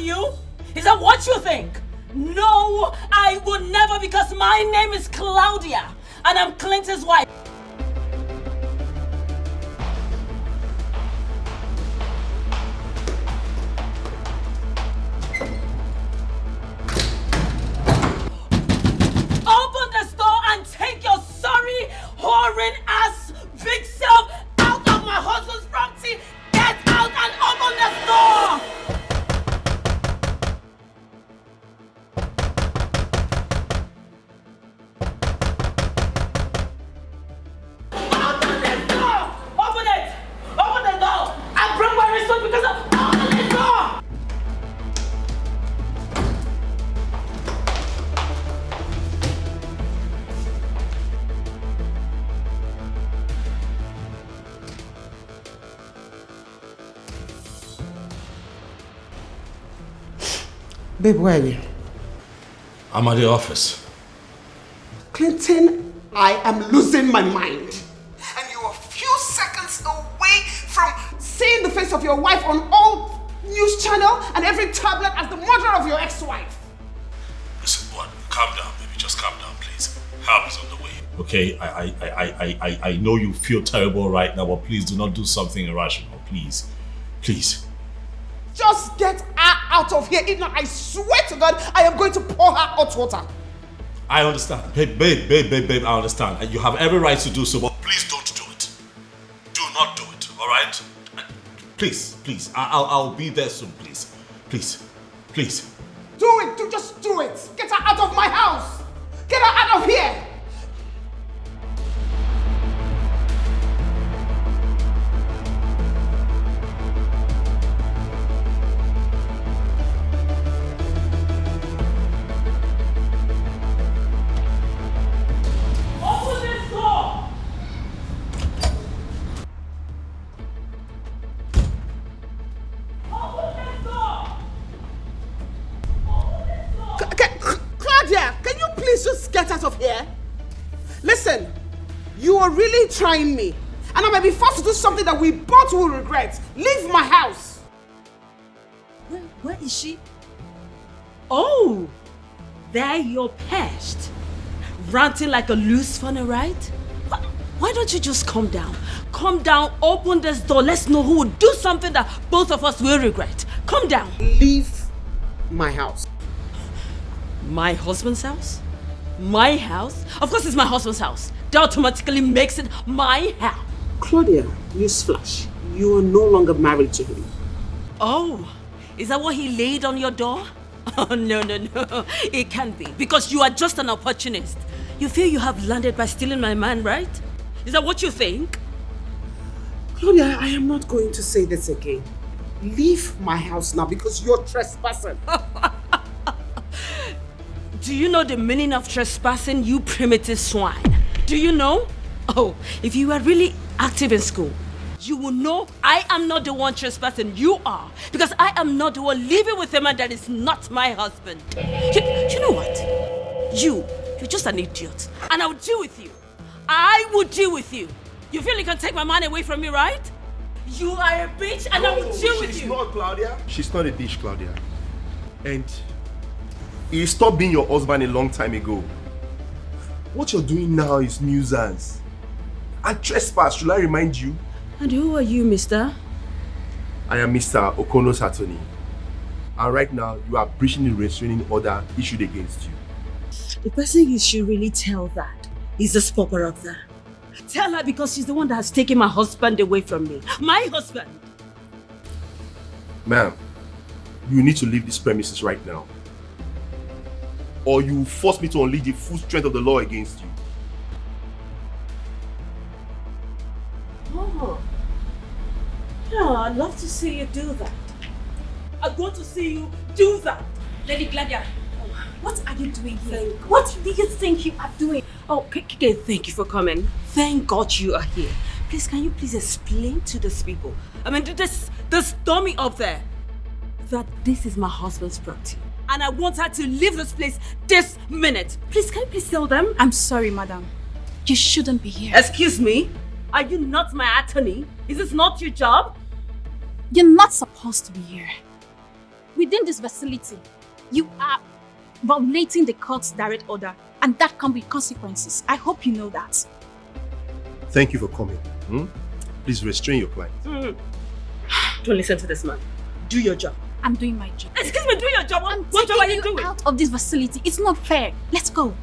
you? Is that what you think? No, I would never, because my name is Claudia and I'm Clinton's wife. Open this door and take your sorry, whoring ass, big self out of my husband's property. Get out and open this door! Babe, where are you? I'm at the office. Clinton, I am losing my mind. And you're a few seconds away from seeing the face of your wife on all news channel and every tablet as the murderer of your ex-wife. Listen, what? Calm down, baby. Just calm down, please. Help is on the way. Okay, I know you feel terrible right now, but please do not do something irrational. Please. Please. Just get her out of here. If not, I swear to God, I am going to pour her hot water. I understand. Babe, I understand. And you have every right to do so, but please don't do it. Do not do it, all right? Please. I'll be there soon, please. Please. Do it. Just do it. Get her out of my house. Get her out of here. Listen, you are really trying me. And I might be forced to do something that we both will regret. Leave my house. Where is she? Oh, there you're perched. Ranting like a loose funny, right? Why don't you just calm down? Calm down, open this door. Let's know who will do something that both of us will regret. Calm down. Leave my house. My husband's house? My house? Of course it's my husband's house. That automatically makes it my house. Claudia, newsflash. You are no longer married to him. Oh, is that what he laid on your door? Oh, no. It can't be. Because you are just an opportunist. You feel you have landed by stealing my man, right? Is that what you think? Claudia, I am not going to say this again. Leave my house now because you're trespassing. Do you know the meaning of trespassing, you primitive swine? Do you know? Oh, if you were really active in school, you will know I am not the one trespassing, you are. Because I am not the one living with a man that is not my husband. You know what? You're just an idiot. And I will deal with you. I will deal with you. You feel you can take my man away from me, right? You are a bitch and I will deal with you. She's not Claudia. She's not a bitch, Claudia. And he stopped being your husband a long time ago. What you're doing now is nuisance. And trespass, should I remind you? And who are you, mister? I am Mr. Okono's attorney. And right now, you are breaching the restraining order issued against you. The person you should really tell that is the spokesperson of that. Tell her because she's the one that has taken my husband away from me. My husband! Ma'am, you need to leave this premises right now. Or you will force me to unleash the full strength of the law against you. Oh. Yeah, I'd love to see you do that. I want to see you do that. Lady Claudia, what are you doing here? What do you think you are doing? Oh, thank you for coming. Thank God you are here. Please, can you please explain to these people, I mean, to this dummy up there, that this is my husband's property. And I want her to leave this place this minute. Please, can you please tell them? I'm sorry, madam. You shouldn't be here. Excuse me? Are you not my attorney? Is this not your job? You're not supposed to be here. within this facility, you are violating the court's direct order, and that comes with consequences. I hope you know that. Thank you for coming. Please restrain your client. Don't listen to this man. Do your job. I'm doing my job. Excuse me, do your job. What job are you doing? Out of this facility. It's not fair. Let's go.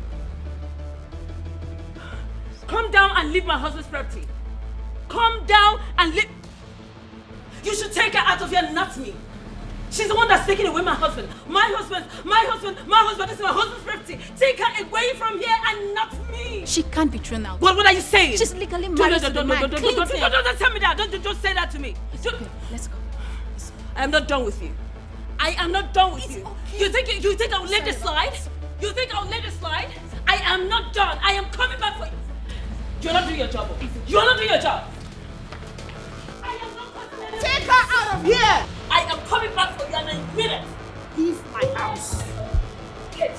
Come down and leave my husband's property. Come down and leave. You should take her out of here, not me. She's the one that's taking away my husband. My husband. This is my husband's property. Take her away from here and not me. She can't be thrown out. What are you saying? She's legally married to the man. Don't tell me that. Don't say that to me. Okay, let's go. I am not done with you. I am not done with you. Okay. You think I'll let this slide? You think I'll let this slide? I am not done. I am coming back for you. You're not doing your job. You're not doing your job. I am not going to let it. Take her out of here! I am coming back for you in a minute. Leave my house. Kate,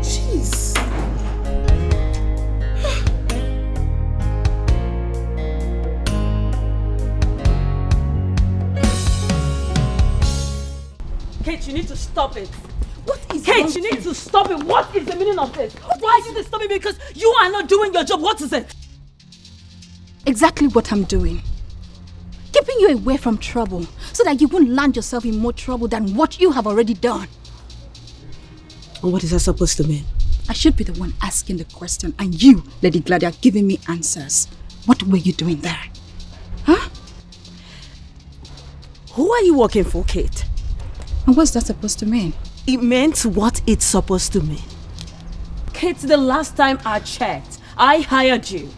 Jeez. Kate, you need to stop it. What is Kate, wrong you with need to stop it. What is the meaning of this? Why are you stopping me? Because you are not doing your job. What is it? Exactly what I'm doing. Keeping you away from trouble so that you won't land yourself in more trouble than what you have already done. And what is that supposed to mean? I should be the one asking the question, and you, Lady Gladia, giving me answers. What were you doing there? Huh? Who are you working for, Kate? And what's that supposed to mean? It meant what it's supposed to mean. Kate, the last time I checked, I hired you.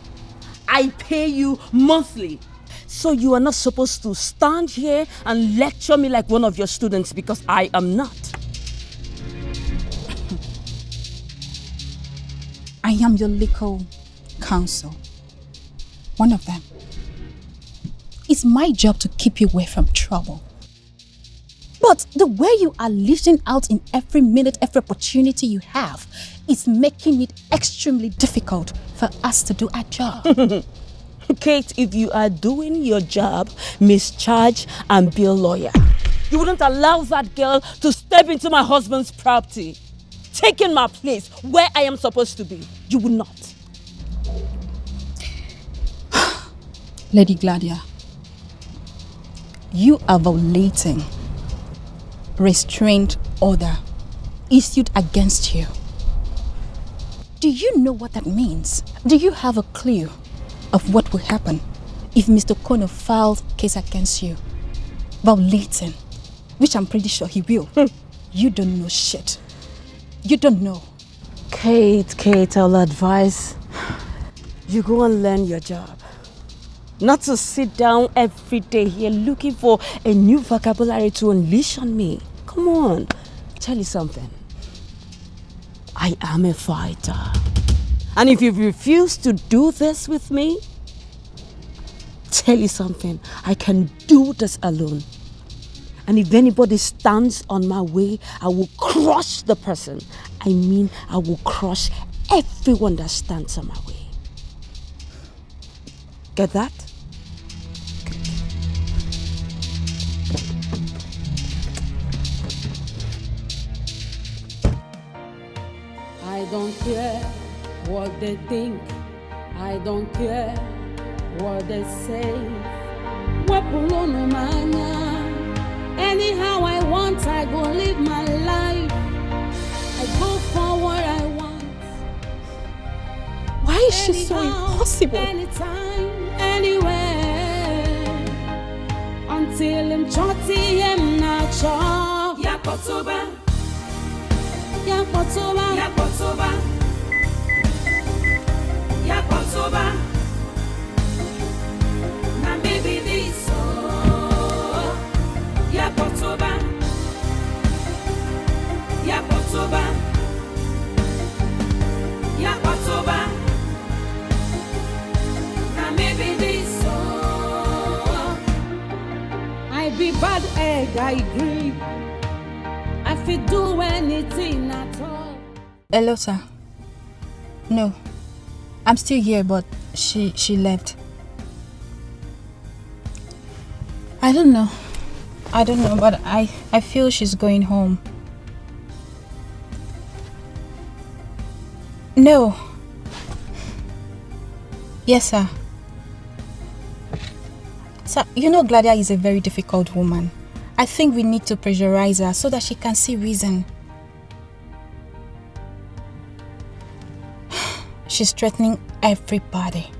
I pay you monthly. So you are not supposed to stand here and lecture me like one of your students, because I am not. I am your legal counsel. One of them. It's my job to keep you away from trouble. But the way you are lashing out in every minute, every opportunity you have, is making it extremely difficult for us to do our job. Kate, if you are doing your job, mischarge and be a lawyer. You wouldn't allow that girl to step into my husband's property, taking my place where I am supposed to be. You would not. Lady Gladia, you are violating restraint order issued against you. Do you know what that means? Do you have a clue of what will happen if Mr. Kono files case against you? Violating, which I'm pretty sure he will. You don't know shit. You don't know. Kate, I'll advise you go and learn your job. Not to sit down every day here looking for a new vocabulary to unleash on me. Come on, tell you something. I am a fighter. And if you refuse to do this with me, tell you something, I can do this alone. And if anybody stands on my way, I will crush the person. I mean, I will crush everyone that stands on my way. Get that? I don't care what they think. I don't care what they say. Anyhow I want, I go live my life. I go for what I want. Why is she so impossible? Anytime, anywhere. Until I'm chotty, I'm not sure. Yakotoba. Yakotoba. Yakotoba. Yakotoba. Now maybe this. Yakotoba. Yakotoba. Yakotoba. Now maybe this. I be bad egg, I agree. I feel do anything at all. Hello, sir. No, I'm still here, but she left. I don't know. But I feel she's going home. No. Yes, sir. Sir, you know Gladia is a very difficult woman. I think we need to pressurize her so that she can see reason. She's threatening everybody.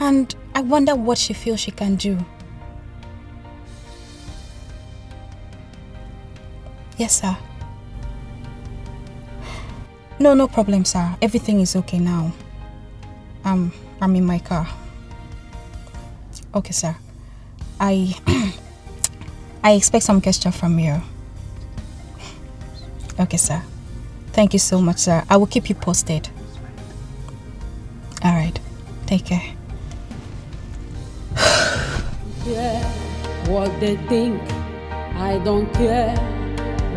And I wonder what she feels she can do. Yes, sir. No problem, sir. Everything is okay now. I'm in my car. Okay, sir. I expect some gesture from you. Okay, sir. Thank you so much, sir. I will keep you posted. All right. Take care. Care what they think. I don't care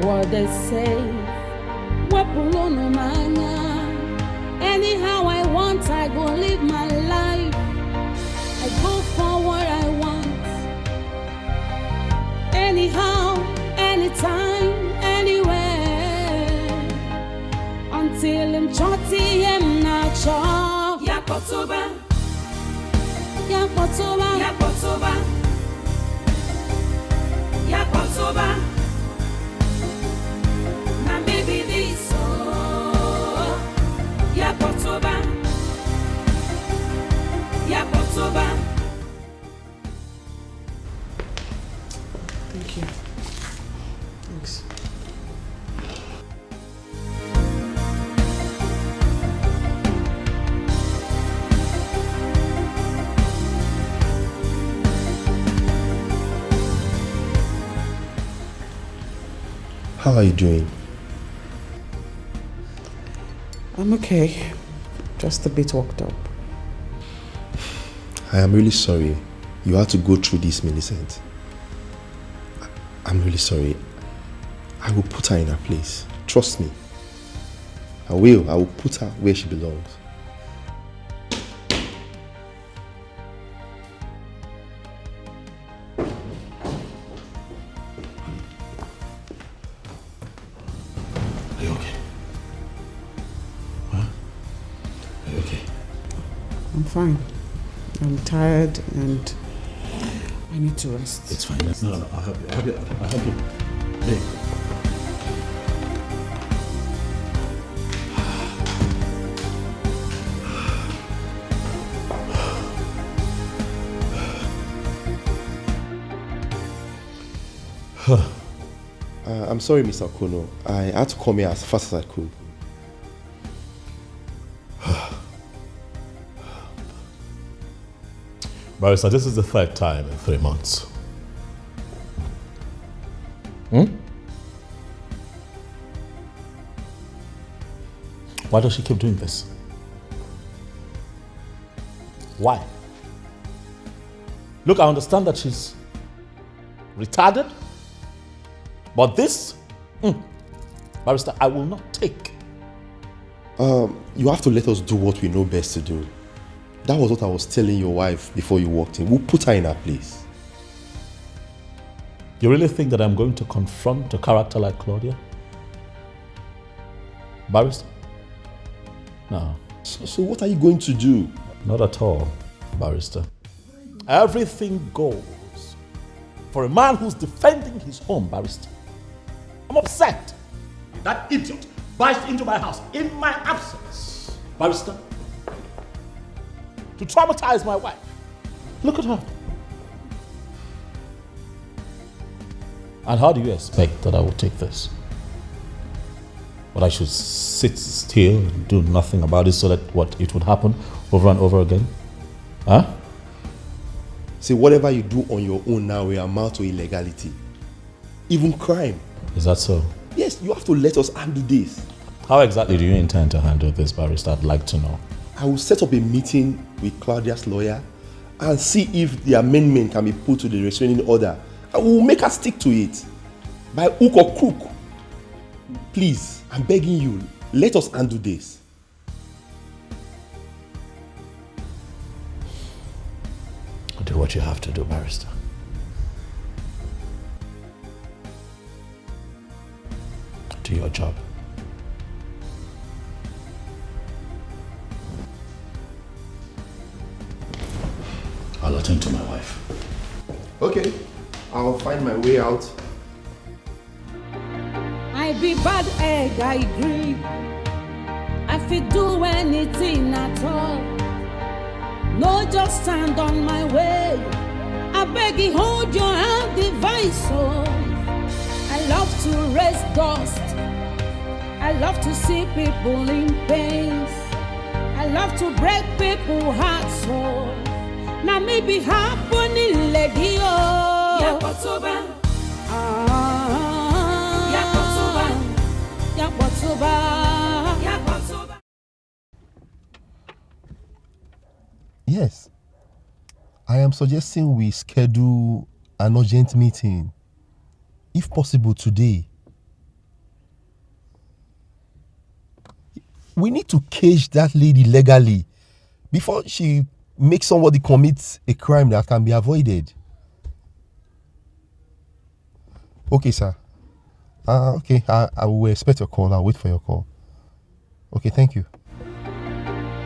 what they say. Anyhow I want, I go live my life. I go for what I want. Anyhow, anytime, anywhere. Until I'm chotty, I'm not sure. Yakotoba, Yakotoba, Yakotoba, Yakotoba. Now maybe this, oh, Yakotoba, Yakotoba. Thank you. Thanks. How are you doing? I'm okay. Just a bit worked up. I am really sorry you had to go through this, Millicent. I'm really sorry. I will put her in her place. Trust me. I will. I will put her where she belongs. Are you okay? Huh? Are you okay? I'm fine. I'm tired and I need to rest. It's fine. No, I'll help you. I'll help you. Babe. I'm sorry, Mr. Kono. I had to come here as fast as I could. Barrister, this is the third time in 3 months. Why does she keep doing this? Why? Look, I understand that she's retarded, but this, Barrister, I will not take. You have to let us do what we know best to do. That was what I was telling your wife before you walked in. We'll put her in her place. You really think that I'm going to confront a character like Claudia? Barrister? No. So what are you going to do? Not at all, Barrister. Everything goes for a man who's defending his home, Barrister. I'm upset. That idiot barged into my house in my absence, Barrister, to traumatize my wife. Look at her. And how do you expect that I will take this? But I should sit still and do nothing about it so that what it would happen over and over again? Huh? See, whatever you do on your own now will amount to illegality. Even crime. Is that so? Yes, you have to let us handle this. How exactly do you intend to handle this, Barrister? I'd like to know. I will set up a meeting with Claudia's lawyer and see if the amendment can be put to the restraining order. I will make her stick to it. By hook or crook. Please, I'm begging you, let us handle this. Do what you have to do, Barrister. to your job. I'll attend to my wife. Okay, I'll find my way out. I be bad egg, I agree. I fit do anything at all. No, just stand on my way. I beg you, hold your hand, device. Oh, I love to raise dust. I love to see people in pain. I love to break people's hearts. Oh, now maybe happening, lady. Oh, Yakotoba. Yes. I am suggesting we schedule an urgent meeting, if possible today. We need to cage that lady legally before she makes somebody commit a crime that can be avoided. Okay, sir. Okay, I will expect your call. I'll wait for your call. Okay, thank you.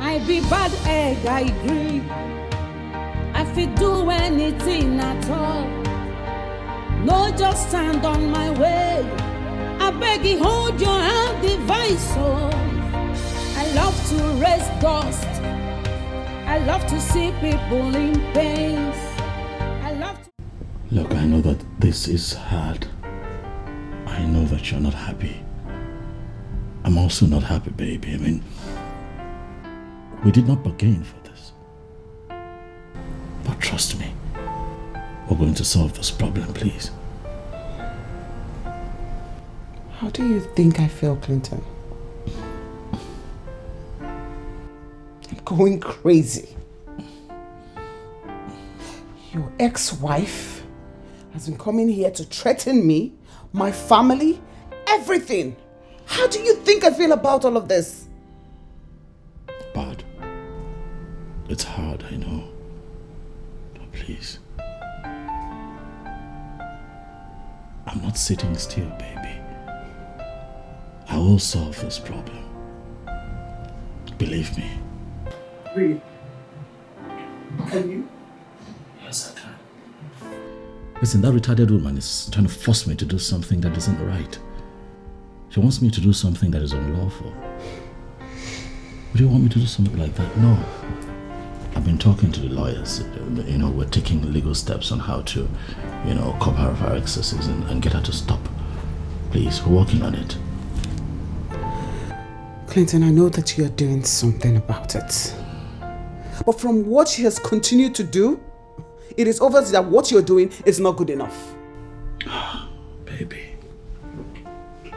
I be bad egg, I agree. I fit do anything at all. No, just stand on my way. I beg you, hold your hand, device. Oh, I love to raise dust. I love to see people in pain. I love to... Look, I know that this is hard. I know that you're not happy. I'm also not happy, baby. I mean, we did not bargain for this. But trust me, we're going to solve this problem, please. How do you think I feel, Clinton? I'm going crazy. Your ex-wife has been coming here to threaten me, my family, everything. How do you think I feel about all of this? Bad. It's hard, I know. But please. I'm not sitting still, baby. I will solve this problem. Believe me. Really? Can you? Yes, I can. Listen, that retarded woman is trying to force me to do something that isn't right. She wants me to do something that is unlawful. Would you want me to do something like that? No. I've been talking to the lawyers. We're taking legal steps on how to, cover her of our excesses and get her to stop. Please, we're working on it. Clinton, I know that you're doing something about it. But from what she has continued to do, it is obvious that what you're doing is not good enough. Baby,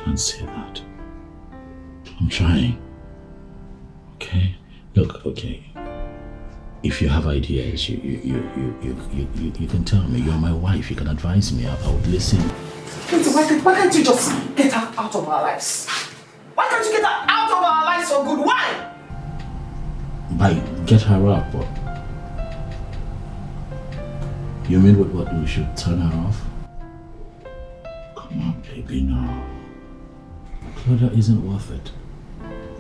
don't say that. I'm trying. Okay? Look, okay. If you have ideas, you can tell me. You're my wife. You can advise me. I would listen. Clinton, why can't you just get her out of our lives? Why can't you get her out of our lives for good? Why? By get her up, or you mean what we should turn her off? Come on, baby, no. Claudia isn't worth it.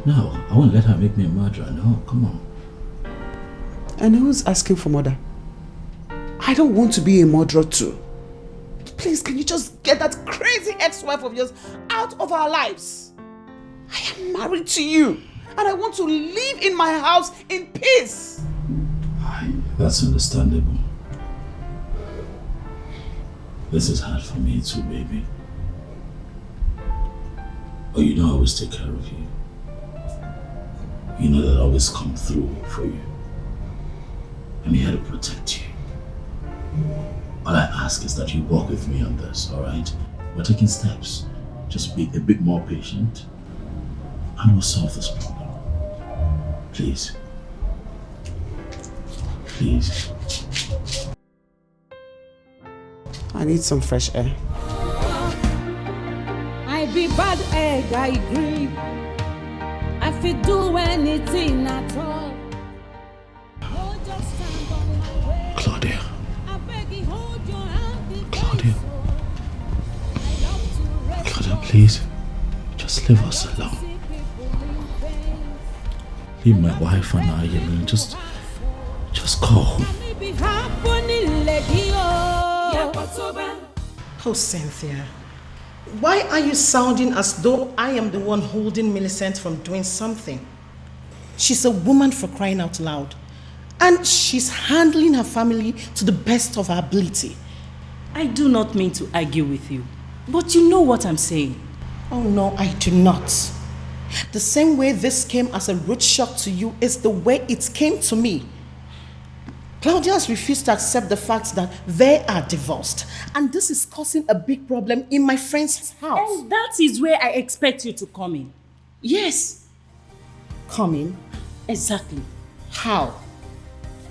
No, I won't let her make me a murderer. No, come on. And who's asking for murder? I don't want to be a murderer too. Please, can you just get that crazy ex-wife of yours out of our lives? I am married to you, and I want to live in my house in peace. That's understandable. This is hard for me too, baby. Oh, I always take care of you. You know that I always come through for you. I'm here to protect you. All I ask is that you walk with me on this, alright? We're taking steps. Just be a bit more patient, and we'll solve this problem. Please. Please. I need some fresh air. I be bad egg, I agree. I fit do anything at all. Oh, just stand on my way. Claudia. I beg you, hold your hand, Claudia. I love to rest Claudia, please. Just leave us alone. Leave my wife and I alone. Just call home. Oh, Cynthia. Why are you sounding as though I am the one holding Millicent from doing something? She's a woman, for crying out loud. And she's handling her family to the best of her ability. I do not mean to argue with you, but you know what I'm saying. Oh no, I do not. The same way this came as a rude shock to you is the way it came to me. Claudia has refused to accept the fact that they are divorced. And this is causing a big problem in my friend's house. And that is where I expect you to come in. Yes. Come in? Exactly. How?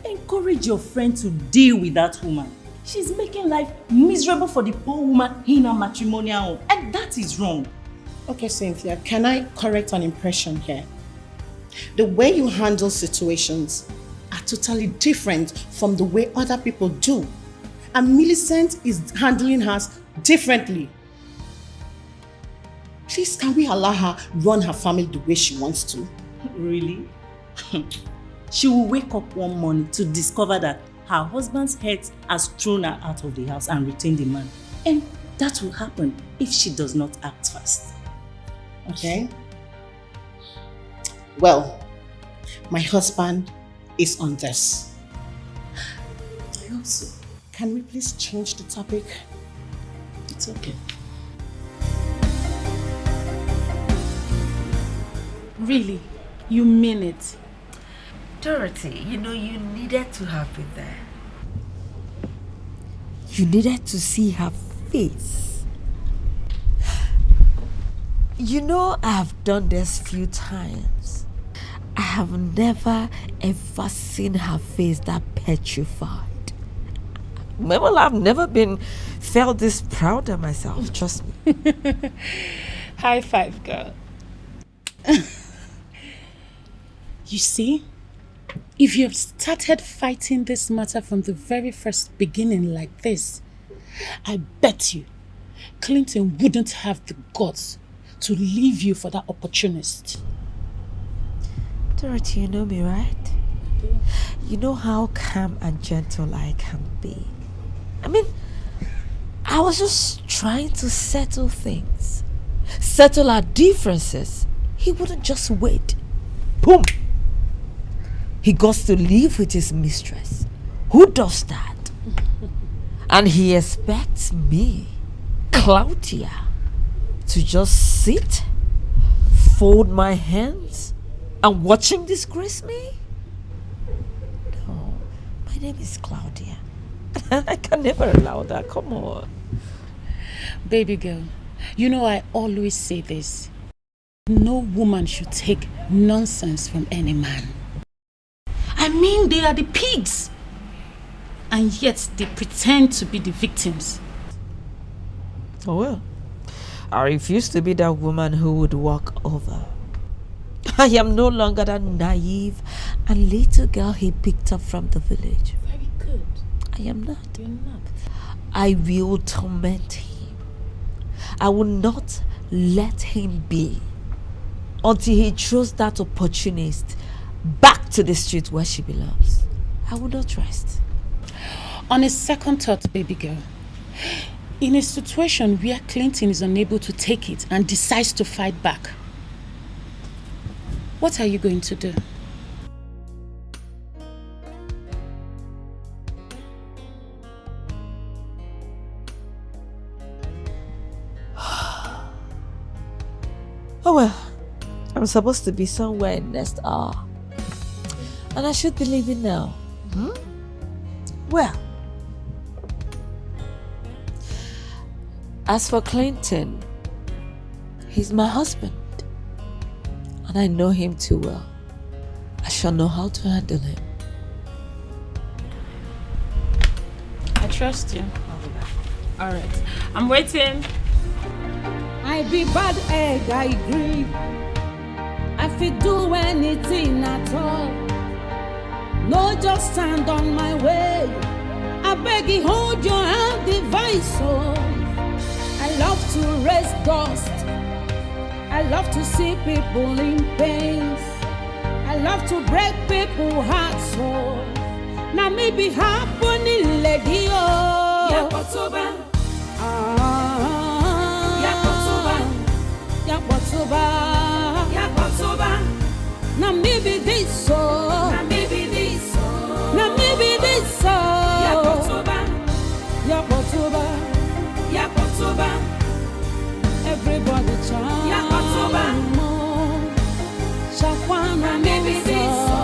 Encourage your friend to deal with that woman. She's making life miserable for the poor woman in her matrimonial home. And that is wrong. Okay, Cynthia, can I correct an impression here? The way you handle situations are totally different from the way other people do. And Millicent is handling hers differently. Please, can we allow her run her family the way she wants to? Really? She will wake up one morning to discover that her husband's head has thrown her out of the house and retained the man. And that will happen if she does not act fast. Okay? Well, my husband is on this. I also. Can we please change the topic? It's okay. Really? You mean it? Dorothy, you know you needed to have been there. You needed to see her face. You know I've done this few times. I have never ever seen her face that petrified. Well, I've never felt this proud of myself, trust me. High five, girl. You see, if you have started fighting this matter from the very first beginning like this, I bet you Clinton wouldn't have the guts to leave you for that opportunist. Dorothy, you know me, right? You know how calm and gentle I can be. I mean, I was just trying to settle things. Settle our differences. He wouldn't just wait. Boom! He goes to live with his mistress. Who does that? And he expects me, Claudia, to just sit, fold my hands, and watch him disgrace me? No, my name is Claudia. I can never allow that. Come on. Baby girl, you know I always say this. No woman should take nonsense from any man. I mean, they are the pigs. And yet they pretend to be the victims. Oh well, I refuse to be that woman who would walk over. I am no longer that naive and little girl he picked up from the village. Very good. I am not. You're not. I will torment him. I will not let him be until he throws that opportunist back to the street where she belongs. I will not rest. On a second thought, baby girl, in a situation where Clinton is unable to take it and decides to fight back, what are you going to do? Oh well, I'm supposed to be somewhere in next hour. And I should be leaving now. Well, as for Clinton, he's my husband. And I know him too well. I shall know how to handle him. I trust you. All right, I'm waiting. I be bad egg, I agree. I fit do anything at all. No, just stand on my way. I beg you, hold your hand, device. Oh, I love to raise dust. I love to see people in pain. I love to break people's hearts. So now maybe happening lady oh. Yakotoba. Yakotoba. Yakotoba. Now maybe this so. Now maybe this so. Now maybe this so. Yakotoba. Yakotoba. Yakotoba. Everybody chant. Yakotoba. Shakwana maybe this so.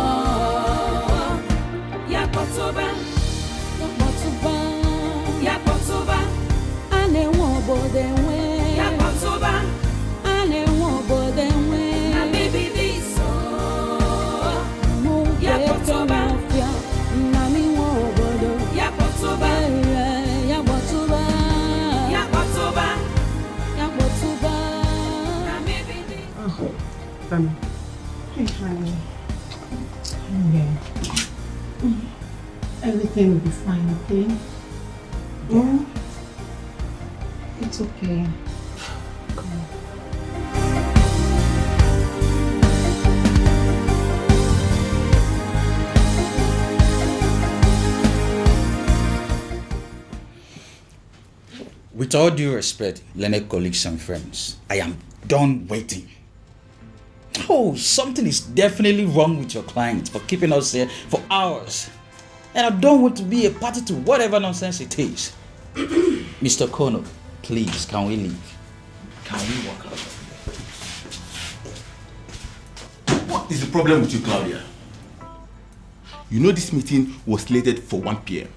Yakotoba. Yakotoba. Yakotoba. Ane wobo denwe. Yakotoba. Ane wobo denwe. Na maybe this so. Yakotoba. Na mi wobo do. Yakotoba. Yakotoba. Yakotoba. Yakotoba. Na maybe this. Femi. Hey, honey. Okay. Everything will be fine, okay? Yeah. It's okay. Come on. With all due respect, Leonard colleagues and friends, I am done waiting. Oh, something is definitely wrong with your client for keeping us here for hours. And I don't want to be a party to whatever nonsense it is. Mr. Kono, please, can we leave? Can we walk out of here? What is the problem with you, Claudia? You know this meeting was slated for 1 p.m.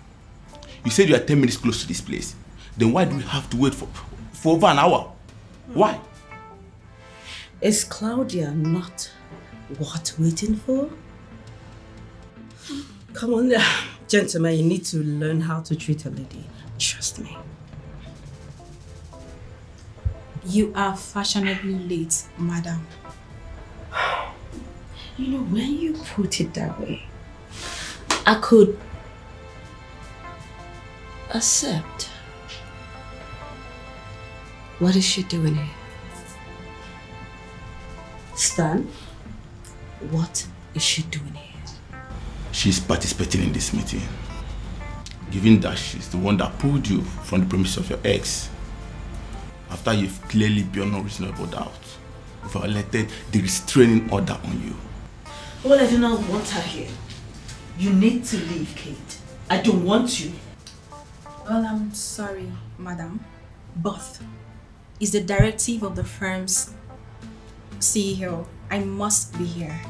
You said you are 10 minutes close to this place. Then why do we have to wait for over an hour? Why? Is Claudia not worth waiting for? Come on, gentlemen, you need to learn how to treat a lady. Trust me. You are fashionably late, madam. You know, when you put it that way, I could accept. What is she doing here? Stan, what is she doing here? She's participating in this meeting. Given that she's the one that pulled you from the premises of your ex, after you've clearly beyond no reasonable doubt violated the restraining order on you. Well, I do not want her here. You need to leave, Kate. I don't want you. Well, I'm sorry, madam, but it's the directive of the firm's CEO. I must be here.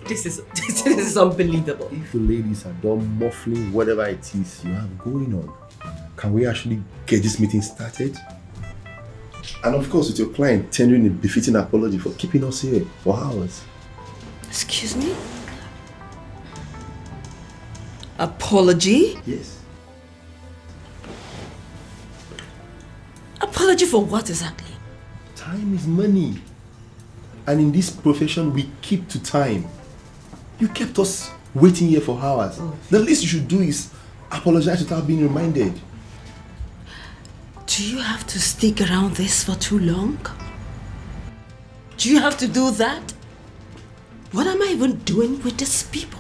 This is unbelievable. If the ladies are done muffling whatever it is you have going on, can we actually get this meeting started? And of course, with your client tendering a befitting apology for keeping us here for hours. Excuse me? Apology? Yes. Apology for what exactly? Time is money. And in this profession, we keep to time. You kept us waiting here for hours. Oh. The least you should do is apologize without being reminded. Do you have to stick around this for too long? Do you have to do that? What am I even doing with these people?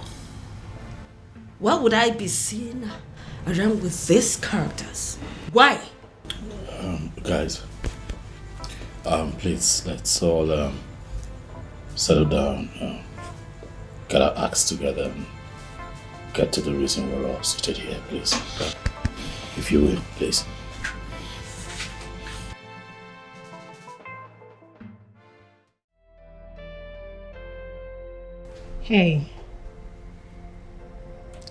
Why would I be seen around with these characters? Why? Guys, please, let's all settle down, get our acts together, and get to the reason we're all seated here, please. If you will, please. Hey,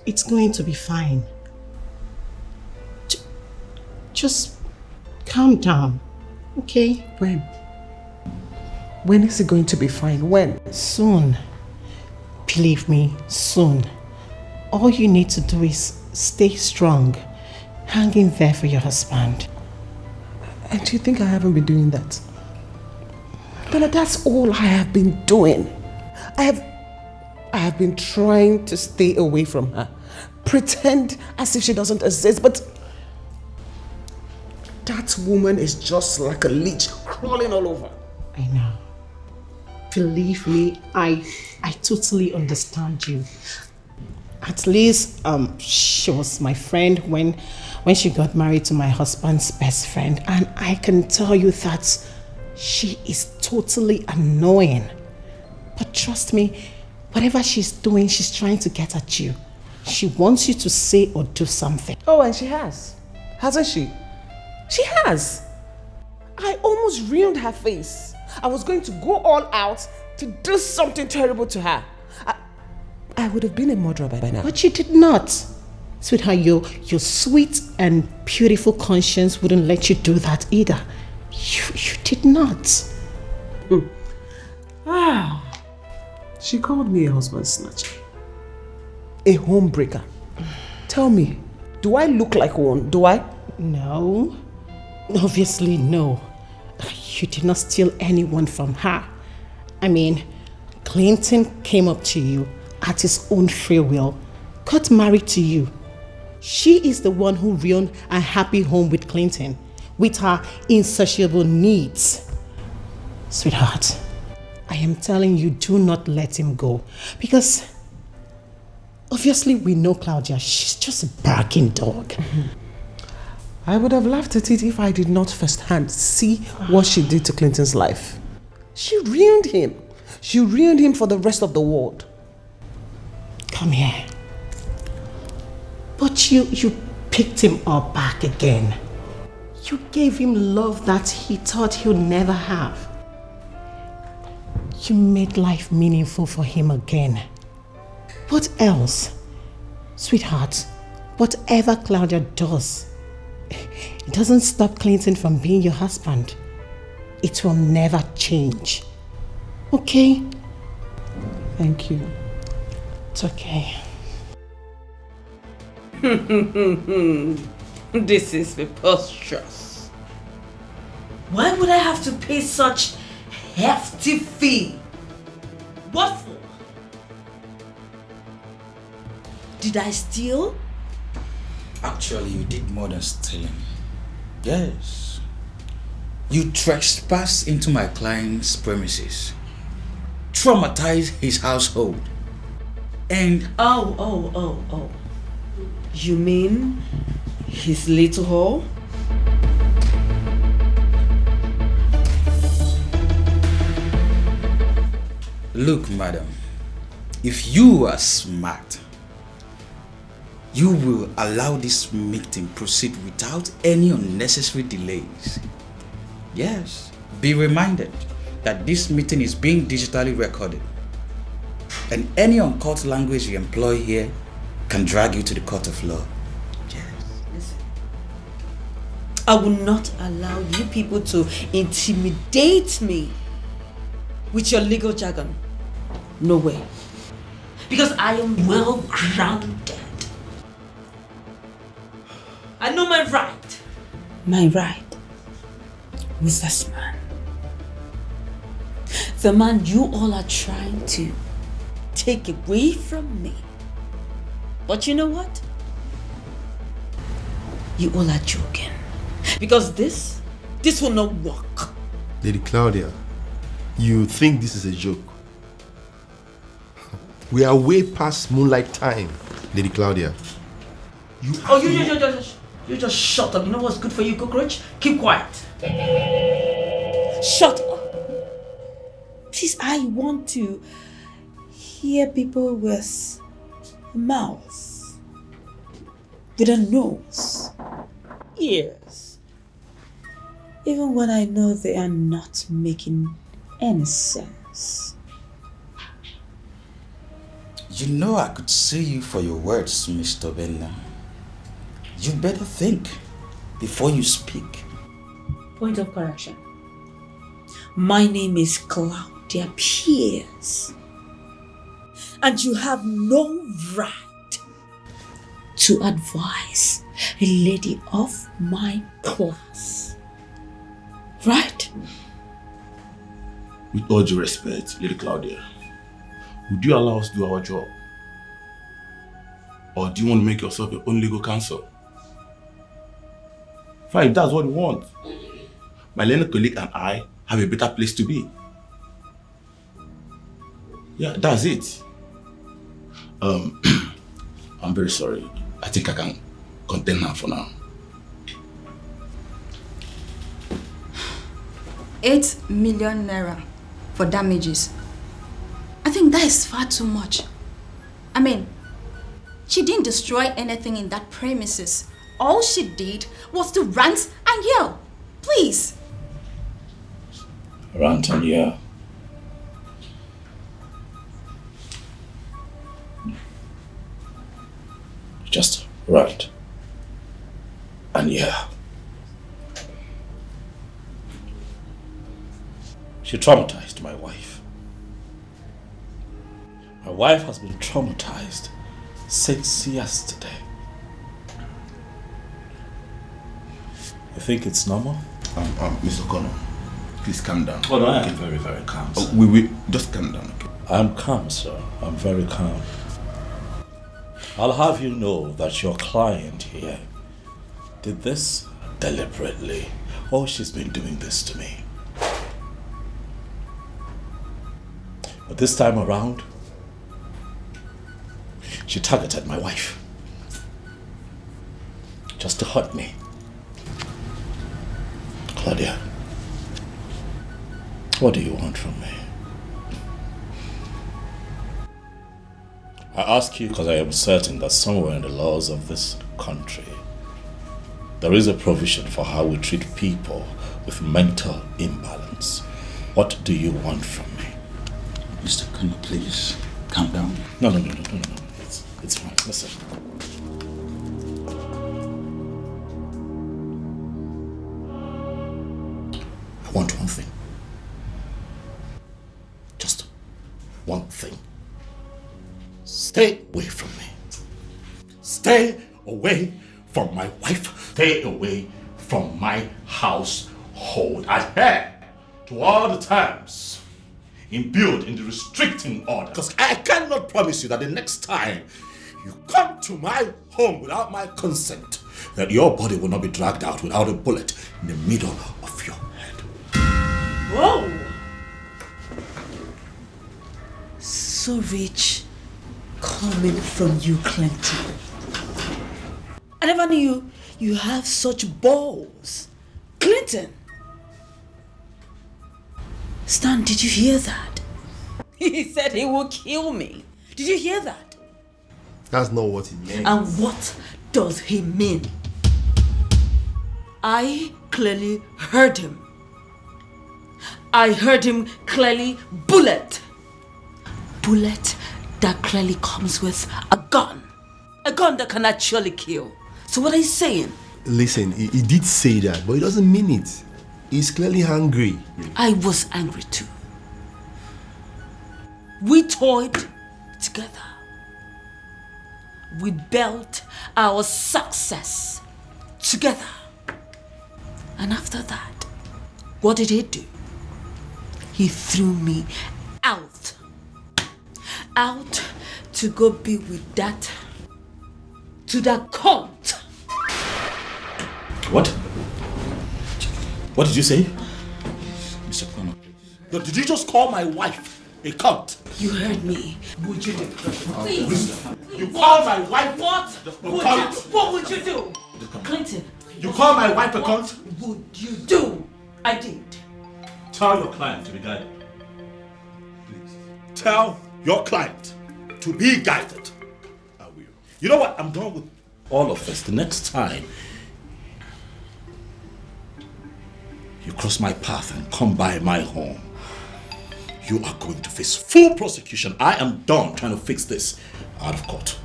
it's going to be fine. Just calm down, okay? When? When is it going to be fine? When? Soon. Believe me, soon. All you need to do is stay strong. Hang in there for your husband. And do you think I haven't been doing that? But that's all I have been doing. I have been trying to stay away from her. Pretend as if she doesn't exist, but that woman is just like a leech crawling all over. I know. Believe me, I totally understand you. At least she was my friend when she got married to my husband's best friend, and I can tell you that she is totally annoying. But trust me, whatever she's doing, she's trying to get at you. She wants you to say or do something. Oh, and she has. Hasn't she? She has. I almost ruined her face. I was going to go all out to do something terrible to her. I would have been a murderer by now. But you did not. Sweetheart, your sweet and beautiful conscience wouldn't let you do that either. You did not. She called me a husband snatcher. A homebreaker. Tell me, do I look like one? Do I? No. Obviously, no. You did not steal anyone from her. I mean, Clinton came up to you at his own free will, got married to you. She is the one who ruined a happy home with Clinton, with her insatiable needs. Sweetheart, I am telling you, do not let him go. Because obviously we know Claudia, she's just a barking dog. I would have laughed at it if I did not firsthand see what she did to Clinton's life. She ruined him. She ruined him for the rest of the world. Come here. But you picked him up back again. You gave him love that he thought he'll never have. You made life meaningful for him again. What else? Sweetheart, whatever Claudia does, it doesn't stop Clinton from being your husband. It will never change. Okay? Thank you. It's okay. This is preposterous. Why would I have to pay such hefty fee? What for? Did I steal? Actually, you did more than stealing. Yes. You trespassed into my client's premises, traumatized his household, and... Oh. You mean his little hole? Look, madam, if you are smart, you will allow this meeting proceed without any unnecessary delays. Yes, be reminded that this meeting is being digitally recorded, and any uncut language you employ here can drag you to the court of law. Yes. Listen, I will not allow you people to intimidate me with your legal jargon. No way. Because I am well grounded. I know my right. My right was this man. The man you all are trying to take away from me. But you know what? You all are joking. Because this will not work. Lady Claudia, you think this is a joke? We are way past moonlight time, Lady Claudia. You just shut up. You know what's good for you, cockroach? Keep quiet. Shut up. Please, I want to hear people with mouths, with a nose, ears, even when I know they are not making any sense. You know I could sue you for your words, Mr. Bender. You better think before you speak. Point of correction. My name is Claudia Pierce. And you have no right to advise a lady of my class. Right? With all due respect, Lady Claudia, would you allow us to do our job? Or do you want to make yourself your own legal counsel? Fine, if that's what you want. my Leonard colleague and I have a better place to be. Yeah, that's it. I'm very sorry. I think I can contain her for now. 8 million naira for damages. I think that is far too much. I mean, she didn't destroy anything in that premises. All she did was to rant and yell. Please. Rant and yell. Just rant and yell. She traumatized my wife. My wife has been traumatized since yesterday. You think it's normal? Mr. Connor, please calm down. Oh no, I am very, very calm, sir. We just calm down, okay? I'm calm, sir. I'm very calm. I'll have you know that your client here did this deliberately. Oh, she's been doing this to me. But this time around, she targeted my wife just to hurt me. Claudia, what do you want from me? I ask you because I am certain that somewhere in the laws of this country, there is a provision for how we treat people with mental imbalance. What do you want from me? Mr. Connor, please, calm down. No. It's fine. Listen. I want one thing. Just one thing. Stay away from me. Stay away from my wife. Stay away from my household. Adhere to all the terms imbued in the restricting order. Because I cannot promise you that the next time you come to my home without my consent, that your body will not be dragged out without a bullet in the middle of your head. Whoa! So rich coming from you, Clinton. I never knew you have such balls. Clinton! Stan, did you hear that? He said he will kill me. Did you hear that? That's not what he meant. And what does he mean? I clearly heard him. I heard him clearly. Bullet. Bullet that clearly comes with a gun. A gun that can actually kill. So what are you saying? Listen, he did say that, but he doesn't mean it. He's clearly angry. I was angry too. We toyed together. We built our success together. And after that, what did he do? He threw me out. Out to go be with that cunt. What? What did you say? Mr. Connor. No, did you just call my wife a cunt? You heard me. Would you do? Please. You call my wife what? What would you do? Clinton. You call my wife a cunt? What would you do? I did. Tell your client to be guided. Please. Tell your client to be guided. I will. You know what? I'm done with all of this. The next time you cross my path and come by my home, you are going to face full prosecution. I am done trying to fix this out of court.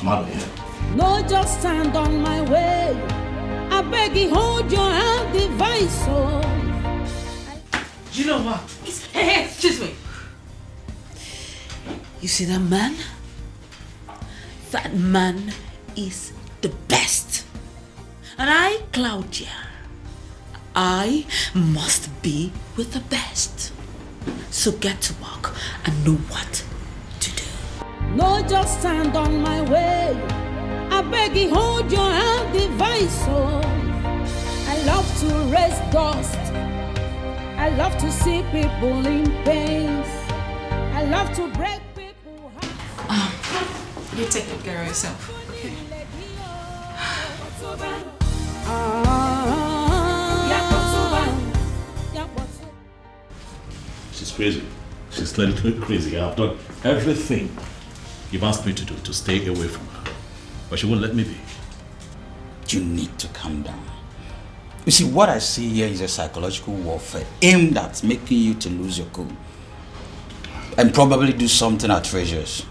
I'm out of here. No, just stand on my way. I beg you, hold your hand device. Oh. You know what? Hey, excuse me. You see that man? That man is the best. And I, Claudia, I must be with the best. So get to work and know what to do. No, just stand on my way. I beg you, hold your hand device. Oh, I love to raise dust. I love to see people in pain. I love to break people's hearts. You take good care of yourself, okay? She's crazy. She's clearly crazy. I've done everything you've asked me to do to stay away from her. But she won't let me be. You need to calm down. You see, what I see here is a psychological warfare aimed at making you to lose your cool. And probably do something outrageous.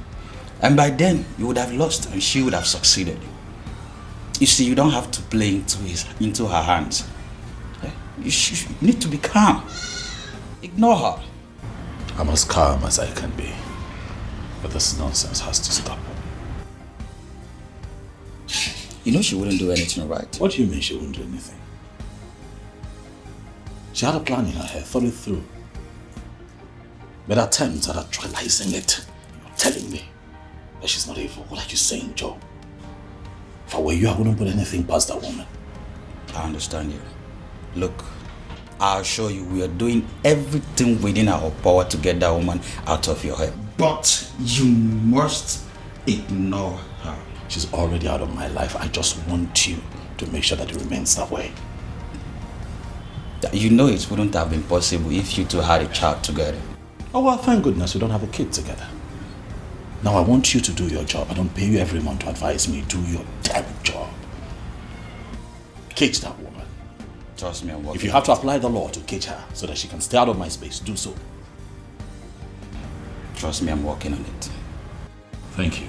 And by then, you would have lost and she would have succeeded. You see, you don't have to play into her hands. You need to be calm. Ignore her. I'm as calm as I can be. But this nonsense has to stop. You know she wouldn't do anything, right? What do you mean she wouldn't do anything? She had a plan in her head, thought it through. But attempts at actualizing it. You're telling me that she's not evil. What are you saying, Joe? If I were you, I wouldn't put anything past that woman. I understand you. Look, I assure you we are doing everything within our power to get that woman out of your head. But you must ignore her. She's already out of my life. I just want you to make sure that it remains that way. You know it wouldn't have been possible if you two had a child together. Oh well, thank goodness we don't have a kid together. Now I want you to do your job. I don't pay you every month to advise me. Do your damn job. Cage that woman. Trust me, I'm working. If you have to apply the law to cage her so that she can stay out of my space, do so. Trust me, I'm working on it. Thank you.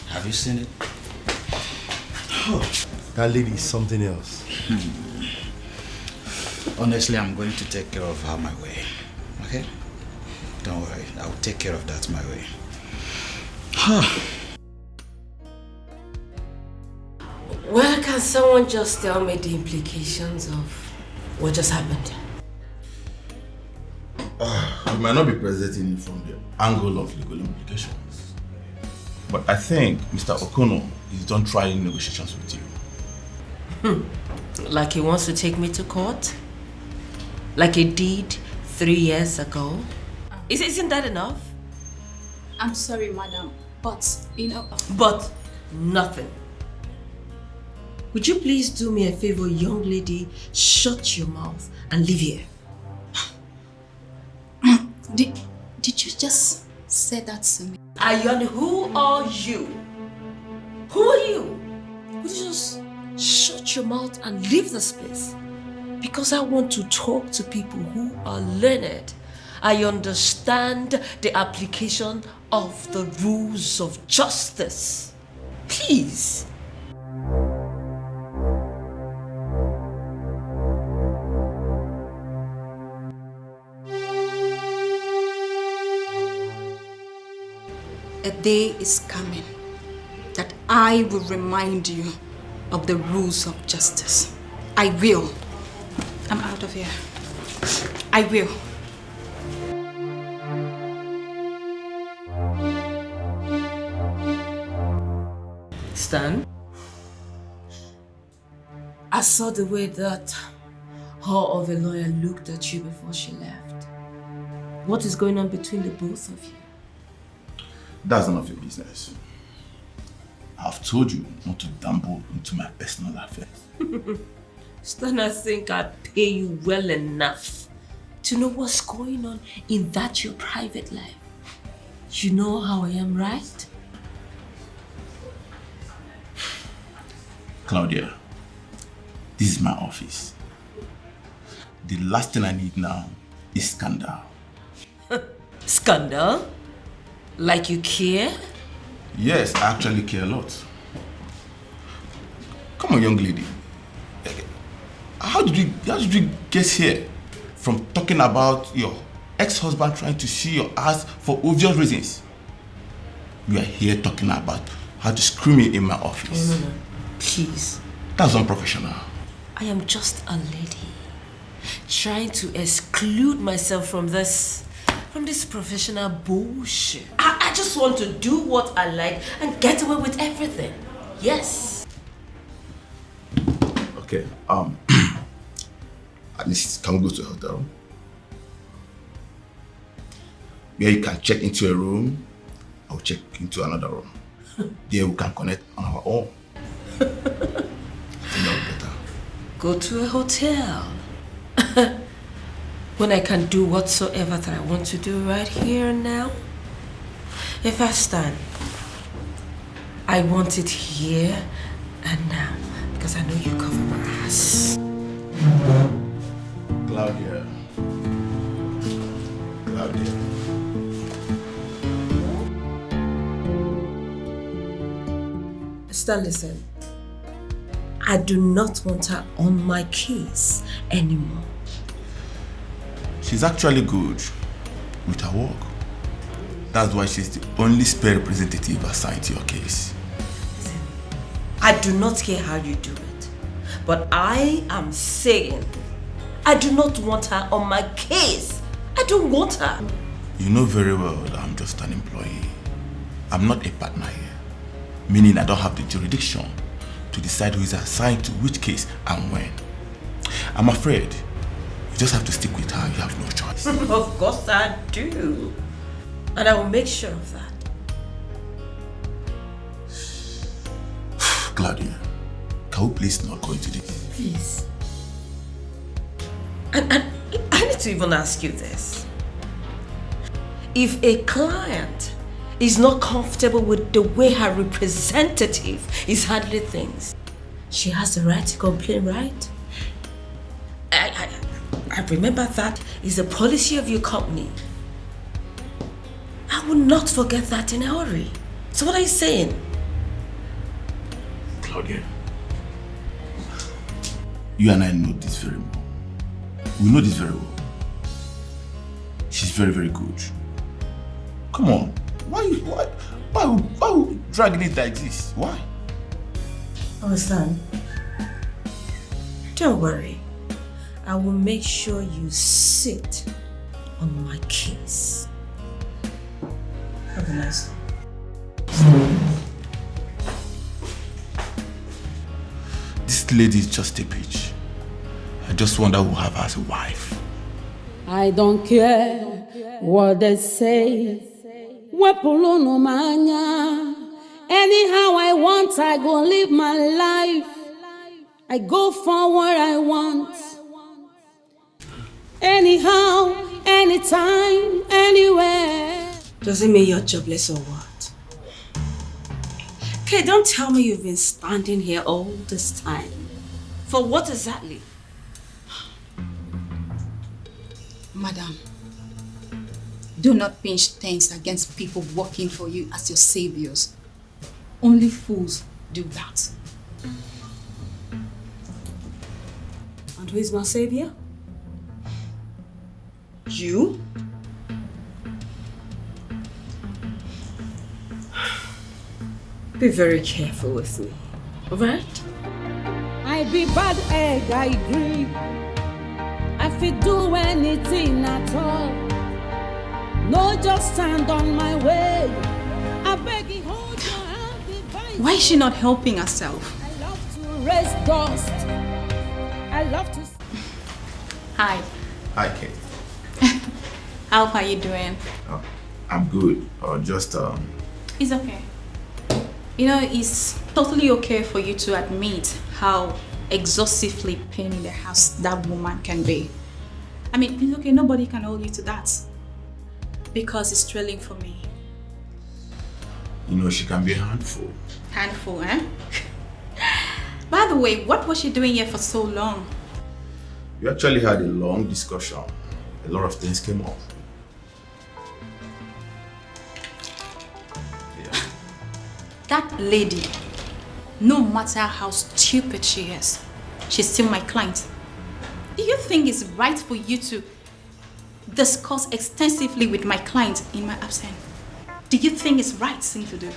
Have you seen it? Oh, that lady is something else. Honestly, I'm going to take care of her my way. Okay? Don't worry. I'll take care of that my way. Well, can someone just tell me the implications of what just happened? We might not be presenting it from the angle of legal implications. But I think Mr. Okono is done trying negotiations with you. Like he wants to take me to court? Like he did 3 years ago? Isn't that enough? I'm sorry, madam, but, you know... But nothing. Would you please do me a favor, young lady? Shut your mouth and leave here. Did you just say that to me? Ayon, who are you? Who are you? Would you just shut your mouth and leave this place? Because I want to talk to people who are learned. I understand the application of the rules of justice. Please. A day is coming that I will remind you of the rules of justice. I will. I'm out of here. I will. Stan, I saw the way that whore of a lawyer looked at you before she left. What is going on between the both of you? That's none of your business. I've told you not to dabble into my personal affairs. Stan, I think I'd pay you well enough to know what's going on in that your private life. You know how I am, right? Claudia, this is my office. The last thing I need now is scandal. Scandal? Like you care? Yes, I actually care a lot. Come on, young lady. How did you get here? From talking about your ex-husband trying to see your ass for obvious reasons. You are here talking about how to screw me in my office. No. Please. That's unprofessional. I am just a lady. trying to exclude myself from this professional bullshit. I just want to do what I like and get away with everything. Yes. Okay, at least can we go to a hotel? Where you can check into a room, I'll check into another room. There we can connect on our own. I think that would be better. Go to a hotel. When I can do whatsoever that I want to do right here and now. If I stand, I want it here and now because I know you cover my ass. Claudia. Stan, listen. I do not want her on my case anymore. She's actually good with her work. That's why she's the only spare representative assigned to your case. Listen, I do not care how you do it, but I am saying I do not want her on my case. I don't want her. You know very well that I'm just an employee. I'm not a partner here, meaning I don't have the jurisdiction to decide who is assigned to which case and when. I'm afraid you just have to stick with her. You have no choice. Of course I do. And I will make sure of that. Claudia, can we please not go into this? Please. And I need to even ask you this. If a client is not comfortable with the way her representative is handling things, she has the right to complain, right? I remember that is the policy of your company. I will not forget that in a hurry. So what are you saying? Claudia, you and I know this very well. We know this very well. She's very, very good. Come on. Why you dragging it like this? Why? Understand? Don't worry. I will make sure you sit on my case. Have a nice day. This lady is just a bitch. I just wonder who have her as a wife. I don't care what they say. Anyhow I want, I go live my life. I go for what I want. Anyhow, anytime, anywhere. Does it mean you're jobless or what? Okay, don't tell me you've been standing here all this time. For what exactly? Madam, do not pinch things against people working for you as your saviors. Only fools do that. And who is my savior? You? Be very careful with me, alright? I be bad egg, I agree. I fit do anything at all. No, just stand on my way. I beg you, hold your hand, divine. Why is she not helping herself? I love to raise dust. I love to. Hi. Hi, Kate. How are you doing? Oh, I'm good. It's okay. You know, it's totally okay for you to admit how exhaustively pain in the house that woman can be. I mean, it's okay, nobody can hold you to that. Because it's thrilling for me. You know, she can be a handful. Handful, eh? By the way, what was she doing here for so long? We actually had a long discussion. A lot of things came up. Yeah. That lady, no matter how stupid she is, she's still my client. Do you think it's right for you to discuss extensively with my client in my absence? Do you think it's right thing to do?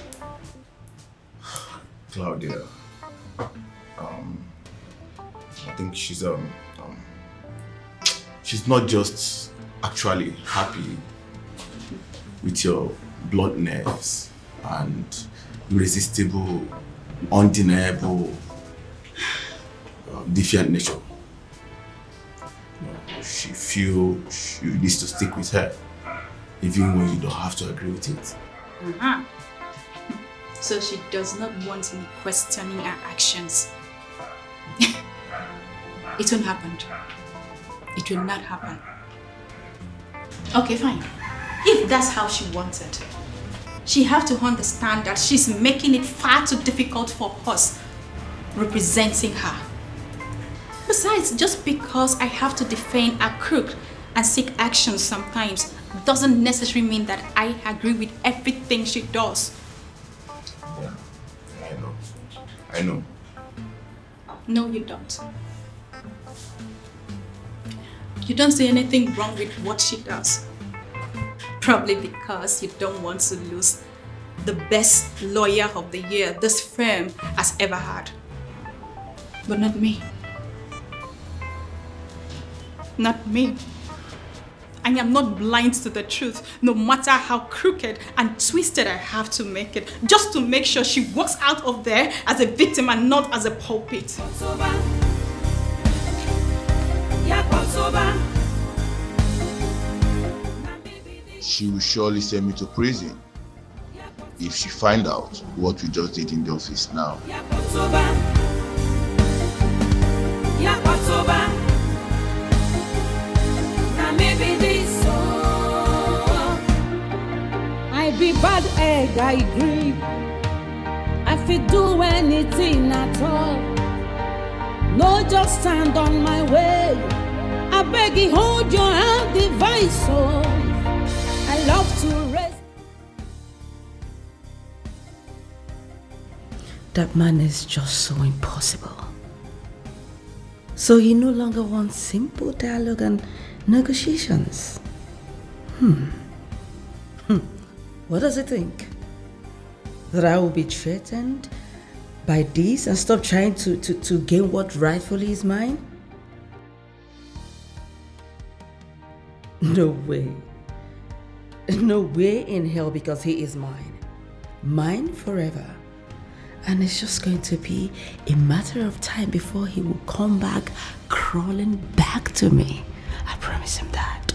Claudia, I think she's she's not just actually happy with your bluntness and irresistible, undeniable, defiant nature. She feels you need to stick with her, even when you don't have to agree with it. So she does not want me questioning her actions. It won't happen. It will not happen. Okay, fine. If that's how she wants it, she have to understand that she's making it far too difficult for us representing her. Besides, just because I have to defend a crook and seek action sometimes doesn't necessarily mean that I agree with everything she does. Yeah, I know. No, you don't. You don't see anything wrong with what she does. Probably because you don't want to lose the best lawyer of the year this firm has ever had. But not me. Not me. I am not blind to the truth, no matter how crooked and twisted I have to make it, just to make sure she walks out of there as a victim and not as a pulpit. She will surely send me to prison if she find out what we just did in the office now. I be bad egg, I agree. I fit do anything at all. No, just stand on my way. I beg you, hold your hand device. Oh, I love to rest. That man is just so impossible. So he no longer wants simple dialogue and negotiations. What does he think? That I will be threatened by this and stop trying to gain what rightfully is mine? No way. No way in hell, because he is mine. Mine forever. And it's just going to be a matter of time before he will come back crawling back to me. I promise him that.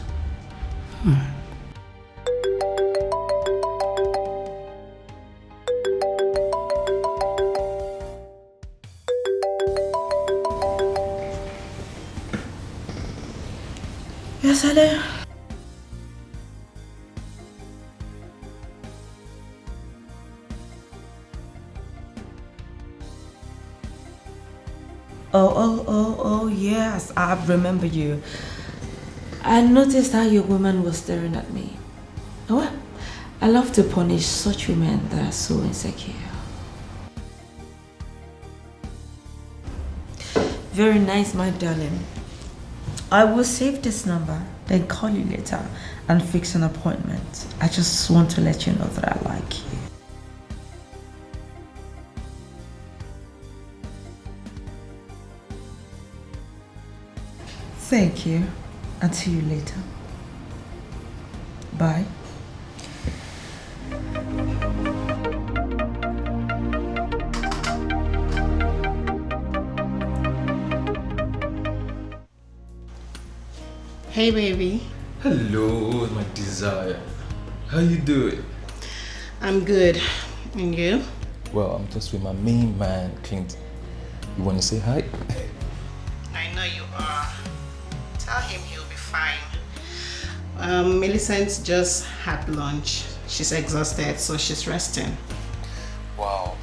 Yes, hello. Oh, yes, I remember you. I noticed how your woman was staring at me. Oh, well, I love to punish such women that are so insecure. Very nice, my darling. I will save this number, then call you later and fix an appointment. I just want to let you know that I like you. Thank you. I'll see you later. Bye. Hey, baby. Hello, my desire. How you doing? I'm good. And you? Well, I'm just with my main man, Clint. You want to say hi? I know you are. Tell him he'll be fine. Millicent just had lunch. She's exhausted, so she's resting. Wow.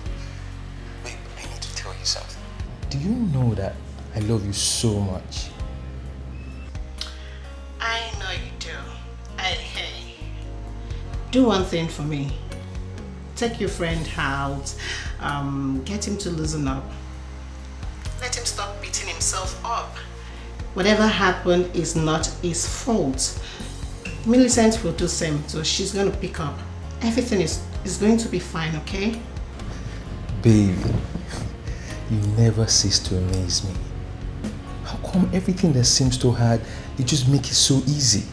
Babe, I need to tell you something. Do you know that I love you so much? I know you do. Hey, do one thing for me. Take your friend out. Get him to loosen up. Let him stop beating himself up. Whatever happened is not his fault. Millicent will do the same, so she's going to pick up. Everything is going to be fine, okay? Baby, you never cease to amaze me. How come everything that seems so hard You just make it so easy.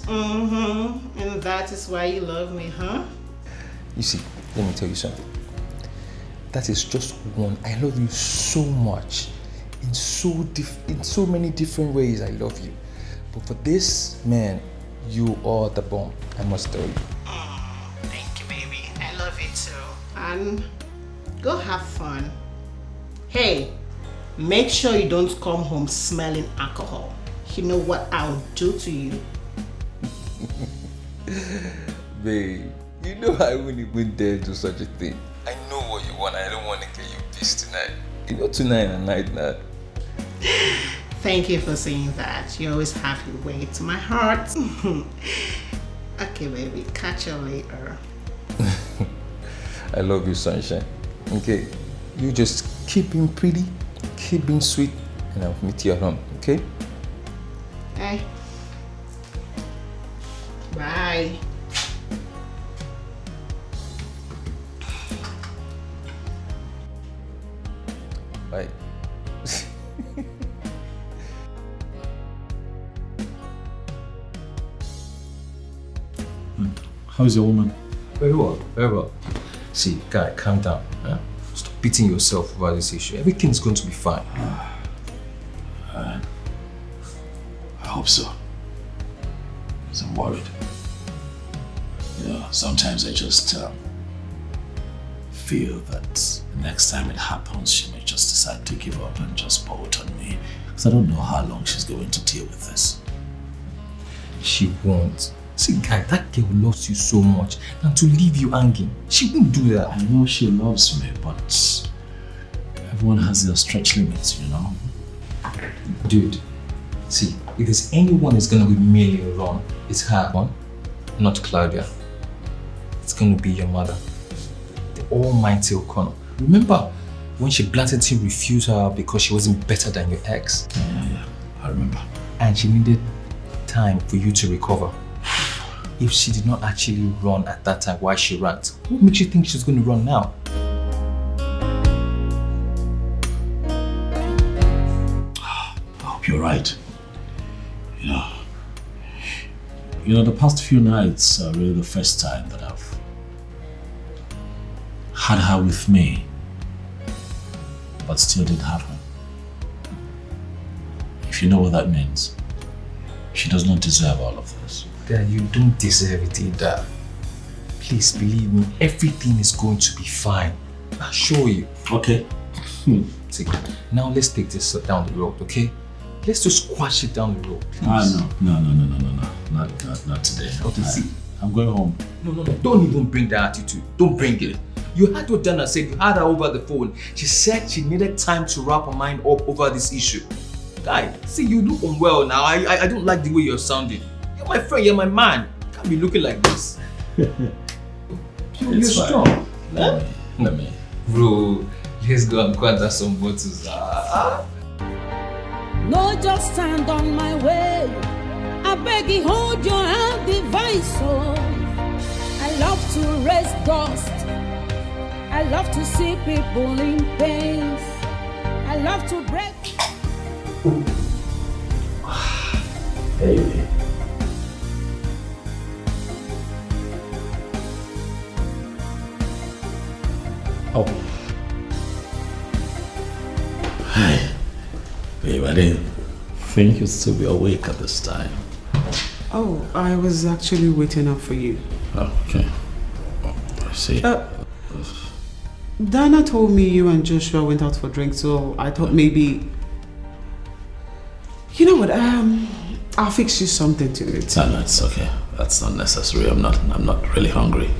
Mm-hmm. And that is why you love me, huh? You see, let me tell you something. That is just one. I love you so much. In so many different ways, I love you. But for this, man, you are the bomb. I must tell you. Thank you, baby. I love you too. And go have fun. Hey, make sure you don't come home smelling alcohol. You know what I'll do to you? Babe, you know I wouldn't even dare do such a thing. I know what you want. I don't want to get you pissed tonight. You know tonight and night now. Thank you for saying that. You always have your way to my heart. Okay, baby. Catch you later. I love you, sunshine. Okay, you just keep being pretty, keep being sweet, and I'll meet you at home, okay? Hey. Bye. Bye. How's your woman? Very well, very well. See, guy, calm down. Huh? Stop beating yourself over this issue. Everything's going to be fine. I hope so. Because I'm worried. You know, sometimes I just feel that the next time it happens, she may just decide to give up and just bolt on me. Because I don't know how long she's going to deal with this. She won't. See, guy, that girl loves you so much than to leave you hanging. She won't do that. I know she loves me, but everyone has their stretch limits, you know? Dude, see, if there's anyone that's gonna be merely wrong, it's her one, not Claudia. It's gonna be your mother, the almighty O'Connor. Remember when she blatantly refused her because she wasn't better than your ex? Yeah, I remember. And she needed time for you to recover. If she did not actually run at that time, why she ran? What makes you think she's going to run now? I hope you're right. You know, the past few nights are really the first time that I've had her with me, but still didn't have her. If you know what that means, she does not deserve all of this. Dad, you don't deserve it either. Please believe me, everything is going to be fine. I'll show you. Okay. See, now let's take this down the road, okay? Let's just squash it down the road, please. No. Not today. Okay, see. I'm going home. No. Don't even bring that attitude. Don't bring it. You heard what Dana said. You had her over the phone. She said she needed time to wrap her mind up over this issue. Guy, see, you look unwell now. I don't like the way you're sounding. You're my friend, you're my man. You can't be looking like this. You're strong. Let me. Bro, let's go and have some bottles. No, just stand on my way. I beg you, hold your hand, device. Oh, I love to raise dust. I love to see people in pain. I love to break. Baby. Oh. Hi. Babe, I didn't think you'd still be awake at this time. Oh, I was actually waiting up for you. Oh, okay. Oh, I see. Dana told me you and Joshua went out for drinks, so I thought maybe... You know what, I'll fix you something to eat. No, it's okay. That's not necessary. I'm not really hungry.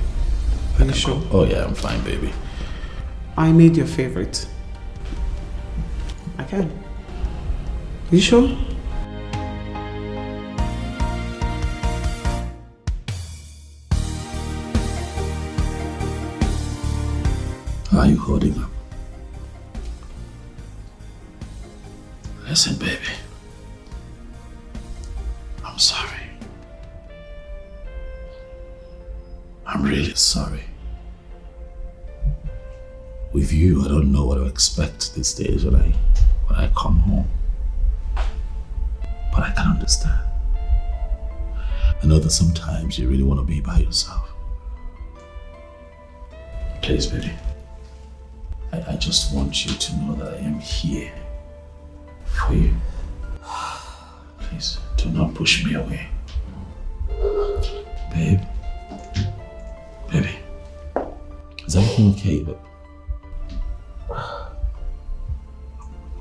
Are you sure? Oh yeah, I'm fine, baby. I made your favorite. I can. You sure? How are you holding up? Listen, baby. I'm sorry. I'm really sorry. With you, I don't know what to expect these days when I come home. But I can understand. I know that sometimes you really want to be by yourself. Please, baby. I just want you to know that I am here for you. Please, do not push me away. Babe. Baby. Is everything okay, babe?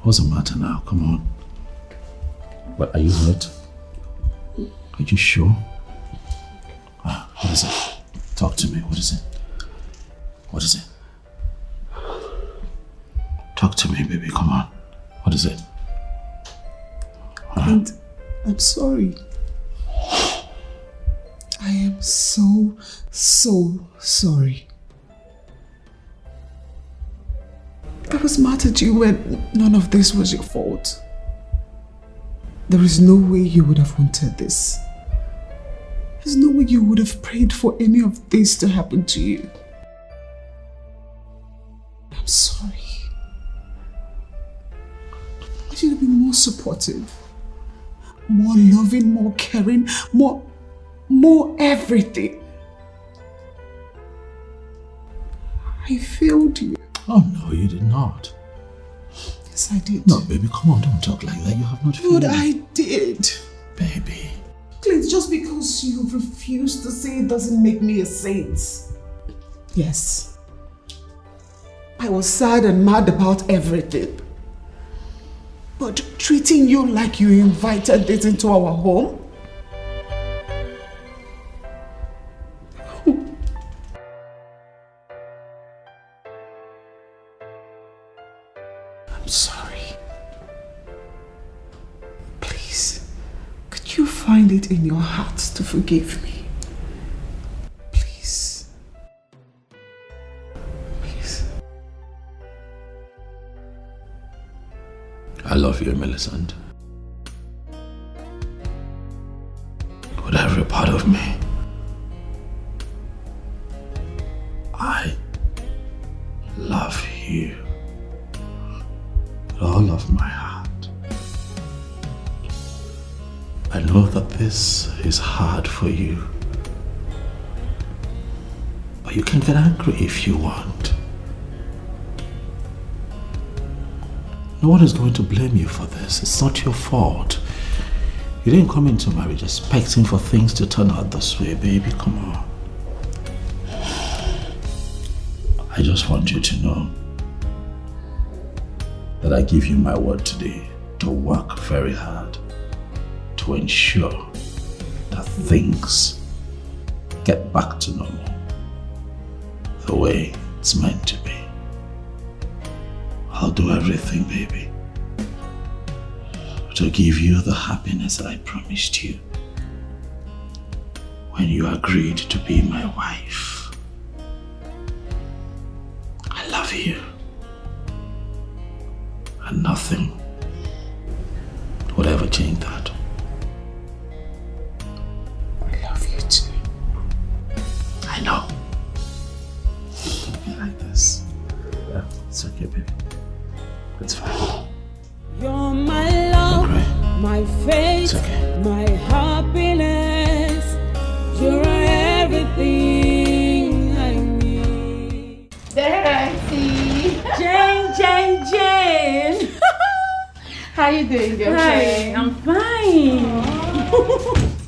What's the matter now? Come on. What, are you hurt? Are you sure? What is it? Talk to me. What is it? What is it? Talk to me, baby. Come on. What is it? And I'm sorry. I am so sorry. I was mad at you when none of this was your fault. There is no way you would have wanted this. There's no way you would have prayed for any of this to happen to you. I'm sorry. I should have been more supportive, more loving, more caring, more everything. I failed you. Oh no, you did not. Yes, I did. No, baby, come on, don't talk like that. You have not failed. But I did. Baby. Please, just because you refuse to say it doesn't make me a saint. Yes. I was sad and mad about everything. But treating you like you invited this into our home? I'm sorry. Please, could you find it in your heart to forgive me? Please. Please. I love you, Millicent. With every part of me. I love you. With all of my heart. I know that this is hard for you. But you can get angry if you want. No one is going to blame you for this. It's not your fault. You didn't come into marriage expecting for things to turn out this way, baby. Come on. I just want you to know that I give you my word today to work very hard to ensure that things get back to normal the way it's meant to be. I'll do everything, baby, to give you the happiness that I promised you when you agreed to be my wife. I love you, and nothing would ever change that. I love you too. I know. Don't be like this. Yeah, it's okay, baby. It's fine. You're my love, my faith, my happiness. You're everything I need. There I see. Jane. How you doing, girlfriend? Hi, I'm fine.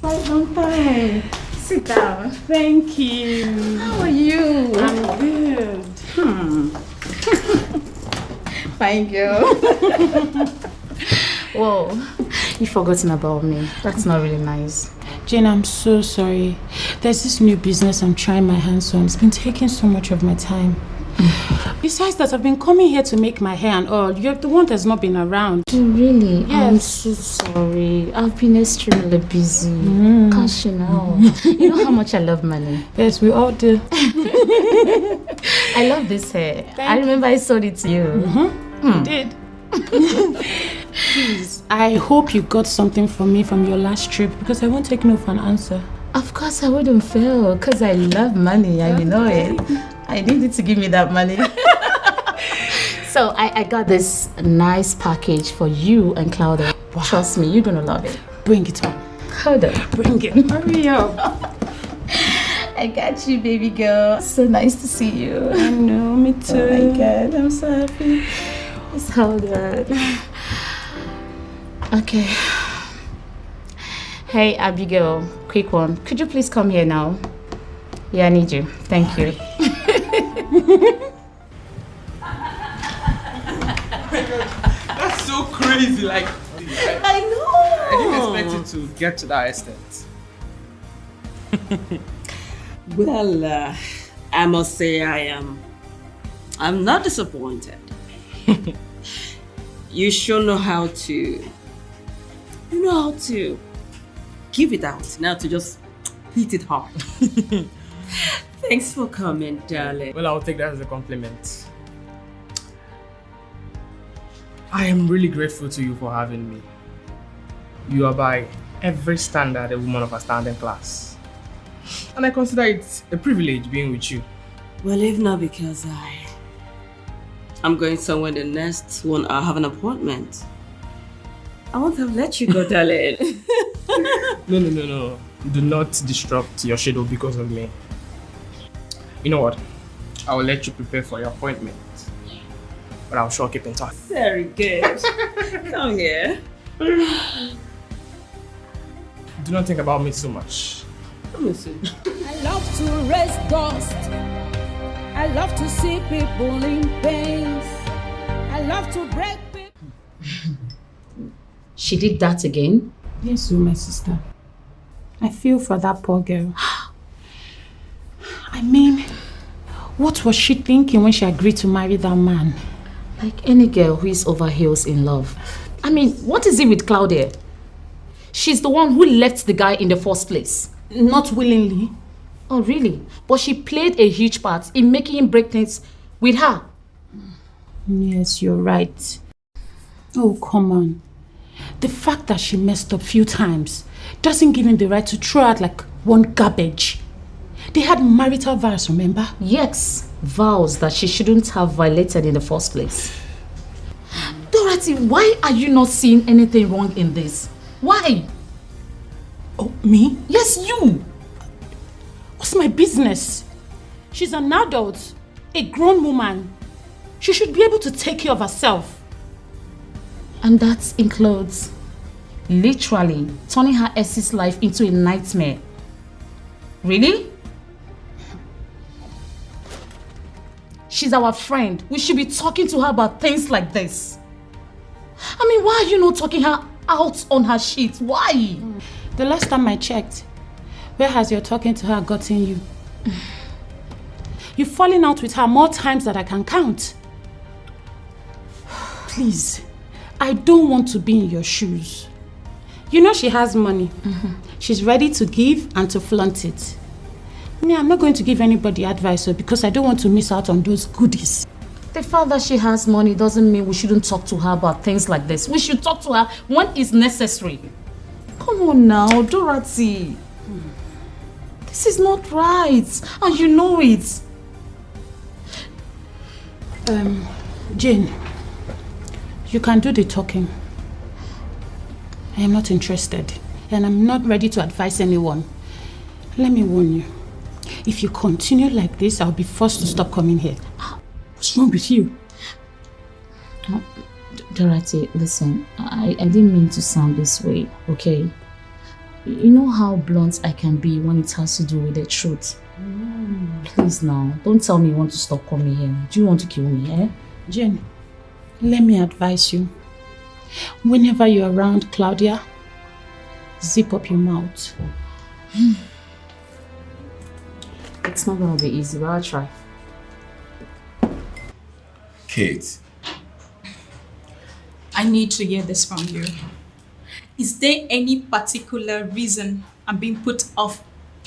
I'm fine. Sit down. Thank you. How are you? I'm good. Fine girl. Whoa, you've forgotten about me. That's not really nice. Jane, I'm so sorry. There's this new business I'm trying my hands on. It's been taking so much of my time. Besides that, I've been coming here to make my hair and all. You're the one that's not been around. Oh, really? Yes. I'm so sorry. I've been extremely busy. Cashing out. You know how much I love money. Yes, we all do. I love this hair. I remember I sold it to you. You did. Please, I hope you got something from me from your last trip because I won't take no for an answer. Of course I wouldn't fail because I love money and you know it. I need you to give me that money. So I got this nice package for you and Claudia. Wow. Trust me, you're gonna love it. Bring it on. Hold on. Bring it. Hurry up. I got you, baby girl. So nice to see you. I know, me too. Oh my God, I'm so happy. Just hold on. Okay. Hey, Abigail, quick one. Could you please come here now? Yeah, I need you. Thank you. That's so crazy. Like, I know. I didn't expect it to get to that extent. Well, I must say I'm not disappointed. You sure know how to give it out, now to just hit it hard. Thanks for coming, darling. Well, I'll take that as a compliment. I am really grateful to you for having me. You are by every standard a woman of a standing class. And I consider it a privilege being with you. Well, if not because I'm going somewhere in the next 1 hour, have an appointment. I won't have let you go, darling. No. Do not disrupt your schedule because of me. You know what? I will let you prepare for your appointment. But I'll sure keep in touch. Very good. Come here. Do not think about me too much. Let me see. I love to raise dust. I love to see people in pain. I love to break people. She did that again? Yes, my sister. I feel for that poor girl. I mean, what was she thinking when she agreed to marry that man? Like any girl who is over heels in love. I mean, what is it with Claudia? She's the one who left the guy in the first place. Not willingly. Oh, really? But she played a huge part in making him break things with her. Yes, you're right. Oh, come on. The fact that she messed up few times doesn't give him the right to throw out like one garbage. They had marital vows, remember? Yes, vows that she shouldn't have violated in the first place. Dorothy, why are you not seeing anything wrong in this? Why? Oh, me? Yes, you. What's my business? She's an adult, a grown woman. She should be able to take care of herself. And that includes literally turning her ex's life into a nightmare. Really? She's our friend. We should be talking to her about things like this. I mean, why are you not talking her out on her shit? Why? The last time I checked, where has your talking to her gotten you? You've fallen out with her more times than I can count. Please, I don't want to be in your shoes. You know she has money. She's ready to give and to flaunt it. Me, I'm not going to give anybody advice because I don't want to miss out on those goodies. The fact that she has money doesn't mean we shouldn't talk to her about things like this. We should talk to her when it's necessary. Come on now, Dorothy. This is not right, and you know it. Jane, you can do the talking. I am not interested, and I'm not ready to advise anyone. Let me warn you. If you continue like this, I'll be forced to stop coming here. What's wrong with you? Dorothy, listen, I didn't mean to sound this way, okay? You know how blunt I can be when it has to do with the truth. Please now, don't tell me you want to stop coming here. Do you want to kill me, eh? Jane, let me advise you. Whenever you're around Claudia, zip up your mouth. It's not gonna be easy, but I'll try. Kate. I need to hear this from you. Is there any particular reason I'm being put off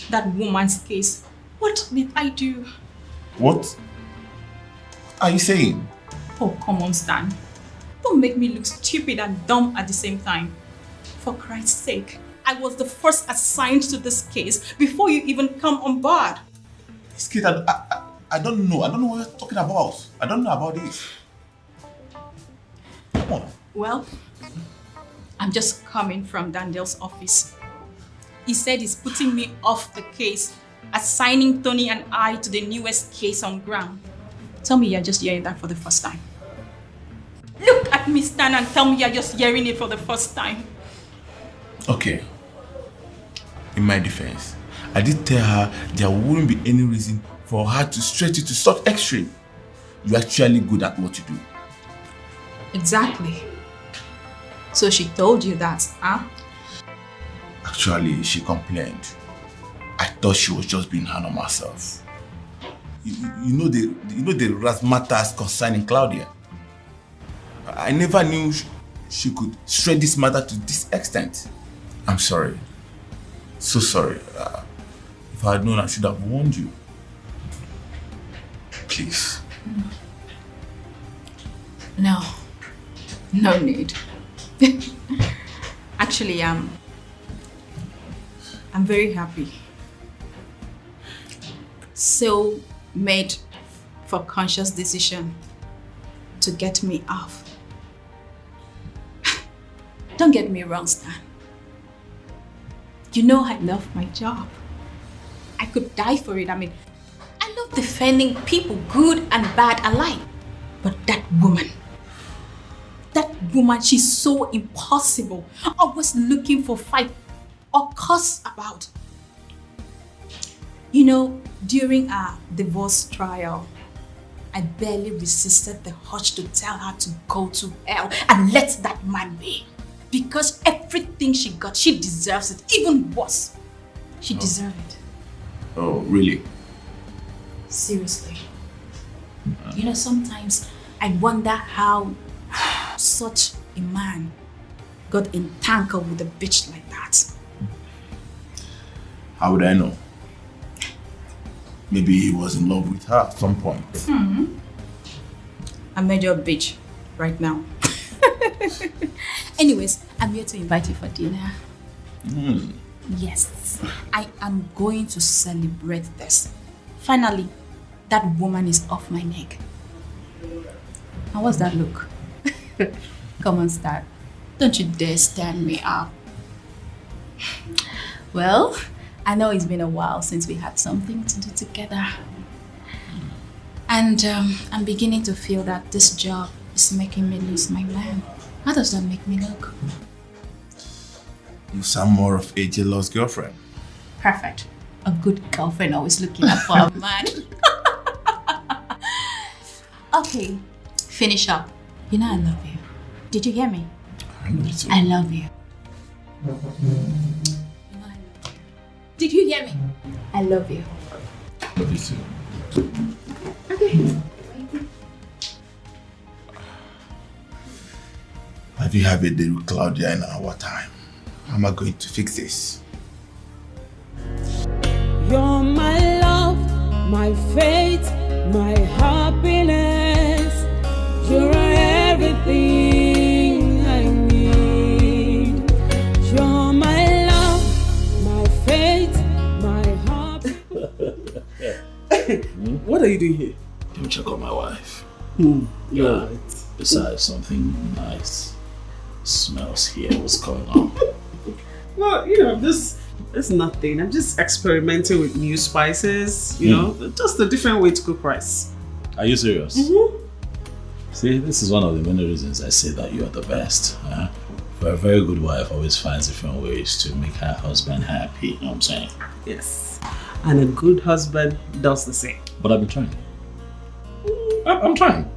that woman's case? What did I do? What are you saying? Oh, come on, Stan. Don't make me look stupid and dumb at the same time. For Christ's sake, I was the first assigned to this case before you even come on board. This kid, I don't know. I don't know what you're talking about. I don't know about this. Come on. Well, I'm just coming from Daniel's office. He said he's putting me off the case, assigning Tony and I to the newest case on ground. Tell me you're just hearing that for the first time. Look at me stand and tell me you're just hearing it for the first time. Okay. In my defense, I did tell her there wouldn't be any reason for her to stretch it to such extreme. You're actually good at what you do. Exactly. So she told you that, huh? Actually, she complained. I thought she was just being hard on herself. You know the razzmatazz concerning Claudia. I never knew she could stretch this matter to this extent. I'm sorry. So sorry. If I had known, I should have warned you. Please. No need. Actually, I'm very happy. So made for conscious decision to get me off. Don't get me wrong, Stan. You know I love my job. I could die for it. I mean, I love defending people, good and bad alike. But that woman, she's so impossible. Always looking for fight or cuss about. You know, during our divorce trial, I barely resisted the urge to tell her to go to hell and let that man be. Because everything she got, she deserves it. Even worse, she deserves it. Oh, really? Seriously. You know, sometimes I wonder how such a man got entangled with a bitch like that. How would I know? Maybe he was in love with her at some point. I made you a bitch right now. Anyways, I'm here to invite you for dinner. Yes, I am going to celebrate this. Finally, that woman is off my neck. How was that look? Come on, Star. Don't you dare stand me up. Well, I know it's been a while since we had something to do together. And I'm beginning to feel that this job is making me lose my man. How does that make me look? You sound more of a jealous girlfriend. Perfect. A good girlfriend always looking out for a man. Okay, finish up. You know I love you. Did you hear me? I love you too. I love you. You know I love you. Did you hear me? I love you. Love you too. Okay. Have you had a day with Claudia in our time? How am I going to fix this? You're my love, my faith, my happiness. You're everything I need. You're my love, my faith, my happiness. What are you doing here? Let me check on my wife. You're right. Besides, something nice smells here. What's going on? Well, you know, it's nothing. I'm just experimenting with new spices, you know, just a different way to cook rice. Are you serious? See, this is one of the many reasons I say that you are the best. For a very good wife always finds different ways to make her husband happy, you know what I'm saying? Yes. And a good husband does the same. But I've been trying. I'm trying.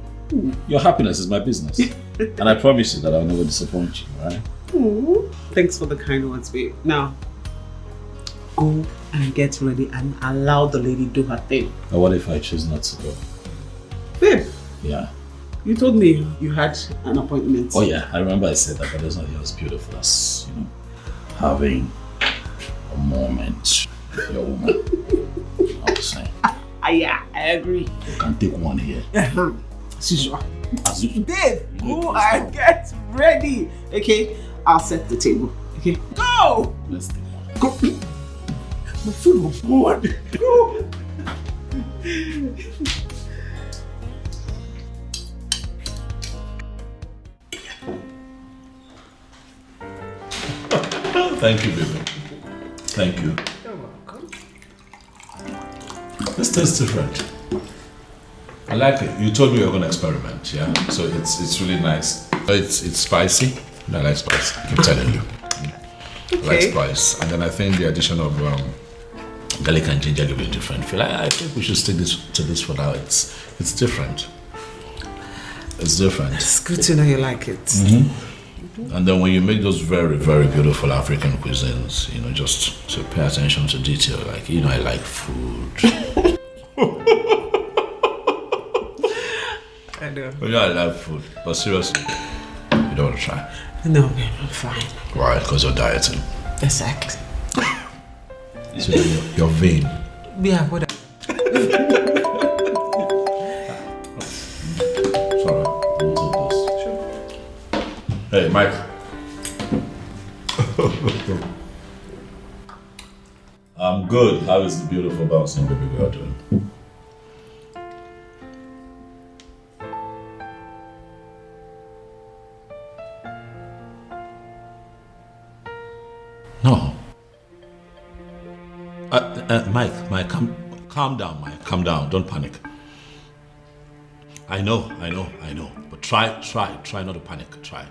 Your happiness is my business. And I promise you that I'll never disappoint you, right? Thanks for the kind words, babe. Now, go and get ready and allow the lady do her thing. But what if I choose not to go? Babe, Yeah. you told me you had an appointment. Oh yeah, I remember I said that, but there's nothing as beautiful as, you know, having a moment with your woman. I'm saying. Yeah, I agree. You can take one here. As usual. As usual. Babe, go and get ready. Okay, I'll set the table. Okay, go! Let's take one. Go. My food was good. Go! Thank you, baby. Thank you. You're welcome. This tastes different. I like it. You told me you were going to experiment, yeah? So it's really nice. It's spicy. I like spice. I keep telling you. I like spice. And then I think the addition of garlic and ginger give it a different feel. I think we should stick to this for now. It's different. It's different. It's good to know you like it. Mm-hmm. And then when you make those very, very beautiful African cuisines, you know, just to pay attention to detail. Like, you know, I like food. I know. Well, yeah, I love food. But seriously, you don't want to try? No, I'm fine. Why? Because you're dieting. Exactly. So you're vain. Yeah, whatever. Sorry, we'll take this. Sure. Hey, Mike. I'm good. How is the beautiful bouncing baby girl doing? No. Mike, calm down, Mike. Calm down. Don't panic. I know. But try not to panic. Try.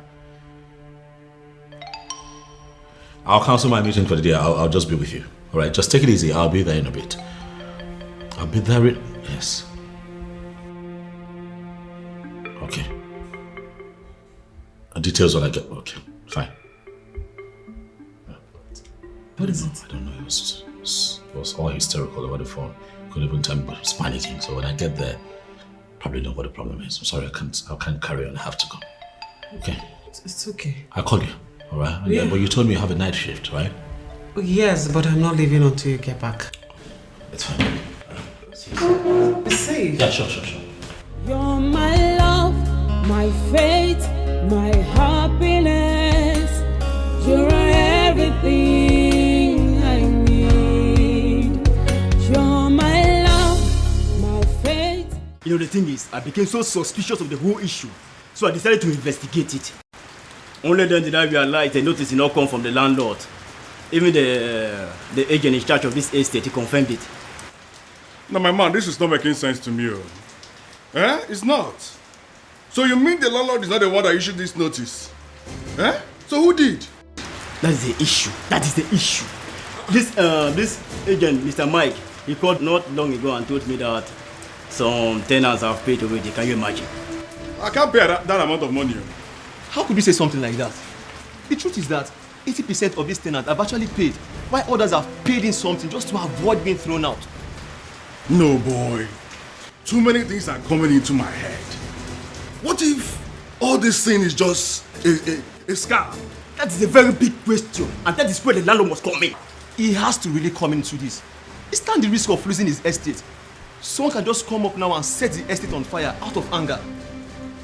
I'll cancel my meeting for the day. I'll just be with you. All right, just take it easy. I'll be there in a bit. I'll be there yes. Okay. Details when I get... Okay, fine. What is it? I don't know. It was all hysterical over the phone. Couldn't even tell me, but he was panicking. So when I get there, probably know what the problem is. I'm sorry, I can't carry on. I have to go. Okay. It's okay. I'll call you. All right. Yeah. But you told me you have a night shift, right? Yes, but I'm not leaving until you get back. It's fine. Be safe. Yeah, sure. You're my love, my faith, my happiness. You're everything I need. You're my love, my faith. You know, the thing is, I became so suspicious of the whole issue, so I decided to investigate it. Only then did I realize the notice did not come from the landlord. Even the agent in charge of this estate, he confirmed it. Now, my man, this is not making sense to me. Eh? It's not. So you mean the landlord is not the one that issued this notice? Eh? So who did? That is the issue. This agent, Mr. Mike, he called not long ago and told me that some tenants have paid already. Can you imagine? I can't pay that amount of money. How could you say something like that? The truth is that 80% of these tenants have actually paid, while others have paid in something just to avoid being thrown out. No, boy. Too many things are coming into my head. What if all this thing is just a scam? That is a very big question, and that is where the landlord must come in. He has to really come into this. He stands the risk of losing his estate. Someone can just come up now and set the estate on fire out of anger.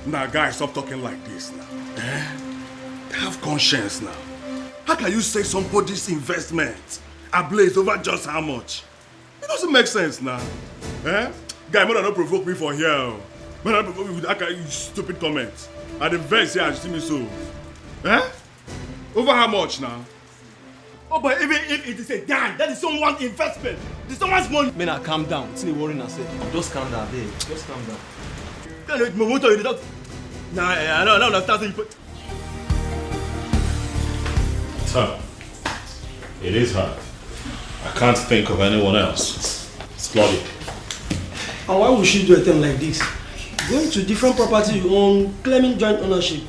Now, guys, stop talking like this now. Have conscience now. How can you say somebody's investment ablaze over just how much? It doesn't make sense now. Guy, man, don't provoke me for here. Man, don't provoke me with that kind of stupid comments. At the verse here, I see me so. Over how much now? Oh, but even if it is a dime, that is someone's investment. It is someone's money. Man, calm down. It's not worrying yourself. Just calm down, babe. Just calm down. Nah, I don't understand. It's her. It is her. I can't think of anyone else. It's Claudia. And why would she do a thing like this? Going to different property you own, claiming joint ownership,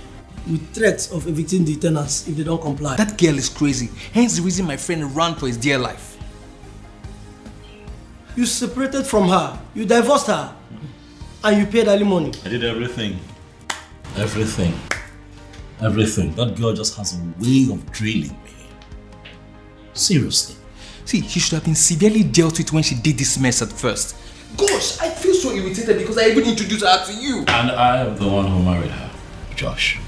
with threats of evicting the tenants if they don't comply. That girl is crazy. Hence the reason my friend ran for his dear life. You separated from her, you divorced her, and you paid alimony. I did everything. Everything. That girl just has a way of drilling me. Seriously. See, she should have been severely dealt with when she did this mess at first. Gosh, I feel so irritated because I even introduced her to you. And I am the one who married her, Josh.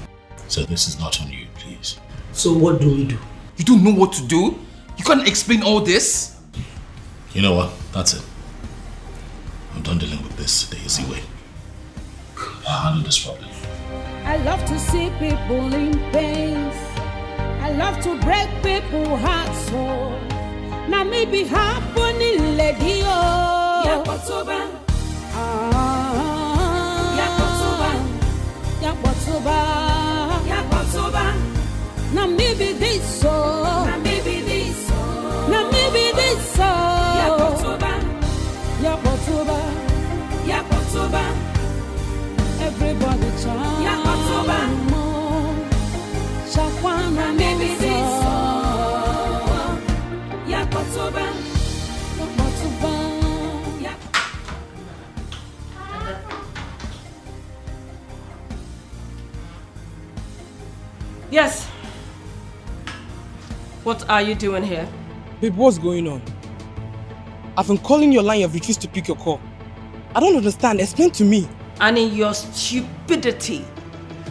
So this is not on you, please. So what do we do? You don't know what to do? You can't explain all this? You know what? That's it. I'm done dealing with this the easy way. I'll handle this problem. I love to see people in pain. I love to break people's hearts. So na me be happening lady oh. Yakotoba. Yakotoba. Yakotoba. Na me be this oh. Na me be this oh. Na me be this oh. Yakotoba. Yakotoba. Yakotoba. Everybody chant. Yakotoba. Shakwana me be this oh. Yakotoba. Yakotoba. Yes. What are you doing here? Babe, what's going on? I've been calling your line, you've refused to pick your call. I don't understand. Explain to me. And in your stupidity,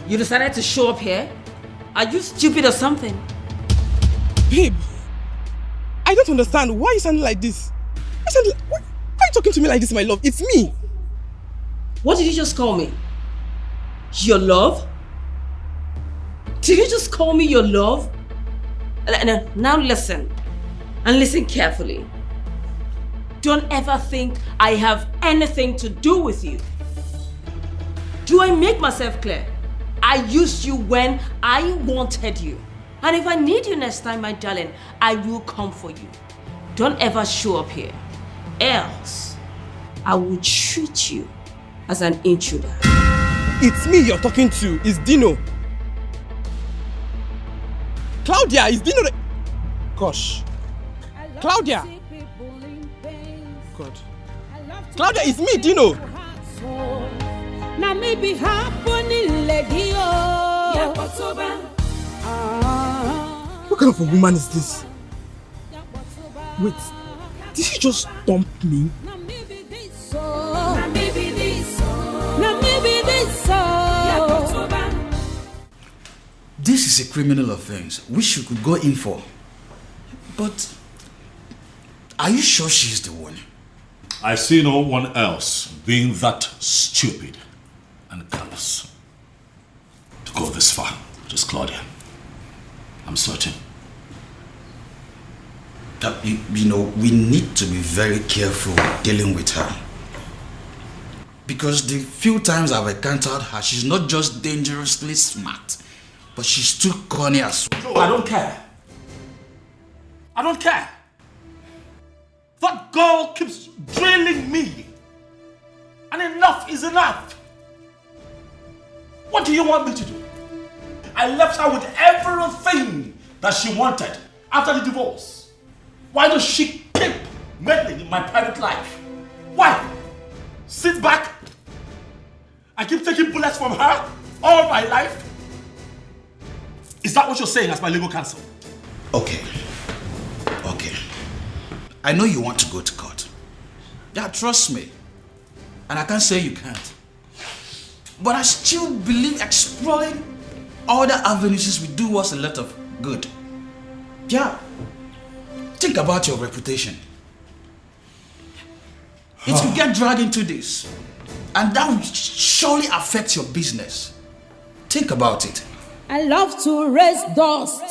you decided to show up here? Are you stupid or something? Babe, I don't understand. Why are you sounding like this? Why are you talking to me like this, my love? It's me. What did you just call me? Your love? Did you just call me your love? Now listen, and listen carefully. Don't ever think I have anything to do with you. Do I make myself clear? I used you when I wanted you. And if I need you next time, my darling, I will come for you. Don't ever show up here. Else, I will treat you as an intruder. It's me you're talking to. It's Dino. Claudia, it's Dino. Gosh. Claudia. God. Claudia, it's me, Dino. Now me be happening lady oh. Yakotoba. What kind of a woman is this? Wait, did she just dump me? Now me be this oh. Now me be this oh. Now me be this oh. Yakotoba. This is a criminal offense which you could go in for. But are you sure she's the one? I see no one else being that stupid and callous to go this far. Just Claudia. I'm certain. You know, we need to be very careful dealing with her. Because the few times I've encountered her, she's not just dangerously smart, but she's too corny as well. No, I don't care. I don't care. That girl keeps drilling me. And enough is enough. What do you want me to do? I left her with everything that she wanted after the divorce. Why does she keep meddling in my private life? Why? Sit back? I keep taking bullets from her all my life? Is that what you're saying as my legal counsel? Okay. I know you want to go to court. Yeah, trust me. And I can't say you can't. But I still believe exploring other avenues will do us a lot of good. Yeah. Think about your reputation. It will get dragged into this. And that will surely affect your business. Think about it. I love to raise dust.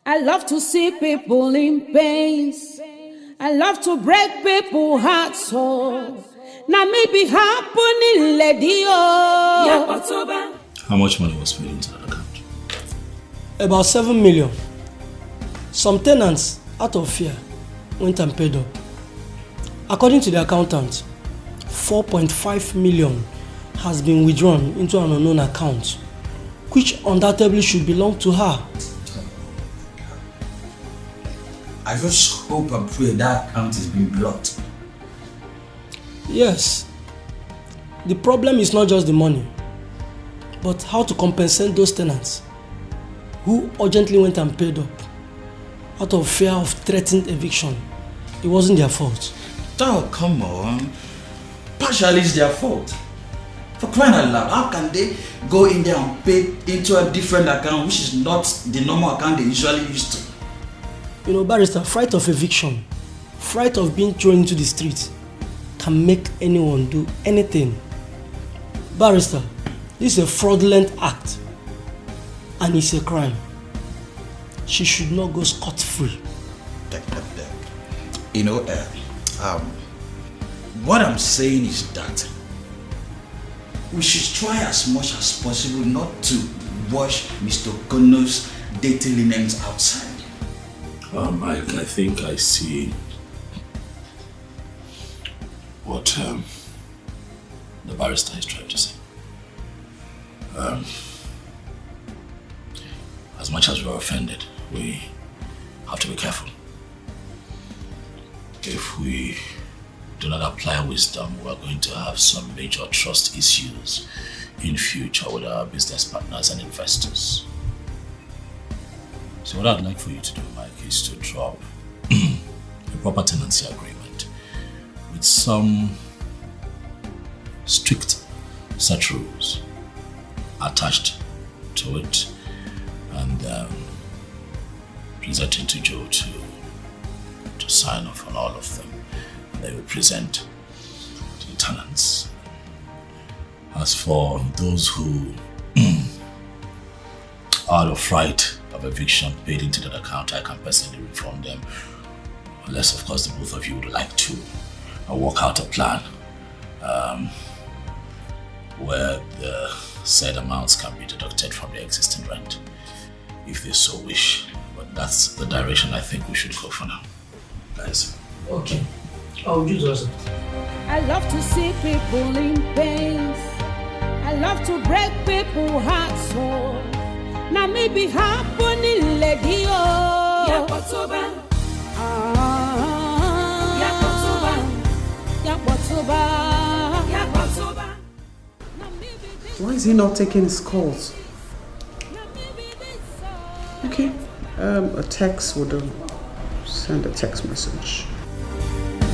I love to see people in pains. I love to break people's hearts. Oh, now maybe happening, lady. Oh, How much money was paid into that account? About 7 million. Some tenants, out of fear, went and paid up. According to the accountant, 4.5 million has been withdrawn into an unknown account, which undoubtedly should belong to her. I just hope and pray that account is being blocked. Yes. The problem is not just the money, but how to compensate those tenants who urgently went and paid up out of fear of threatened eviction. It wasn't their fault. Oh, come on. Partially it's their fault. For crying out loud, how can they go in there and pay into a different account which is not the normal account they usually used to? You know, barrister, fright of eviction, fright of being thrown into the street can make anyone do anything. Barrister, this is a fraudulent act and it's a crime. She should not go scot-free. what I'm saying is that we should try as much as possible not to wash Mr. Kono's dirty linens outside. I think I see what the barrister is trying to say. As much as we're offended, we have to be careful. If we do not apply wisdom, we're going to have some major trust issues in future with our business partners and investors. So what I'd like for you to do, Mike, is to draw a proper tenancy agreement with some strict set rules attached to it, and present it to Joe to sign off on all of them. And they will present to the tenants. As for those who, out of fright of eviction, paid into that account, I can personally refund them. Unless, of course, the both of you would like to work out a plan where the said amounts can be deducted from the existing rent, if they so wish. But that's the direction I think we should go for now. Guys. Okay. I'll do that. I love to see people in pain. I love to break people's hearts. So now maybe happening lady oh. Yakotoba. Yakotoba. Yakotoba. Why is he not taking his calls? Okay, a text would send a text message.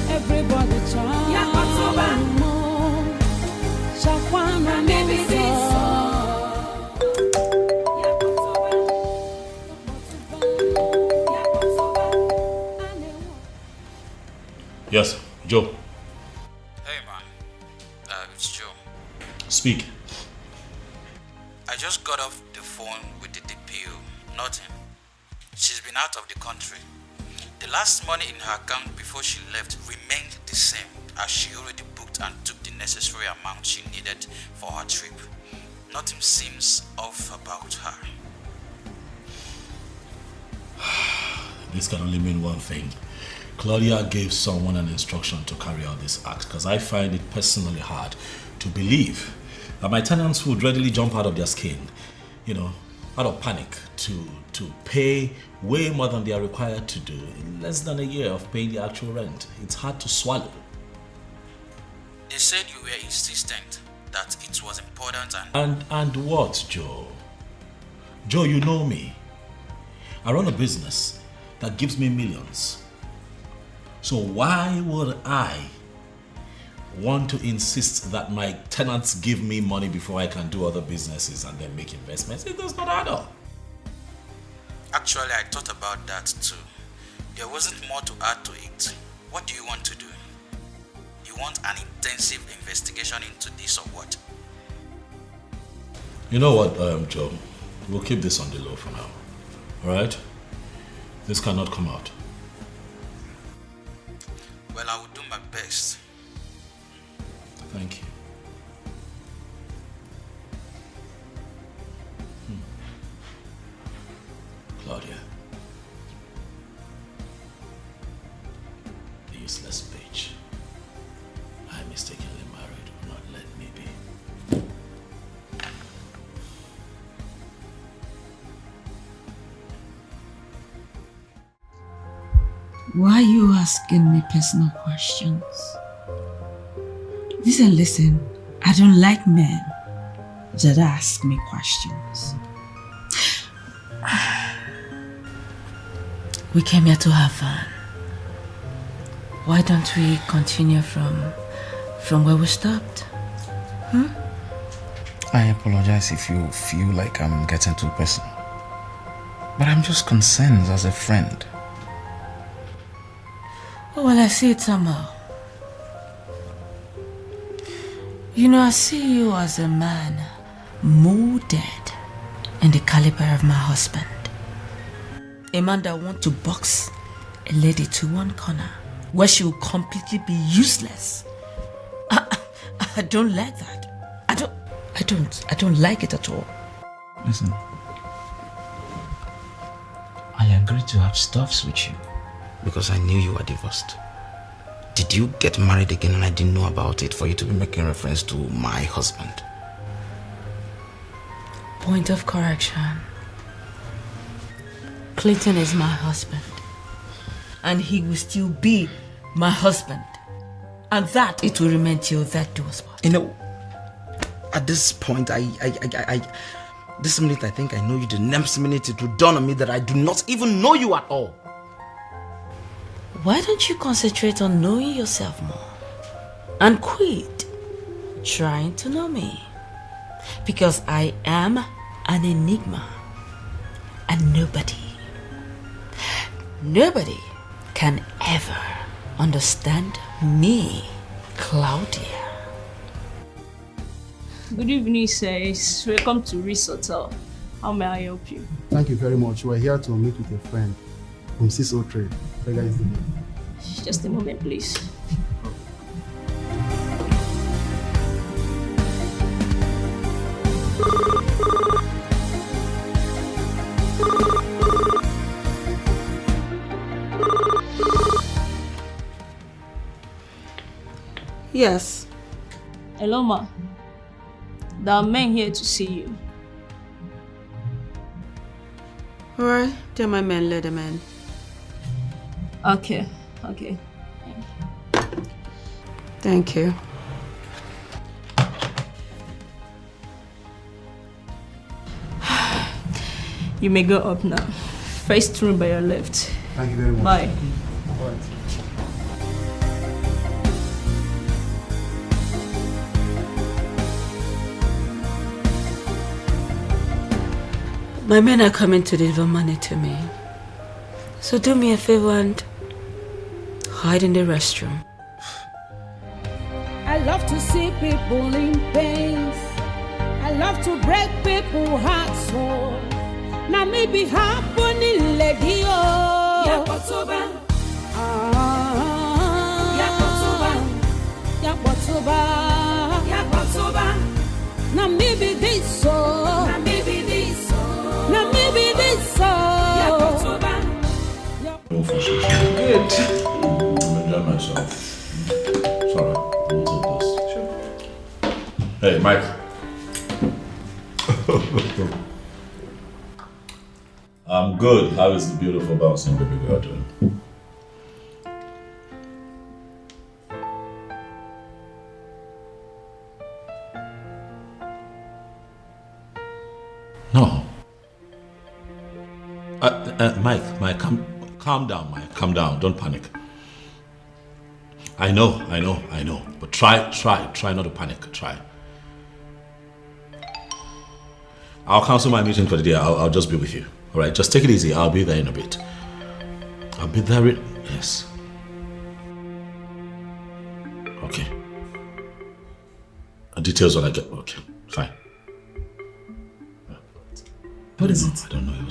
Everybody try. Shakwana maybe Yes, Joe. Hey man, it's Joe. Speak. I just got off the phone with the DPO. Nothing. She's been out of the country. The last money in her account before she left remained the same, as she already booked and took the necessary amount she needed for her trip. Nothing seems off about her. This can only mean one thing. Claudia gave someone an instruction to carry out this act, because I find it personally hard to believe that my tenants would readily jump out of their skin, out of panic, to pay way more than they are required to do in less than a year of paying the actual rent. It's hard to swallow. They said you were insistent that it was important And what, Joe? Joe, you know me. I run a business that gives me millions. So why would I want to insist that my tenants give me money before I can do other businesses and then make investments? It does not add up. Actually, I thought about that too. There wasn't more to add to it. What do you want to do? You want an intensive investigation into this or what? You know what, Joe? We'll keep this on the low for now. Alright? This cannot come out. Well, I will do my best. Thank you. Claudia. The useless bitch. I mistakenly married will not let me be. Why are you asking me personal questions? Listen, I don't like men that ask me questions. We came here to have fun. Why don't we continue from where we stopped? I apologize if you feel like I'm getting too personal. But I'm just concerned as a friend. Oh, well, I see it somehow. I see you as a man molded in the caliber of my husband. A man that wants to box a lady to one corner where she will completely be useless. I don't like that. I don't like it at all. Listen, I agreed to have stuffs with you because I knew you were divorced. Did you get married again and I didn't know about it for you to be making reference to my husband? Point of correction. Clayton is my husband. And he will still be my husband. And that it will remain till that do us part. You know, at this point, this minute I think I know you. The next minute it will dawn on me that I do not even know you at all. Why don't you concentrate on knowing yourself more? And quit trying to know me. Because I am an enigma. And nobody can ever understand me, Claudia. Good evening, sirs. Welcome to Ritz Hotel. How may I help you? Thank you very much. We're here to meet with a friend from 603. Where is the name? Just a moment, please. Yes. Hello, ma. There are men here to see you. Alright, they're my men, let them in. Okay. Thank you. You may go up now. First room by your left. Thank you very much. Bye. All right. My men are coming to deliver money to me. So do me a favor and hide in the restroom. I love to see people in pain. I love to break people's hearts. So now maybe happening lady oh. Yakotoba. Yakotoba. Now maybe this so. Now maybe this so. Good. I'm enjoying myself. Sorry, we'll take this. Sure. Hey, Mike. I'm good. How is the beautiful bouncing baby girl doing? No. Mike, calm down, Mike. Calm down. Don't panic. I know. But try not to panic. Try. I'll cancel my meeting for the day. I'll just be with you. All right, just take it easy. I'll be there in a bit. I'll be there yes. Okay. Details when I get... Okay, fine. What is it? I don't know. It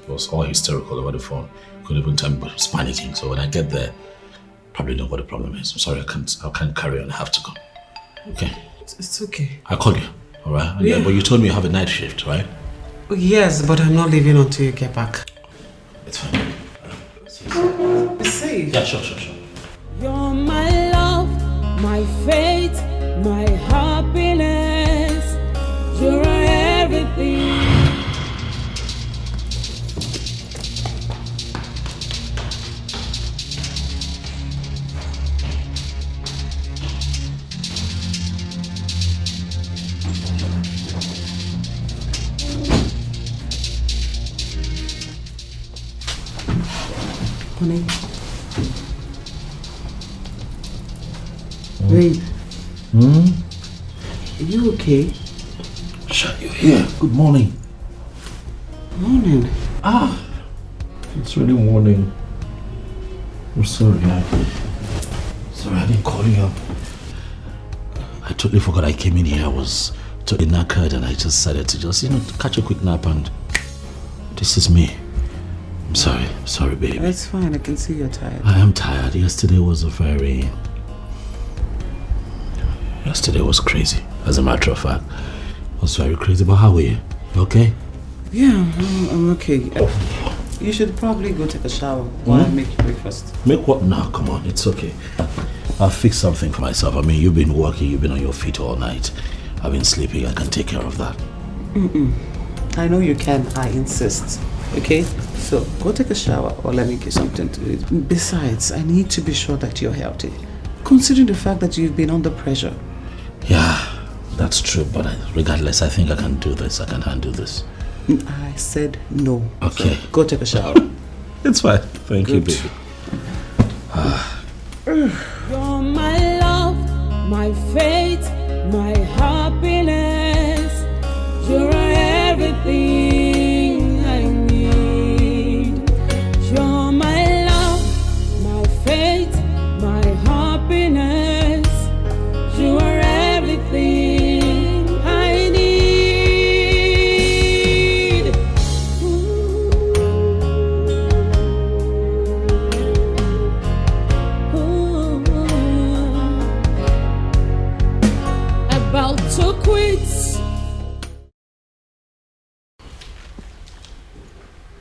was all hysterical over the phone. Couldn't even tell me, but he was panicking. So when I get there, probably know what the problem is. I'm sorry, I can't carry on. I have to go. Okay? It's okay. I'll call you. All right? Yeah. But you told me you have a night shift, right? Yes, but I'm not leaving until you get back. It's fine. Be safe. Yeah, sure. You're my love, my faith, my happiness. You're everything. Honey. Wait. Are you okay? Shut you're here. Good morning. Morning. It's really morning. I'm sorry. Sorry, I didn't call you up. I totally forgot I came in here. I was totally knackered and I just decided to catch a quick nap and this is me. I'm sorry, baby. It's fine, I can see you're tired. I am tired. Yesterday was crazy. As a matter of fact, it was very crazy. But how are you? You okay? Yeah, I'm okay. You should probably go take a shower while I make breakfast. Make what? No, come on, it's okay. I'll fix something for myself. I mean, you've been working, you've been on your feet all night. I've been sleeping, I can take care of that. I know you can, I insist. Okay? So, go take a shower or let me get something to eat. Besides, I need to be sure that you're healthy. Considering the fact that you've been under pressure. Yeah, that's true, but regardless, I think I can do this. I can handle this. I said no. Okay. So, go take a shower. It's fine. Thank you, baby. You're my love, my faith, my happiness. You're everything I need. You're my love, my faith, my happiness. You are everything I need. About to quit.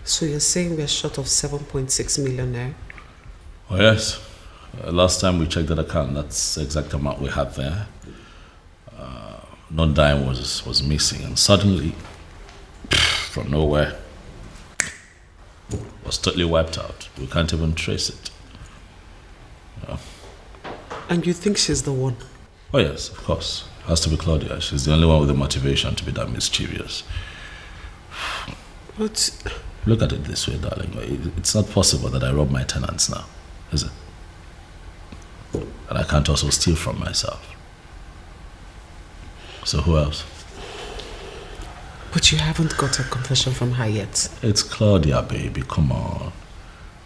So you're saying we're short of 7.6 million now? Oh, yes. Last time we checked that account, that's the exact amount we had there. No dime was missing, and suddenly, from nowhere, was totally wiped out. We can't even trace it. Yeah. And you think she's the one? Oh yes, of course. Has to be Claudia. She's the only one with the motivation to be that mischievous. But look at it this way, darling. It's not possible that I rob my tenants now, is it? And I can't also steal from myself. So who else? But you haven't got a confession from her yet. It's Claudia, baby. Come on.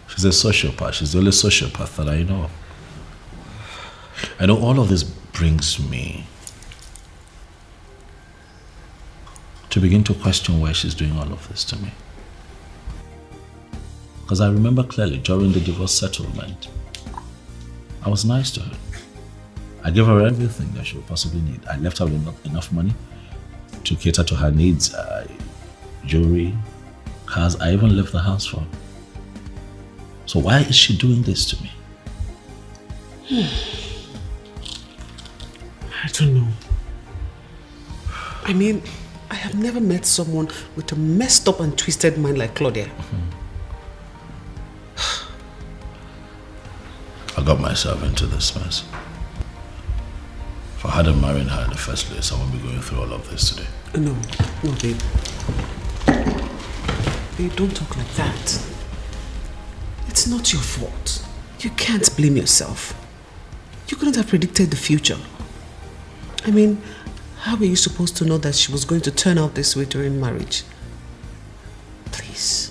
She's a sociopath. She's the only sociopath that I know. I know all of this brings me to begin to question why she's doing all of this to me. Because I remember clearly during the divorce settlement, I was nice to her. I gave her everything that she would possibly need. I left her with enough money to cater to her needs, jewelry, cars. I even left the house for her. So why is she doing this to me? I don't know. I mean, I have never met someone with a messed up and twisted mind like Claudia. I got myself into this mess. If I hadn't married her in the first place, I wouldn't be going through all of this today. No, babe. Babe, don't talk like that. It's not your fault. You can't blame yourself. You couldn't have predicted the future. I mean, how were you supposed to know that she was going to turn out this way during marriage? Please,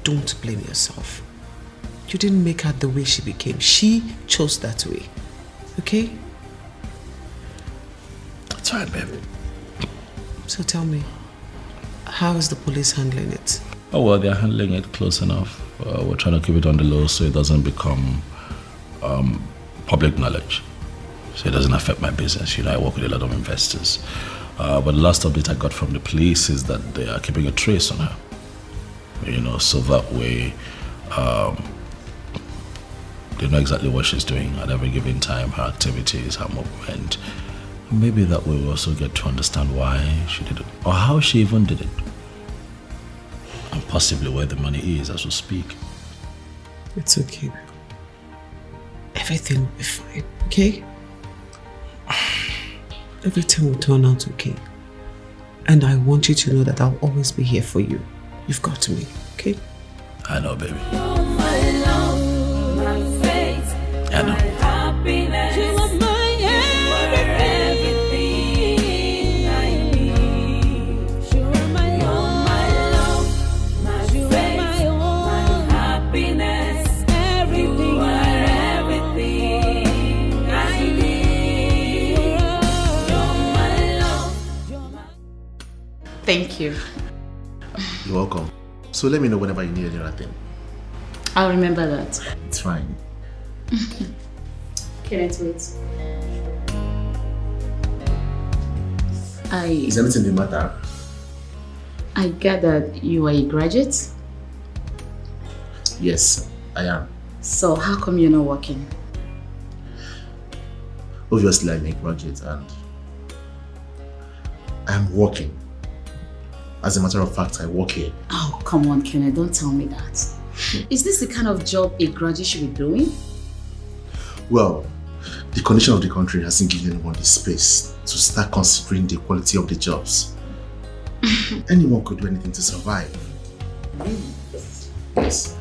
don't blame yourself. You didn't make her the way she became. She chose that way. Okay? That's right, babe. So tell me, how is the police handling it? Oh, well, they're handling it close enough. We're trying to keep it on the low so it doesn't become public knowledge. So it doesn't affect my business. You know, I work with a lot of investors. But the last update I got from the police is that they are keeping a trace on her. You know, so that way they know exactly what she's doing at every given time, her activities, her movement. Maybe that way we'll also get to understand why she did it, or how she even did it. And possibly where the money is as we speak. It's okay. Everything will be fine, okay? Everything will turn out okay. And I want you to know that I'll always be here for you. You've got me, okay? I know, baby. You're my love, my faith, I know. my happiness. You are my everything I need. You are my love, my faith, my happiness. Everything you are everything I need. You're my love. Thank you. You're welcome. So So let me know whenever you need any other thing. I'll remember that. It's fine. Can't wait. Is anything the matter? I gathered you are a graduate? Yes, I am. So how come you're not working? Obviously, I'm a graduate and I'm working. As a matter of fact, I work here. Oh, come on, Kenneth, don't tell me that. Is this the kind of job a graduate should be doing? Well, the condition of the country hasn't given anyone the space to start considering the quality of the jobs. Anyone could do anything to survive. Yes.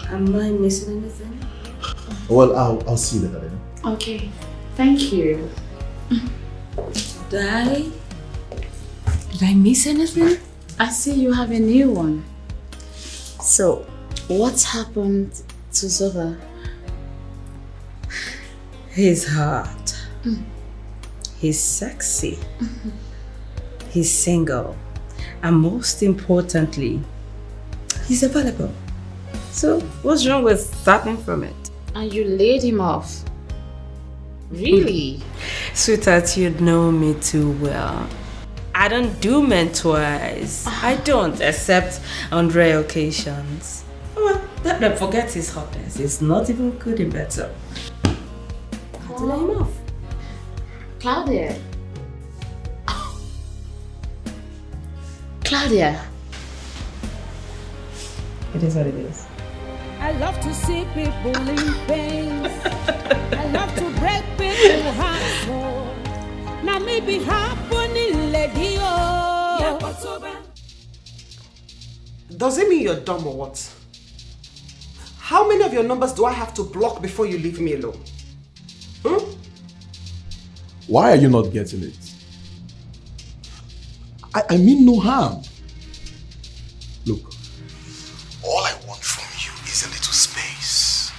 Am I missing anything? Well, I'll see you later then. Okay, thank you. Did I miss anything? I see you have a new one. So, what's happened to Zova? He's hot. He's sexy. He's single. And most importantly, he's available. So, what's wrong with starting from it? And you laid him off. Really? Sweetheart, you know me too well. I don't do men twice. I don't, except on rare occasions. Well, don't forget his hotness. It's not even good in bed, so I had to lay him off. Claudia. Claudia. It is what it is. I love to see people in pain. I love to break people's hearts. Now maybe happening lady. Does it mean you're dumb or what? How many of your numbers do I have to block before you leave me alone? Why are you not getting it? I mean no harm. Look, all I want from you is a little space.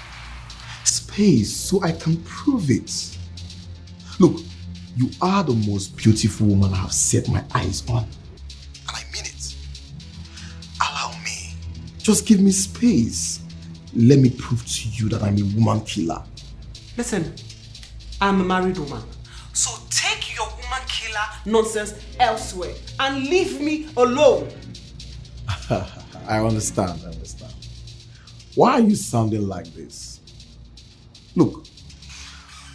Space so I can prove it. Look, you are the most beautiful woman I have set my eyes on. And I mean it. Allow me. Just give me space. Let me prove to you that I'm a woman killer. Listen, I'm a married woman. So take your woman killer nonsense elsewhere and leave me alone. I understand. Why are you sounding like this? Look,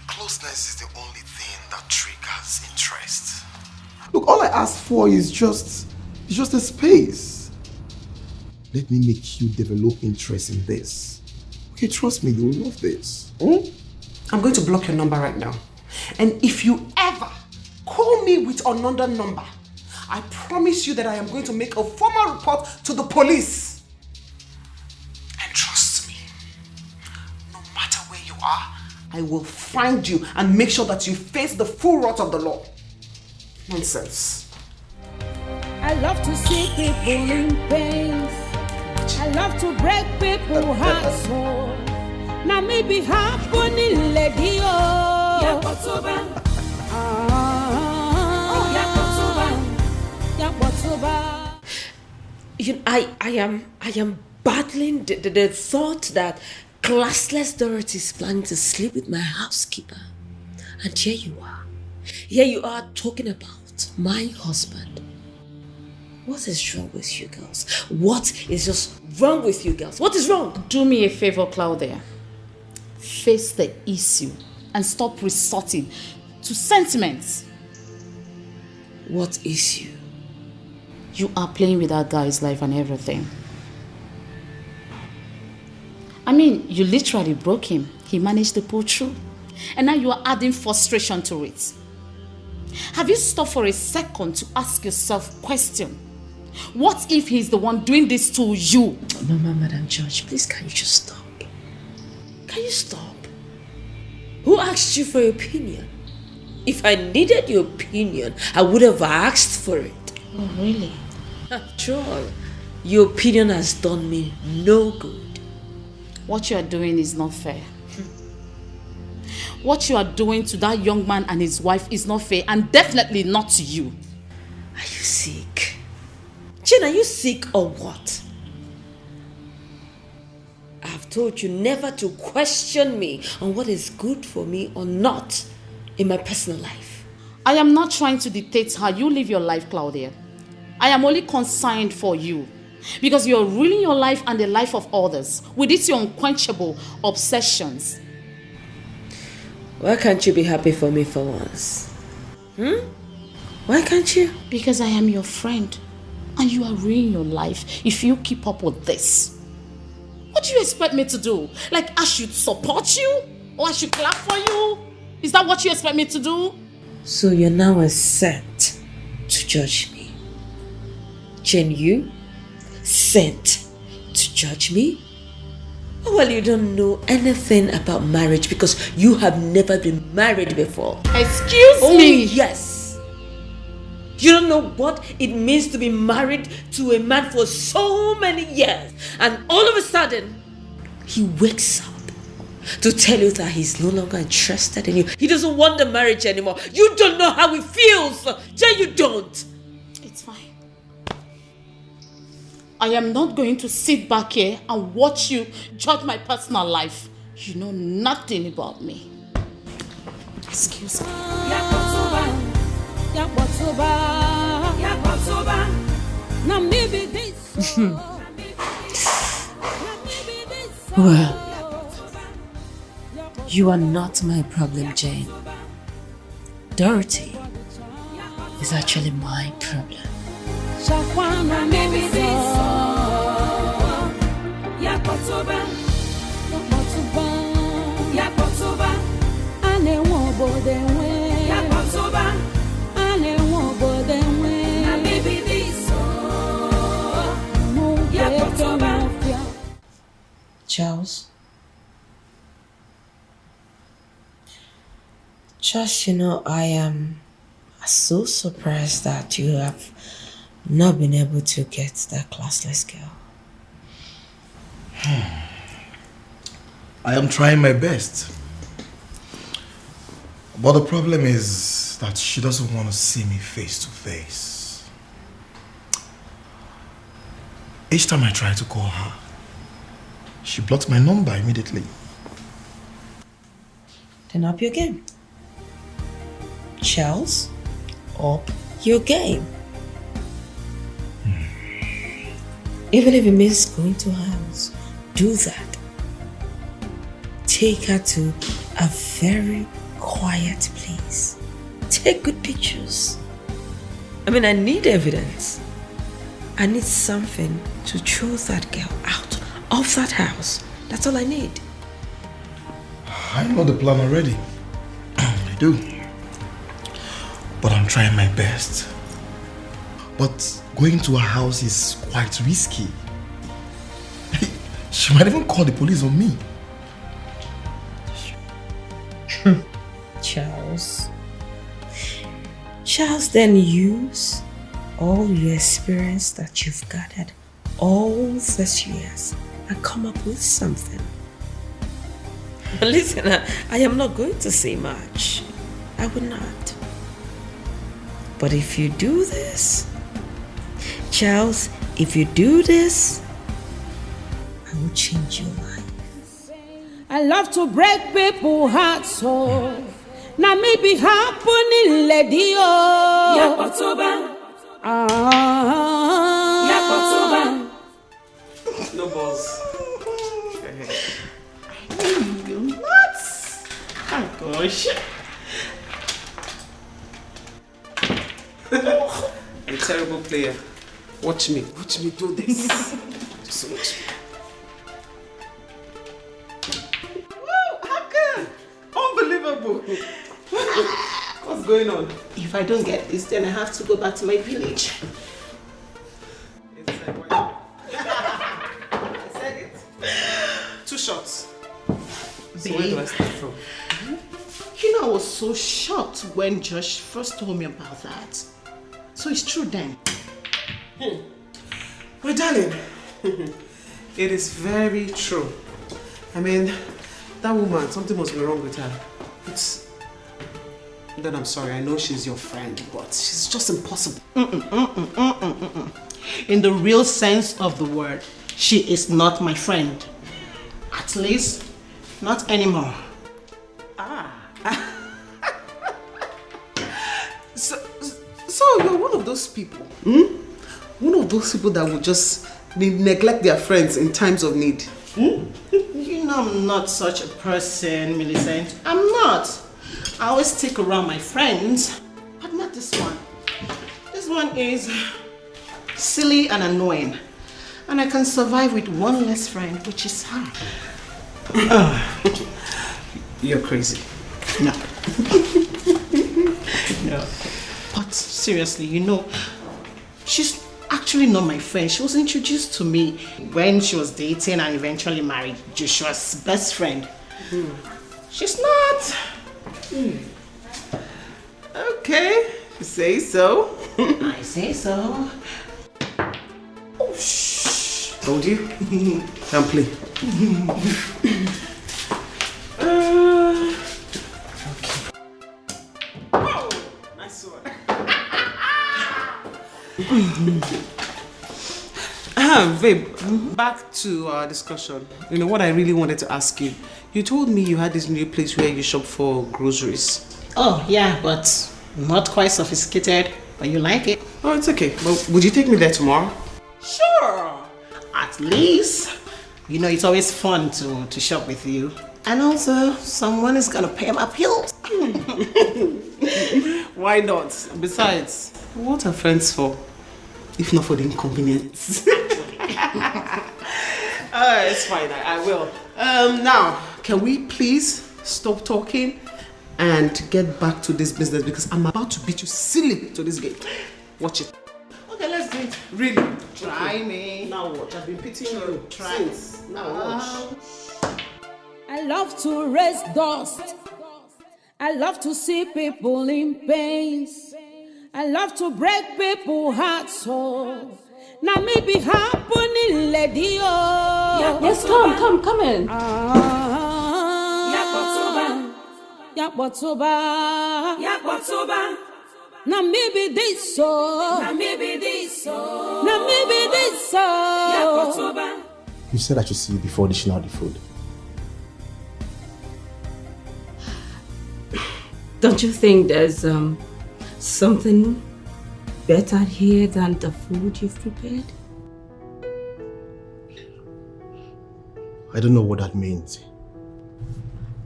closeness is the only thing that triggers interest. Look, all I ask for is just a space. Let me make you develop interest in this. Okay, trust me, you'll love this. I'm going to block your number right now. And if you ever call me with another number, I promise you that I am going to make a formal report to the police. And trust me, no matter where you are, I will find you and make sure that you face the full wrath of the law. Nonsense. I love to see people in pain. I love to break people's hearts. Now maybe happening lady. I am battling the thought that classless Dorothy is planning to sleep with my housekeeper. And here you are. Here you are talking about my husband. What is wrong with you girls? What is just wrong with you girls? What is wrong? Do me a favor, Claudia. Face the issue and stop resorting to sentiments. What issue? You are playing with that guy's life and everything. I mean, you literally broke him. He managed to pull through. And now you are adding frustration to it. Have you stopped for a second to ask yourself a question? What if he's the one doing this to you? Mama, Madam Judge, please can you just stop? Can you stop? Who asked you for your opinion? If I needed your opinion, I would have asked for it. Oh, really? After all, your opinion has done me no good. What you are doing is not fair. What you are doing to that young man and his wife is not fair, and definitely not to you. Are you sick? Jane, are you sick or what? told you never to question me on what is good for me or not in my personal life. I am not trying to dictate how you live your life, Claudia. I am only concerned for you. Because you're ruining your life and the life of others with these your unquenchable obsessions. Why can't you be happy for me for once? Why can't you? Because I am your friend. And you are ruining your life if you keep up with this. What do you expect me to do? Like I should support you? Or I should clap for you? Is that what you expect me to do? So you're now set to judge me. Jane, you sent to judge me? Oh, well, you don't know anything about marriage because you have never been married before. Excuse Oh, me? yes. You don't know what it means to be married to a man for so many years. And all of a sudden, he wakes up to tell you that he's no longer interested in you. He doesn't want the marriage anymore. You don't know how it feels. Jay, you don't. It's fine. I am not going to sit back here and watch you judge my personal life. You know nothing about me. Excuse me. Well, you are not my problem, Jane. Dorothy is actually my problem. Charles, just I am so surprised that you have not been able to get that classless girl. I am trying my best. But the problem is that she doesn't want to see me face to face. Each time I try to call her, she blocks my number immediately. Then up your game. Charles, up your game. Even if it means going to her house, do that. Take her to a very quiet place. Take good pictures. I mean, I need evidence. I need something to throw that girl out of that house. That's all I need. I know the plan already. I do. But I'm trying my best. But going to her house is quite risky. She might even call the police on me. Charles, then use all your experience that you've gathered all these years and come up with something. But listen, I am not going to say much. I will not. But if you do this, Charles, if you do this, I will change your life. I love to break people's hearts, so now maybe happening, lady. No balls. What? Oh gosh. I'm a terrible player. Watch me do this. So much. Woo, how good! Unbelievable. What's going on? If I don't get this, then I have to go back to my village. I said it. 2 shots. So where do I start from? You know, I was so shocked when Josh first told me about that. So it's true then. Well, darling, it is very true. I mean, that woman, something must be wrong with her. Then I'm sorry, I know she's your friend, but she's just impossible. In the real sense of the word, she is not my friend. At least, not anymore. So you're one of those people, One of those people that would just neglect their friends in times of need. You know I'm not such a person, Millicent. I'm not. I always stick around my friends, but not this one. This one is silly and annoying. And I can survive with one less friend, which is her. You're crazy. No. No. But seriously, you know, she's actually not my friend. She was introduced to me when she was dating and eventually married Joshua's best friend. She's not. Okay, you say so. I say so. Oh, shh. Told you. Can't play. Nice one. Babe, back to our discussion. You know what I really wanted to ask you. You told me you had this new place where you shop for groceries. Oh, yeah, but not quite sophisticated. But you like it. Oh, it's okay. But would you take me there tomorrow? Sure. At least, you know, it's always fun to shop with you. And also, someone is gonna pay my bills. Why not? Besides, what are friends for? If not for the inconvenience. It's fine, I will. Now, can we please stop talking and get back to this business, because I'm about to beat you silly to this game. Watch it. Okay, let's do it. Really? Try me. Now watch. I've been pitying you. Try Since. Now watch. I love to raise dust. I love to see people in pain. I love to break people's hearts. So now maybe happening, lady. Yes, come in. Yakbotoba. Now maybe this so. You said I should see you before dishing out the food. Don't you think there's something better here than the food you've prepared? I don't know what that means.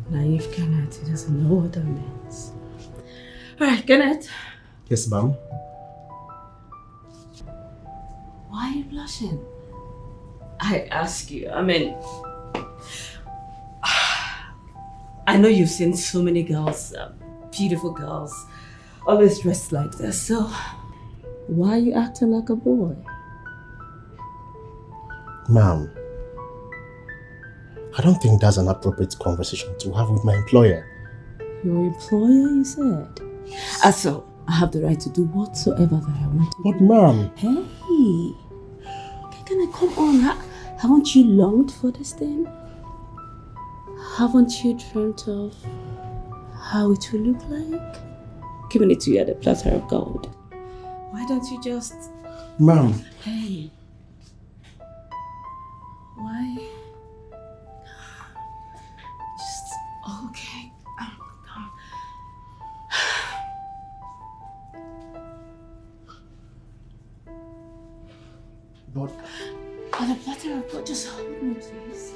Naive Kenneth, he doesn't know what that means. Alright, Kenneth. Yes, ma'am. Why are you blushing? I ask you, I mean, I know you've seen so many girls, beautiful girls, always dressed like this, so why are you acting like a boy? Ma'am, I don't think that's an appropriate conversation to have with my employer. Your employer, you said? So, I have the right to do whatsoever that I want to do. But ma'am... Hey! Okay, can I come on? Haven't you longed for this thing? Haven't you dreamt of how it will look like? Giving it to you at a platter of gold. Why don't you just... Ma'am... Hey! Why? Just... Okay. But... On a platter of gold, just hold me, please.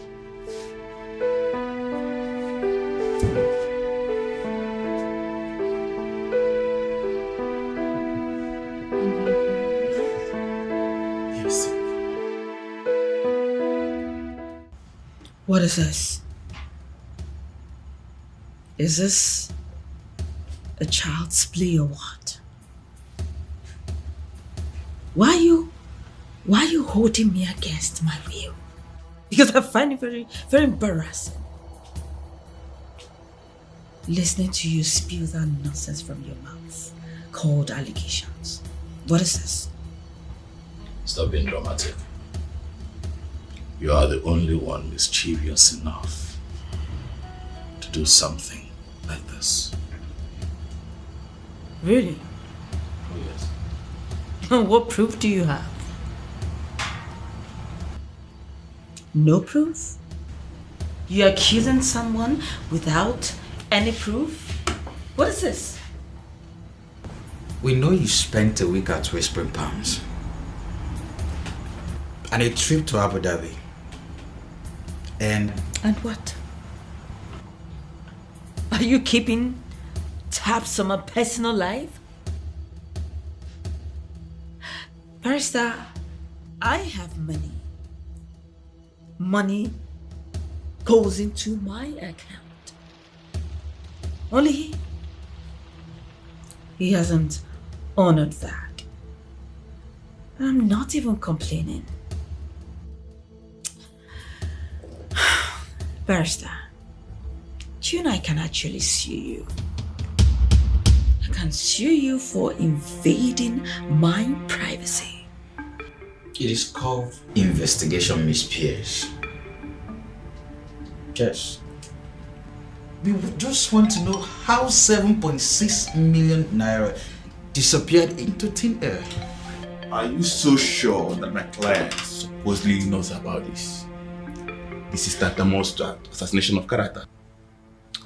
Yes. What is this? Is this a child's play or what? Why are you holding me against my will? Because I find it very, very embarrassing. Listening to you spew that nonsense from your mouth called allegations. What is this? Stop being dramatic. You are the only one mischievous enough to do something like this. Really? Oh, yes. What proof do you have? No proof? You're accusing someone without any proof? What is this? We know you spent a week at Whispering Palms and a trip to Abu Dhabi. And what? Are you keeping tabs on my personal life? Barrister, I have money. Money goes into my account. Only he hasn't honored that. I'm not even complaining. Barrister, you and I can actually sue you. I can sue you for invading my privacy. it is called investigation, Miss Pierce. Yes. We would just want to know how 7.6 million naira disappeared into thin air. Are you so sure that my client supposedly knows about this? This is tantamount to assassination of character.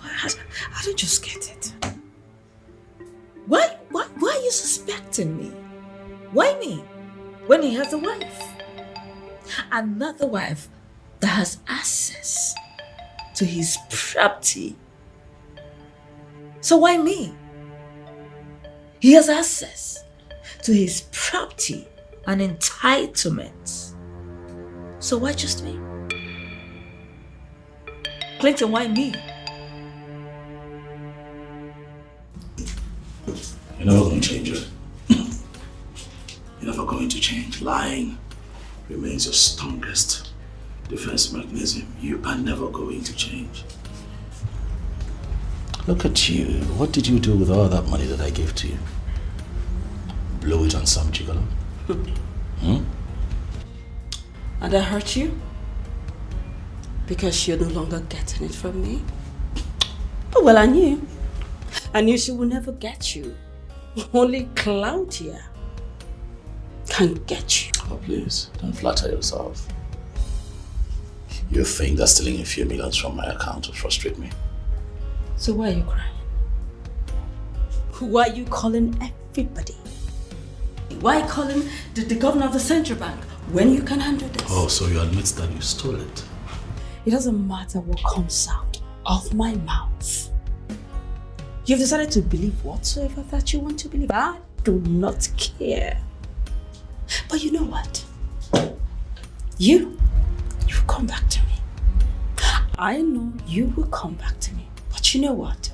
I don't just get it. Why are you suspecting me? Why me? When he has a wife. Another wife that has access to his property. So why me? He has access to his property and entitlements. So why just me? Clinton, why me? You're never going to change it. You're never going to change. Lying remains your strongest defense mechanism. You are never going to change. Look at you. What did you do with all that money that I gave to you? Blow it on some gigolo? And I hurt you? Because you're no longer getting it from me? Oh, well, I knew. I knew she would never get you. Only Claudia can get you. Oh, please, don't flatter yourself. You think that stealing a few millions from my account will frustrate me? So why are you crying? Why are you calling everybody? Why calling the governor of the central bank when you can handle this? Oh, so you admit that you stole it? It doesn't matter what comes out of my mouth. You've decided to believe whatsoever that you want to believe. I do not care. But you know what? You come back to me. I know you will come back to me. But you know what?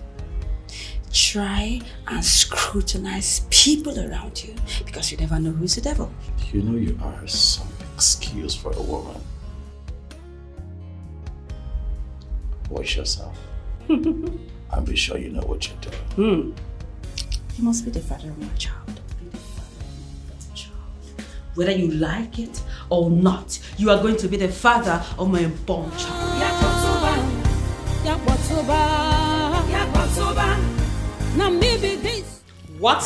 Try and scrutinize people around you because you never know who's the devil. You know you are some excuse for a woman. Watch yourself. And be sure you know what you're doing. You must be the father of my child. Whether you like it or not, you are going to be the father of my unborn child. Now maybe this. What?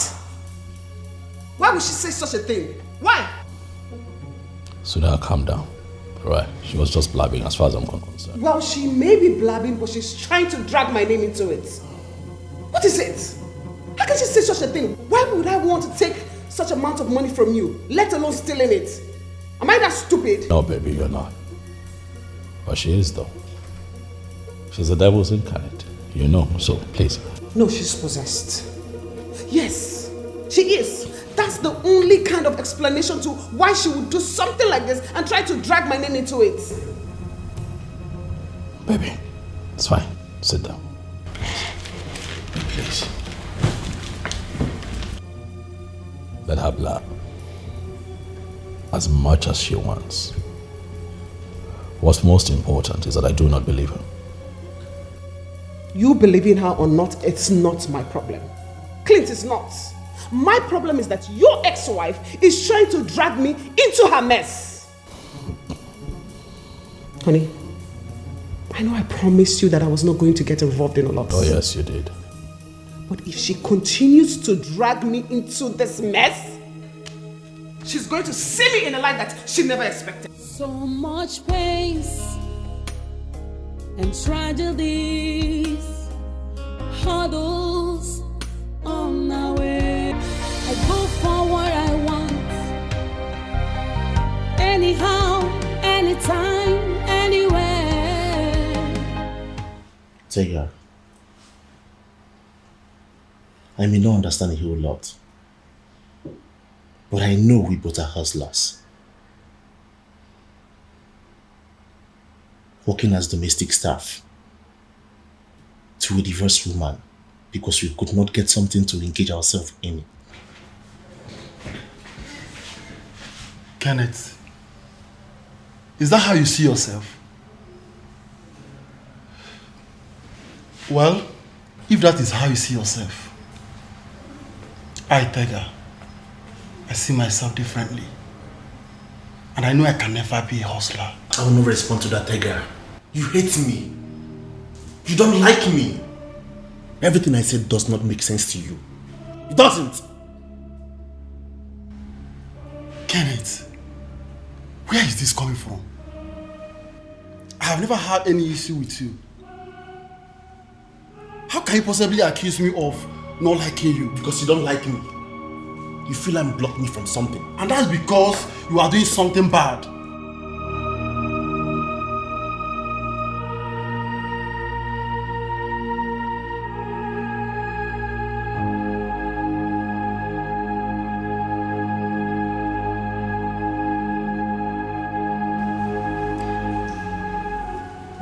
Why would she say such a thing? Why? So now calm down. Alright, she was just blabbing as far as I'm concerned. Well, she may be blabbing, but she's trying to drag my name into it. What is it? How can she say such a thing? Why would I want to take such amount of money from you, let alone stealing it? Am I that stupid? No, baby, you're not. But she is, though. She's the devil's incarnate. You know, so please. No, she's possessed. Yes, she is. That's the only kind of explanation to why she would do something like this and try to drag my name into it. Baby, it's fine. Sit down. Please. Let her blab. As much as she wants. What's most important is that I do not believe her. You believing her or not, it's not my problem. Clint is not. My problem is that your ex-wife is trying to drag me into her mess. Honey, I know I promised you that I was not going to get involved in a lot. Oh yes, you did. But if she continues to drag me into this mess, she's going to see me in a light that she never expected. So much pain, and tragedies, hurdles on our way. I go for what I want, anyhow, anytime, anywhere. Tega, I may not understand a whole lot, but I know we both are hustlers. Working as domestic staff to a divorced woman because we could not get something to engage ourselves in. Kenneth, is that how you see yourself? Well, if that is how you see yourself, Tega, I see myself differently. And I know I can never be a hustler. I will not respond to that, Tega. You hate me. You don't like me. Everything I said does not make sense to you. It doesn't. Kenneth, where is this coming from? I have never had any issue with you. How can you possibly accuse me of not liking you? Because you don't like me. You feel I'm blocking me from something. And that's because you are doing something bad.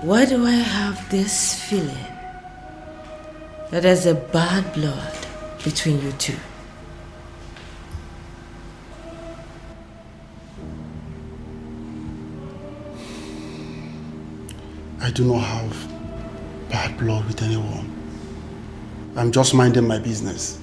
Why do I have this feeling that there's a bad blood between you two? I do not have bad blood with anyone. I'm just minding my business.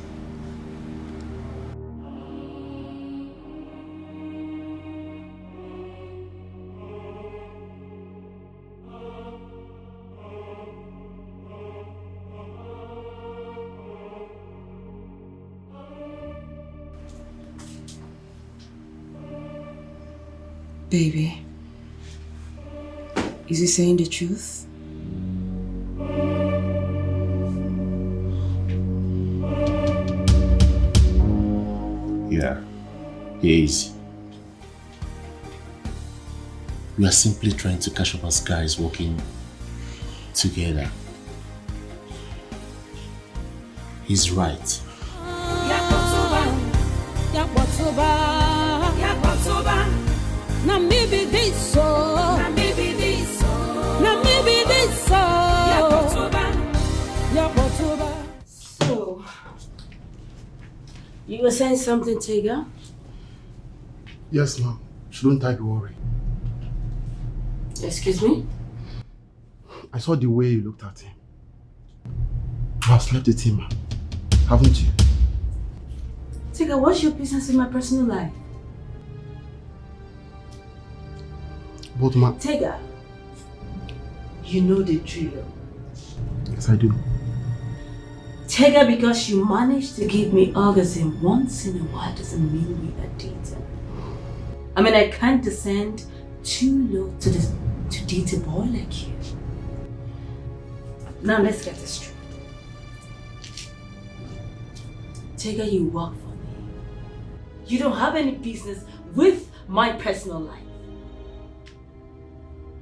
Baby, is he saying the truth? Yeah, he is. We are simply trying to catch up as guys working together. He's right. Na maybe this so. Na maybe this so. Na maybe this so. So, you were saying something, Tega? Yes, ma'am. Shouldn't I be worried? Excuse me? I saw the way you looked at him. You have slept with him, haven't you? Tega, what's your business in my personal life? Both, ma'am. Tega, you know the drill. Yes, I do. Tega, because you managed to give me orgasm once in a while doesn't mean we are dating. I mean, I can't descend too low to date a boy like you. Now let's get this straight. Tega, you work for me. You don't have any business with my personal life.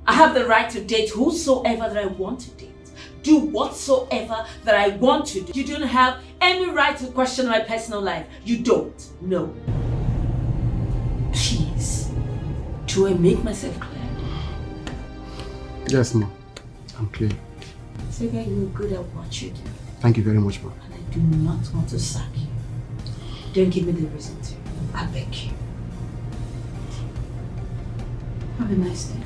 I have the right to date whosoever that I want to date. Do whatsoever that I want to do. You don't have any right to question my personal life. You don't. No. Please. Do I make myself clear? Yes, ma'am. I'm clear. Tega, you're good at what you do. Thank you very much, ma'am. And I do not want to sack you. Don't give me the reason to. I beg you. Have a nice day.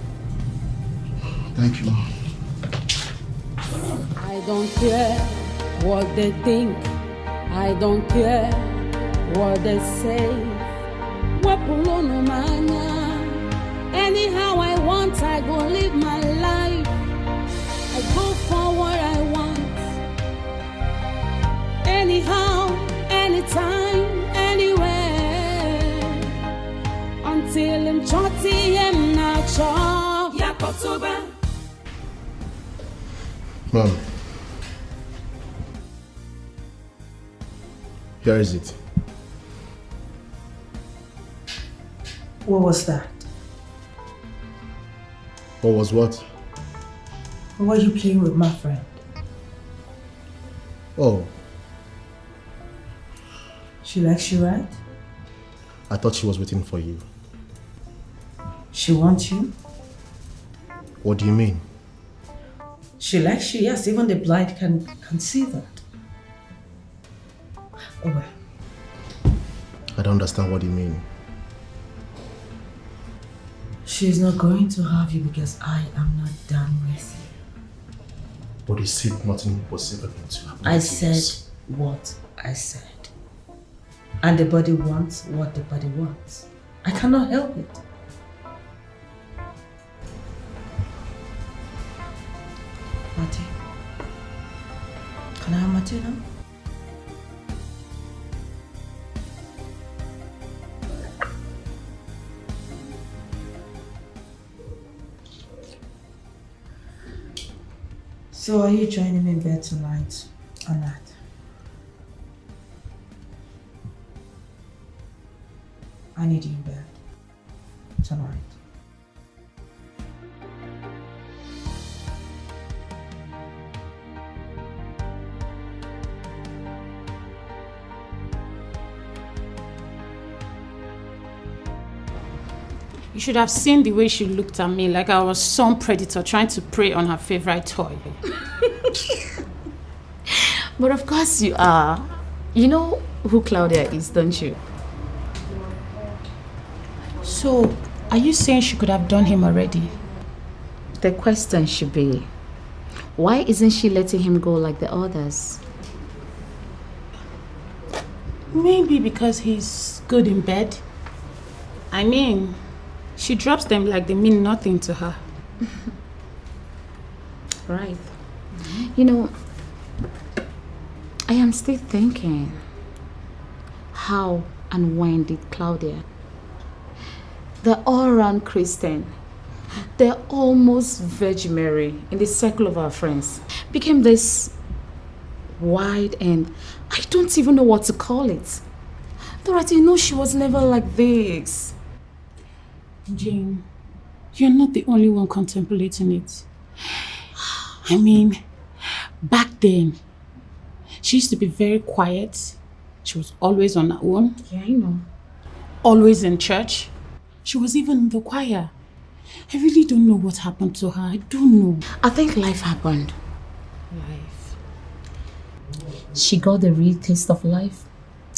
Thank you, ma'am. I don't care what they think. I don't care what they say. Anyhow I want, I go live my life. I go for what I want. Anyhow, anytime, anywhere. Until I'm 40, I'm not sure. Mom. Here is it. What was that? What was what? What were you playing with, my friend? Oh, She likes you, right? I thought she was waiting for you. She wants you? What do you mean? She likes you, yes. Even the blind can see that. Oh well. I don't understand what you mean. She's not going to have you because I am not done with you. But you said nothing was ever going to happen. I said what I said. And the body wants what the body wants. I cannot help it. Marty. Can I have Marty now? So are you joining me in bed tonight or not? I need you in bed tonight. You should have seen the way she looked at me like I was some predator trying to prey on her favorite toy. But of course you are. You know who Claudia is, don't you? So, are you saying she could have done him already? The question should be, why isn't she letting him go like the others? Maybe because he's good in bed. I mean, she drops them like they mean nothing to her. Right. You know, I am still thinking, how and when did Claudia, the all-round Christian, the almost Virgin Mary in the circle of our friends, became this wide and I don't even know what to call it. Dorothy, you know she was never like this. Jane, you're not the only one contemplating it. I mean, back then, she used to be very quiet. She was always on her own. Yeah, I know. Always in church. She was even in the choir. I really don't know what happened to her. I don't know. I think life happened. Life. She got the real taste of life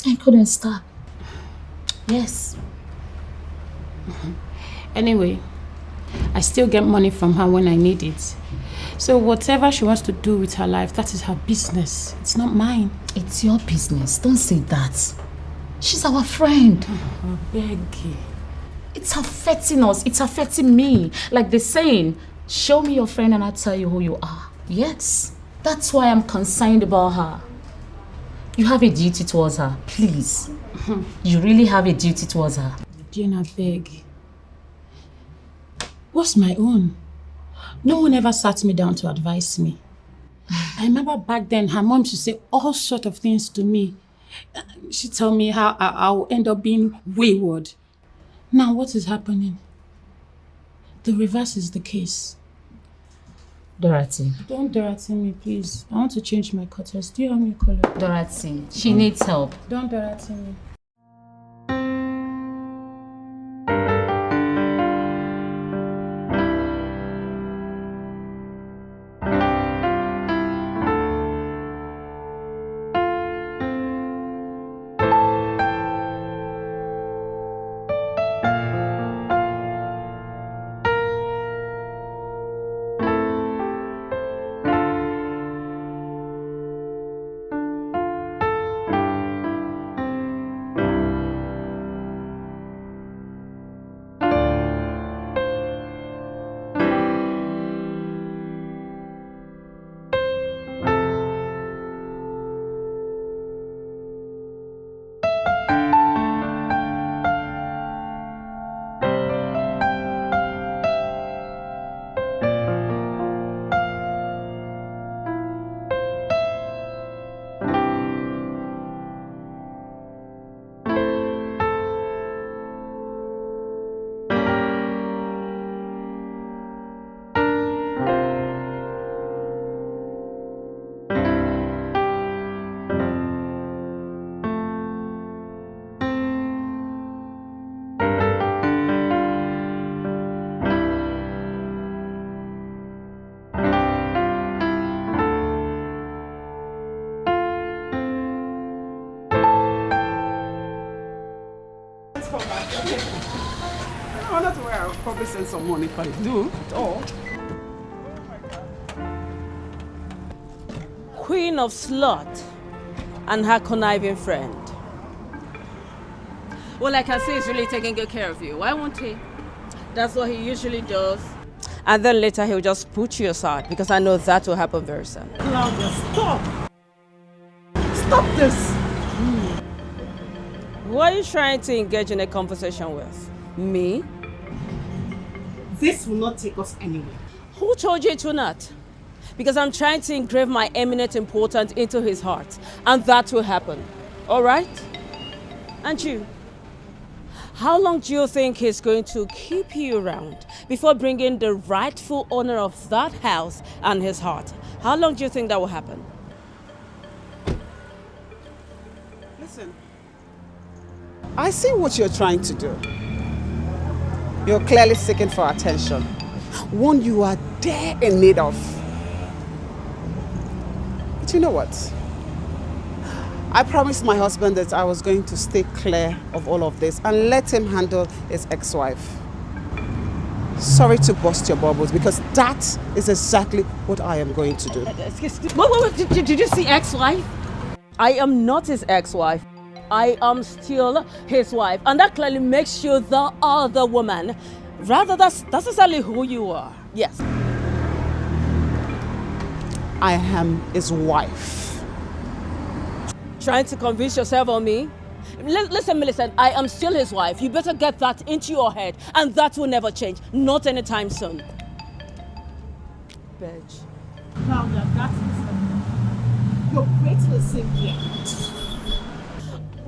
and couldn't stop. Yes. Anyway, I still get money from her when I need it. So whatever she wants to do with her life, that is her business. It's not mine. It's your business. Don't say that. She's our friend. I beg you. It's affecting us. It's affecting me. Like the saying, show me your friend and I'll tell you who you are. Yes. That's why I'm concerned about her. You have a duty towards her. Please. You really have a duty towards her. Jane, I beg. What's my own? No one ever sat me down to advise me. I remember back then, her mom used to say all sorts of things to me. She'd tell me how I'll end up being wayward. Now what is happening? The reverse is the case. Dorothy. Don't Dorothy me, please. I want to change my cutters. Do you have me a color? Dorothy, she needs help. Don't Dorothy me. I'll probably send some money if I do at all. Queen of Slut and her conniving friend. Well, I can see he's really taking good care of you. Why won't he? That's what he usually does. And then later he'll just put you aside because I know that will happen very soon. Claudia, stop! Stop this! Who are you trying to engage in a conversation with? Me? This will not take us anywhere. Who told you it will not? Because I'm trying to engrave my eminent importance into his heart. And that will happen. All right? And you? How long do you think he's going to keep you around before bringing the rightful owner of that house and his heart? How long do you think that will happen? Listen, I see what you're trying to do. You're clearly seeking for attention. One you are there in need of. But you know what? I promised my husband that I was going to stay clear of all of this and let him handle his ex-wife. Sorry to burst your bubbles because that is exactly what I am going to do. Excuse me. Wait. Did you see ex-wife? I am not his ex-wife. I am still his wife. And that clearly makes you the other woman. Rather, that's exactly who you are. Yes. I am his wife. Trying to convince yourself on me? Listen, Millicent, I am still his wife. You better get that into your head, and that will never change. Not anytime soon. Bitch. Claudia, that is your greatest sin here.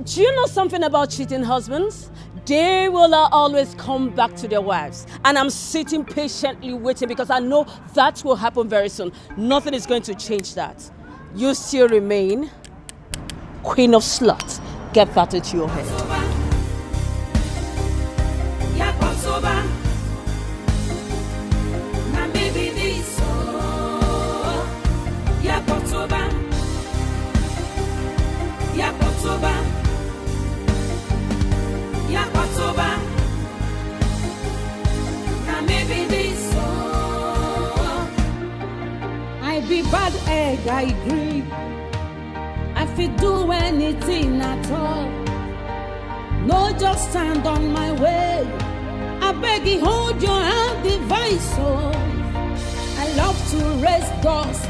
Do you know something about cheating husbands? They will always come back to their wives. And I'm sitting patiently waiting because I know that will happen very soon. Nothing is going to change that. You still remain Queen of Slut. Get that into your head. I be bad egg, I agree. I fit do anything at all. No, just stand on my way. I beg you, hold your hand, device. Oh, I love to raise dust.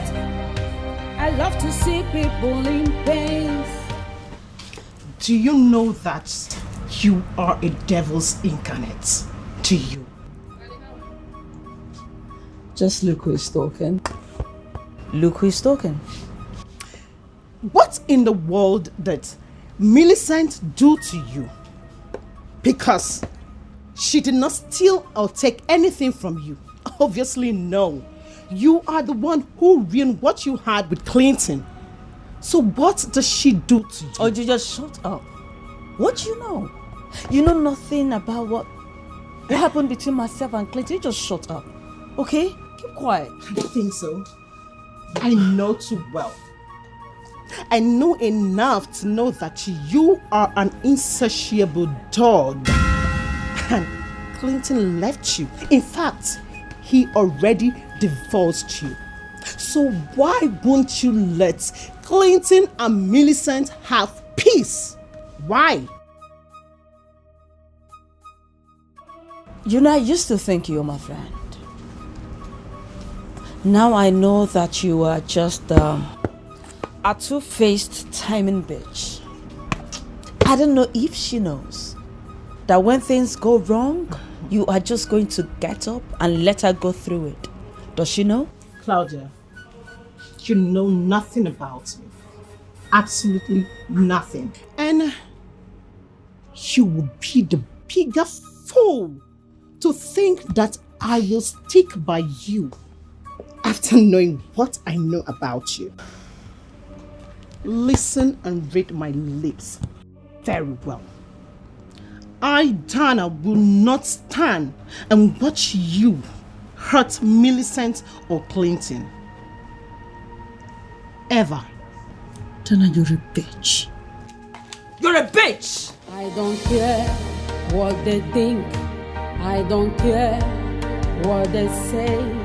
I love to see people in pain. Do you know that you are a devil's incarnate? Do you? Just look who's talking. Look who's talking. What in the world did Millicent do to you? Because she did not steal or take anything from you. Obviously, no. You are the one who ruined what you had with Clinton. So what does she do to you? Oh, you just shut up. What do you know? You know nothing about what happened between myself and Clinton. You just shut up. Okay? Keep quiet. I don't think so. I know too well. I know enough to know that you are an insatiable dog. And Clinton left you. In fact, he already divorced you. So why won't you let Clinton and Millicent have peace? Why? You know, I used to think you were my friend. Now I know that you are just a two-faced timing bitch. I don't know if she knows that when things go wrong, you are just going to get up and let her go through it. Does she know? Claudia, you know nothing about me. Absolutely nothing. And you would be the bigger fool to think that I will stick by you after knowing what I know about you. Listen and read my lips very well. I, Dana, will not stand and watch you hurt Millicent or Clinton. Ever. Dana, you're a bitch. You're a bitch! I don't care what they think. I don't care what they say.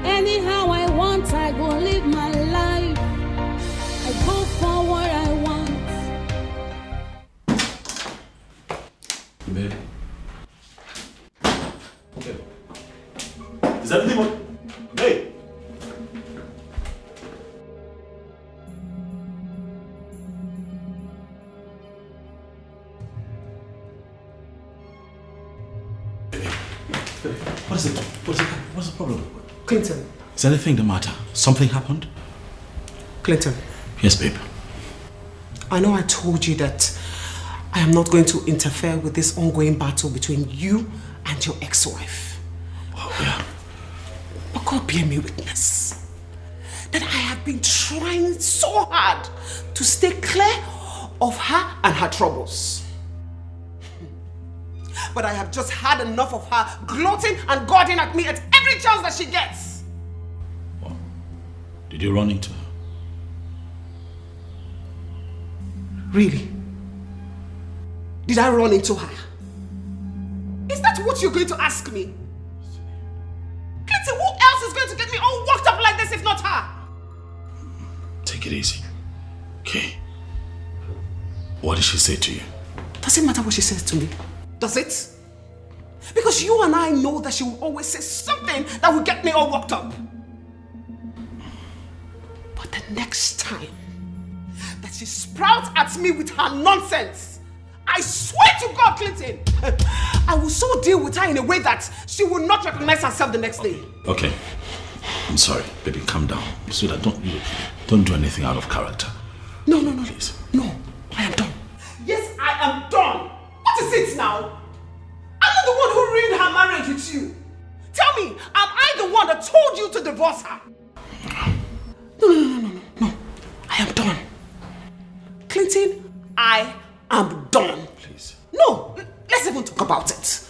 Anyhow I want, I go live my life. I go for what I want. Babe. Okay. Is everything okay? Babe. What is it? What's the problem? Clinton. Is anything the matter? Something happened? Clinton. Yes, babe. I know I told you that I am not going to interfere with this ongoing battle between you and your ex-wife. Oh, yeah. But God bear me witness that I have been trying so hard to stay clear of her and her troubles. But I have just had enough of her gloating and goading at me at every chance that she gets. What? Did you run into her? Really? Did I run into her? Is that what you're going to ask me? Clinton, who else is going to get me all worked up like this if not her? Take it easy. Okay. What did she say to you? Does it matter what she says to me? Does it? Because you and I know that she will always say something that will get me all worked up. But the next time that she sprouts at me with her nonsense, I swear to God, Clinton, I will so deal with her in a way that she will not recognize herself the next day. Okay. I'm sorry, baby. Calm down. So that don't do anything out of character. No. Please. No, I am done. Yes, I am done. What is it now? I'm not the one who ruined her marriage with you. Tell me, am I the one that told you to divorce her? No. I am done. Clinton, I am done. Please. No, let's even talk about it.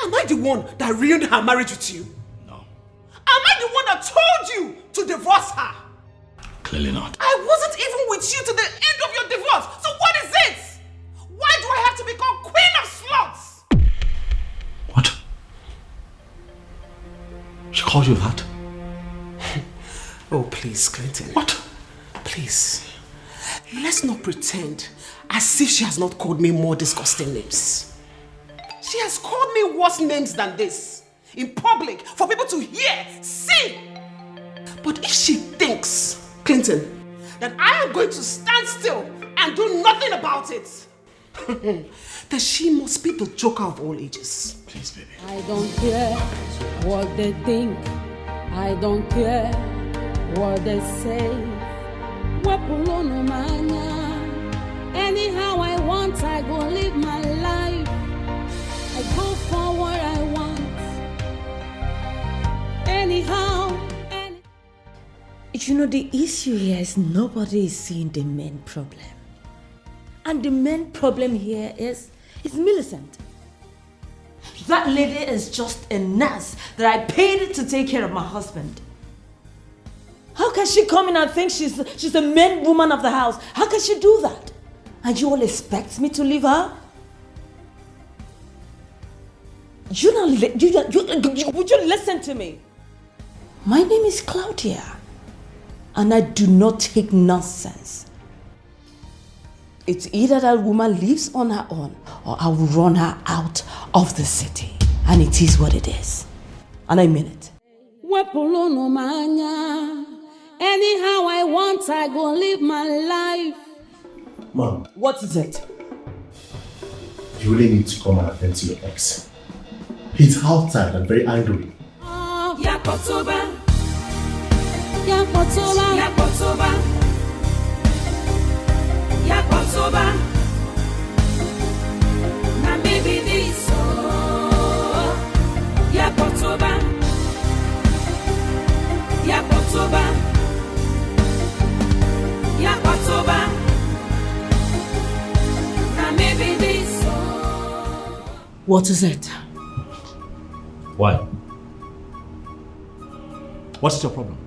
Am I the one that ruined her marriage with you? No. Am I the one that told you to divorce her? Clearly not. I wasn't even with you to the end of your divorce. So what is it? Why do I have to become queen of sluts? What? She called you that? Oh, please, Clinton. What? Please. Let's not pretend as if she has not called me more disgusting names. She has called me worse names than this. In public, for people to hear, see. But if she thinks, Clinton, that I am going to stand still and do nothing about it, then she must be the joker of all ages. Please, baby. I don't care what they think. I don't care what they say. Anyhow I want, I go live my life. I go for what I want. Anyhow. You know, the issue here is nobody is seeing the main problem. And the main problem here is Millicent. That lady is just a nurse that I paid to take care of my husband. How can she come in and think she's the main woman of the house? How can she do that? And you all expect me to leave her? Would you listen to me? My name is Claudia, and I do not take nonsense. It's either that woman lives on her own, or I will run her out of the city. And it is what it is. And I mean it. Anyhow I want, I go live my life. Mom. What is it? You really need to come and attend to your ex. He's outside and very angry. Yakotoba. Now maybe this Yakotoba. Now maybe this. What is it? Why? What is your problem?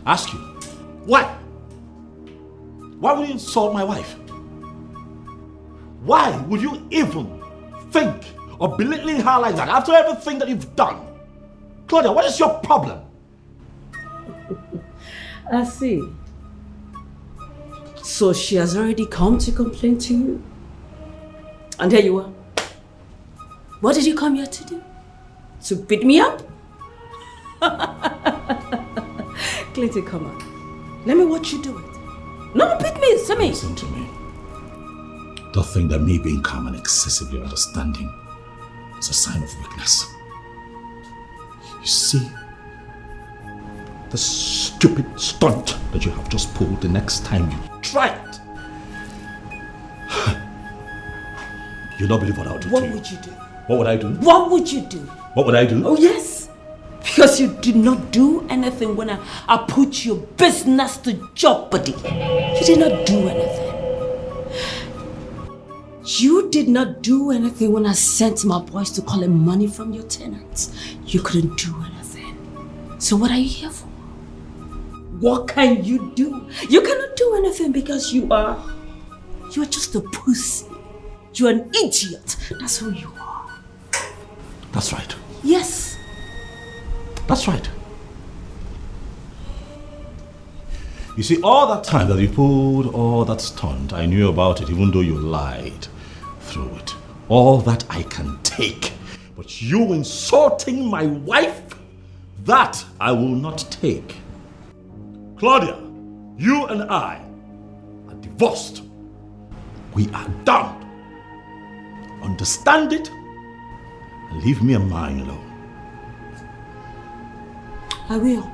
Ask you. Why? Why would you insult my wife? Why would you even think of belittling her like that after everything that you've done? Claudia, what is your problem? I see. So she has already come to complain to you? And there you are. What did you come here to do? To beat me up? Clinton, come on. Let me watch you do it. No, beat me, see me. Listen to me. Don't think that me being calm and excessively understanding is a sign of weakness. You see, the stupid stunt that you have just pulled, the next time you try it, you'll not believe what I'll do to you. What would you do? What would I do? What would you do? What would I do? Oh, yes. Because you did not do anything when I put your business to jeopardy. You did not do anything. You did not do anything when I sent my boys to collect money from your tenants. You couldn't do anything. So what are you here for? What can you do? You cannot do anything because you are just a pussy. You're an idiot. That's who you are. That's right. Yes. That's right. You see, all that time that you pulled all that stunt, I knew about it, even though you lied through it. All that I can take. But you insulting my wife, that I will not take. Claudia, you and I are divorced. We are done. Understand it and leave me and mine alone. I will.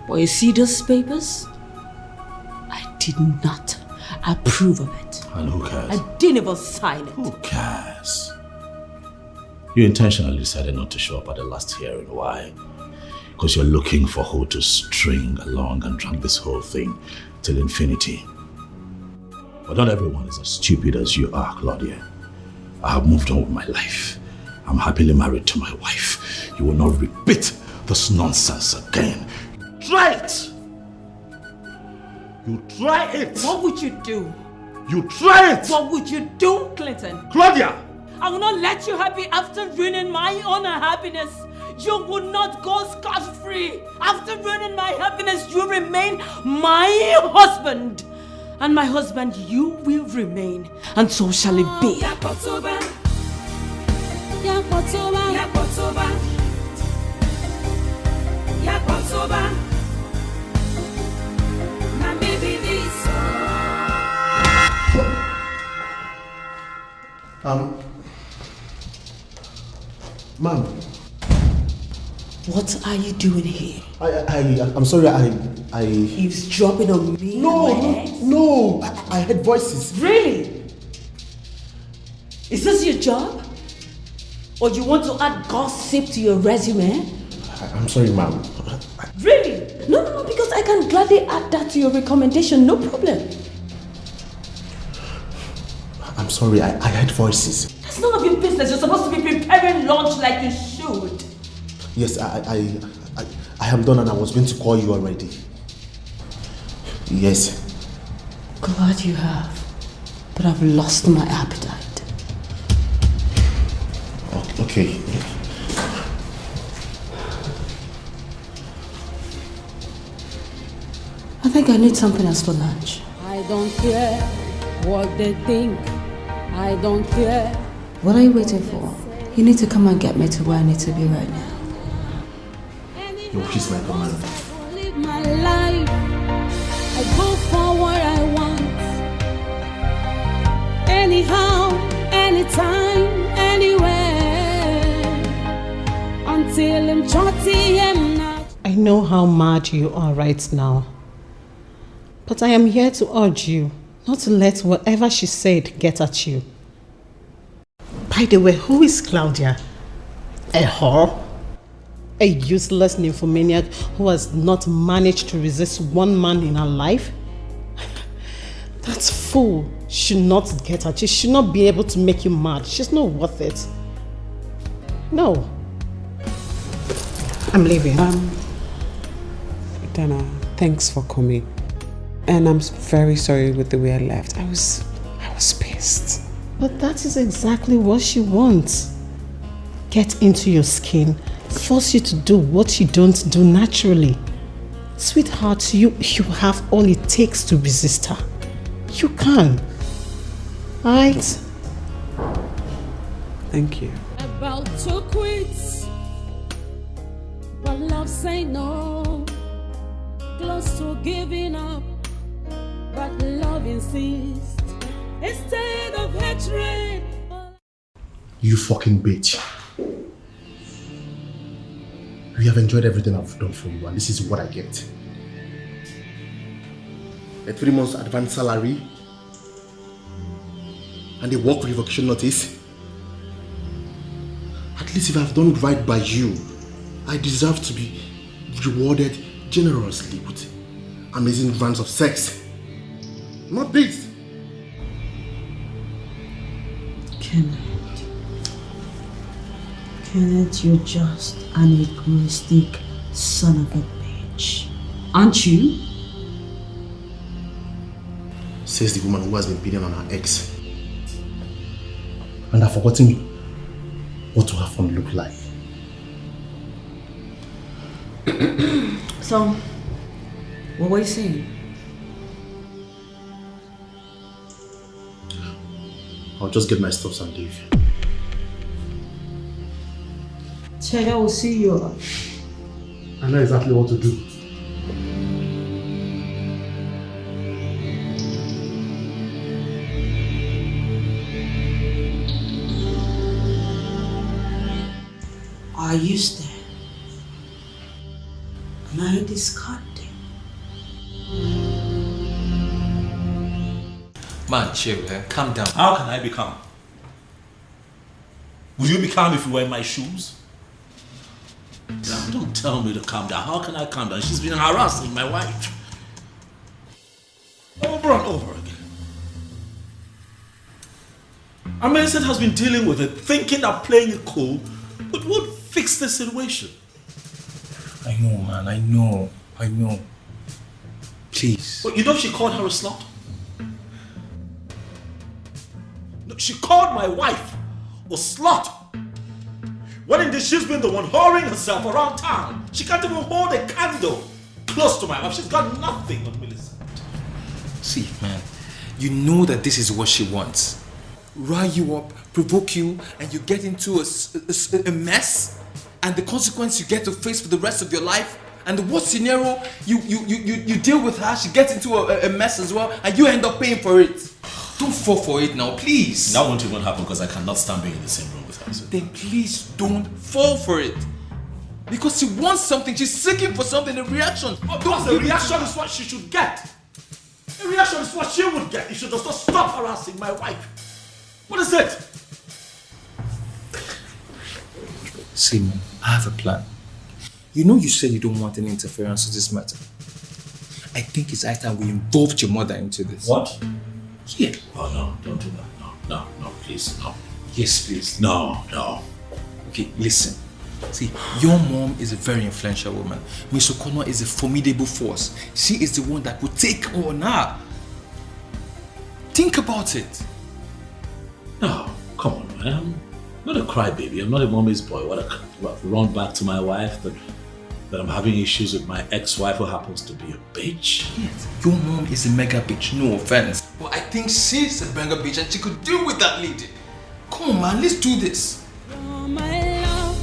But you see those papers? I did not approve of it. And who cares? I didn't even sign it. Who cares? You intentionally decided not to show up at the last hearing. Why? Because you're looking for who to string along and drag this whole thing till infinity. But not everyone is as stupid as you are, Claudia. I have moved on with my life. I'm happily married to my wife. You will not repeat this nonsense again. Try it! You try it! What would you do? You try it! What would you do, Clinton? Claudia! I will not let you happy after ruining my own happiness. You will not go scot-free. After ruining my happiness, you remain my husband. And my husband, you will remain. And so shall it be. Ma'am. What are you doing here? I'm sorry, He's dropping on me. No, I heard voices. Really? Is this your job? Or you want to add gossip to your resume? I'm sorry, ma'am. Really? No, because I can gladly add that to your recommendation, no problem. I'm sorry, I heard voices. That's none of your business. You're supposed to be preparing lunch like you should. Yes, I am done and I was going to call you already. Yes. Glad you have, but I've lost my appetite. Okay. I think I need something else for lunch. I don't care what they think. I don't care. What are you waiting for? You need to come and get me to where I need to be right now. Your wish is my command. Live my life. I go for what I want. Anyhow, anytime, anywhere. Until I'm 40 and not. I know how mad you are right now. But I am here to urge you not to let whatever she said get at you. By the way, who is Claudia? A whore? A useless nymphomaniac who has not managed to resist one man in her life? That fool should not get at you. She should not be able to make you mad. She's not worth it. No. I'm leaving. Dana, thanks for coming. And I'm very sorry with the way I left. I was pissed. But that is exactly what she wants. Get into your skin, force you to do what you don't do naturally. Sweetheart, you have all it takes to resist her. You can. Right? Thank you. About to quit, but love say no. Close to giving up, but love insists. Instead of hatred. You fucking bitch. You have enjoyed everything I've done for you, and this is what I get. A 3 months advance salary and a work revocation notice. At least if I've done right by you, I deserve to be rewarded generously with amazing rounds of sex. Not this. Kenneth, you're just an egoistic son of a bitch. Aren't you? Says the woman who has been beating on her ex. And I've forgotten what to have fun look like. So, what were you saying? I'll just get my stuff and leave. Chega will see you. I know exactly what to do. Are you there? Am I discarded? Man, chill, calm down. How can I be calm? Would you be calm if you were in my shoes? Damn, don't tell me to calm down. How can I calm down? She's been harassing my wife. Over and over again. Amazon has been dealing with it, thinking that playing it cool would fix the situation. I know, man. I know. Please. But you know she called her a slut? No, she called my wife a slut. When indeed she's been the one whoring herself around town. She can't even hold a candle close to my wife. She's got nothing on Millicent. See, man, you know that this is what she wants. Rile you up, provoke you, and you get into a mess, and the consequence you get to face for the rest of your life. And the worst scenario, you deal with her, she gets into a mess as well, and you end up paying for it. Don't fall for it now, please. That won't even happen because I cannot stand being in the same room with her. So. Then please don't fall for it. Because she wants something, she's seeking for something, a reaction. Because the reaction is what she should get. The reaction is what she would get if she does not stop harassing my wife. What is it? See, man, I have a plan. You know you said you don't want any interference with this matter. I think it's high time we involved your mother into this. What? Yeah. Oh no, don't do that. No, please, no. Yes, please. No. Okay, listen. See, your mom is a very influential woman. Miss O'Connor is a formidable force. She is the one that will take on her. Think about it. No, come on, man. I'm not a crybaby. I'm not a mommy's boy. What run back to my wife that I'm having issues with my ex-wife who happens to be a bitch? Yes, your mom is a mega bitch, no offense. But I think she's a mega bitch and she could deal with that lady. Come on, man, let's do this. My love,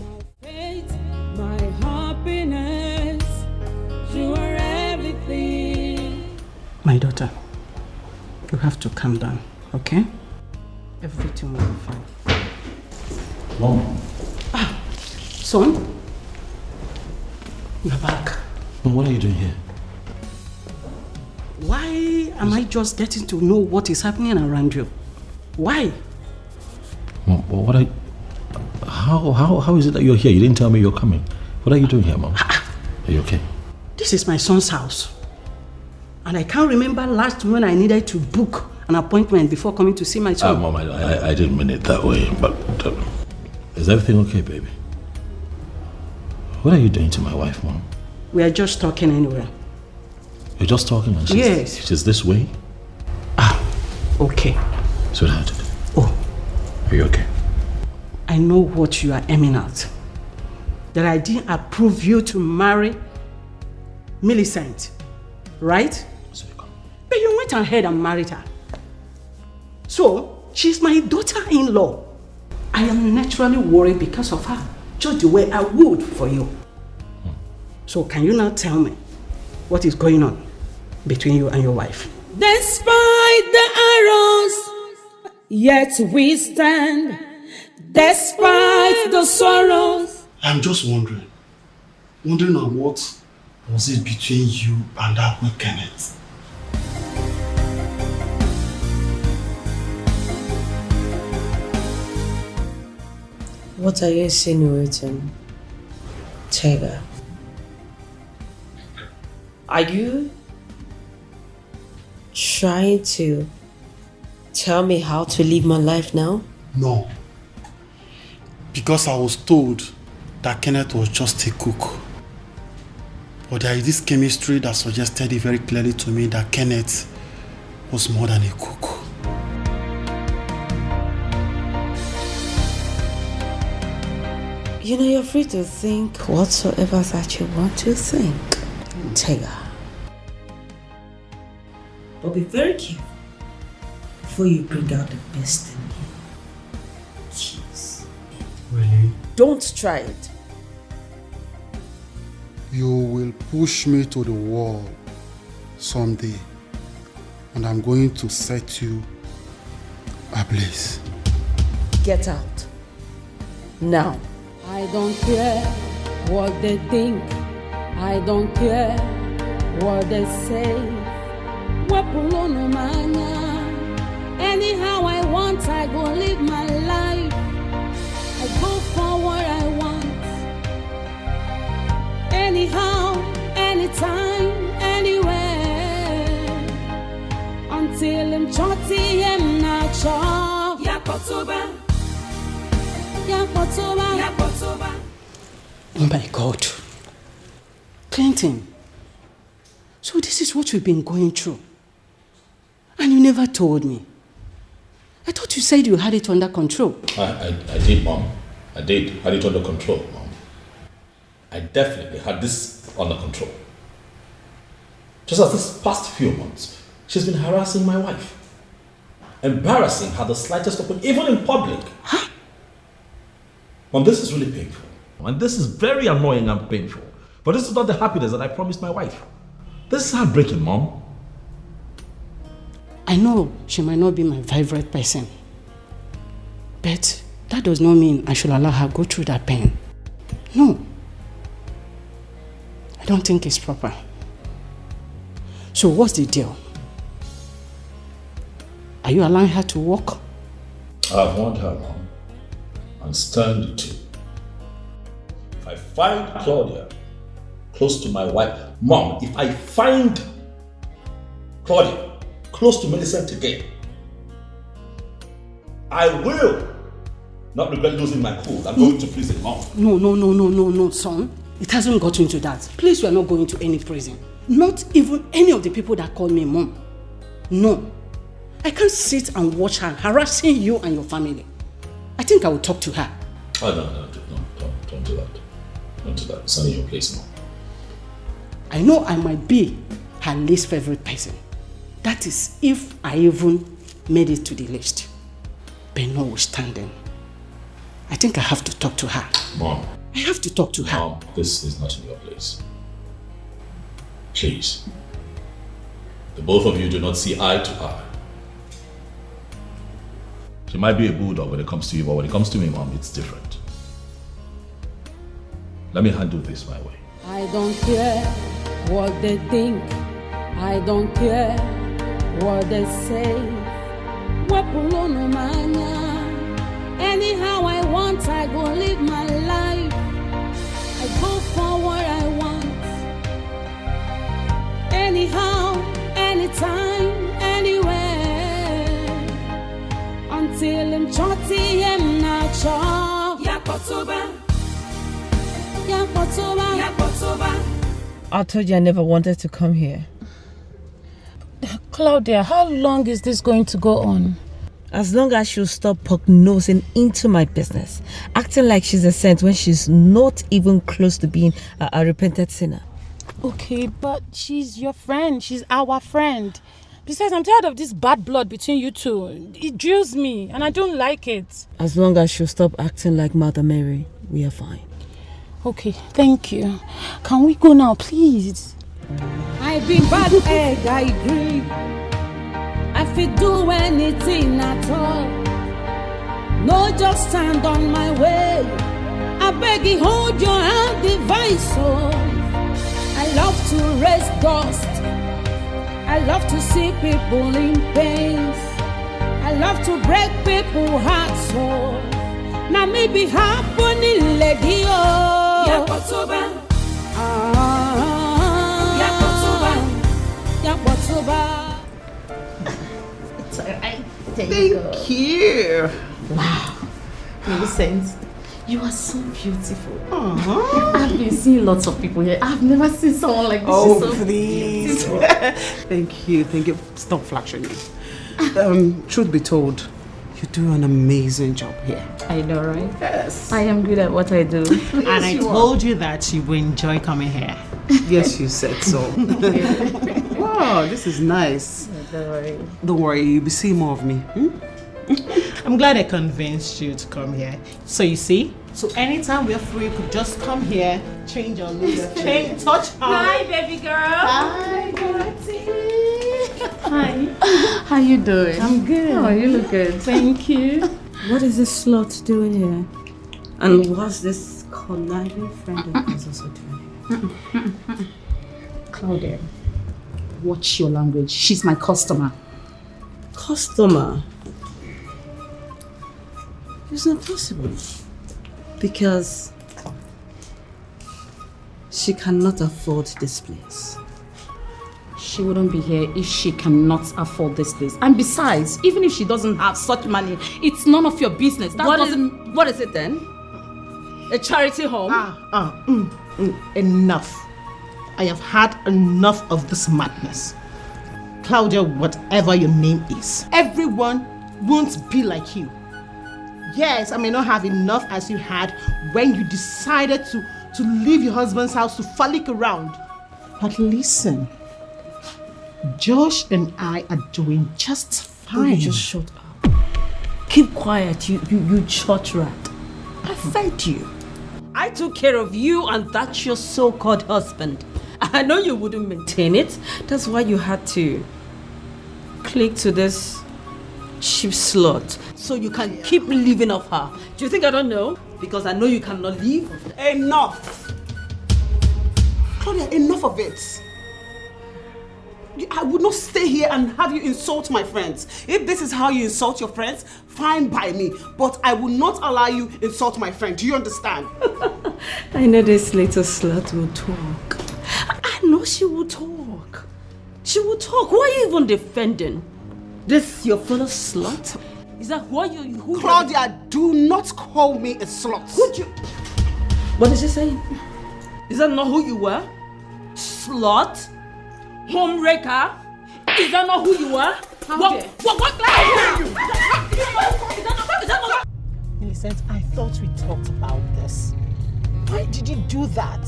my faith, my happiness, you are everything. My daughter, you have to calm down, okay? Everything will be fine. Mom. Son, you're back. Mom, what are you doing here? Why am I just getting to know what is happening around you? Why? Mom, what are how is it that you're here? You didn't tell me you're coming. What are you doing here, Mom? Are you okay? This is my son's house. And I can't remember last when I needed to book an appointment before coming to see my son. Mom, I didn't mean it that way, but is everything okay, baby? What are you doing to my wife, Mom? We are just talking anyway. You're just talking and Yes. she's this way? Okay. Sweetheart. Oh. Are you okay? I know what you are aiming at. That I didn't approve you to marry Millicent, right? But you went ahead and married her. So, she's my daughter-in-law. I am naturally worried because of her, just the way I would for you. So can you now tell me what is going on between you and your wife? Despite the arrows, yet we stand. Despite the sorrows. I'm just wondering on what was it between you and that boy Kenneth? What are you insinuating, Tega? Are you trying to tell me how to live my life now? No. Because I was told that Kenneth was just a cook. But there is this chemistry that suggested it very clearly to me that Kenneth was more than a cook. You know, you're free to think whatsoever that you want to think, Tega. But be very careful before you bring out the best in me. Jeez. Really? Don't try it. You will push me to the wall someday, and I'm going to set you ablaze. Get out. Now. I don't care what they think. I don't care what they say. Anyhow I want, I go live my life. I go for what I want. Anyhow, anytime, anywhere. Until I'm chotty and not chop. Yakotoba. Oh my God. Clinton. So this is what we've been going through. And you never told me. I thought you said you had it under control. I did, Mom. I did. Had it under control, Mom. I definitely had this under control. Just as this past few months, she's been harassing my wife. Embarrassing her the slightest open, even in public. Huh? Mom, this is really painful. And this is very annoying and painful. But this is not the happiness that I promised my wife. This is heartbreaking, Mom. I know she might not be my favorite person. But that does not mean I should allow her go through that pain. No. I don't think it's proper. So what's the deal? Are you allowing her to walk? I've warned her, Mom. And stand to. If I find Claudia close to my wife, Mom, if I find Claudia close to Millicent again, I will not regret losing my cool. I'm going to prison, Mom. No, son. It hasn't gotten to that. Please, you are not going to any prison. Not even any of the people that call me Mom. No. I can't sit and watch her harassing you and your family. I think I will talk to her. Oh, no, don't do that. Don't do that. It's not in your place, Mom. I know I might be her least favorite person. That is if I even made it to the list. But notwithstanding, I think I have to talk to her. Mom. I have to talk to her. Mom, this is not in your place. Please. The both of you do not see eye to eye. She might be a bulldog when it comes to you, but when it comes to me, Mom, it's different. Let me handle this my way. I don't care what they think. I don't care what they say. Anyhow I want, I go live my life. I go for what I want. Anyhow, anytime, anywhere. Until I'm chotty and not chop. Yakotoba. I told you I never wanted to come here. Claudia, how long is this going to go on? As long as she'll stop poke-nosing into my business, acting like she's a saint when she's not even close to being a repentant sinner. Okay, but she's your friend. She's our friend. Besides, I'm tired of this bad blood between you two. It drills me, and I don't like it. As long as she'll stop acting like Mother Mary, we are fine. Okay, thank you. Can we go now, please? I be bad egg, I agree. I fit do anything at all. No, just stand on my way. I beg you, hold your hand, device. Oh, I love to raise dust. I love to see people in pains. I love to break people's hearts. So now maybe happening lady. Oh, Yakotoba. Yakotoba. It's alright. Thank you. Wow. Millicent, you are so beautiful. I've been seeing lots of people here. I've never seen someone like this. Oh, She's so please. beautiful. Thank you. Stop flattering me. Truth be told, you do an amazing job here. I know, right? Yes. I am good at what I do. And I told you that you will enjoy coming here. Yes, you said so. Wow, this is nice. Don't worry. Don't worry, you'll be seeing more of me. I'm glad I convinced you to come here. So you see, so anytime we're free, you could just come here, change your looks, touch her. Hi, baby girl. Hi, Dorothy. Hi. How you doing? I'm good. Oh, you look good. Thank you. What is this slut doing here? And what's this conniving friend of yours also doing here? Claudia, watch your language. She's my customer. Customer? It's not possible. Because she cannot afford this place. She wouldn't be here if she cannot afford this place. And besides, even if she doesn't have such money, it's none of your business. What is it then? A charity home? Enough. I have had enough of this madness. Claudia, whatever your name is, everyone won't be like you. Yes, I may not have enough as you had when you decided to leave your husband's house to frolic around. But listen, Josh and I are doing just fine. You just shut up. Keep quiet, you church rat. I fed you. I took care of you and that's your so-called husband. I know you wouldn't maintain it. That's why you had to click to this cheap slut so you can keep living off her. Do you think I don't know? Because I know you cannot leave. Enough! Claudia, enough of it. I would not stay here and have you insult my friends. If this is how you insult your friends, fine by me. But I will not allow you insult my friend. Do you understand? I know this little slut will talk. I know she will talk. She will talk. Who are you even defending? This your fellow slut? Is that who Claudia, do not call me a slut. What is she saying? Is that not who you were? Slut? Homewrecker? Is that not who you were? What? Millicent, I thought we talked about this. Why did you do that?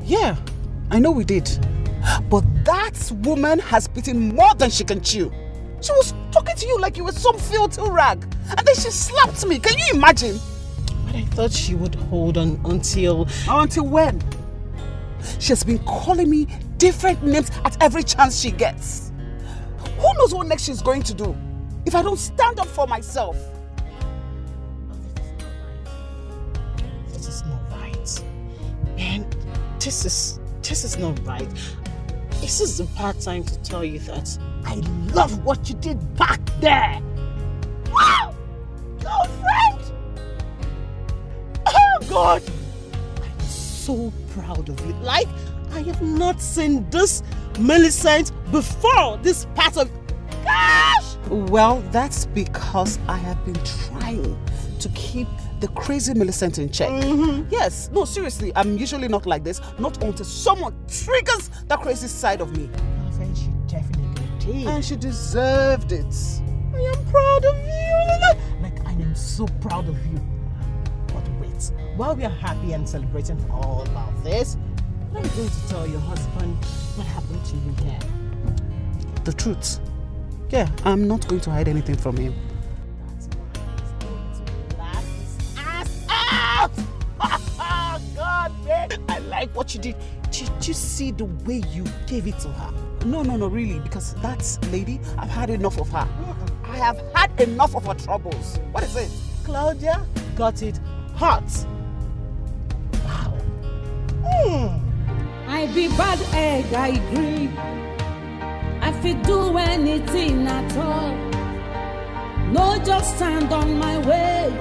Yeah, I know we did. But that woman has bitten more than she can chew. She was talking to you like you were some filthy rag. And then she slapped me. Can you imagine? But I thought she would hold on until... Until when? She has been calling me different names at every chance she gets. Who knows what next she's going to do if I don't stand up for myself? This is not right. Man, this is not right. This is the part time to tell you that I love what you did back there. Wow! Girlfriend! Oh God! I'm so proud of you. Like, I have not seen this Millicent before this part of... Gosh! Well, that's because I have been trying to keep the crazy Millicent in check. Yes, no, seriously, I'm usually not like this. Not until someone triggers that crazy side of me. Girlfriend, she definitely did. did. And she deserved it. I am proud of you. Like, I am so proud of you. But wait, while we are happy and celebrating all of this, what are you going to tell your husband what happened to you here? The truth. Yeah, I'm not going to hide anything from him. God, man. I like what you did. Did you see the way you gave it to her? No, really, because that lady, I've had enough of her. I have had enough of her troubles. What is it? Claudia got it hot. Wow. I be bad egg, I agree. I fit do anything at all. No, just stand on my way.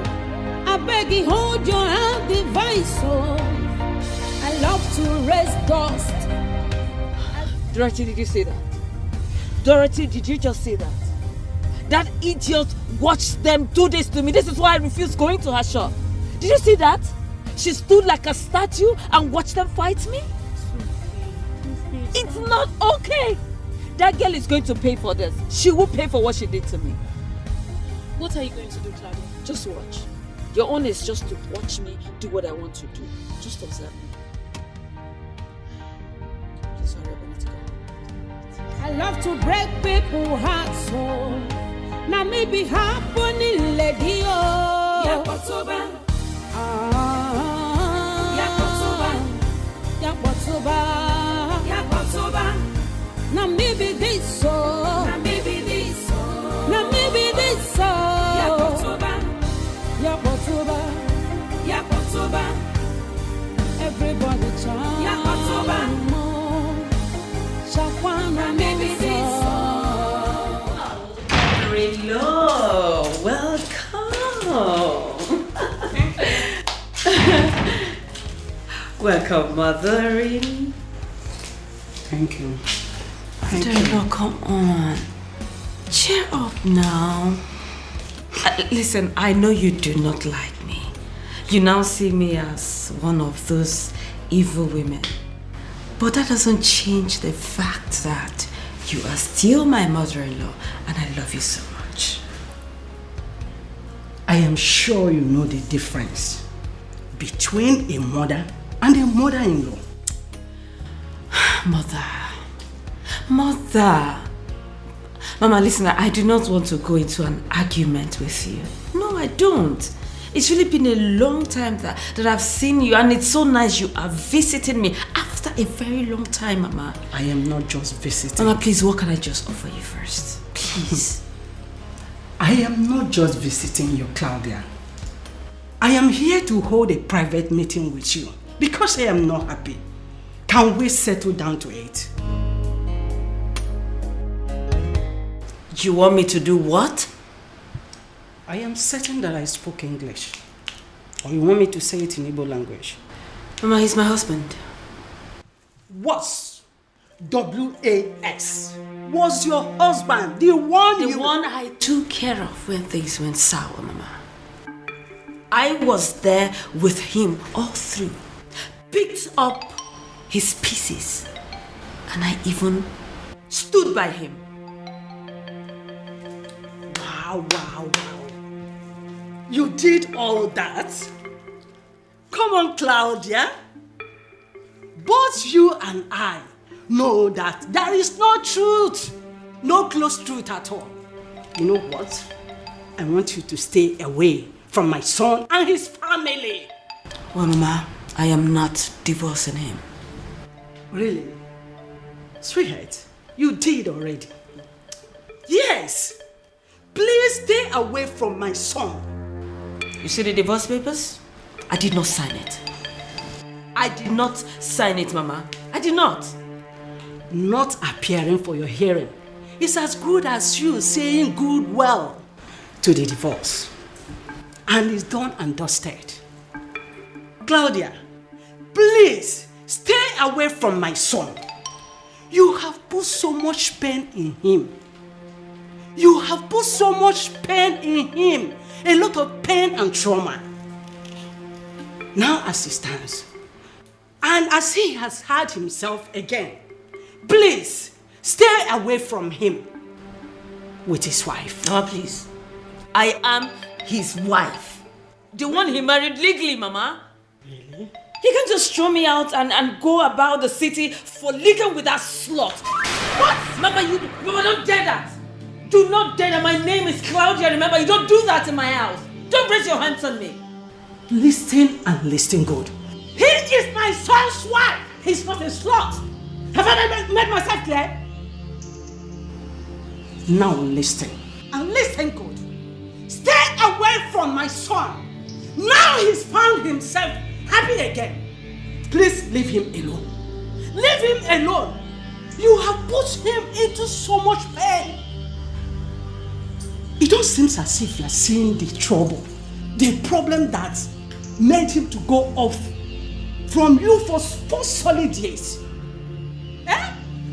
I beg you, hold your hand, device. Oh, I love to raise dust. Dorothy, did you say that? Dorothy, did you just say that? That idiot watched them do this to me. This is why I refused going to her shop. Did you see that? She stood like a statue and watched them fight me? It's not okay. That girl is going to pay for this. She will pay for what she did to me. What are you going to do, Claudia? Just watch. Your own is just to watch me do what I want to do. Just observe me. Sorry, I need to go. I love to break people's hearts, so now maybe happening, lady. Yakotoba. Now maybe this so. Now maybe this so. Now maybe this so. Yakotoba. Everybody chant. Yakotoba. Shakwana maybe this so. Hello, welcome. Welcome, mothering. Thank you. Look, come on. Cheer up now. Listen, I know you do not like me. You now see me as one of those evil women. But that doesn't change the fact that you are still my mother-in-law and I love you so much. I am sure you know the difference between a mother and a mother-in-law. Mother. Mama, listen, I do not want to go into an argument with you. No, I don't. It's really been a long time that I've seen you, and it's so nice you are visiting me after a very long time, Mama. I am not just visiting. Mama, please, what can I just offer you first? Please. I am not just visiting you, Claudia. I am here to hold a private meeting with you because I am not happy. Can we settle down to it? You want me to do what? I am certain that I spoke English. Or you want me to say it in Igbo language? Mama, he's my husband. Was W-A-S. Was your husband the one The one I took care of when things went sour, Mama. I was there with him all through. Picked up his pieces. And I even stood by him. Wow. You did all that? Come on, Claudia. Both you and I know that there is no truth. No close truth at all. You know what? I want you to stay away from my son and his family. Well, Mama, I am not divorcing him. Really? Sweetheart, you did already. Yes. Please stay away from my son. You see the divorce papers? I did not sign it. I did not sign it, Mama. I did not. Not appearing for your hearing is as good as you saying well to the divorce. And it's done and dusted. Claudia, please stay away from my son. You have put so much pain in him. You have put so much pain in him. A lot of pain and trauma. Now as he stands, and as he has had himself again, please stay away from him. with his wife. Mama, please. I am his wife. The one he married legally, Mama. Really? He can just throw me out and go about the city for living with that slut. What? Mama, Mama, don't dare that. Do not dare that. My name is Claudia. Remember, you don't do that in my house. Don't raise your hands on me. Listen and listen good. He is my son's wife. He's not a slut. Have I made myself clear? Now listen. And listen good. Stay away from my son. Now he's found himself happy again. Please leave him alone. Leave him alone. You have put him into so much pain. It don't seem as if you are seeing the trouble, the problem that made him to go off from you for 4 solid years.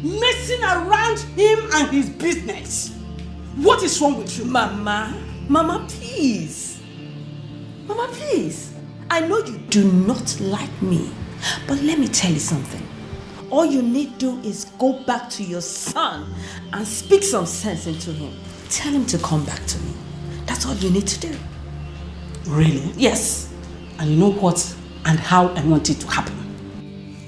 Messing around him and his business. What is wrong with you? Mama, please. Mama, please. I know you do not like me, but let me tell you something. All you need to do is go back to your son and speak some sense into him. Tell him to come back to me. That's all you need to do. Really? Yes. And you know what and how I want it to happen.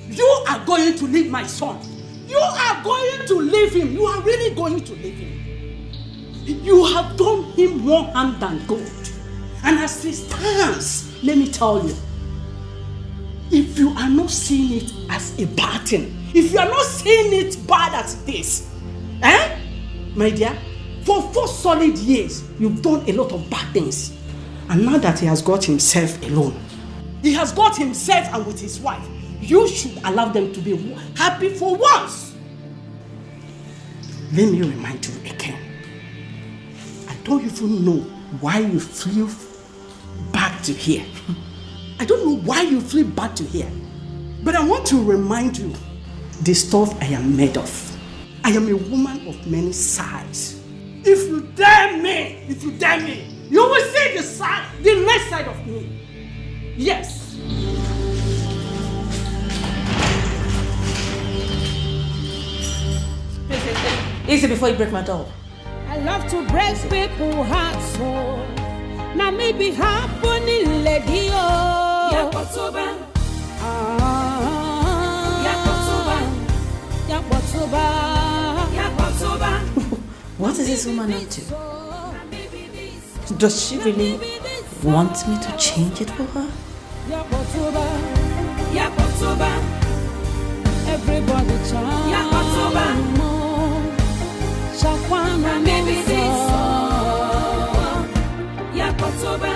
You are going to leave my son. You are going to leave him. You are really going to leave him. You have done him more harm than good. And as it stands, let me tell you, if you are not seeing it as a bad thing, if you are not seeing it bad as this, my dear, for 4 solid years, you've done a lot of bad things. And now that he has got himself alone, he has got himself and with his wife, you should allow them to be happy for once. Let me remind you again. I don't even know why you flew back to here. I don't know why you flew back to here. But I want to remind you the stuff I am made of. I am a woman of many sides. If you dare me, you will see the next side of me. Yes. Easy before you break my doll. I love to break people's hearts, so now maybe happening, lady. Yakotoba. What is this woman up to? Does she really want me to change it for her? Everybody chant. Shakwana baby this. Yakotoba.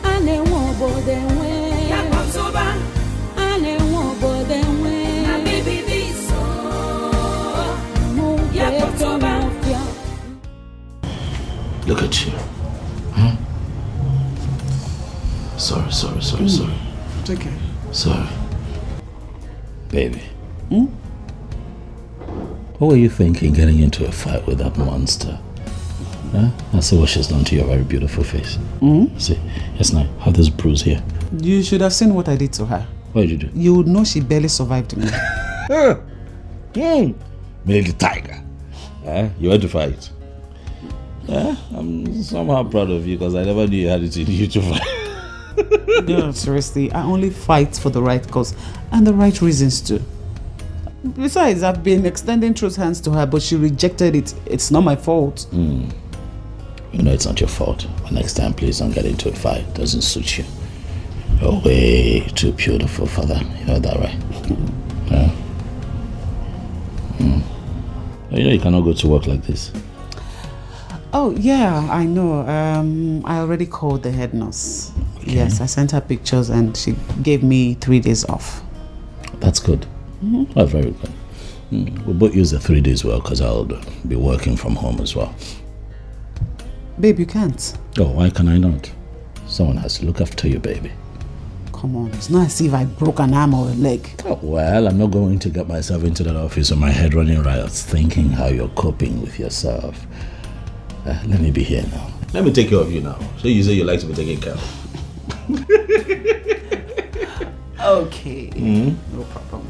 Ane wobo denwe. Yakotoba. Ane wobo denwe. Na baby this. Yakotoba. Look at you. Sorry. It's okay. Sorry. Baby. What were you thinking getting into a fight with that monster? Huh? I see what she's done to your very beautiful face. See? Yes, now, have this bruise here. You should have seen what I did to her. What did you do? You would know she barely survived me. Millie the tiger. You had to fight. I'm somehow proud of you because I never knew you had it in you to fight. No, seriously, I only fight for the right cause and the right reasons too. Besides, I've been extending truth hands to her, but she rejected it. It's not my fault. You know it's not your fault. But next time, please don't get into a fight. It doesn't suit you. You're way too beautiful for that. You know that, right? You know you cannot go to work like this. Oh, yeah, I know. I already called the head nurse. Okay. Yes, I sent her pictures and she gave me 3 days off. That's good. Oh, very good. We'll both use the 3 days well because I'll be working from home as well. Babe, you can't. Oh, why can I not? Someone has to look after you, baby. Come on, it's not as if I broke an arm or a leg. Oh, well, I'm not going to get myself into that office with my head running riots thinking how you're coping with yourself. Let me be here now. Let me take care of you now. So you say you like to be taken care of. Okay. Mm-hmm. No problem.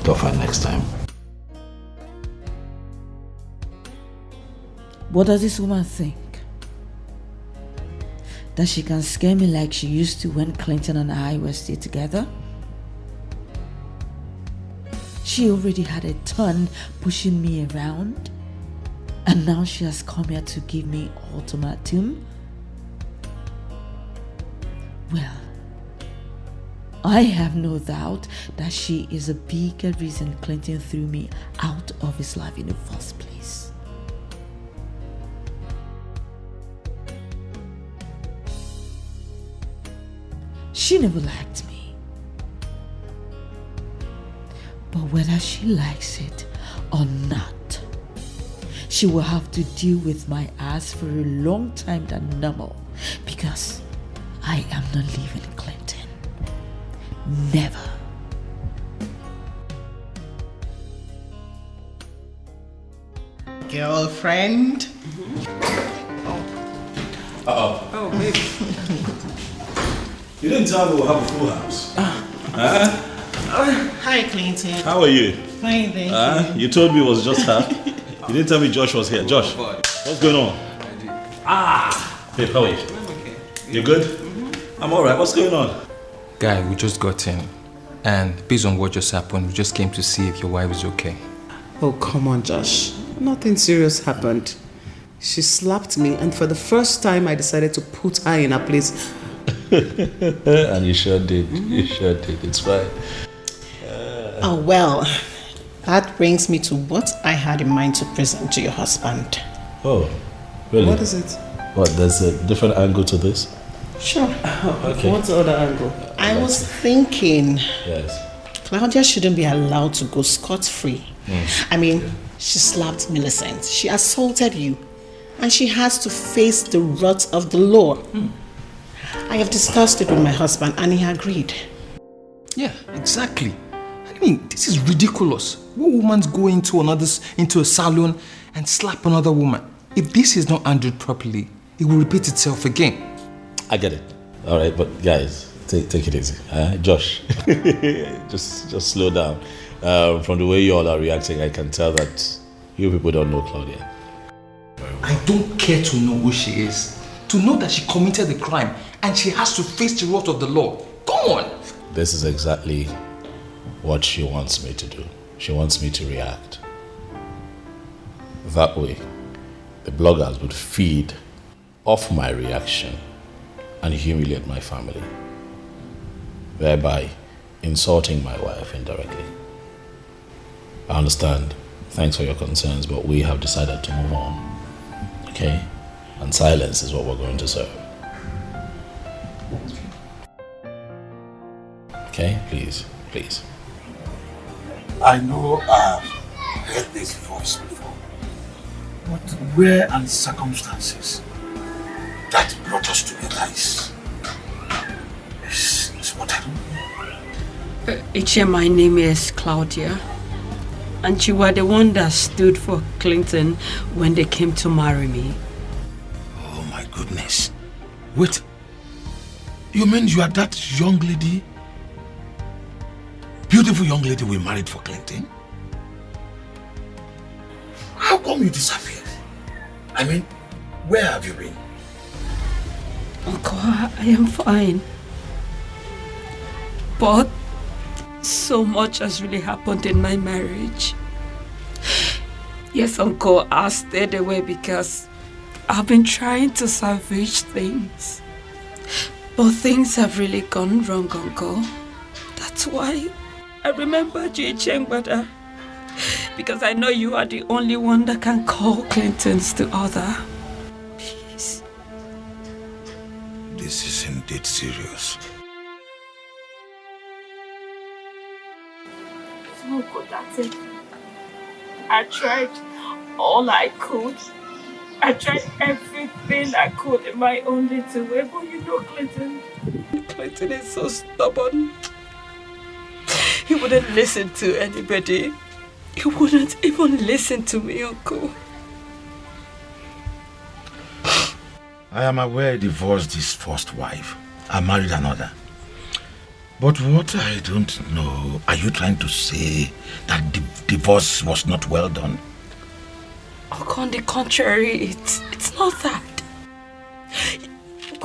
Go fight next time. What does this woman think? That she can scare me like she used to when Clinton and I were still together? She already had a ton pushing me around, and now she has come here to give me ultimatum? Well, I have no doubt that she is a bigger reason Clinton threw me out of his life in the first place. She never liked me. But whether she likes it or not, she will have to deal with my ass for a long time than normal, because I am not leaving Clinton. Never. Girlfriend? Uh-oh. Oh, baby. You didn't tell me we'll have a full house. Hi, Clinton. How are you? Fine, thank you. You told me it was just her. You didn't tell me Josh was here. Josh, what's going on? Babe, how are you? I'm okay. You good? I'm alright. What's going on? Guy, we just got in. And based on what just happened, we just came to see if your wife is okay. Oh, come on, Josh. Nothing serious happened. She slapped me, and for the first time, I decided to put her in her place. And you sure did. You sure did. It's fine. Oh, well, that brings me to what I had in mind to present to your husband. Oh, really? What is it? What, there's a different angle to this? Sure. Okay. What's the other angle? I was thinking Yes. Claudia shouldn't be allowed to go scot-free. I mean, she slapped Millicent, she assaulted you, and she has to face the wrath of the law. I have discussed it with my husband and he agreed. Yeah, exactly. I mean, this is ridiculous. What woman's go into a salon and slap another woman? If this is not handled properly, it will repeat itself again. I get it. All right, but guys, take it easy. Josh, just slow down. From the way you all are reacting, I can tell that you people don't know Claudia. I don't care to know who she is. To know that she committed the crime and she has to face the wrath of the law. Come on! This is exactly what she wants me to do. She wants me to react. That way, the bloggers would feed off my reaction and humiliate my family, thereby insulting my wife indirectly. I understand. Thanks for your concerns, but we have decided to move on. Okay? And silence is what we're going to serve. Okay? Please. Please. I know I've heard this voice before, but where are the circumstances that brought us together is what I don't know. Iche, my name is Claudia, and you were the one that stood for Clinton when they came to marry me. Oh my goodness. Wait, you mean you are that young lady? Beautiful young lady we married for Clinton? How come you disappeared? I mean, where have you been? Uncle, I am fine. But so much has really happened in my marriage. Yes, Uncle, I stayed away because I've been trying to salvage things. But things have really gone wrong, Uncle. That's why I remembered you, Chengbada. Because I know you are the only one that can call Clintons to order. Please. This is indeed serious. Uncle, that's it. I tried all I could. I tried everything I could in my own little way, but you know Clinton is so stubborn. He wouldn't listen to anybody. He wouldn't even listen to me, Uncle. I am aware he divorced his first wife and married another. But what I don't know, are you trying to say that the divorce was not well done? On the contrary, it's not that.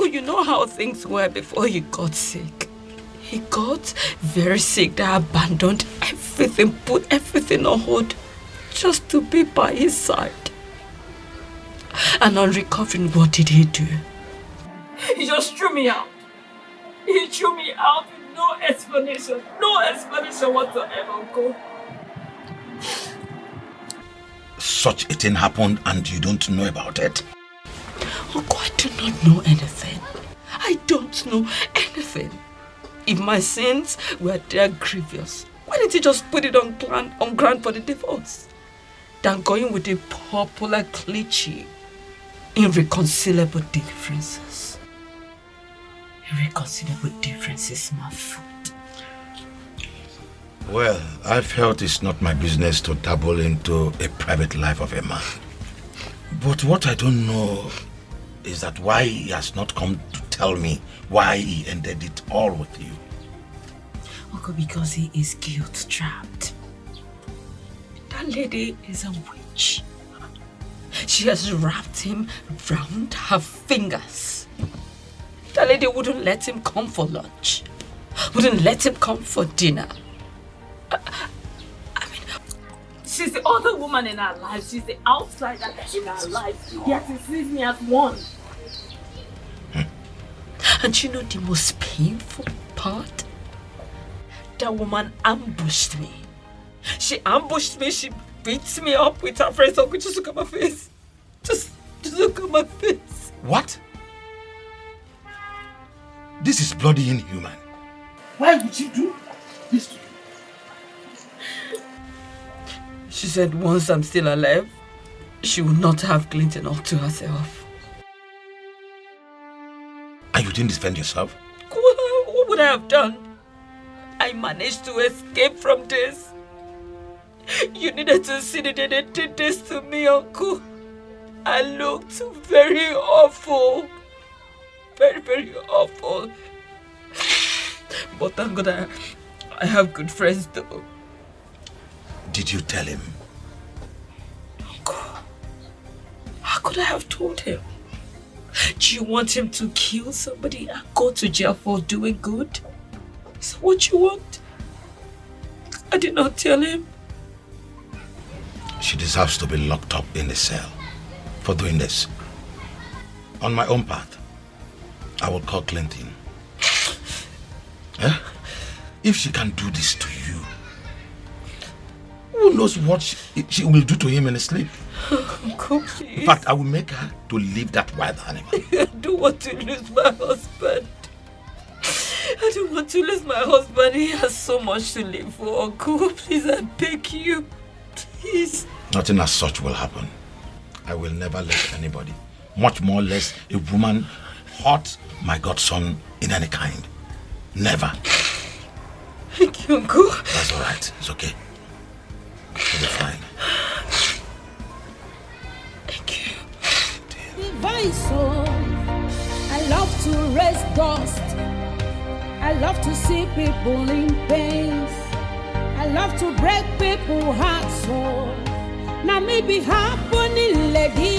You know how things were before he got sick. He got very sick. They abandoned everything, put everything on hold just to be by his side. And on recovering, what did he do? He just threw me out. He threw me out with no explanation. No explanation whatsoever, Uncle. Such a thing happened and you don't know about it? Uncle, I do not know anything. I don't know anything. If my sins were that grievous, why didn't he just put it on ground for the divorce? Than going with the popular cliche, irreconcilable differences. Irreconcilable differences, my foot. Well, I felt it's not my business to dabble into a private life of a man. But what I don't know is that why he has not come to tell me why he ended it all with you. Uncle, because he is guilt-trapped. That lady is a witch. She has wrapped him round her fingers. That lady wouldn't let him come for lunch. Wouldn't let him come for dinner. I mean, she's the other woman in our life. She's the outsider in our life. Yet he sees me as one. And you know the most painful part? That woman ambushed me. She ambushed me. She beats me up with her friends. Uncle, just look at my face. Just look at my face. What? This is bloody inhuman. Why would you do this to me? She said once I'm still alive, she will not have Clinton all to herself. And you didn't defend yourself? What would I have done? I managed to escape from this. You needed to see that they did this to me, Uncle. I looked very awful. Very, very awful. But thank God I have good friends though. Did you tell him? Uncle, how could I have told him? Do you want him to kill somebody and go to jail for doing good? Is that what you want? I did not tell him. She deserves to be locked up in a cell for doing this. On my own part, I will call Clinton. If she can do this to you, who knows what she will do to him in his sleep? Uncle, please. In fact, I will make her to leave that wild animal. I don't want to lose my husband. I don't want to lose my husband. He has so much to live for. Uncle, please, I beg you. Please. Nothing as such will happen. I will never let anybody, much more less a woman, hurt my godson in any kind. Never. Thank you, Uncle. That's all right. It's okay. You'll be fine. Thank you. I love to raise dust. I love to see people in pain. I love to break people's hearts. So now maybe happening lady.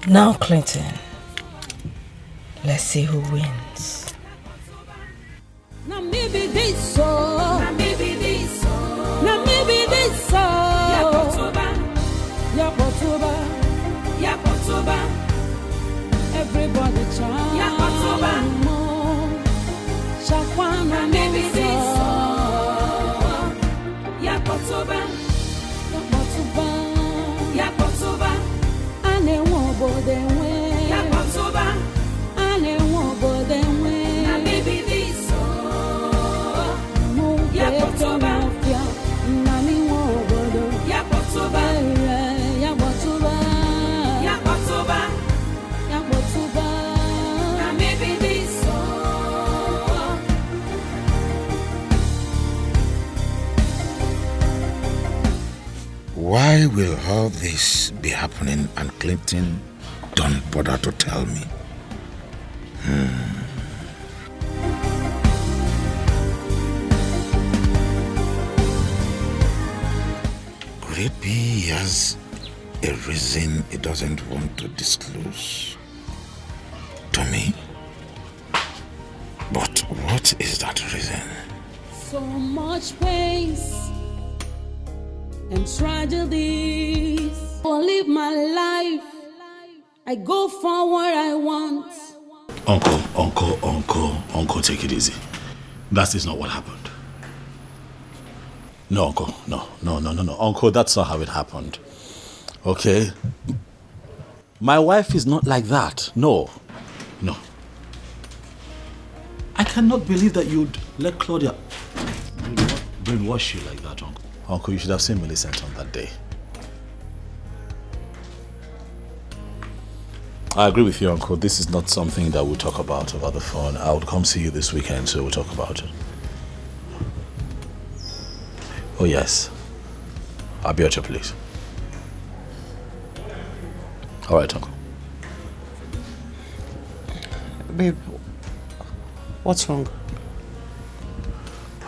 Now, Clinton, let's see who wins. Now maybe this so. Now maybe this so. Now maybe this so. Yakotoba. Yakotoba. Everybody chant. Yakotoba. Shakwana maybe this so. Yakotoba. Yakotoba. Yakotoba. Ane wobo dewe. Yakotoba. Ane wobo dewe. Now maybe this so. Yakotoba. Nami wobo do. Yakotoba. Yakotoba. Yakotoba. Yakotoba. Now maybe this so. Why will all this be happening and Clinton don't bother to tell me? Could it be he has a reason he doesn't want to disclose to me? But what is that reason? So much pains and tragedies. I live my life. I go for what I want. Uncle, take it easy. That is not what happened. No, Uncle, no. Uncle, that's not how it happened. Okay? My wife is not like that. No. I cannot believe that you'd let Claudia brainwash you like that, Uncle. Uncle, you should have seen Millicent on that day. I agree with you, Uncle. This is not something that we'll talk about over the phone. I would come see you this weekend, so we'll talk about it. Oh, yes. I'll be at your place. All right, Uncle. Babe, what's wrong?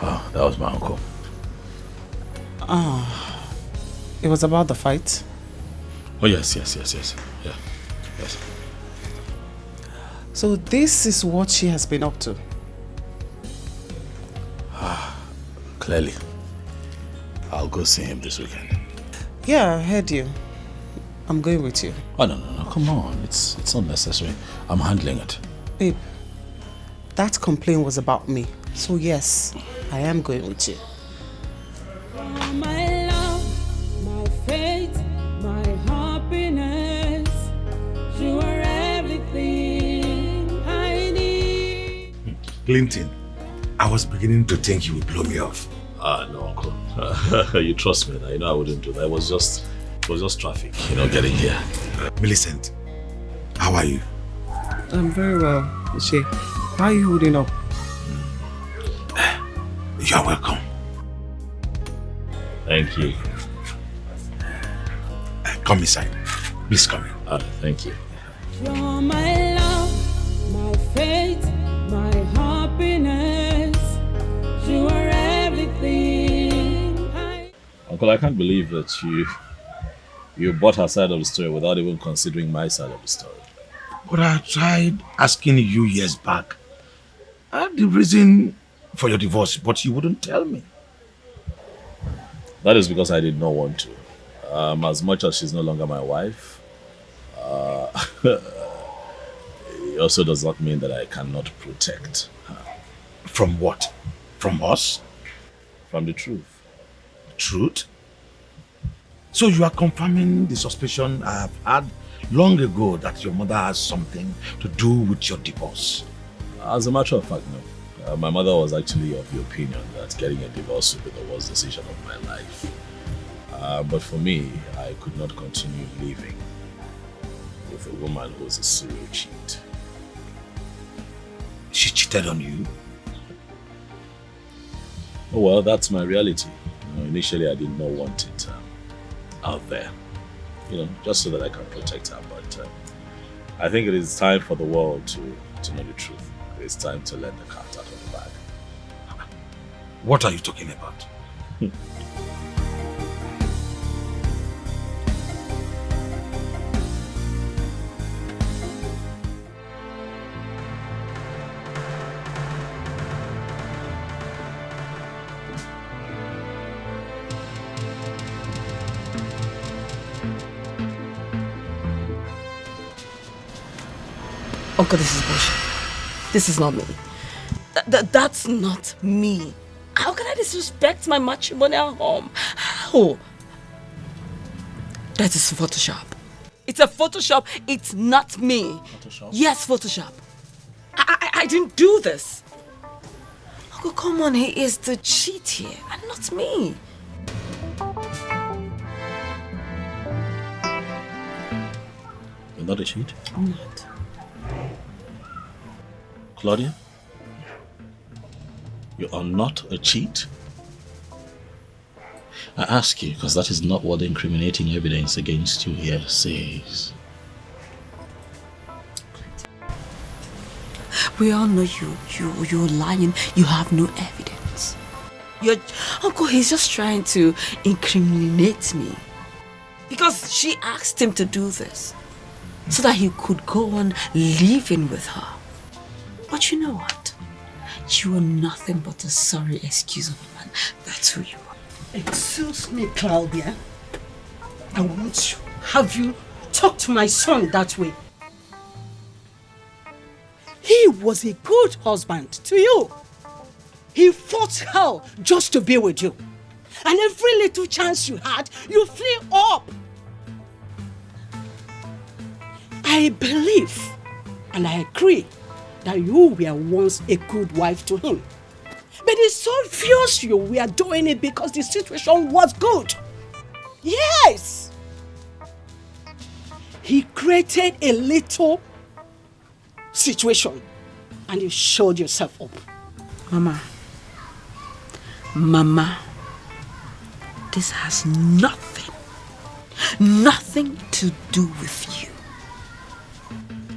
Oh, that was my uncle. It was about the fight? Oh, yes. Yeah, yes. So this is what she has been up to? Clearly. I'll go see him this weekend. Yeah, I heard you. I'm going with you. Oh, no. Come on. It's not necessary. I'm handling it. Babe, that complaint was about me. So yes, I am going with you. My love, my faith, my happiness. You are everything I need. Clinton, I was beginning to think you would blow me off. No, Uncle. You trust me. You know I wouldn't do that. It was just traffic, getting here. Millicent, how are you? I'm very well. Uche, how are you holding up? You're welcome. Thank you. Come inside. Please come in. Thank you. You're my love, my faith, my happiness. You are everything. Uncle, I can't believe that you bought her side of the story without even considering my side of the story. But I tried asking you years back the reason for your divorce, but you wouldn't tell me. That is because I did not want to. As much as she's no longer my wife, it also does not mean that I cannot protect her. From what? From us? From the truth. Truth? So you are confirming the suspicion I have had long ago that your mother has something to do with your divorce? As a matter of fact, no. My mother was actually of the opinion that getting a divorce would be the worst decision of my life. But for me, I could not continue living with a woman who was a serial cheat. She cheated on you? Oh well, that's my reality. Initially, I did not want it out there, just so that I can protect her. But I think it is time for the world to know the truth. It's time to let the cat out of the bag. What are you talking about? Uncle, this is bullshit. This is not me. That's not me. How can I disrespect my matrimonial home? How? That is Photoshop. It's a Photoshop. It's not me. Photoshop? Yes, Photoshop. I didn't do this. Uncle, come on. He is the cheat here and not me. You're not a cheat? I'm not. Claudia? You are not a cheat? I ask you because that is not what the incriminating evidence against you here says. We all know you're lying. You have no evidence. Uncle, he's just trying to incriminate me. Because she asked him to do this. So that he could go on living with her. But you know what? You are nothing but a sorry excuse of a man. That's who you are. Excuse me, Claudia. I want to have you talk to my son that way. He was a good husband to you. He fought hell just to be with you. And every little chance you had, you flew up. I believe and I agree that you were once a good wife to him. But it's obvious you were doing it because the situation was good. Yes! He created a little situation and you showed yourself up. Mama, this has nothing to do with you.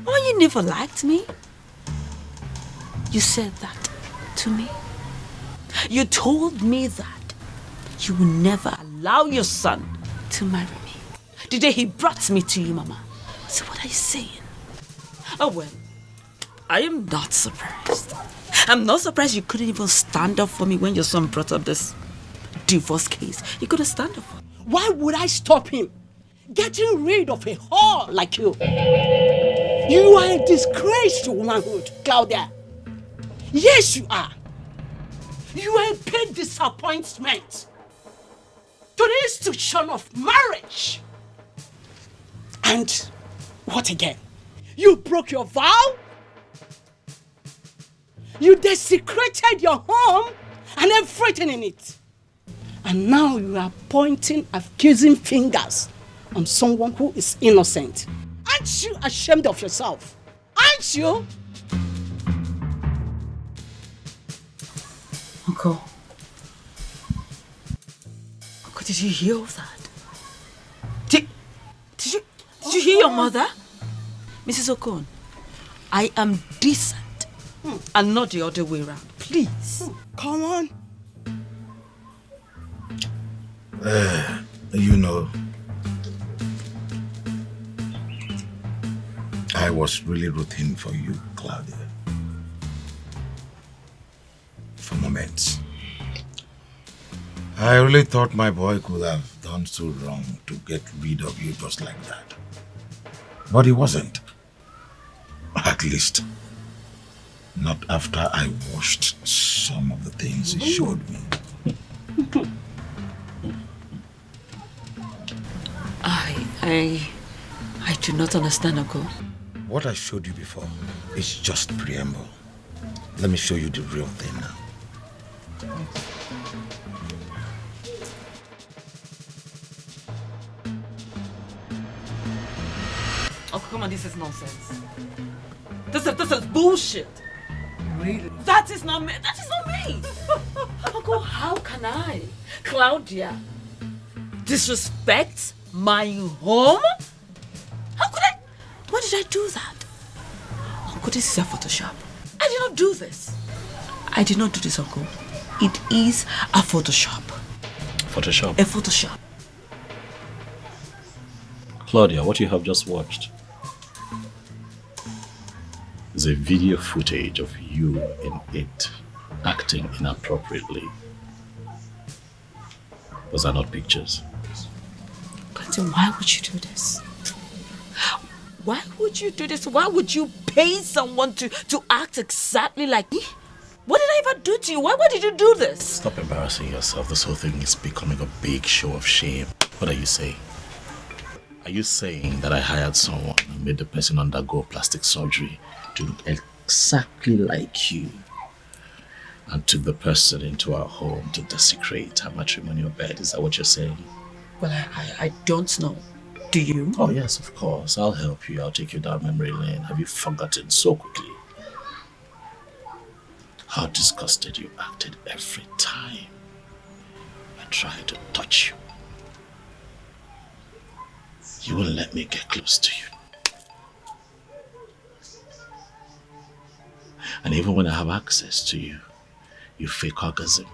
Oh, you never liked me. You said that to me. You told me that you will never allow your son to marry me. The day he brought me to you, Mama. So what are you saying? Oh, well, I am not surprised. I'm not surprised you couldn't even stand up for me when your son brought up this divorce case. You couldn't stand up for me. Why would I stop him? Getting rid of a whore like you. You are a disgrace to womanhood, Claudia. Yes, you are. You are a big disappointment to the institution of marriage. And what again? You broke your vow? You desecrated your home and everything in it. And now you are pointing accusing fingers on someone who is innocent. Aren't you ashamed of yourself? Aren't you? Uncle, did you hear all that? Did you hear your mother? Mrs. Okon, I am decent and not the other way around. Please. Come on. You know, I was really rooting for you, Claudia. For moments. I really thought my boy could have done so wrong to get rid of you just like that. But he wasn't. At least, not after I watched some of the things he showed me. I do not understand, Uncle. What I showed you before is just preamble. Let me show you the real thing now. Oh, come on, this is nonsense. This is bullshit. Really? That is not me. That is not me. Uncle, how can I, Claudia, disrespect my home? How could I? Why did I do that? Uncle, this is a Photoshop. I did not do this. I did not do this, Uncle. It is a Photoshop. Photoshop? A Photoshop. Claudia, what you have just watched is a video footage of you in it acting inappropriately. Those are not pictures. Clinton, why would you do this? Why would you do this? Why would you pay someone to act exactly like me? What did I ever do to you? Why did you do this? Stop embarrassing yourself. This whole thing is becoming a big show of shame. What are you saying? Are you saying that I hired someone and made the person undergo plastic surgery to look exactly like you and took the person into our home to desecrate our matrimonial bed? Is that what you're saying? Well, I don't know. Do you? Oh, yes, of course. I'll help you. I'll take you down memory lane. Have you forgotten so quickly how disgusted you acted every time I tried to touch you? You won't let me get close to you. And even when I have access to you, you fake orgasm.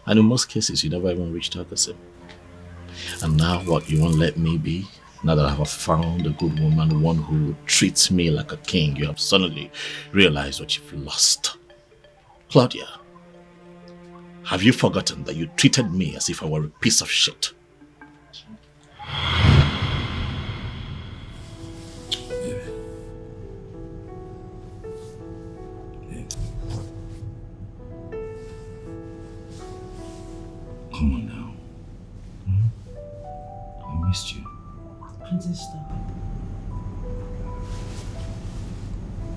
And in most cases, you never even reached out the same. And now what, you won't let me be? Now that I have found a good woman, one who treats me like a king, you have suddenly realized what you've lost. Claudia, have you forgotten that you treated me as if I were a piece of shit? Come on now. I missed you. Princess, stop.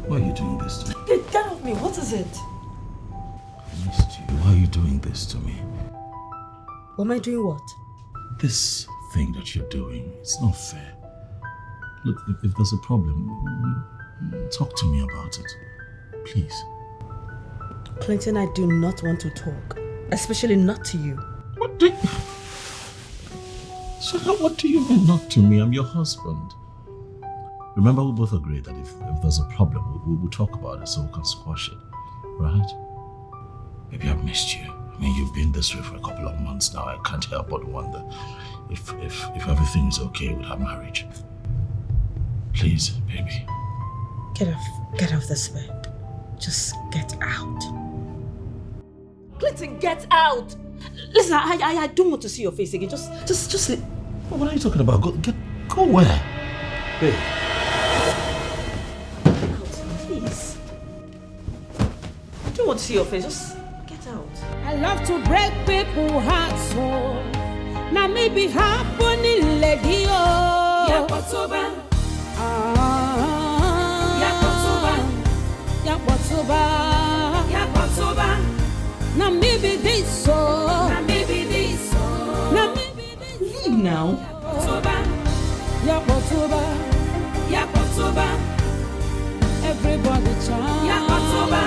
Why are you doing this to me? Get off me. What is it? I missed you. Why are you doing this to me? What am I doing? What? This thing that you're doing, it's not fair. Look, if there's a problem, talk to me about it. Please. Clinton, I do not want to talk. Especially not to you. What do you... So what do you mean not to me? I'm your husband. Remember, we both agreed that if there's a problem, we'll talk about it so we can squash it. Right? Maybe I've missed you. I mean, you've been this way for a couple of months now. I can't help but wonder if everything is okay with our marriage. Please, baby. Get off this bed. Just get out. Clinton, get out! Listen, I don't want to see your face again. Just leave. What are you talking about? Go where? Babe. Please. I don't want to see your face. Just get out. I love to break people's hearts, so now maybe happening lady oh. Yakotoba. Yakotoba. Yakotoba. Now maybe this so. Now maybe this so. Now maybe this. Leave now. Yakotoba. Yakotoba. Everybody chant. Yakotoba.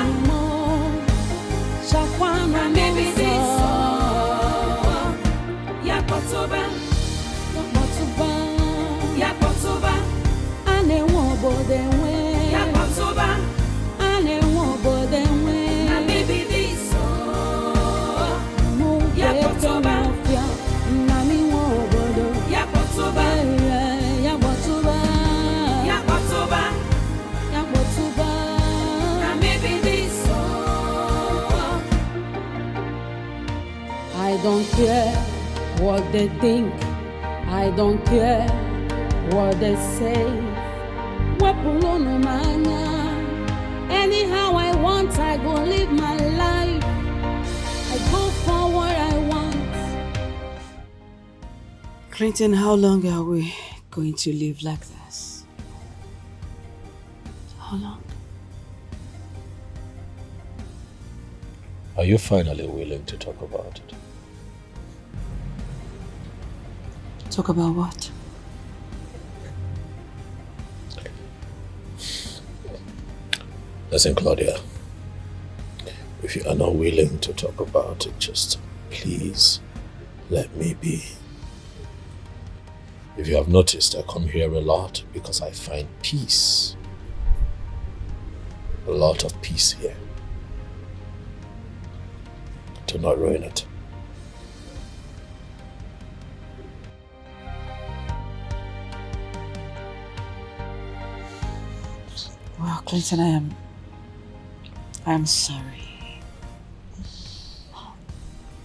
Shakwana maybe this so. Yakotoba. Yakotoba. Yakotoba. Ane wobo denwe. Yakotoba. Ane wobo denwe. Now maybe this. Yakotoba, nami wobodo. Yakotoba, Yakotoba, Yakotoba, Yakotoba. Now maybe this song. I don't care what they think. I don't care what they say. Wapulono manya. Anyhow I want, I go live my life. I go for what I want. Clinton, how long are we going to live like this? How long? Are you finally willing to talk about it? Talk about what? Listen, Claudia. If you are not willing to talk about it, just please let me be. If you have noticed, I come here a lot because I find peace. A lot of peace here. Do not ruin it. Well, Clinton, I am sorry.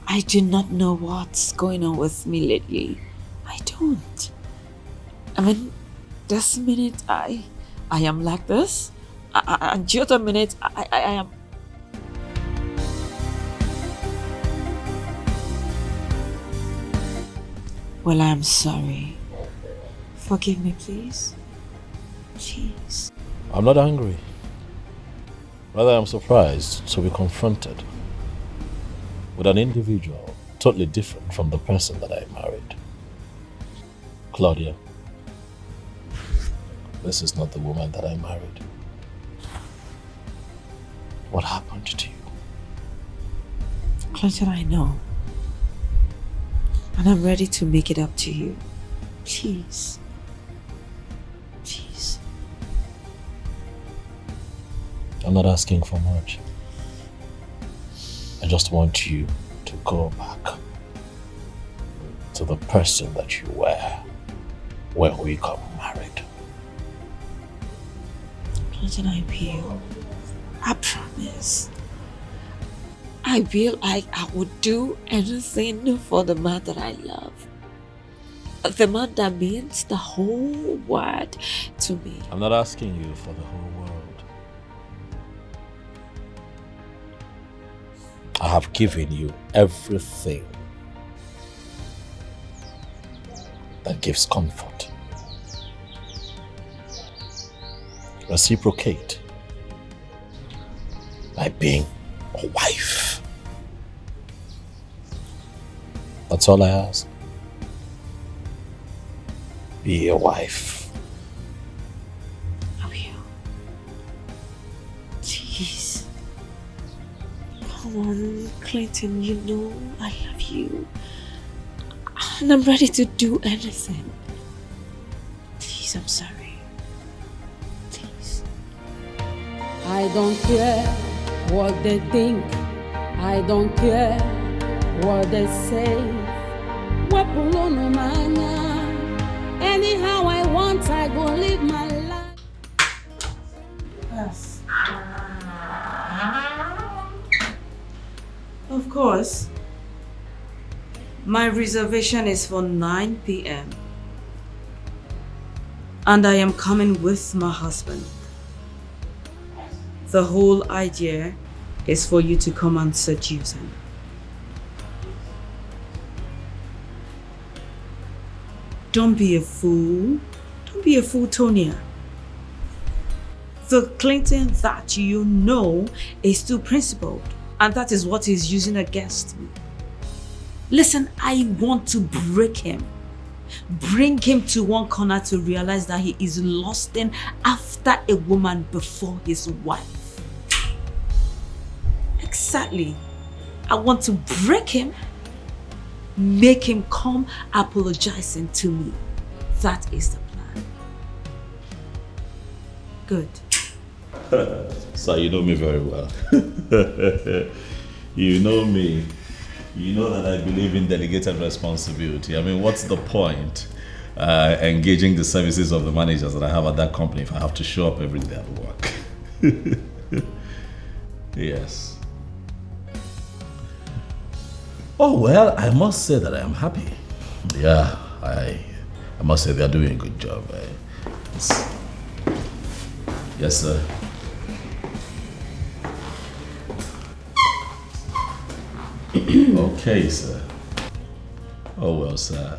I do not know what's going on with me lately. I don't. I mean, this minute I am like this, and the other minute I am. Well, I am sorry. Forgive me, please. Please. I'm not angry. Rather, I'm surprised to be confronted with an individual totally different from the person that I married. Claudia, this is not the woman that I married. What happened to you? Clinton, I know. And I'm ready to make it up to you. Please. Please. I'm not asking for much. I just want you to to go back to the person that you were when we got married. Clinton, I will. I promise. I will. I would do anything for the man that I love. The man that means the whole world to me. I'm not asking you for the whole world. I have given you everything that gives comfort. Reciprocate by being a wife. That's all I ask. Be a wife. I will. Jeez. Come on, Clinton, you know I love you. And I'm ready to do anything. Please, I'm sorry. Please. I don't care what they think. I don't care what they say. Anyhow I want, I go live my life. Yes. Of course. My reservation is for 9 p.m. And I am coming with my husband. The whole idea is for you to come and seduce him. Don't be a fool. Don't be a fool, Tonya. The Clinton that you know is too principled, and that is what he's using against me. Listen, I want to break him. Bring him to one corner to realize that he is lusting after a woman before his wife. Exactly. I want to break him, make him come apologizing to me. That is the plan. Good. So you know me very well. You know me. You know that I believe in delegated responsibility. I mean, what's the point engaging the services of the managers that I have at that company if I have to show up every day at work? Yes. Oh, well, I must say that I am happy. Yeah, I must say they're doing a good job. Yes, sir. Okay, sir. Oh, well, sir,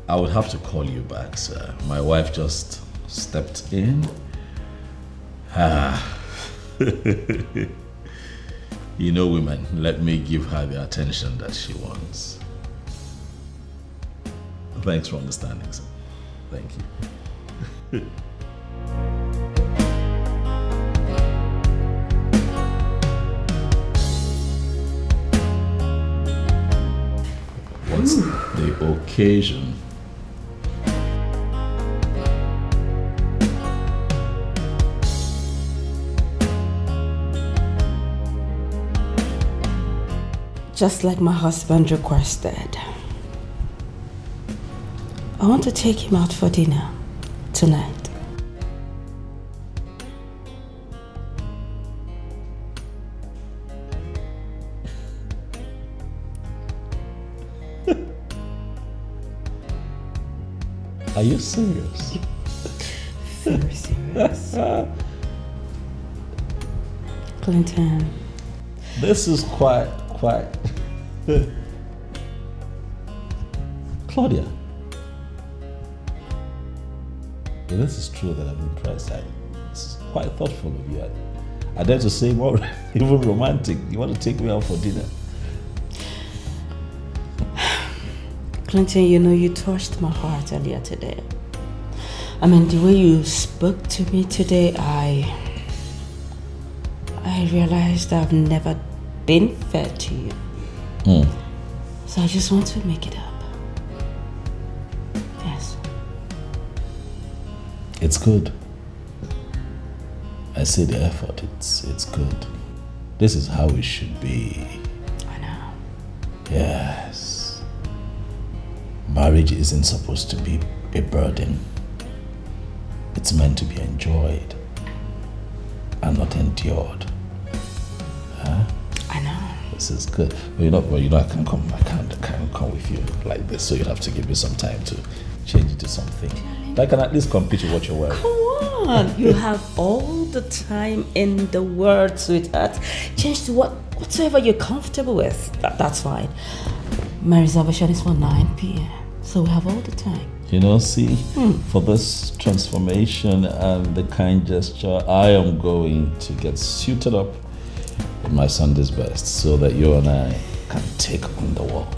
I would have to call you back, sir. My wife just stepped in. You know women, let me give her the attention that she wants. Thanks for understanding, sir. Thank you. What's the occasion? Just like my husband requested. I want to take him out for dinner tonight. Are you serious? Very serious. Clinton. This is quite... Claudia. Yeah, this is true that I'm impressed. This is quite thoughtful of you. I dare to say more, even romantic. You want to take me out for dinner? Clinton, you know, you touched my heart earlier today. I mean, the way you spoke to me today, I realized I've never been fair to you. So I just want to make it up. Yes. It's good. I see the effort. It's good. This is how it should be. Yes. Marriage isn't supposed to be a burden. It's meant to be enjoyed and not endured. Huh? I know. This is good. I can't come with you like this, so you'll have to give me some time to change it to something. I can at least compete with what you're wearing. Come on, you have all the time in the world, sweetheart. Change to whatsoever you're comfortable with. That's fine. My reservation is for 9 p.m. So we have all the time. For this transformation and the kind gesture, I am going to get suited up in my Sunday's best so that you and I can take on the world.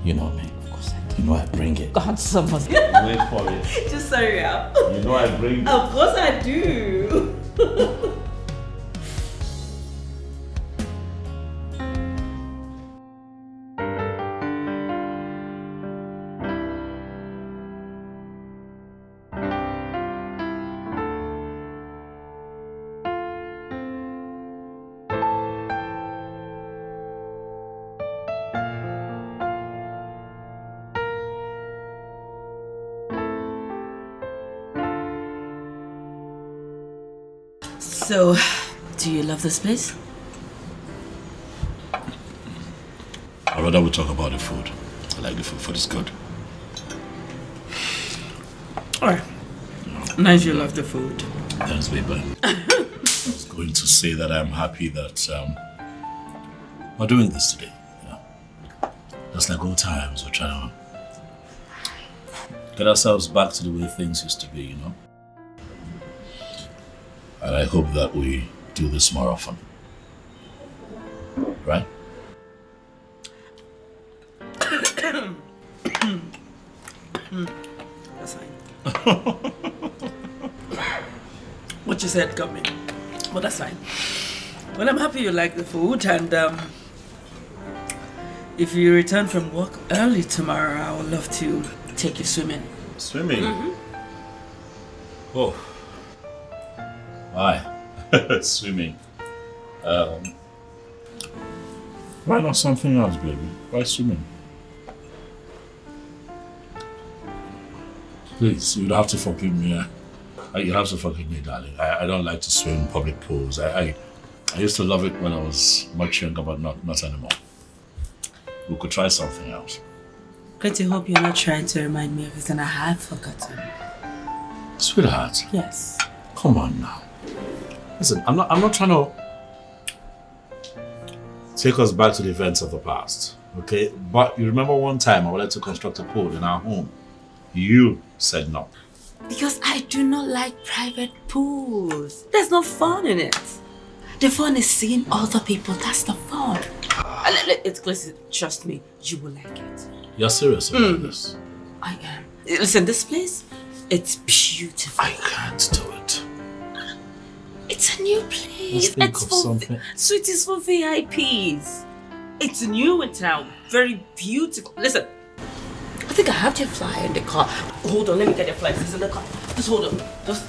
You know me. Of course I do. You know I bring it. God, someone. Wait for it. Just hurry up. You know I bring it. Of course I do. So, do you love this place? I'd rather we talk about the food. I like the food. Food is good. Alright. Nice you love the food. Thanks, baby. I was going to say that I'm happy that we're doing this today. Just like old times, we're trying to get ourselves back to the way things used to be, And I hope that we do this more often. Right? That's fine. What you said got me. But that's fine. Well, I'm happy you like the food, and if you return from work early tomorrow, I would love to take you swimming. Swimming? Oh. Why? Swimming. Why not something else, baby? Why swimming? Please, you'd have to forgive me. You have to forgive me, darling. I don't like to swim in public pools. I used to love it when I was much younger, but not anymore. We could try something else. Great to hope you're not trying to remind me of it and I have forgotten. Sweetheart. Yes. Come on now. Listen, I'm not trying to take us back to the events of the past, okay? But you remember one time I wanted to construct a pool in our home. You said no. Because I do not like private pools. There's no fun in it. The fun is seeing other people. That's the fun. Trust me, you will like it. You're serious about this? I am. Listen, this place, it's beautiful. I can't do it. It's a new place. Let's think It's of for something. Sweet is for VIPs. It's new in town. Very beautiful. Listen, I think I have your flyer in the car. Hold on, let me get your flyers. It's in the car. Just hold on. Just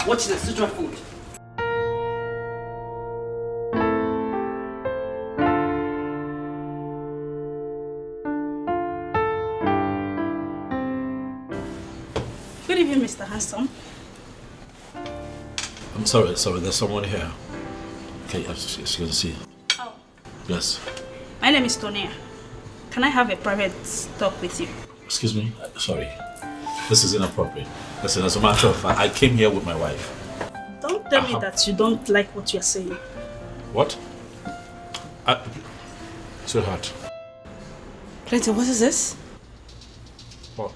watch this. Just try food. Good evening, Mr. Handsome. I'm sorry, there's someone here. Okay, excuse me, see. Oh. Yes. My name is Tonia. Can I have a private talk with you? Excuse me, sorry. This is inappropriate. Listen, as a matter of fact, I came here with my wife. Don't tell me that you don't like what you're saying. What? Sweetheart. Clinton, what is this? What?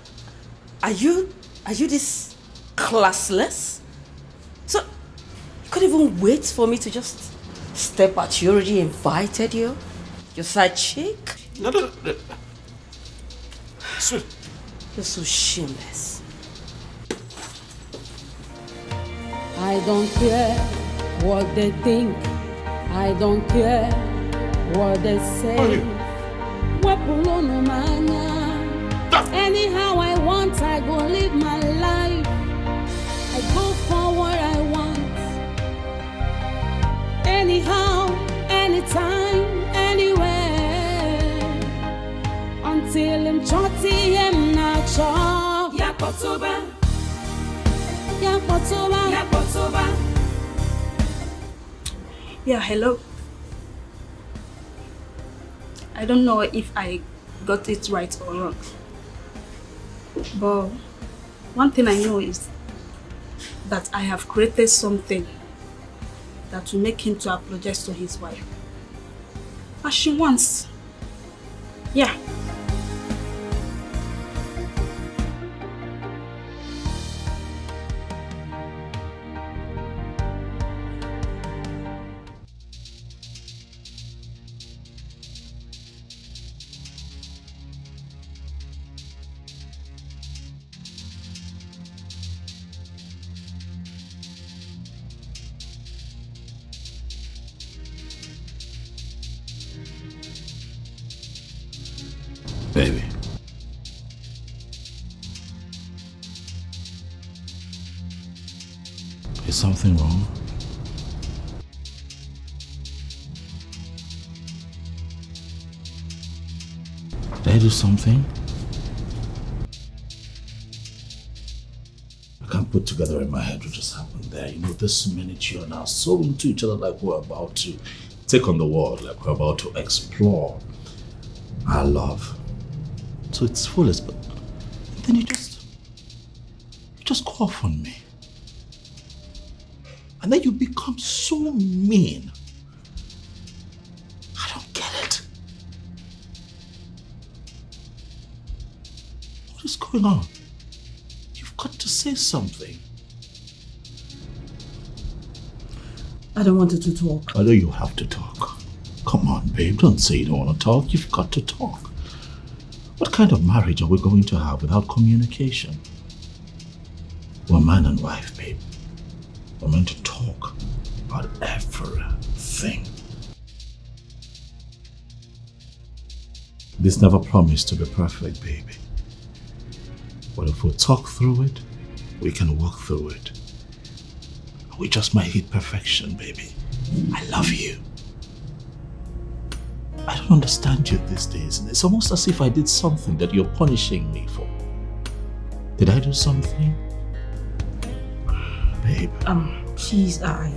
Are you this classless? So, you couldn't even wait for me to just step out. You already invited you? Your side chick? No. Sweet. You're so shameless. I don't care what they think. I don't care what they say. Anyhow I want, I go live my life. I go for what I want. Anyhow, anytime, anywhere. him choti him nacho. Yakotoba. Yakotoba. Yakotoba. Yeah, hello. I don't know if I got it right or wrong. But one thing I know is that I have created something that will make him to apologize to his wife. As she wants. Yeah. Baby. Is something wrong? Did I do something? I can't put together in my head what just happened there. You know, this minute you are now so into each other, like we're about to take on the world, like we're about to explore our love. So it's foolish, but then you just go off on me. And then you become so mean. I don't get it. What is going on? You've got to say something. I don't want you to talk. I know you have to talk. Come on, babe, don't say you don't want to talk. You've got to talk. What kind of marriage are we going to have without communication? We're man and wife, babe. We're meant to talk about everything. This never promised to be perfect, baby. But if we talk through it, we can walk through it. We just might hit perfection, baby. I love you. I don't understand you these days. It's almost as if I did something that you're punishing me for. Did I do something? Babe. Please, I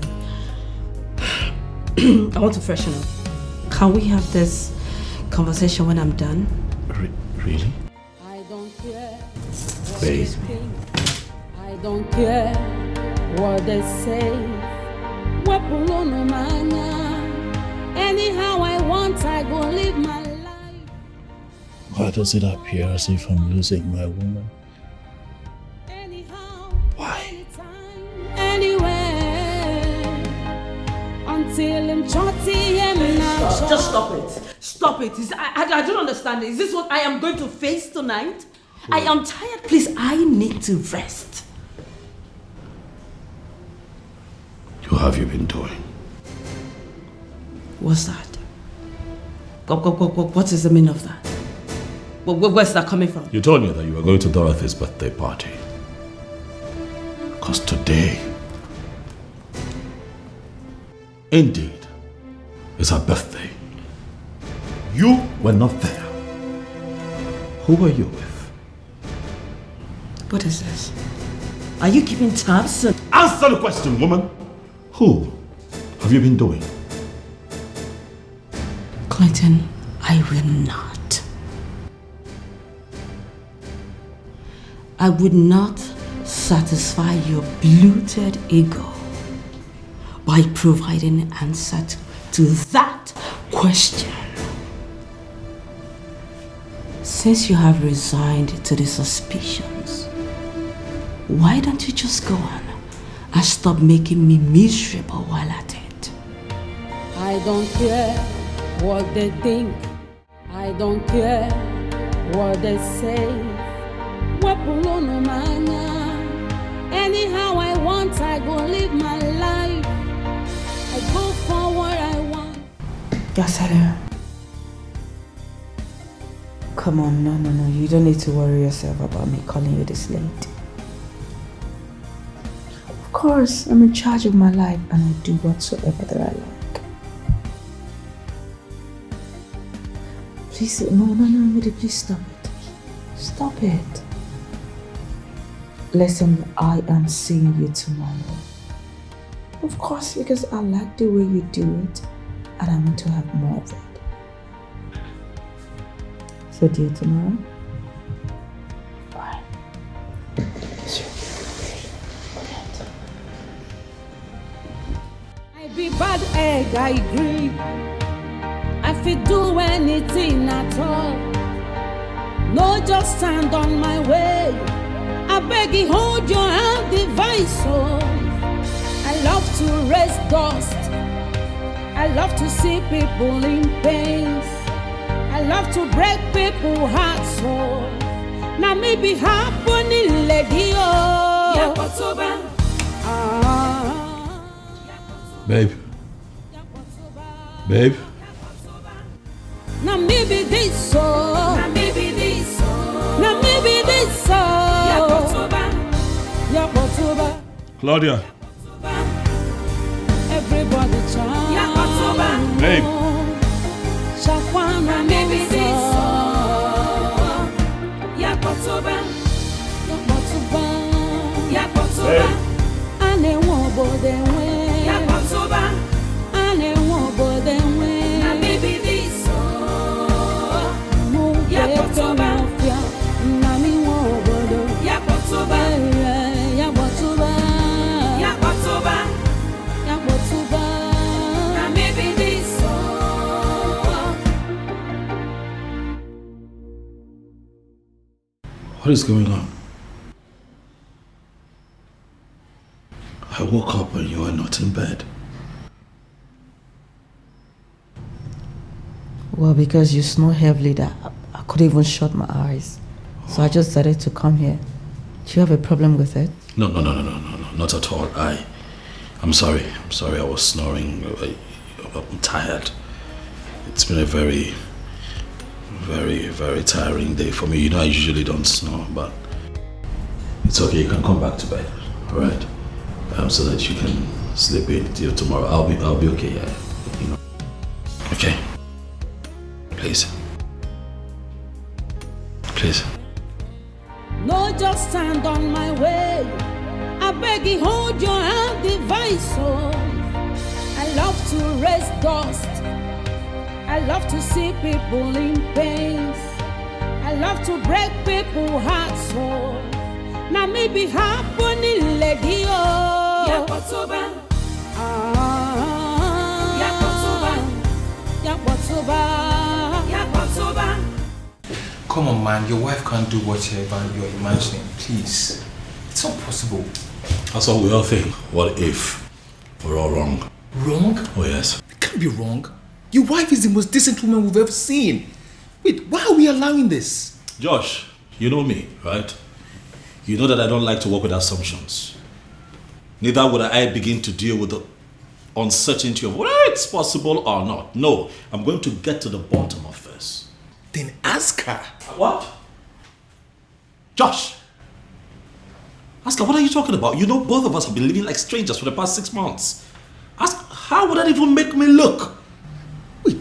want to freshen up. Can we have this conversation when I'm done? Really? I don't care. Babe. I don't care what they say. Anyhow I want, I go live my life. Why does it appear as if I'm losing my woman? Why? Anywhere until I'm chotty and now. Just stop it. Stop it. I don't understand. Is this what I am going to face tonight? I am tired. Please, I need to rest. What have you been doing? What's that? What is the meaning of that? Where's that coming from? You told me that you were going to Dorothy's birthday party. Because today, indeed, is her birthday. You were not there. Who were you with? What is this? Are you keeping tabs? Answer the question, woman! Who have you been doing? Clinton, I will not. I would not satisfy your bloated ego by providing an answer to that question. Since you have resigned to the suspicions, why don't you just go on and stop making me miserable while at it? I don't care what they think. I don't care what they say. Anyhow I want, I go live my life. I go for what I want. Yes, hello. Come on, no. You don't need to worry yourself about me calling you this late. Of course, I'm in charge of my life and I do whatsoever that I like. Please, no, please stop it. Stop it. Listen, I am seeing you tomorrow. Of course, because I like the way you do it and I want to have more of it. So do you tomorrow? Bye. I be bad egg, I agree. I fit do anything at all. No, just stand on my way. I beg you, hold your hand, device. Oh, I love to raise dust. I love to see people in pain. I love to break people's hearts. Oh, now maybe happening, lady. Oh, yeah, Babe. Babe. now maybe this so. Now maybe this so. Now maybe this so. Yeah, Kotoba. Claudia. Everybody chant. Yeah, Kotoba. Babe. Shakwana maybe this so. Yeah, Kotoba. Yeah, Kotoba. Yeah, Kotoba. Ane wobo de we. Yeah, Kotoba. Ane wobo de we. Now maybe this so. Yeah, Kotoba. Nami wobo do. Yeah, Kotoba. Yeah, Kotoba. Yeah, Kotoba. Yeah, Kotoba. Now maybe this so. What is going on? I woke up and you were not in bed. Well, because you snore heavily that I couldn't even shut my eyes. So I just decided to come here. Do you have a problem with it? No, not at all. I'm sorry. I was snoring. I'm tired. It's been a very, very, very tiring day for me. You know, I usually don't snore, but it's okay. You can come back to bed, all right? So that you can sleep in till tomorrow. I'll be okay. Yeah, you know. Okay. Please. No, just stand on my way. I beg you, hold your hand, device. Oh, I love to raise dust. I love to see people in pain. I love to break people's hearts. Oh, now maybe happening, lady. Oh, yeah, Kotoba. Yeah, Kotoba. Yeah, Kotoba. Yeah, Kotoba. Come on, man. Your wife can't do whatever you're imagining. Please. It's not possible. That's what we all think. What if we're all wrong? Wrong? Oh, yes. It can't be wrong. Your wife is the most decent woman we've ever seen. Wait, why are we allowing this? Josh, you know me, right? You know that I don't like to work with assumptions. Neither would I begin to deal with the uncertainty of whether it's possible or not. No, I'm going to get to the bottom of this. Then ask her. What? Josh! Ask her, what are you talking about? You know both of us have been living like strangers for the past 6 months. Ask, how would that even make me look? Wait,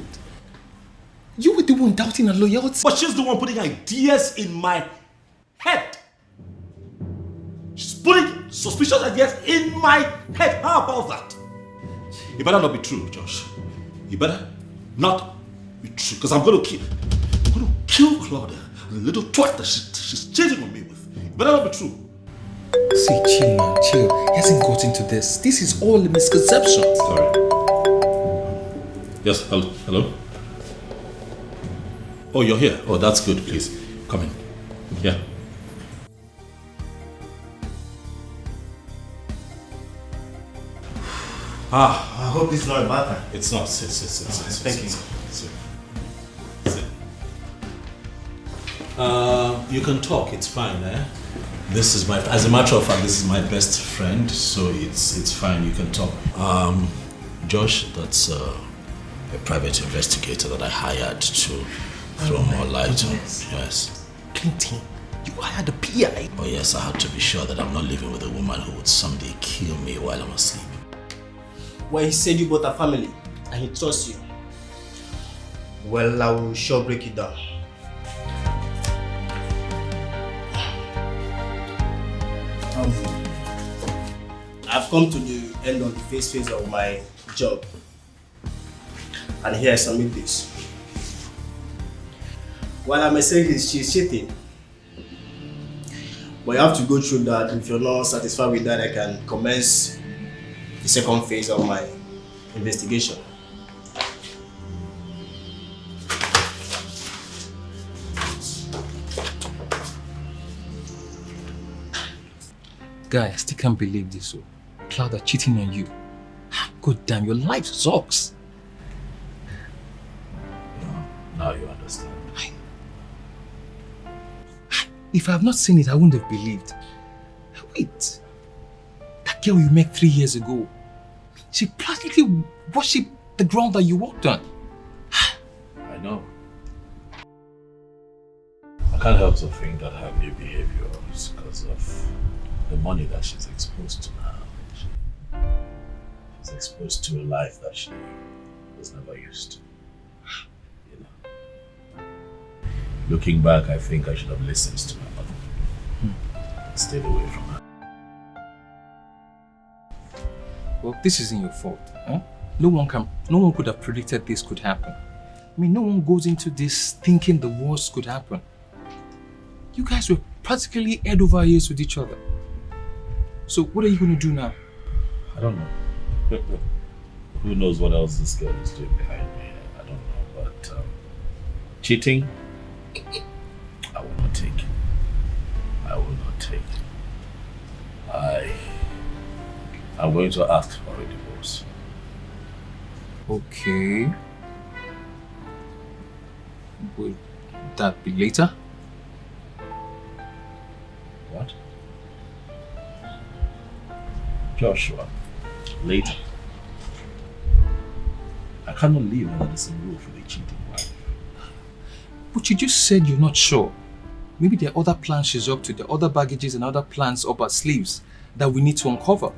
you were the one doubting her loyalty. But she's the one putting ideas in my head. She's putting suspicious ideas in my head. How about that? You better not be true, Josh. You better not be true, because I'm going to kill Claudia, the little twat that she's cheating on me with. You better not be true. See, chill, man, chill. He hasn't got into this. This is all a misconception. Sorry. Yes, hello? Oh, you're here. Oh, that's good. Please, come in. Yeah. I hope this is not a matter. It's not. Thank you. You can talk. It's fine, eh? This is as a matter of fact, this is my best friend, so it's fine. You can talk. Josh, that's a private investigator that I hired to throw more light on. Yes. Clinton, you hired a PI? Oh yes, I had to be sure that I'm not living with a woman who would someday kill me while I'm asleep. Well, he said you both are family and he trusts you. Well, I will sure break it down. I've come to the end of the phase of my job. And here I submit this. While I may say she's cheating, but you have to go through that. If you're not satisfied with that, I can commence the second phase of my investigation. Guy, I still can't believe this. Cloud are cheating on you. God damn, your life sucks. Now you understand. If I have not seen it, I wouldn't have believed. Wait. That girl you met 3 years ago, she practically worshipped the ground that you walked on. I know. I can't help to think that her new behavior is because of the money that she's exposed to now. She's exposed to a life that she was never used to. You know. Looking back, I think I should have listened to my mother and stayed away from her. Well, this isn't your fault. Huh? No one could have predicted this could happen. I mean, no one goes into this thinking the worst could happen. You guys were practically head over ears with each other. So what are you going to do now? I don't know. Who knows what else this girl is doing behind me? I don't know. But cheating, I will not take. I will not take. I'm going to ask for a divorce. Okay. Will that be later? What? Joshua, later. I cannot live under the same roof with a cheating wife. But you just said you're not sure. Maybe there are other plans she's up to, there are other baggages and other plans up her sleeves that we need to uncover.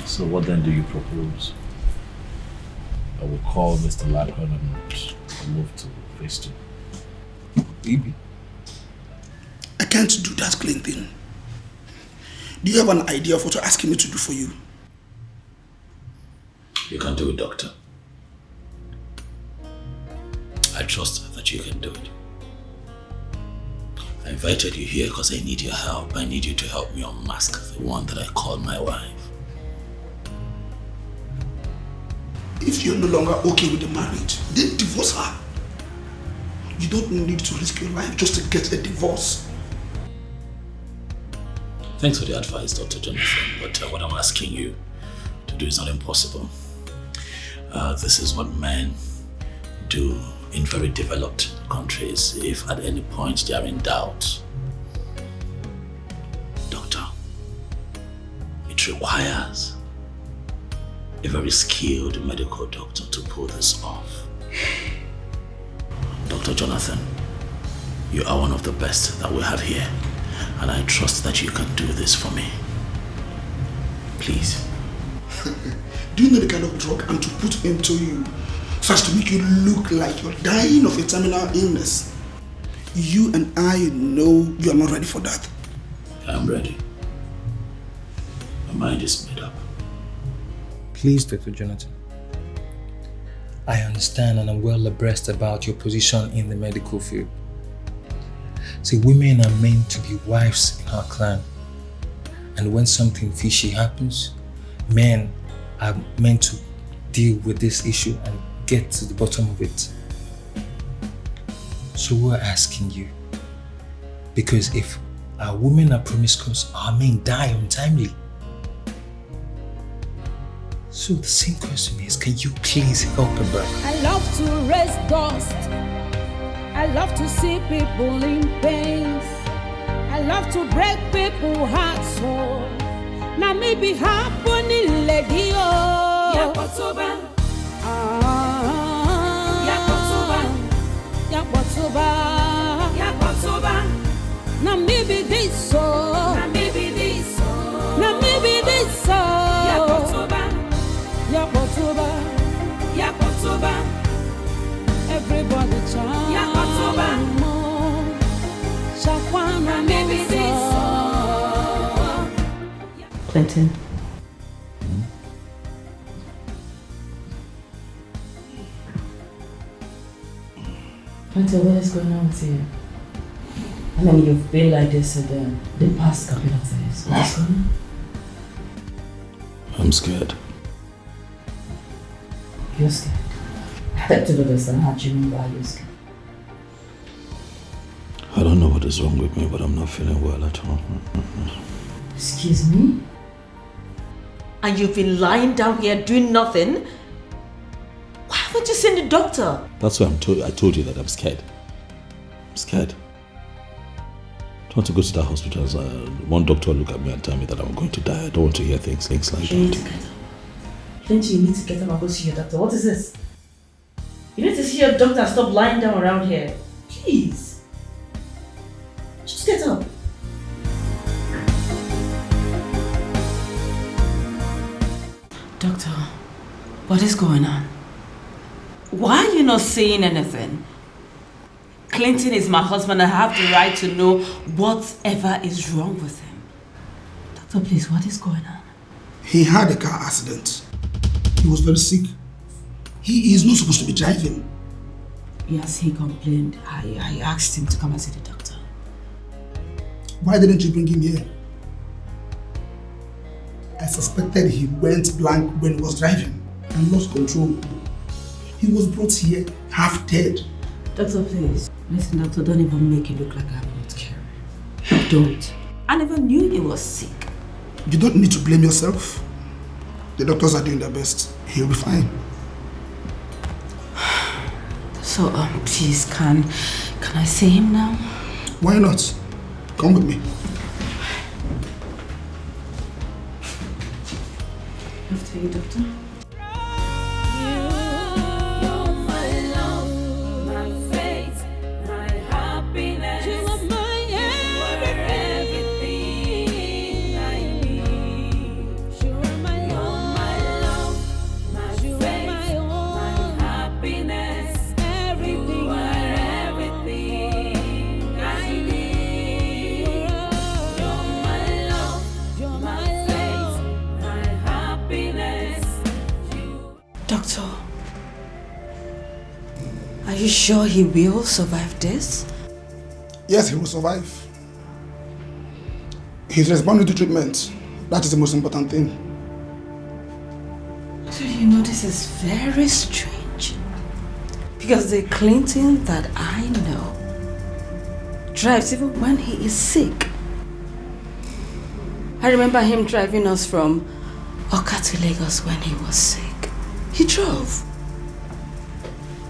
So what then do you propose? I will call Mr. Lacron and move to phase 2. Maybe. I can't do that clean thing. Do you have an idea of what you're asking me to do for you? You can do it, Doctor. I trust that you can do it. I invited you here because I need your help. I need you to help me unmask the one that I call my wife. If you're no longer okay with the marriage, then divorce her. You don't need to risk your life just to get a divorce. Thanks for the advice, Dr. Jonathan, but what I'm asking you to do is not impossible. This is what men do in very developed countries if at any point they are in doubt. Doctor, it requires a very skilled medical doctor to pull this off. Dr. Jonathan, you are one of the best that we have here, and I trust that you can do this for me. Please. Do you know the kind of drug I'm to put into you so as to make you look like you're dying of a terminal illness? You and I know you are not ready for that. I'm ready. My mind is made up. Please, Dr. Jonathan. I understand and I'm well abreast about your position in the medical field. See, women are meant to be wives in our clan. And when something fishy happens, men are meant to deal with this issue and get to the bottom of it. So we're asking you, because if our women are promiscuous, our men die untimely. So the same question is, can you please help a brother? I love to raise dust. I love to see people in pain. I love to break people's hearts. So now maybe happening lady oh. Yakotoba. Yakotoba. Yakotoba. Now maybe this so. Now maybe this so. Now maybe this so. Yakotoba. Yakotoba. Yakotoba. Everybody chant. Yakotoba. Shakwana maybe this so. Clinton. Clinton, what is going on with you? I mean, you've been like this for the past couple of days. What's going on? I'm scared. You're scared? I don't understand how you mean by you're scared. I don't know what is wrong with me, but I'm not feeling well at all. Excuse me? And you've been lying down here doing nothing? Why haven't you seen the doctor? That's why I told you that I'm scared. I'm scared. I don't want to go to that hospital. One doctor will look at me and tell me that I'm going to die. I don't want to hear things like that. You need to get up. Plenty, you need to get up and go see your doctor. What is this? You need to see your doctor and stop lying down around here. Please. Just get up. Doctor, what is going on? Why are you not saying anything? Clinton is my husband. I have the right to know whatever is wrong with him. Doctor, please, what is going on? He had a car accident. He was very sick. He is not supposed to be driving. Yes, he complained. I asked him to come and see the doctor. Why didn't you bring him here? I suspected he went blank when he was driving and lost control. He was brought here half dead. Doctor, please. Listen, doctor, don't even make it look like I'm not caring. Don't. I never knew he was sick. You don't need to blame yourself. The doctors are doing their best. He'll be fine. So, please, can I see him now? Why not? Come with me. After you, doctor. Doctor, are you sure he will survive this? Yes, he will survive. He's responding to treatment. That is the most important thing. So you know this is very strange. Because the Clinton that I know drives even when he is sick. I remember him driving us from Oka to Lagos when he was sick. He drove.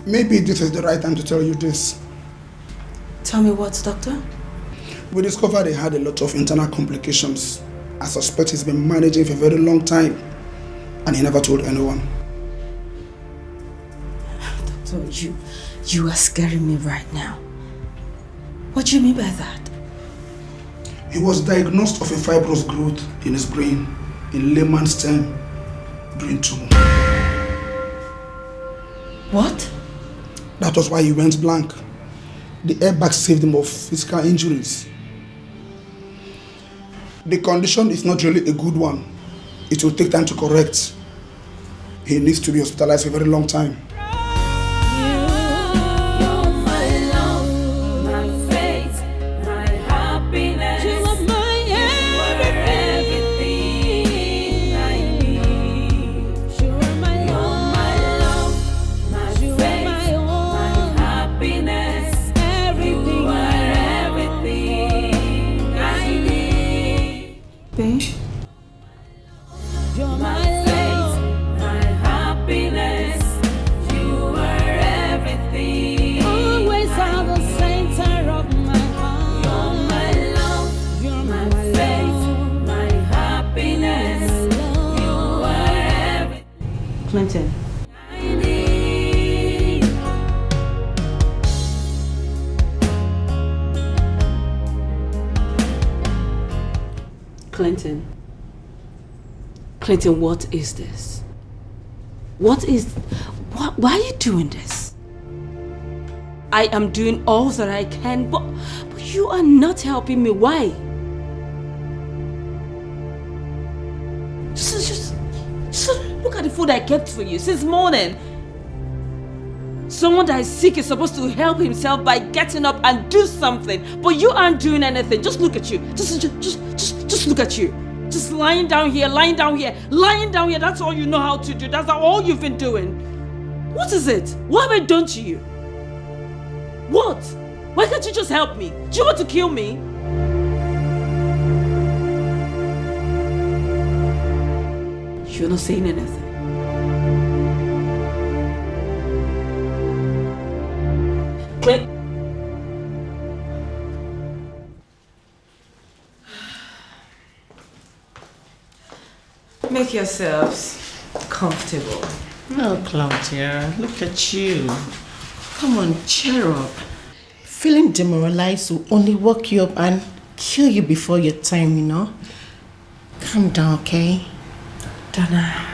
Maybe this is the right time to tell you this. Tell me what, doctor? We discovered he had a lot of internal complications. I suspect he's been managing for a very long time. And he never told anyone. Doctor, you are scaring me right now. What do you mean by that? He was diagnosed of a fibrous growth in his brain, in layman's term, brain tumor. What? That was why he went blank. The airbag saved him of physical injuries. The condition is not really a good one. It will take time to correct. He needs to be hospitalized for a very long time. Clinton. Clinton, what is this? Why are you doing this? I am doing all that I can, but you are not helping me. Why? food I kept for you since morning. Someone that is sick is supposed to help himself by getting up and do something, but you aren't doing anything. Just look at you. Just look at you. Just lying down here, lying down here, lying down here. That's all you know how to do. That's all you've been doing. What is it? What have I done to you? What? Why can't you just help me? Do you want to kill me? You're not saying anything. Click. Make yourselves comfortable. No, Claudia, look at you. Come on, cheer up. Feeling demoralized will only work you up and kill you before your time, you know? Calm down, okay? Donna,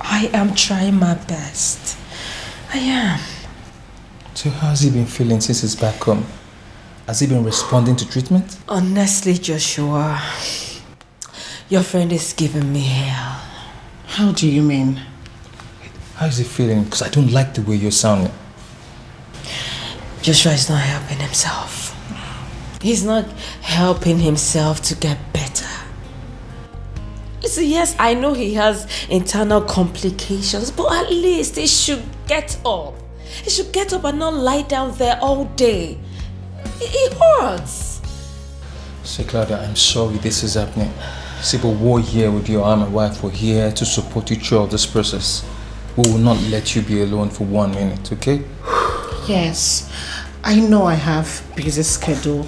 I am trying my best. I am. So how's he been feeling since he's back home? Has he been responding to treatment? Honestly, Joshua, your friend is giving me hell. How do you mean? How is he feeling? Because I don't like the way you're sounding. Joshua is not helping himself. He's not helping himself to get better. Listen, yes, I know he has internal complications, but at least he should get up. He should get up and not lie down there all day. It hurts. See, Claudia, I'm sorry this is happening. See, but we're here with you. I'm and wife. We're here to support you throughout this process. We will not let you be alone for 1 minute, okay? Yes, I know I have busy schedule,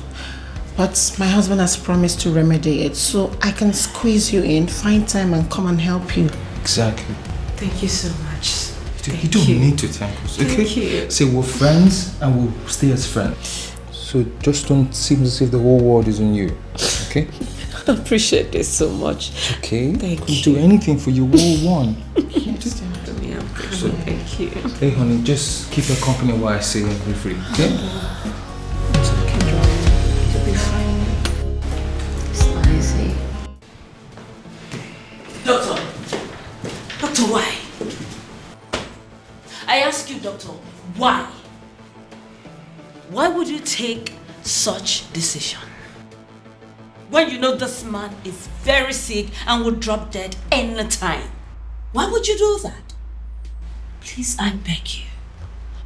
but my husband has promised to remedy it, so I can squeeze you in, find time and come and help you. Exactly. Thank you so much. You don't need to thank us, okay? Thank you. Say we're friends and we'll stay as friends. So just don't seem as if the whole world is on you, okay? I appreciate this so much. Okay? Thank We'll you. do anything for you. We'll want. So, thank you. Hey, honey, just keep her company while I say you're free, okay? You'll be fine. It's not easy. Doctor, why? I ask you, doctor, why? Why would you take such decision? When you know this man is very sick and will drop dead anytime. Why would you do that? Please, I beg you.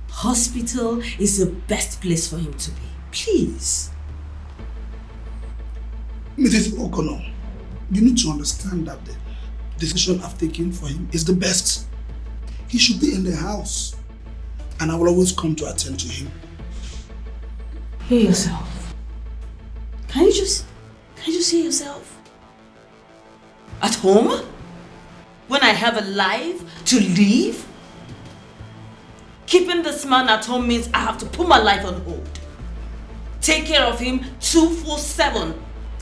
Hospital is the best place for him to be. Please. Mrs. O'Connor, you need to understand that the decision I've taken for him is the best. He should be in the house, and I will always come to attend to him. Hear yourself. Can you just hear yourself? At home? When I have a life to live? Keeping this man at home means I have to put my life on hold. Take care of him 24/7.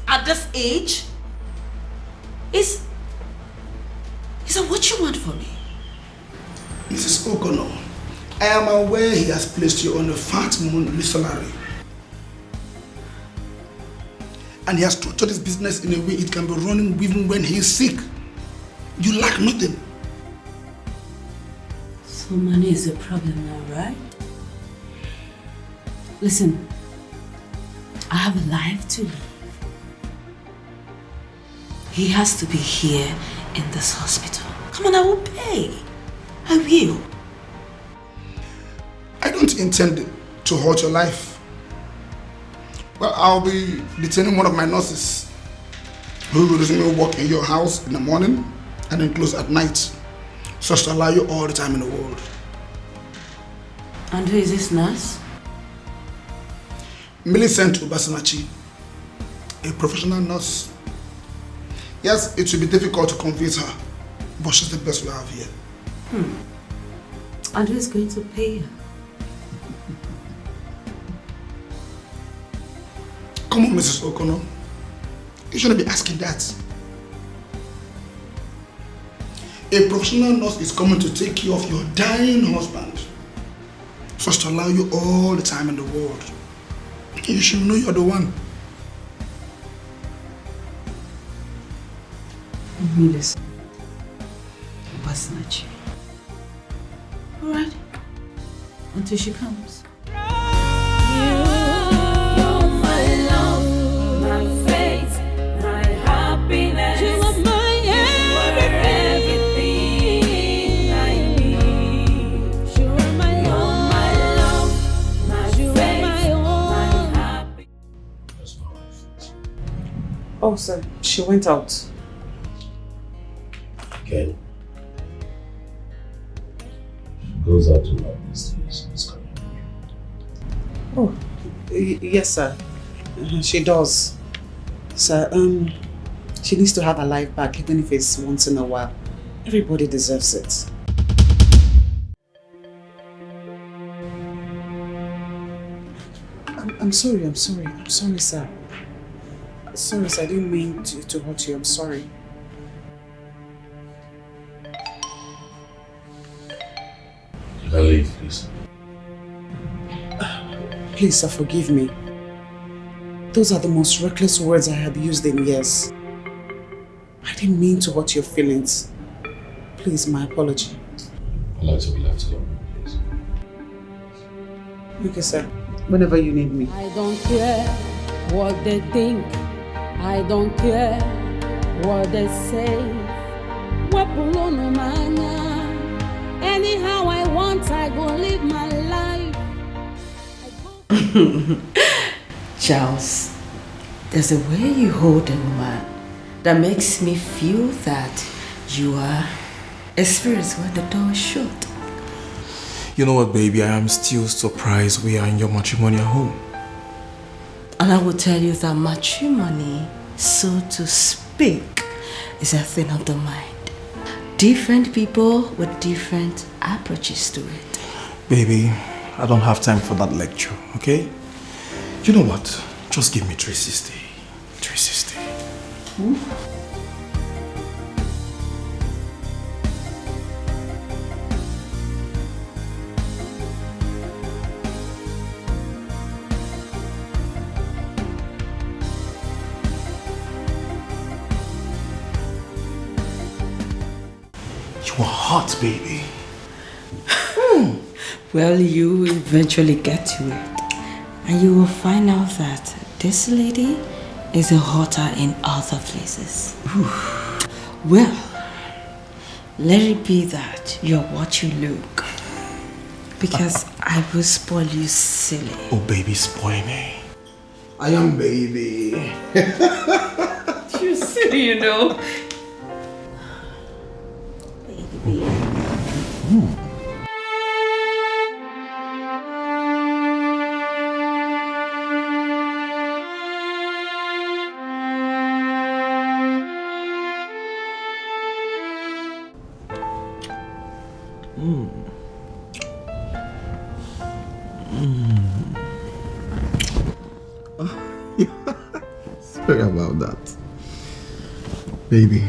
At this age? Is that what you want for me? Mrs. O'Connor, I am aware he has placed you on a fat monthly salary. And he has structured his business in a way it can be running even when he is sick. You lack nothing. So money is a problem now, right? Listen, I have a life to live. He has to be here in this hospital. Come on, I will pay. I will. I don't intend to hurt your life. Well, I'll be detaining one of my nurses who will resume work in your house in the morning and then close at night, so as to allow you all the time in the world. And who is this nurse? Millicent Obasanachi, a professional nurse. Yes, it will be difficult to convince her, but she's the best we have here. And who is going to pay her? Come on, Mrs. O'Connor. You shouldn't be asking that. A professional nurse is coming to take care of your dying husband, so as to allow you all the time in the world. You should know you're the one. Millicent Obasanachi. Alright. Until she comes. Oh, sir, she went out. Okay. She goes out to lot these days. It's coming. Oh, yes, sir. She does. Sir, she needs to have her life back, even if it's once in a while. Everybody deserves it. I'm sorry, sir. Sorry, sir, I didn't mean to hurt you. I'm sorry. You can leave, please. Please, sir, forgive me. Those are the most reckless words I have used in years. I didn't mean to hurt your feelings. Please, my apology. I'd like to be left alone, please. Okay, sir. Whenever you need me. I don't care what they think. I don't care what they say. Anyhow I want, I go live my life. Charles, there's a way you hold a woman that makes me feel that you are experienced when the door is shut. You know what, baby? I am still surprised we are in your matrimonial home. And I will tell you that matrimony, so to speak, is a thing of the mind. Different people with different approaches to it. Baby, I don't have time for that lecture, okay? You know what? Just give me 360. 360. You are hot, baby. Well, you will eventually get to it. And you will find out that this lady is hotter in other places. Well, let it be that you're what you look. Because I will spoil you silly. Oh, baby, spoil me. I am baby. You're silly, you know. Sorry about that. Baby,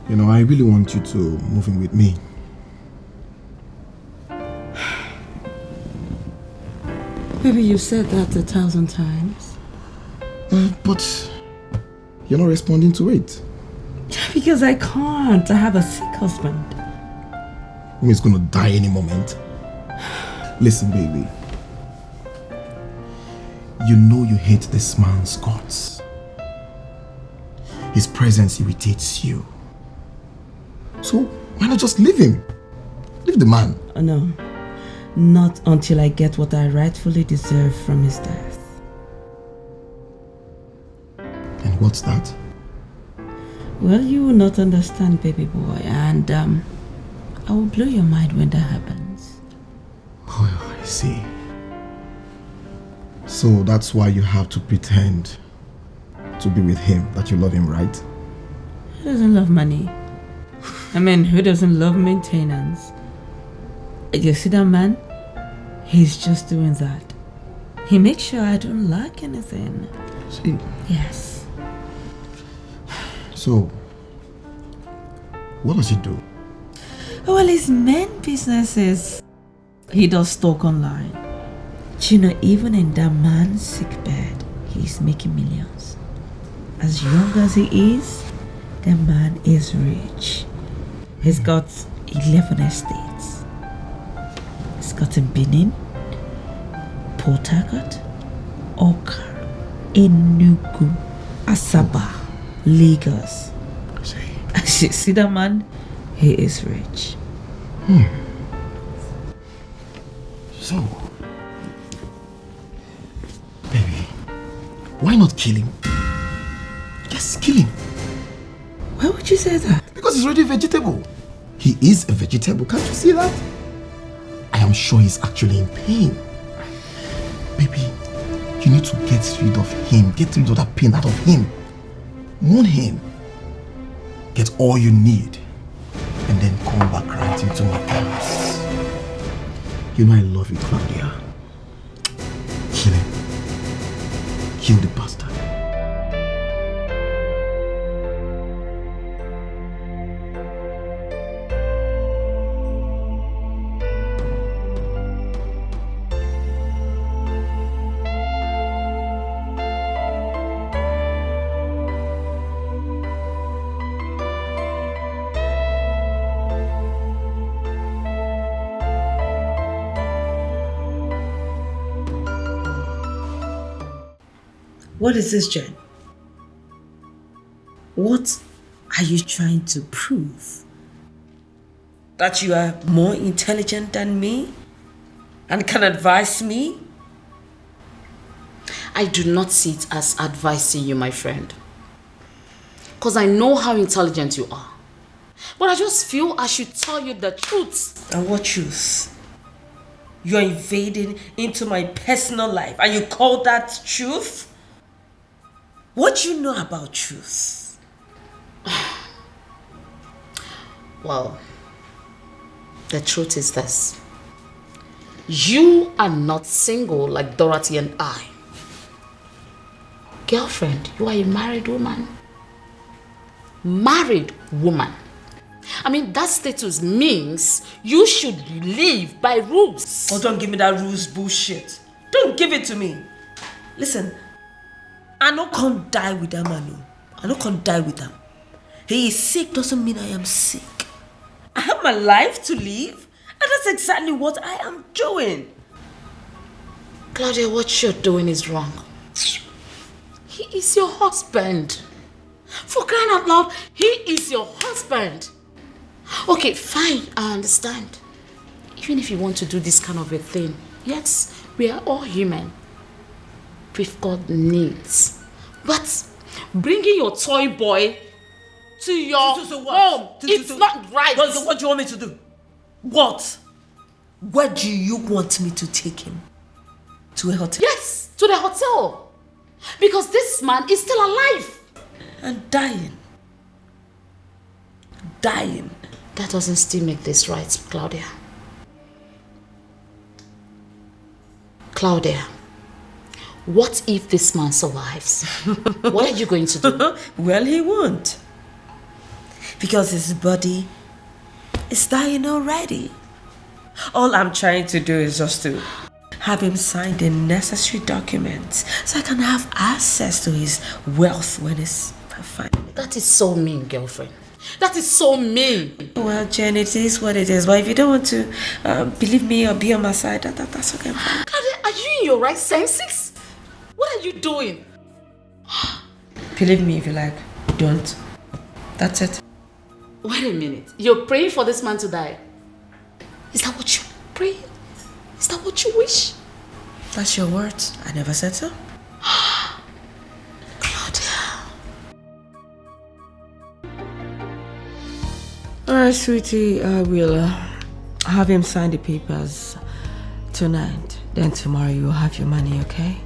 you know, I really want you to move in with me. Baby, you've said that 1,000 times. But you're not responding to it. Because I can't. I have a sick husband. He's gonna die any moment. Listen, baby. You know you hate this man's guts. His presence irritates you. So why not just leave him? Leave the man. No. Not until I get what I rightfully deserve from his death. And what's that? Well, you will not understand, baby boy, and I will blow your mind when that happens. Oh, I see. So that's why you have to pretend to be with him, that you love him, right? Who doesn't love money? I mean, who doesn't love maintenance? You see that man? He's just doing that. He makes sure I don't lack anything. See? Yes. So, what does he do? Well, his main business is he does stock online. You know, even in that man's sick bed, he's making millions. As young as he is, the man is rich. He's got 11 estates. It's got in Benin, Port Harcourt, Oka, Enugu, Asaba, Lagos. See that man? He is rich. So, baby, why not kill him? Just kill him. Why would you say that? Because he's already vegetable. He is a vegetable, can't you see that? I am sure he's actually in pain. Baby, you need to get rid of him. Get rid of that pain out of him. Mourn him. Get all you need. And then come back right into my palace. You know I love you, Claudia. Kill him. Kill the bastard. What is this, Jen? What are you trying to prove? That you are more intelligent than me and can advise me? I do not see it as advising you, my friend. Because I know how intelligent you are. But I just feel I should tell you the truth. And what truth? You're invading into my personal life and you call that truth? What do you know about truth? Well, the truth is this. You are not single like Dorothy and I. Girlfriend, you are a married woman. Married woman. I mean, that status means you should live by rules. Oh, don't give me that rules bullshit. Don't give it to me. Listen, I no can't die with that man. No. I no can't die with him. He is sick doesn't mean I am sick. I have my life to live, and that's exactly what I am doing. Claudia, what you're doing is wrong. He is your husband. For crying out loud, he is your husband. Okay, fine, I understand. Even if you want to do this kind of a thing, yes, we are all human. We've got needs. But bringing your toy boy to your home, it's not right. What do you want me to do? What? Where do you want me to take him? To a hotel? Yes, to the hotel. Because this man is still alive. And dying. Dying. That doesn't still make this right, Claudia. Claudia, what if this man survives? What are you going to do? Well, he won't. Because his body is dying already. All I'm trying to do is just to have him sign the necessary documents so I can have access to his wealth when it's finally. That is so mean, girlfriend. That is so mean. Well, Jen, it is what it is. But if you don't want to believe me or be on my side, that's okay. Claudia, are you in your right senses? What are you doing? Believe me if you like. Don't. That's it. Wait a minute. You're praying for this man to die? Is that what you pray? Is that what you wish? That's your words. I never said so. Claudia. Alright, sweetie. I will have him sign the papers tonight. Then tomorrow you'll have your money, okay?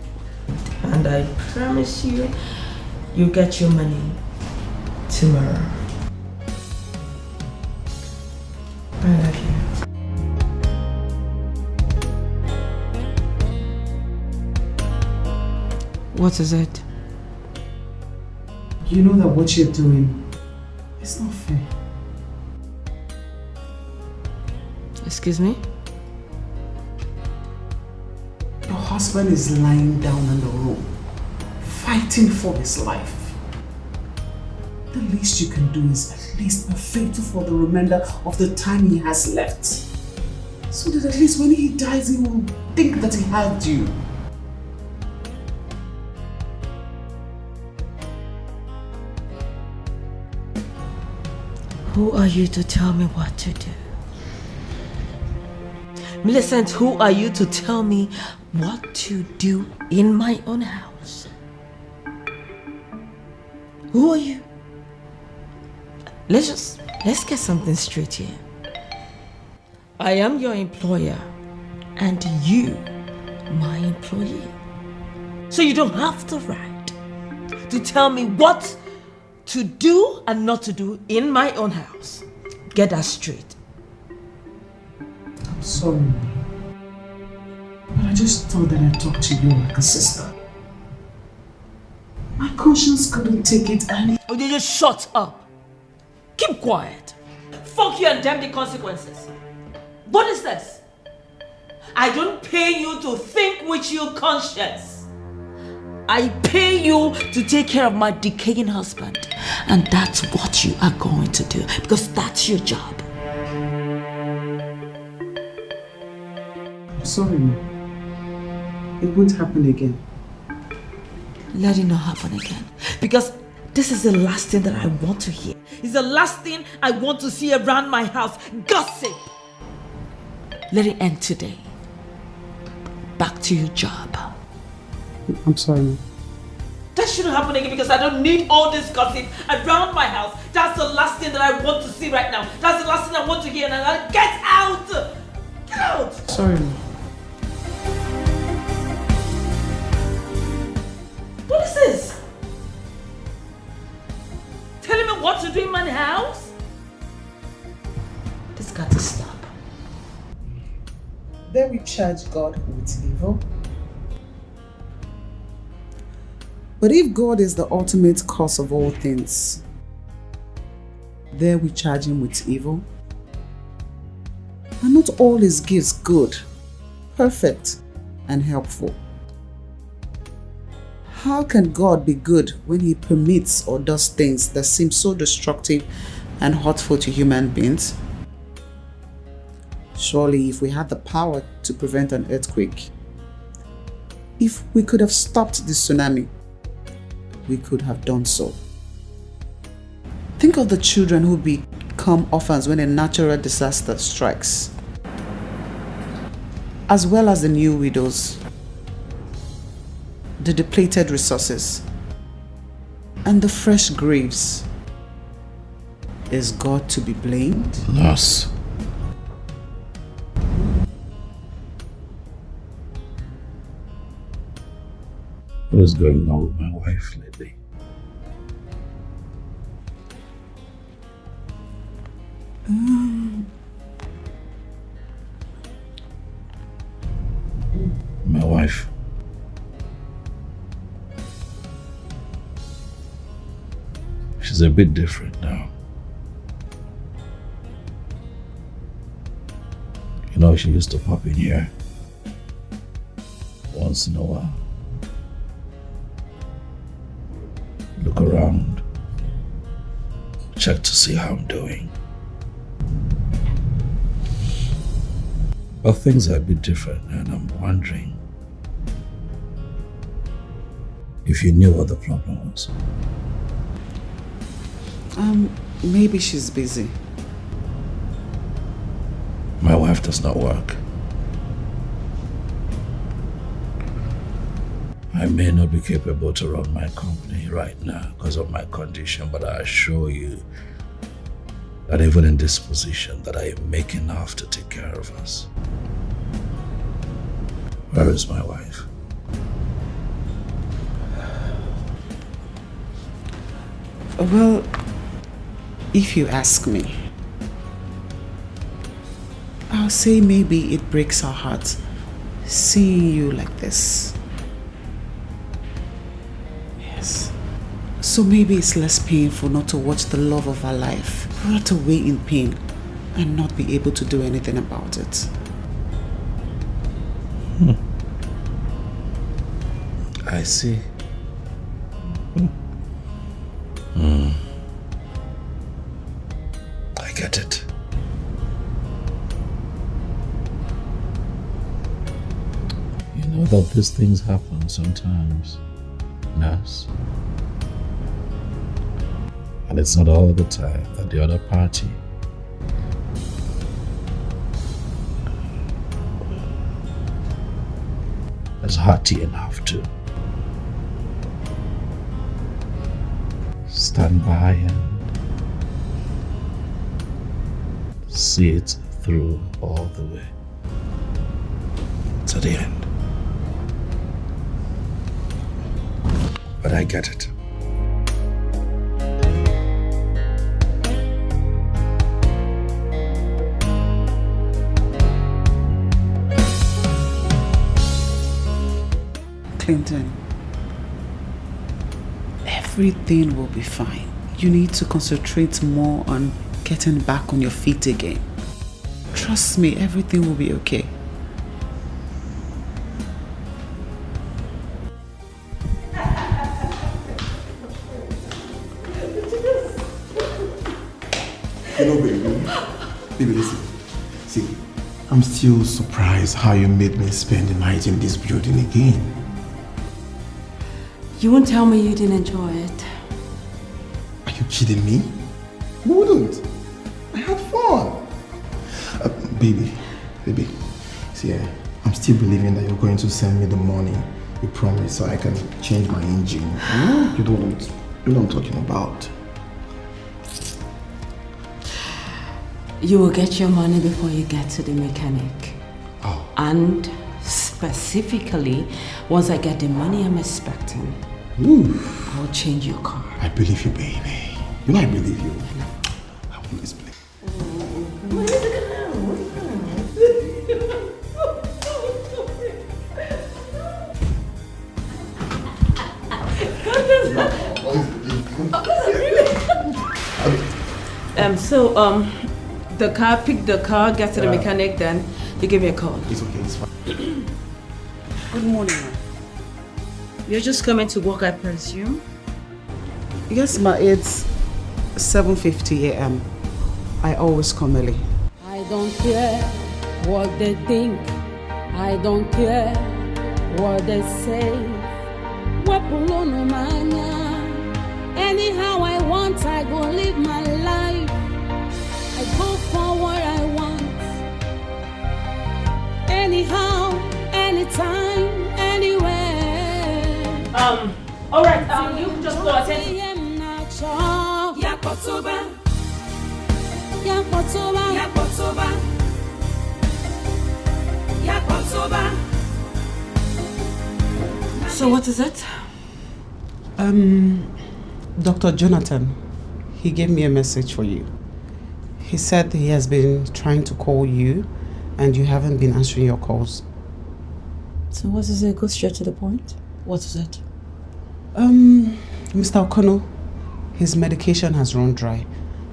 And I promise you, you'll get your money tomorrow. I love you. What is it? You know that what you're doing is not fair. Excuse me? Your husband is lying down on the road, fighting for his life. The least you can do is at least be faithful for the remainder of the time he has left. So that at least when he dies, he will think that he had you. Who are you to tell me what to do? Millicent, who are you to tell me what to do in my own house? Who are you? Let's get something straight here. I am your employer and you my employee. So you don't have the right to tell me what to do and not to do in my own house. Get that straight. I'm sorry, but I just thought that I'd talk to you like a sister. My conscience couldn't take it and... Oh, you just shut up. Keep quiet. Fuck you and damn the consequences. What is this? I don't pay you to think with your conscience. I pay you to take care of my decaying husband. And that's what you are going to do. Because that's your job. I'm sorry, Ma. It won't happen again. Let it not happen again. Because this is the last thing that I want to hear. It's the last thing I want to see around my house. Gossip. Let it end today. Back to your job. I'm sorry, Ma. That shouldn't happen again because I don't need all this gossip around my house. That's the last thing that I want to see right now. That's the last thing I want to hear. And I get out! Get out! Sorry, Ma. What is this? Telling me what to do in my house? This got to stop. Then we charge God with evil. But if God is the ultimate cause of all things, there we charge him with evil. Are not all his gifts good, perfect, and helpful? How can God be good when he permits or does things that seem so destructive and hurtful to human beings? Surely if we had the power to prevent an earthquake, if we could have stopped the tsunami, we could have done so. Think of the children who become orphans when a natural disaster strikes, as well as the new widows, the depleted resources, and the fresh graves. Is God to be blamed? Nurse. What is going on with my wife lately? My wife. She's a bit different now. You know, she used to pop in here once in a while. Look around, check to see how I'm doing. But things are a bit different, and I'm wondering if you knew what the problem was. Maybe she's busy. My wife does not work. I may not be capable to run my company right now because of my condition, but I assure you that even in this position that I am making enough to take care of us. Where is my wife? Well, if you ask me, I'll say maybe it breaks our hearts seeing you like this. Yes. So maybe it's less painful not to watch the love of our life rot away in pain and not be able to do anything about it. I see. that these things happen sometimes, nurse. And it's not all the time that the other party is hearty enough to stand by and see it through all the way to the end. But I get it. Clinton, everything will be fine. You need to concentrate more on getting back on your feet again. Trust me, everything will be okay. Hello, baby. Baby, listen. See, I'm still surprised how you made me spend the night in this building again. You won't tell me you didn't enjoy it. Are you kidding me? You wouldn't. I had fun. Baby. See, I'm still believing that you're going to send me the money you promised so I can change my engine. You know what I'm talking about. You will get your money before you get to the mechanic. Oh. And specifically, once I get the money I'm expecting, I'll change your car. I believe you, baby. You know I believe you. I want this place. Pick the car, get to the mechanic, then you give me a call. It's okay, it's fine. Good morning, ma. You're just coming to work, I presume? Yes, ma, it's 7:50 a.m. I always come early. I don't care what they think. I don't care what they say. Anyhow I want, I go live my life. I go for what I want. Anyhow, anytime, anywhere. Alright, you just go attend. So what is it? Dr. Jonathan, he gave me a message for you. He said he has been trying to call you and you haven't been answering your calls. So what is it? Go straight to the point. What is it? Mr. O'Connell, his medication has run dry.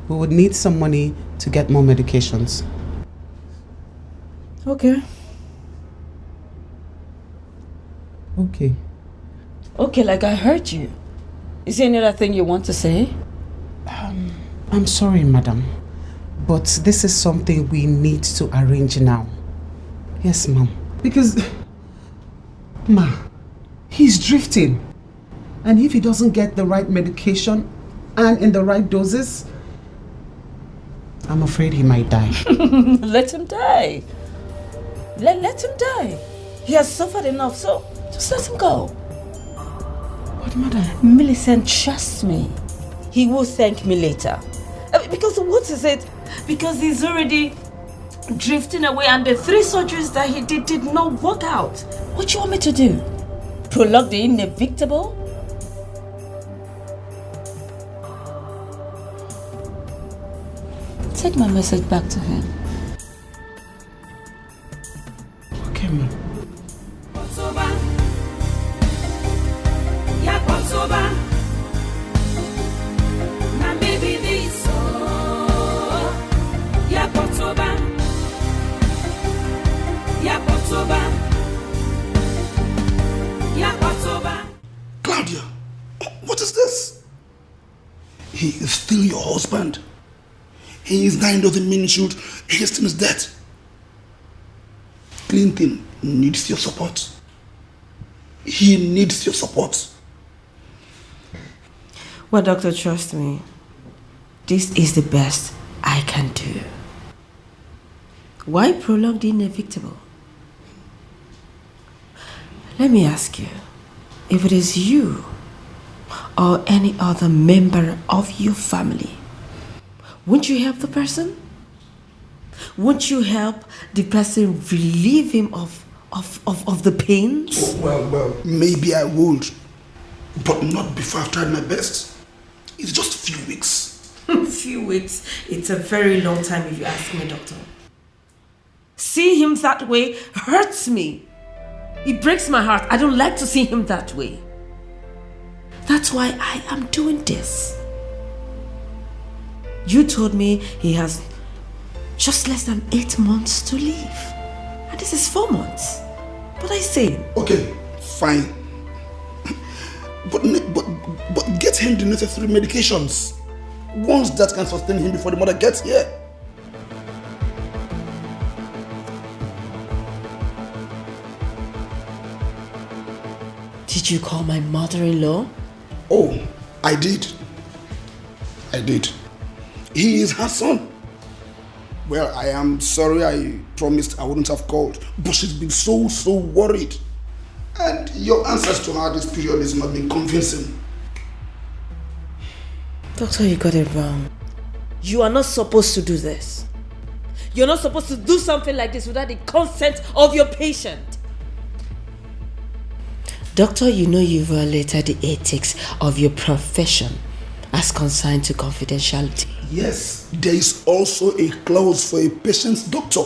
We would need some money to get more medications. Okay. Okay, like I heard you. Is there any other thing you want to say? I'm sorry, madam, but this is something we need to arrange now. Yes, ma'am. Because, ma, he's drifting. And if he doesn't get the right medication and in the right doses, I'm afraid he might die. Let him die. Let him die. He has suffered enough, so just let him go. But mother... Millicent, trust me. He will thank me later. Because what is it? Because he's already drifting away and the 3 surgeries that he did not work out. What do you want me to do? Prolong the inevitable? Take my message back to him. Okay, ma'am. Claudia, what is this? He is still your husband. He is dying doesn't mean you should hasten his death. Clinton needs your support. He needs your support. Well, doctor, trust me. This is the best I can do. Why prolong the inevitable? Let me ask you, if it is you or any other member of your family, won't you help the person? Won't you help the person relieve him of the pains? Oh, well, maybe I would, but not before I've tried my best. It's just a few weeks. Few weeks? It's a very long time if you ask me, doctor. See him that way hurts me. It breaks my heart. I don't like to see him that way. That's why I am doing this. You told me he has just less than 8 months to live. And this is 4 months. But I say... Okay, fine. But get him the necessary medications. Ones that can sustain him before the mother gets here. Did you call my mother-in-law? Oh, I did. He is her son. Well, I am sorry I promised I wouldn't have called, but she's been so worried. And your answers to her this period has not been convincing. Doctor, you got it wrong. You are not supposed to do this. You're not supposed to do something like this without the consent of your patient. Doctor, you know you violated the ethics of your profession as consigned to confidentiality. Yes, there is also a clause for a patient's doctor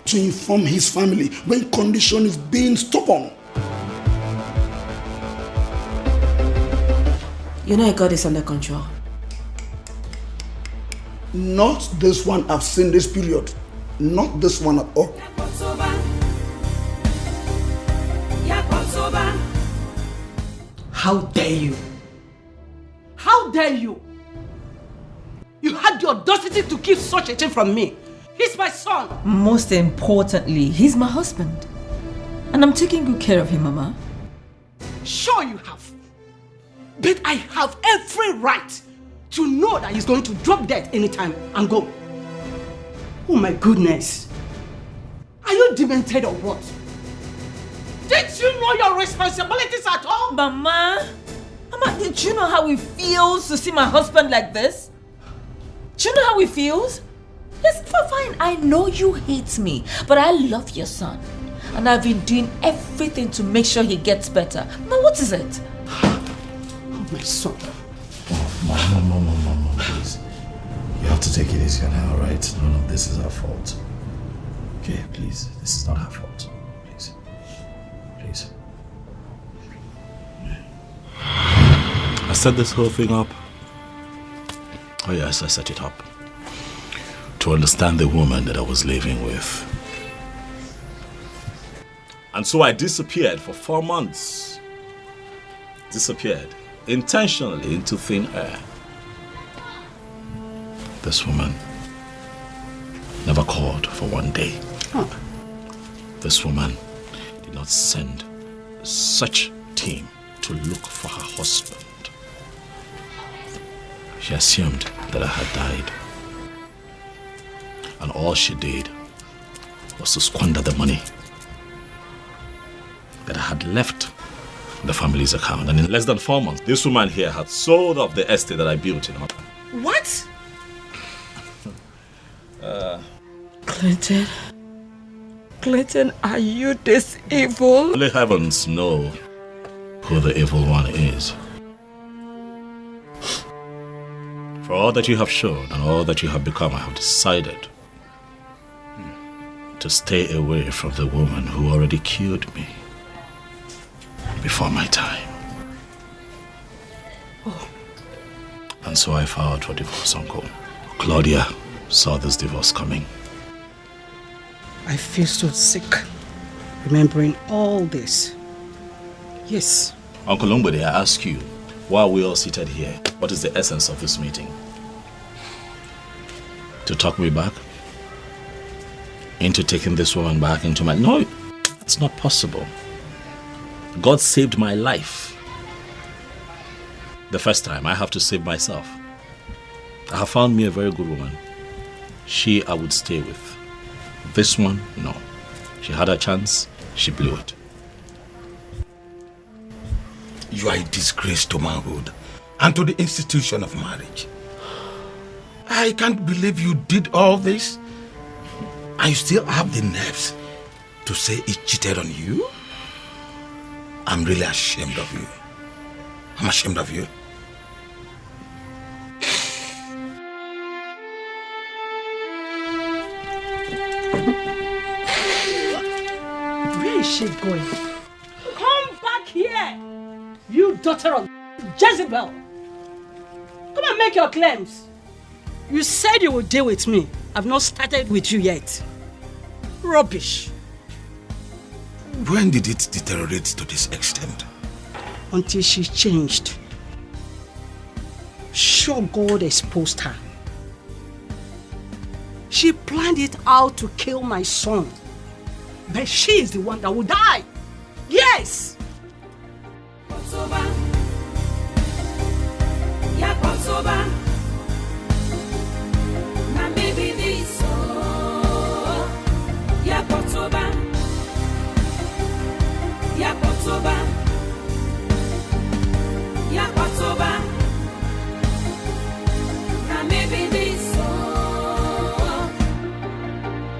to inform his family when condition is being stubborn. You know I got this under control. Not this one I've seen this period. Not this one at all. How dare you? How dare you? You had the audacity to keep such a thing from me. He's my son. Most importantly, he's my husband. And I'm taking good care of him, Mama. Sure you have. But I have every right to know that he's going to drop dead anytime and go. Oh my goodness. Are you demented or what? Did you know your responsibilities at all? Mama, did you know how it feels to see my husband like this? Do you know how it feels? Yes, fine, I know you hate me, but I love your son. And I've been doing everything to make sure he gets better. Now what is it? Oh, my son. Mom, please. You have to take it easy on her, alright? None of this is our fault. Okay, please. This is not her fault. Please. Please. I set this whole thing up. Oh yes, I set it up. To understand the woman that I was living with. And so I disappeared for 4 months. Disappeared. Intentionally into thin air. This woman never called for 1 day. Oh. This woman did not send such team to look for her husband. She assumed that I had died. And all she did was to squander the money that I had left in the family's account. And in less than 4 months, this woman here had sold off the estate that I built in Hong Kong. What? Clinton, are you this evil? Only heavens know who the evil one is. For all that you have shown and all that you have become, I have decided to stay away from the woman who already killed me before my time. Oh. And so I filed for divorce, Uncle. Claudia saw this divorce coming. I feel so sick remembering all this. Yes. Uncle Longbody, I ask you, why are we all seated here? What is the essence of this meeting? To talk me back? Into taking this woman back into my... No, it's not possible. God saved my life. The first time, I have to save myself. I have found me a very good woman. She I would stay with. This one, no. She had a chance, she blew it. You are a disgrace to manhood and to the institution of marriage. I can't believe you did all this. And you still have the nerves to say he cheated on you? I'm really ashamed of you. I'm ashamed of you. Where is she going? Come back here! You daughter of Jezebel! Come and make your claims. You said you would deal with me. I've not started with you yet. Rubbish. When did it deteriorate to this extent? Until she changed. Sure, God exposed her. She planned it out to kill my son. But she is the one that will die. Yes!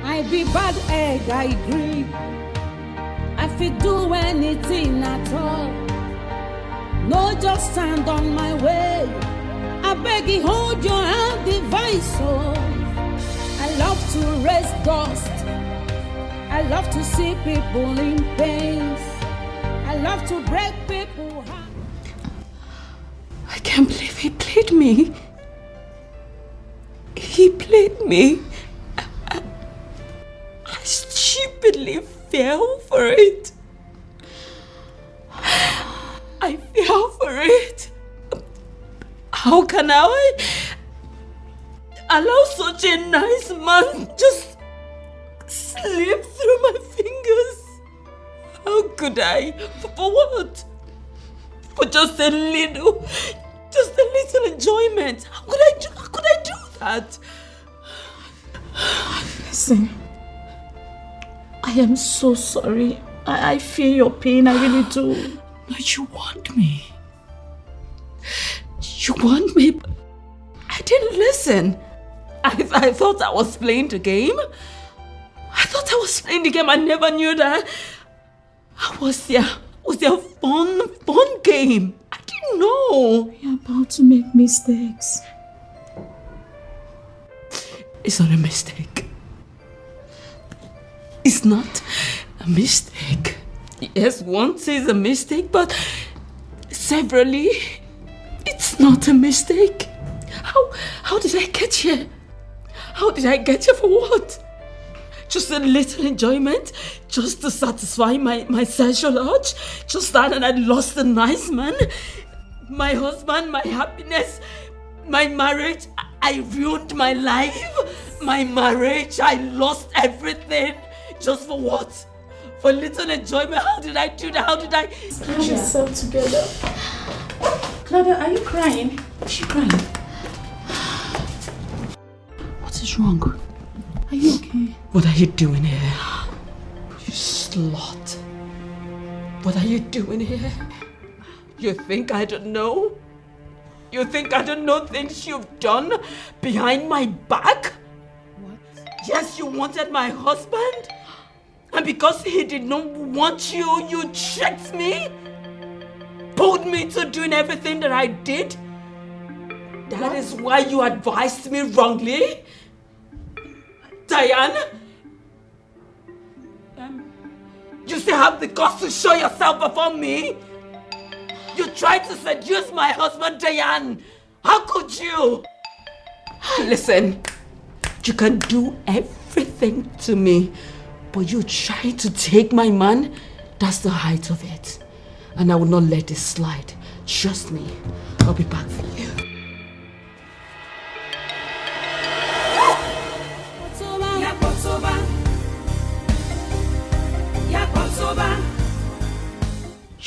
I be bad egg, I agree. I fit do anything at all. No, just stand on my way. I beg you, hold your hand, device. Oh, I love to raise dust. I love to see people in pain. I love to break people's hearts. I can't believe he played me. He played me. I stupidly fell for it. I fell for it. How can I allow such a nice man just slip through my fingers? How could I? For what? For just a little enjoyment. How could I do that? Listen, I am so sorry. I feel your pain, I really do. But you want me. You want me, but I didn't listen. I thought I was playing the game. I never knew that. I was their fun game. I didn't know. You're about to make mistakes. It's not a mistake. It's not a mistake. Yes, once is a mistake, but severally, it's not a mistake. How did I get here? How did I get here for what? Just a little enjoyment? Just to satisfy my sexual urge? Just that, and I lost a nice man? My husband, my happiness, my marriage. I ruined my life. My marriage, I lost everything. Just for what? For little enjoyment? How did I do that? How did I... Get yourself together. Claudia, are you crying? Is she crying? What is wrong? Are you okay? What are you doing here? You slut. What are you doing here? You think I don't know? You think I don't know things you've done behind my back? What? Yes, you wanted my husband? And because he did not want you, you tricked me? Pulled me to doing everything that I did? That is why you advised me wrongly? Diane? You still have the guts to show yourself before me? You tried to seduce my husband, Diane. How could you? Listen, you can do everything to me, but you try to take my man. That's the height of it. And I will not let this slide. Trust me, I'll be back for you.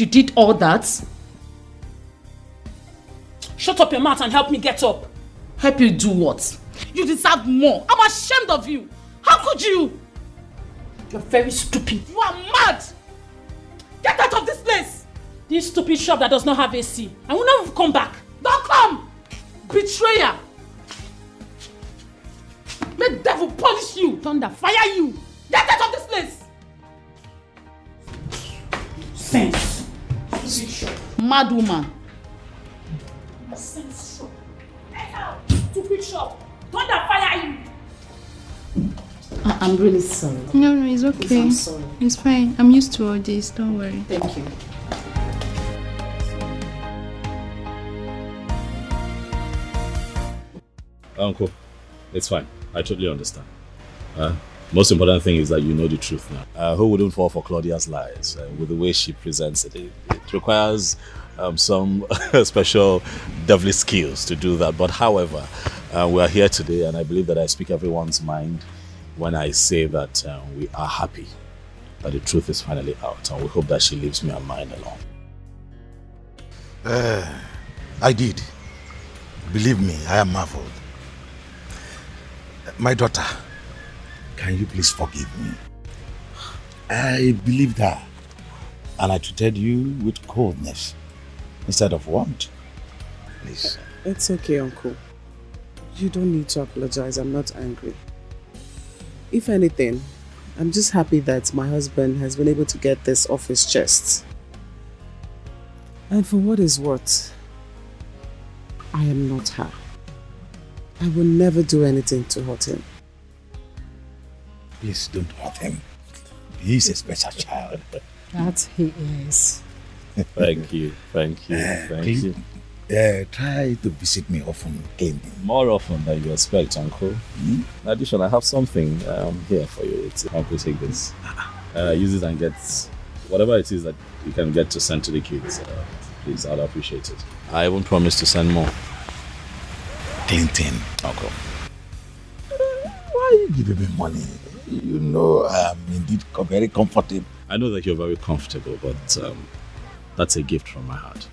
You did all that? Shut up your mouth and help me get up. Help you do what? You deserve more. I'm ashamed of you. How could you? You're very stupid. You are mad. Get out of this place. This stupid shop that does not have AC. I will never come back. Don't come. Betrayer. May the devil punish you. Thunder, fire you. Get out of this place. Sense. Mad woman. Sense shop. Get out. Stupid shop. Thunder, fire you. I'm really sorry. No, it's okay. Please, I'm sorry. It's fine. I'm used to all this. Don't worry. Thank you. Uncle, it's fine. I totally understand. Most important thing is that you know the truth now. Who wouldn't fall for Claudia's lies? With the way she presents it, it requires some special devilish skills to do that. But however, we are here today, and I believe that I speak everyone's mind when I say that we are happy that the truth is finally out, and we hope that she leaves me and mine alone. I did. Believe me, I am marveled. My daughter, can you please forgive me? I believed her, and I treated you with coldness instead of warmth. Please. It's okay, Uncle. You don't need to apologize. I'm not angry. If anything, I'm just happy that my husband has been able to get this off his chest. And for what is worth, I am not her. I will never do anything to hurt him. Please don't hurt him. He's a special child. That he is. Thank you. Thank you. Try to visit me often, Clinton. More often than you expect, Uncle. In addition, I have something here for you. Uncle, take this. Use it and get whatever it is that you can get to send to the kids. Please, I'd appreciate it. I even promise to send more. Clinton. Uncle. Why are you giving me money? You know I'm indeed very comfortable. I know that you're very comfortable, but that's a gift from my heart.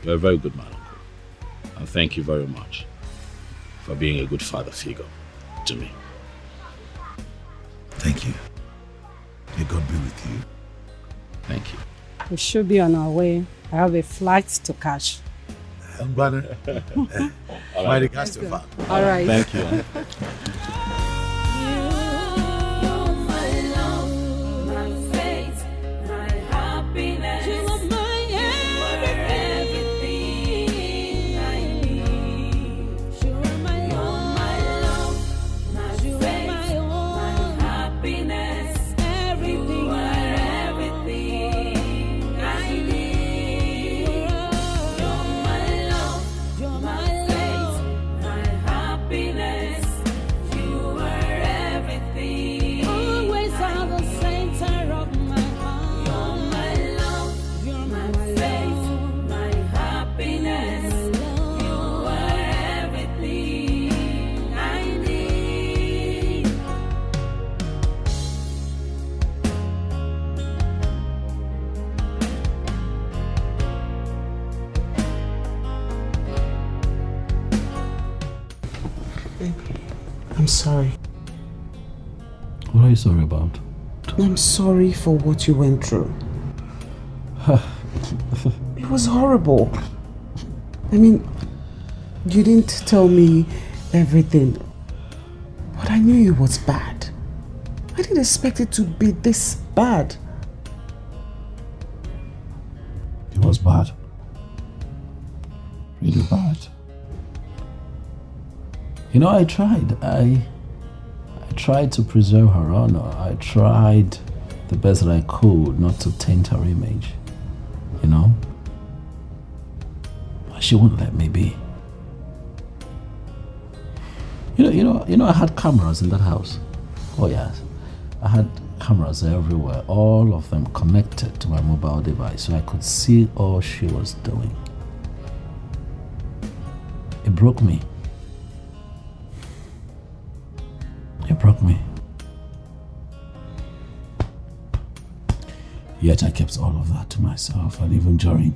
You're a very good man, Uncle. And thank you very much for being a good father figure to me. Thank you. May God be with you. Thank you. We should be on our way. I have a flight to catch. Brother. My regards to father. All right. Thank you. I'm sorry. What are you sorry about? I'm sorry for what you went through. It was horrible. I mean, you didn't tell me everything, but I knew it was bad. I didn't expect it to be this bad. It was bad. Really bad. You know, I tried. I tried to preserve her honor. I tried the best that I could not to taint her image. You know? But she wouldn't let me be. You know, I had cameras in that house. Oh yes. I had cameras everywhere, all of them connected to my mobile device, so I could see all she was doing. It broke me. It broke me. Yet I kept all of that to myself, and even during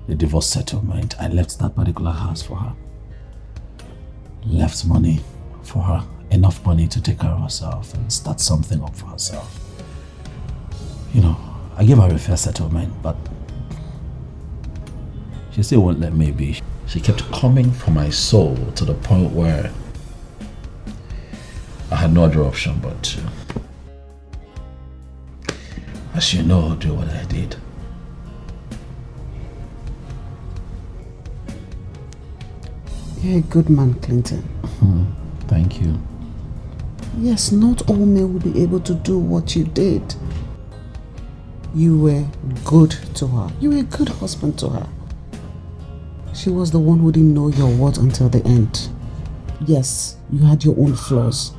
the divorce settlement, I left that particular house for her. Left money for her, enough money to take care of herself and start something up for herself. You know, I gave her a fair settlement, but she still won't let me be. She kept coming for my soul to the point where I had no other option but to, as you know, do what I did. You're a good man, Clinton. Thank you. Yes, not all men will be able to do what you did. You were good to her. You were a good husband to her. She was the one who didn't know your worth until the end. Yes, you had your own flaws,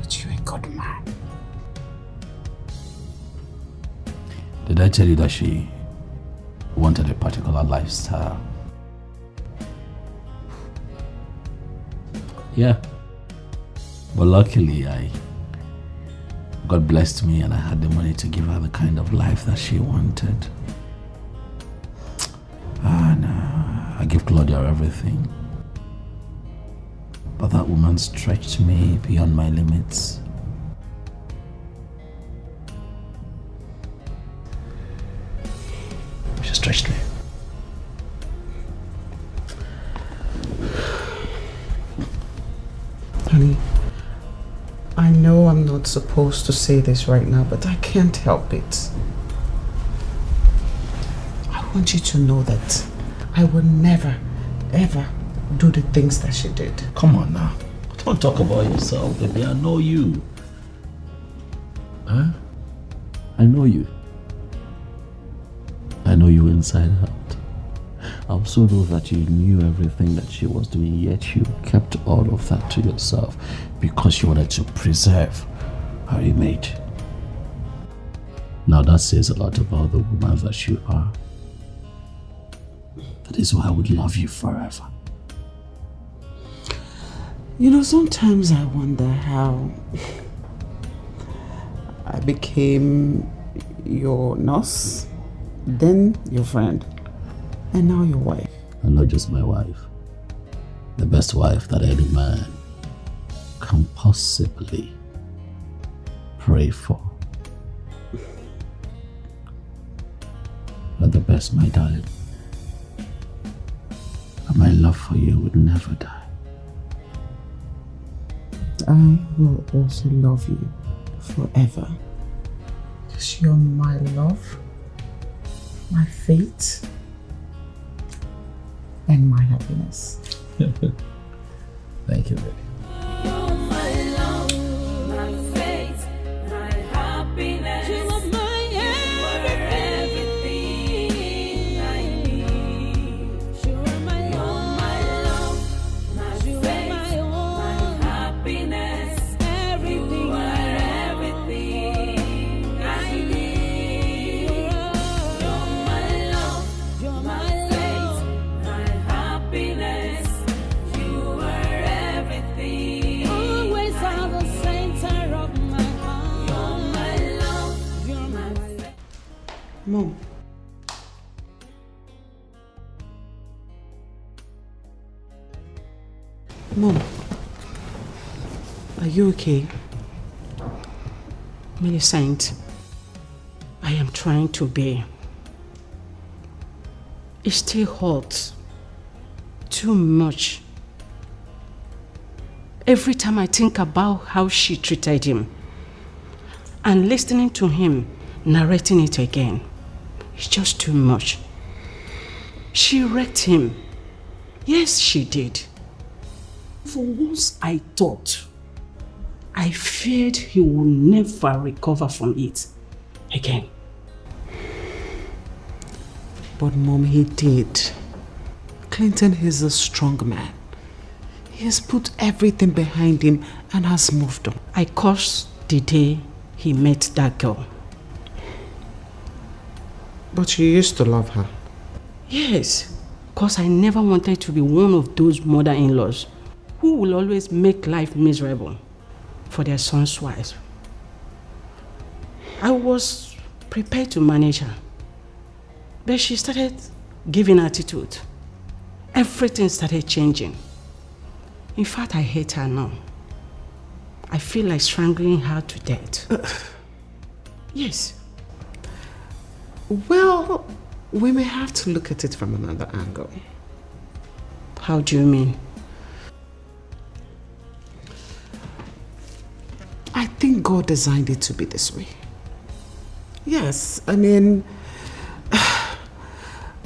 but you're a good man. Did I tell you that she wanted a particular lifestyle? Yeah. But luckily, God blessed me and I had the money to give her the kind of life that she wanted. And I gave Claudia everything. But that woman stretched me beyond my limits. She stretched me. Honey, I know I'm not supposed to say this right now, but I can't help it. I want you to know that I will never, ever do the things that she did. Come on now. Don't talk about yourself, baby. I know you. Huh? I know you. I know you inside out. I also know that you knew everything that she was doing, yet you kept all of that to yourself because you wanted to preserve her image. Now that says a lot about the woman that you are. That is why I would love you forever. You know, sometimes I wonder how I became your nurse, then your friend, and now your wife. And not just my wife. The best wife that any man can possibly pray for. You're the best, my darling. And my love for you would never die. I will also love you forever. Because you're my love, my fate, and my happiness. Thank you, baby. Mom. Mom. Are you okay? Millicent, I am trying to bear. It still hurts. Too much. Every time I think about how she treated him and listening to him narrating it again, it's just too much. She wrecked him. Yes, she did. For once I thought, I feared he would never recover from it again. But Mom, he did. Clinton is a strong man. He has put everything behind him and has moved on. I cursed the day he met that girl. But you used to love her. Yes, because I never wanted to be one of those mother-in-laws who will always make life miserable for their son's wives. I was prepared to manage her. But she started giving attitude. Everything started changing. In fact, I hate her now. I feel like strangling her to death. Yes. Well, we may have to look at it from another angle. How do you mean? I think God designed it to be this way. Yes, I mean,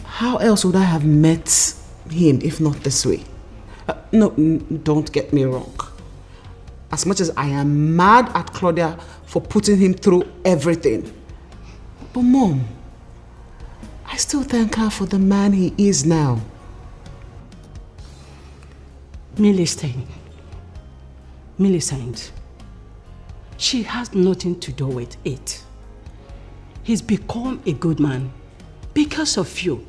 how else would I have met him if not this way? No, don't get me wrong. As much as I am mad at Claudia for putting him through everything. But Mom, I still thank her for the man he is now. Millicent, she has nothing to do with it. He's become a good man because of you.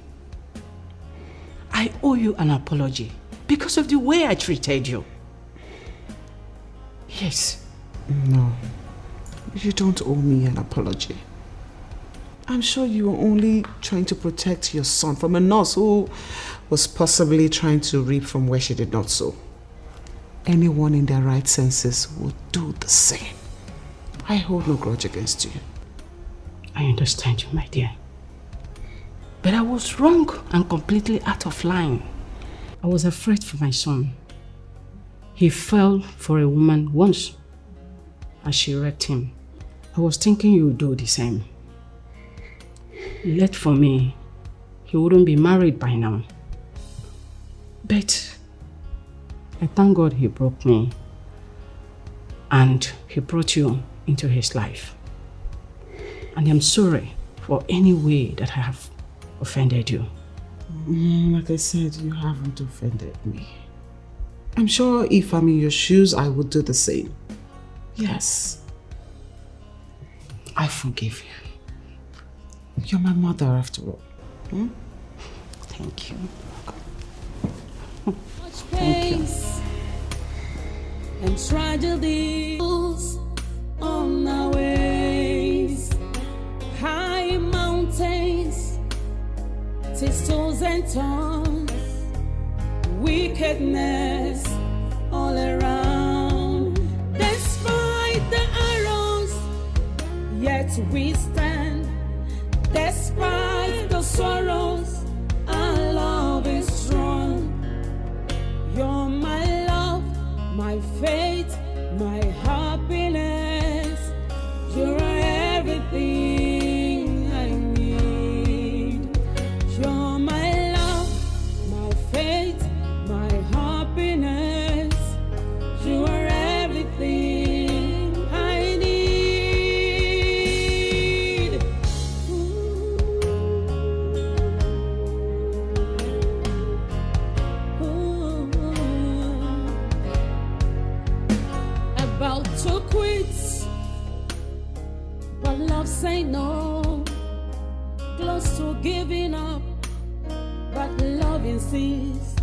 I owe you an apology because of the way I treated you. Yes. No, you don't owe me an apology. I'm sure you were only trying to protect your son from a nurse who was possibly trying to reap from where she did not sow. Anyone in their right senses would do the same. I hold no grudge against you. I understand you, my dear. But I was wrong and completely out of line. I was afraid for my son. He fell for a woman once and she wrecked him. I was thinking you would do the same. Late for me, he wouldn't be married by now. But I thank God he broke me and he brought you into his life. And I'm sorry for any way that I have offended you. Like I said, you haven't offended me. I'm sure if I'm in your shoes, I would do the same. Yes. I forgive you. You're my mother after all. Thank you. Thank you. And tragedies on our ways, high mountains, thistles and thorns, wickedness all around. Despite the arrows, yet we stand. Despite the sorrows, our love is strong. You're my love, my faith, my happiness. You're everything I need. You're my love, my faith, my happiness. You are everything I need. About to quit, but love say no. Close to giving up, but love insists.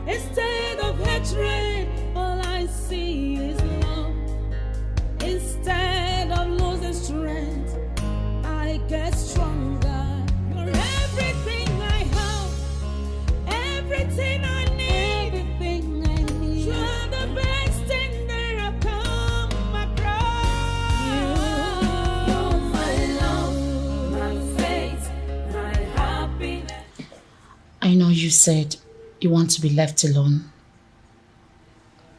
Instead of hatred, all I see is love. Instead of losing strength, I get stronger. You're everything I have, everything I need, everything I need. You're the best thing that I've come across. You're my love, my faith, my happiness. I know you said you want to be left alone,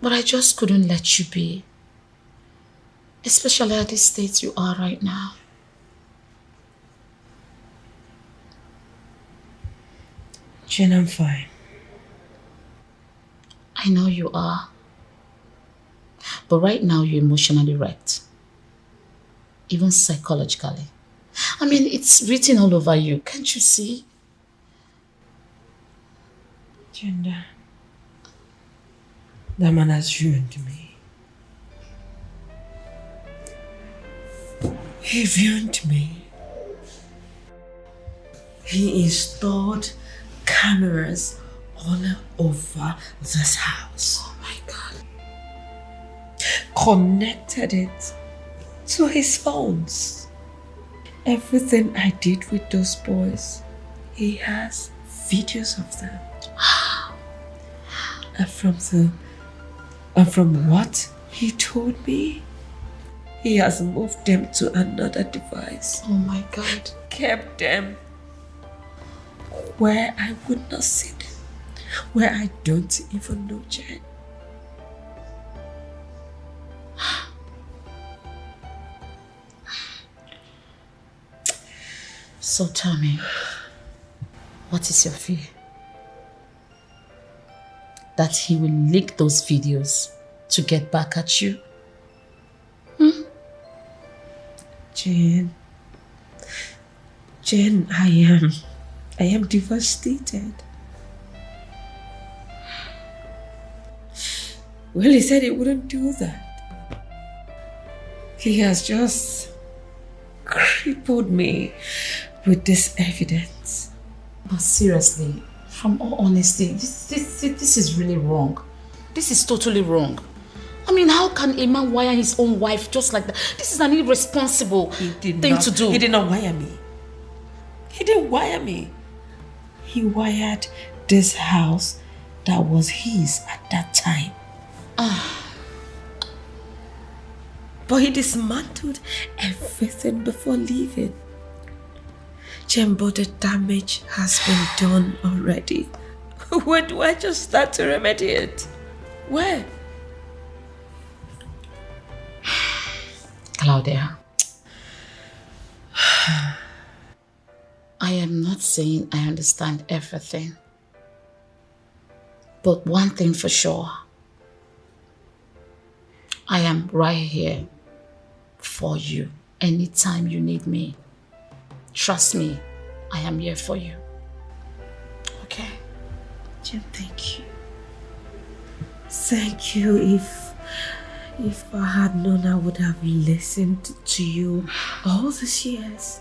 but I just couldn't let you be, especially at the state you are right now. Jen, I'm fine. I know you are, but right now you're emotionally wrecked, even psychologically. I mean, it's written all over you, can't you see? Jenda, that man has ruined me. He ruined me. He installed cameras all over this house. Oh my God. Connected it to his phones. Everything I did with those boys, he has videos of them. And from what he told me, he has moved them to another device. Oh my God. Kept them where I would not see them. Where I don't even know Jen. So tell me, what is your fear? That he will leak those videos to get back at you? Jane, I am devastated. Well, he said he wouldn't do that. He has just crippled me with this evidence. But seriously, from all honesty, this is really wrong. This is totally wrong. I mean, how can a man wire his own wife just like that? This is an irresponsible thing to do. He did not wire me. He didn't wire me. He wired this house that was his at that time. But he dismantled everything before leaving. Jembo, the damage has been done already. Where do I just start to remedy it? Where? Claudia, I am not saying I understand everything. But one thing for sure, I am right here for you anytime you need me. Trust me, I am here for you. Okay? Jim, thank you. Thank you. If I had known, I would have listened to you all these years.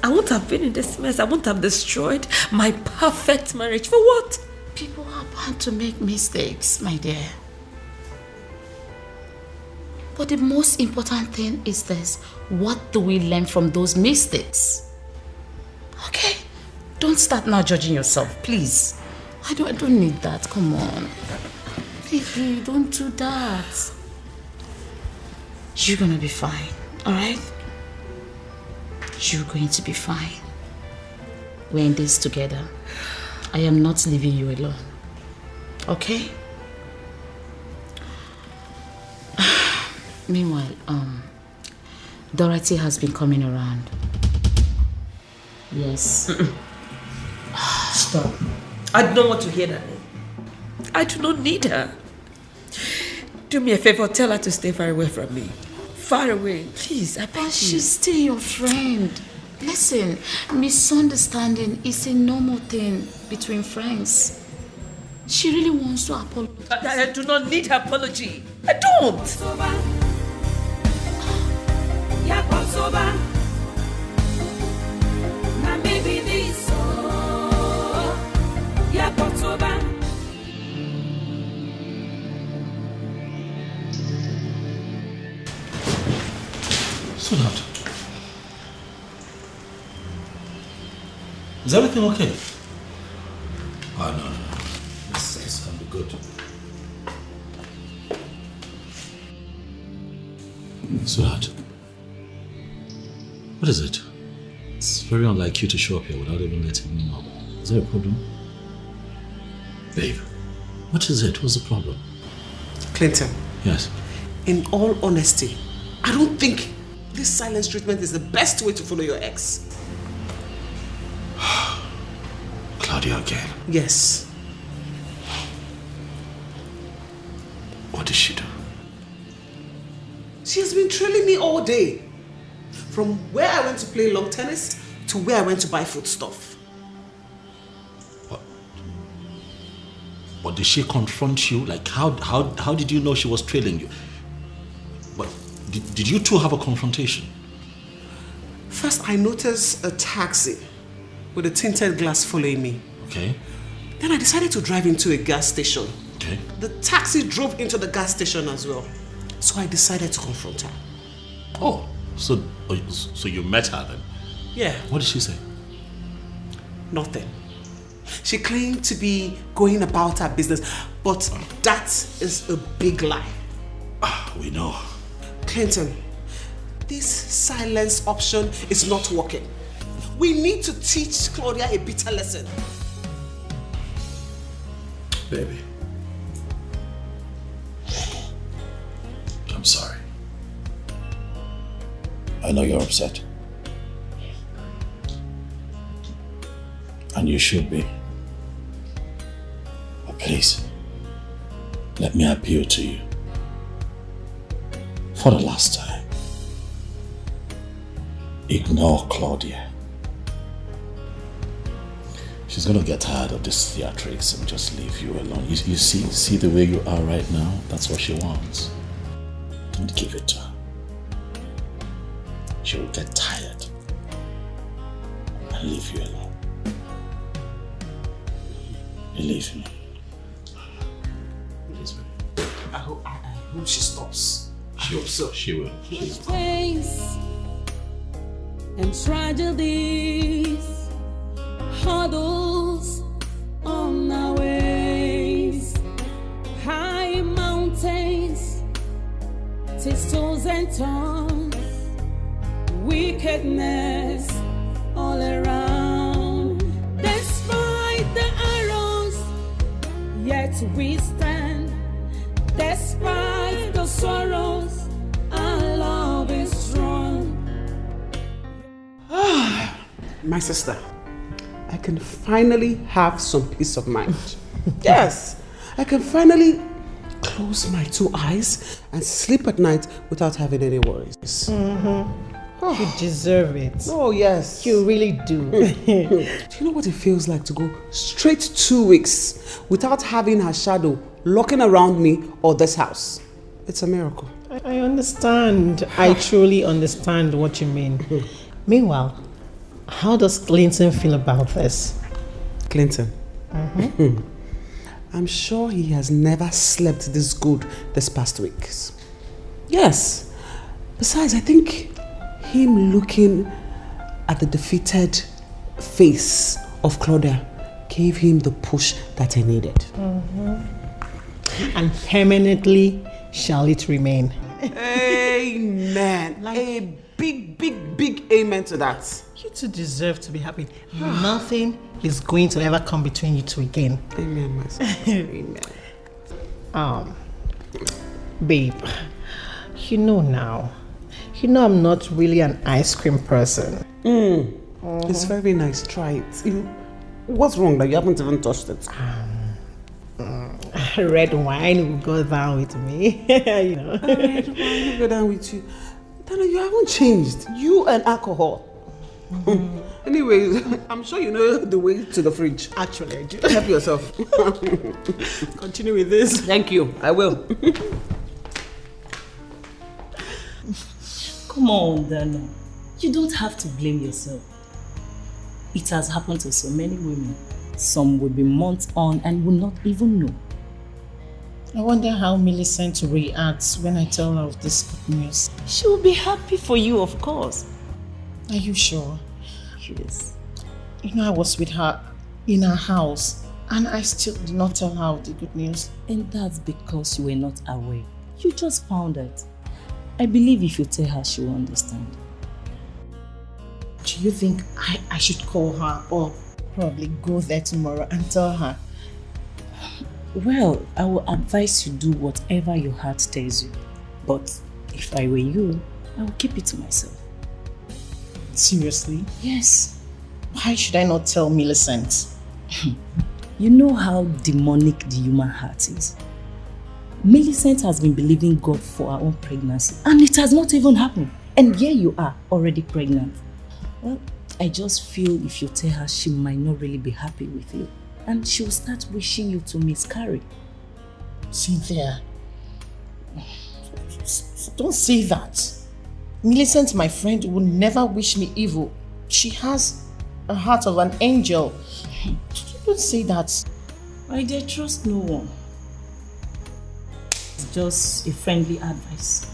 I wouldn't have been in this mess. I wouldn't have destroyed my perfect marriage. For what? People are bound to make mistakes, my dear. But the most important thing is this. What do we learn from those mistakes? Okay? Don't start now judging yourself, please. I don't need that. Come on. Please, don't do that. You're gonna be fine, alright? You're going to be fine. We're in this together. I am not leaving you alone. Okay? Meanwhile, Dorothy has been coming around. Yes. Stop. I do not want to hear that name. I do not need her. Do me a favor, tell her to stay far away from me. Far away, please, I beg you. But she's still your friend. Listen, misunderstanding is a normal thing between friends. She really wants to apologize. I do not need her apology. I don't. Sweetheart, is everything okay? Oh, no. This can be good. Sweetheart, what is it? It's very unlike you to show up here without even letting me know. Is there a problem? Babe, what is it? What's the problem? Clinton. Yes. In all honesty, I don't think this silence treatment is the best way to follow your ex. Claudia again? Yes. What did she do? She has been trailing me all day. From where I went to play lawn tennis to where I went to buy food stuff. But did she confront you? Like, how did you know she was trailing you? But did you two have a confrontation? First, I noticed a taxi with a tinted glass following me. Okay. Then I decided to drive into a gas station. Okay. The taxi drove into the gas station as well. So I decided to confront her. Oh, so you met her then? Yeah. What did she say? Nothing. She claimed to be going about her business, but that is a big lie. We know. Clinton, this silence option is not working. We need to teach Claudia a bitter lesson. Baby. I'm sorry. I know you're upset. And you should be. But please, let me appeal to you. For the last time. Ignore Claudia. She's gonna get tired of this theatrics and just leave you alone. You see the way you are right now? That's what she wants. Don't give it to her. She will get tired and leave you alone. Believe me. Please, baby. I hope she stops. She will. She will. Pains and tragedies, hurdles on our ways, high mountains, thistles and thorns, wickedness all around. Despite the arrows, yet we stand. Despite the sorrows, our love is strong. My sister, I can finally have some peace of mind. Yes, I can finally close my two eyes and sleep at night without having any worries. You deserve it. Oh, yes. You really do. Do you know what it feels like to go straight 2 weeks without having her shadow looking around me or this house? It's a miracle. I understand. I truly understand what you mean. Meanwhile, how does Clinton feel about this? Clinton? I'm sure he has never slept this good this past weeks. Yes. Besides, I think him looking at the defeated face of Claudia gave him the push that he needed. And permanently shall it remain. Amen. A big amen to that. You two deserve to be happy. Nothing is going to ever come between you two again. Amen, my son. Amen. Babe, you know now. You know I'm not really an ice cream person. It's very nice. Try it. What's wrong that you haven't even touched it? Red wine will go down with me. You know. Red wine will go down with you. Dana, you haven't changed. You and alcohol. Anyways, I'm sure you know the way to the fridge. Actually, I do. Help yourself. Continue with this. Thank you. I will. Come on, Dana. You don't have to blame yourself. It has happened to so many women. Some would be months on and would not even know. I wonder how Millicent reacts when I tell her of this good news. She will be happy for you, of course. Are you sure? Yes. You know, I was with her in her house and I still did not tell her of the good news. And that's because you were not aware. You just found out. I believe if you tell her, she will understand. Do you think I should call her or probably go there tomorrow and tell her? Well, I will advise you do whatever your heart tells you. But if I were you, I will keep it to myself. Seriously? Yes. Why should I not tell Millicent? You know how demonic the human heart is. Millicent has been believing God for her own pregnancy and it has not even happened. And here you are, already pregnant. Well, I just feel if you tell her, she might not really be happy with you. And she will start wishing you to miscarry. Cynthia, don't say that. Millicent, my friend, would never wish me evil. She has a heart of an angel. Don't say that. I dare trust no one. It's just a friendly advice.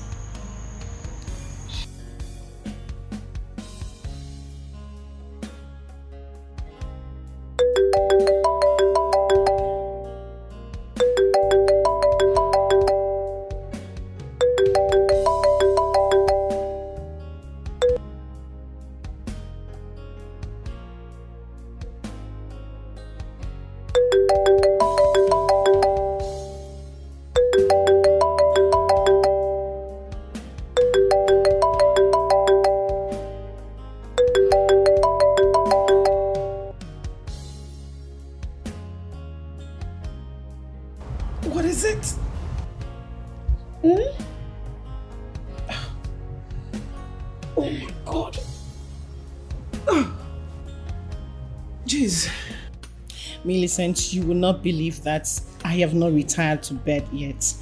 What is it? Oh my God. Jeez. Millicent, you will not believe that I have not retired to bed yet.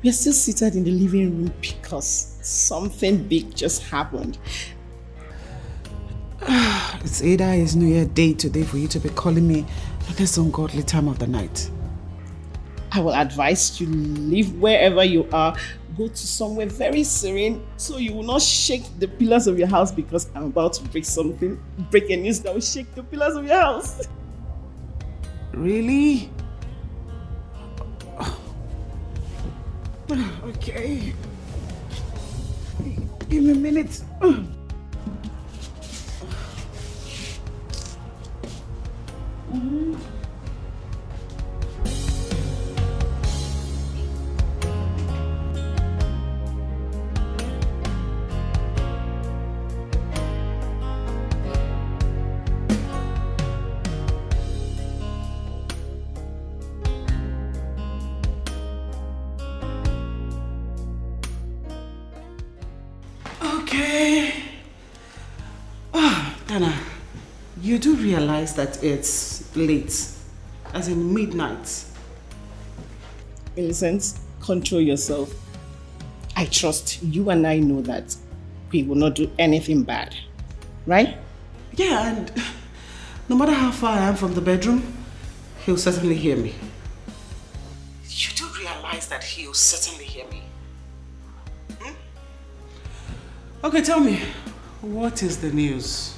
We are still seated in the living room because something big just happened. It's either it's New Year Day today for you to be calling me at this ungodly time of the night. I will advise you leave wherever you are, go to somewhere very serene so you will not shake the pillars of your house because I'm about to break a news that will shake the pillars of your house. Really? Okay. Give me a minute. Okay. Dana, you do realize that it's late, as in midnight. Millicent, control yourself. I trust you and I know that we will not do anything bad, right? Yeah, and no matter how far I am from the bedroom, he'll certainly hear me. You do realize that he'll certainly hear me. Okay, tell me, what is the news?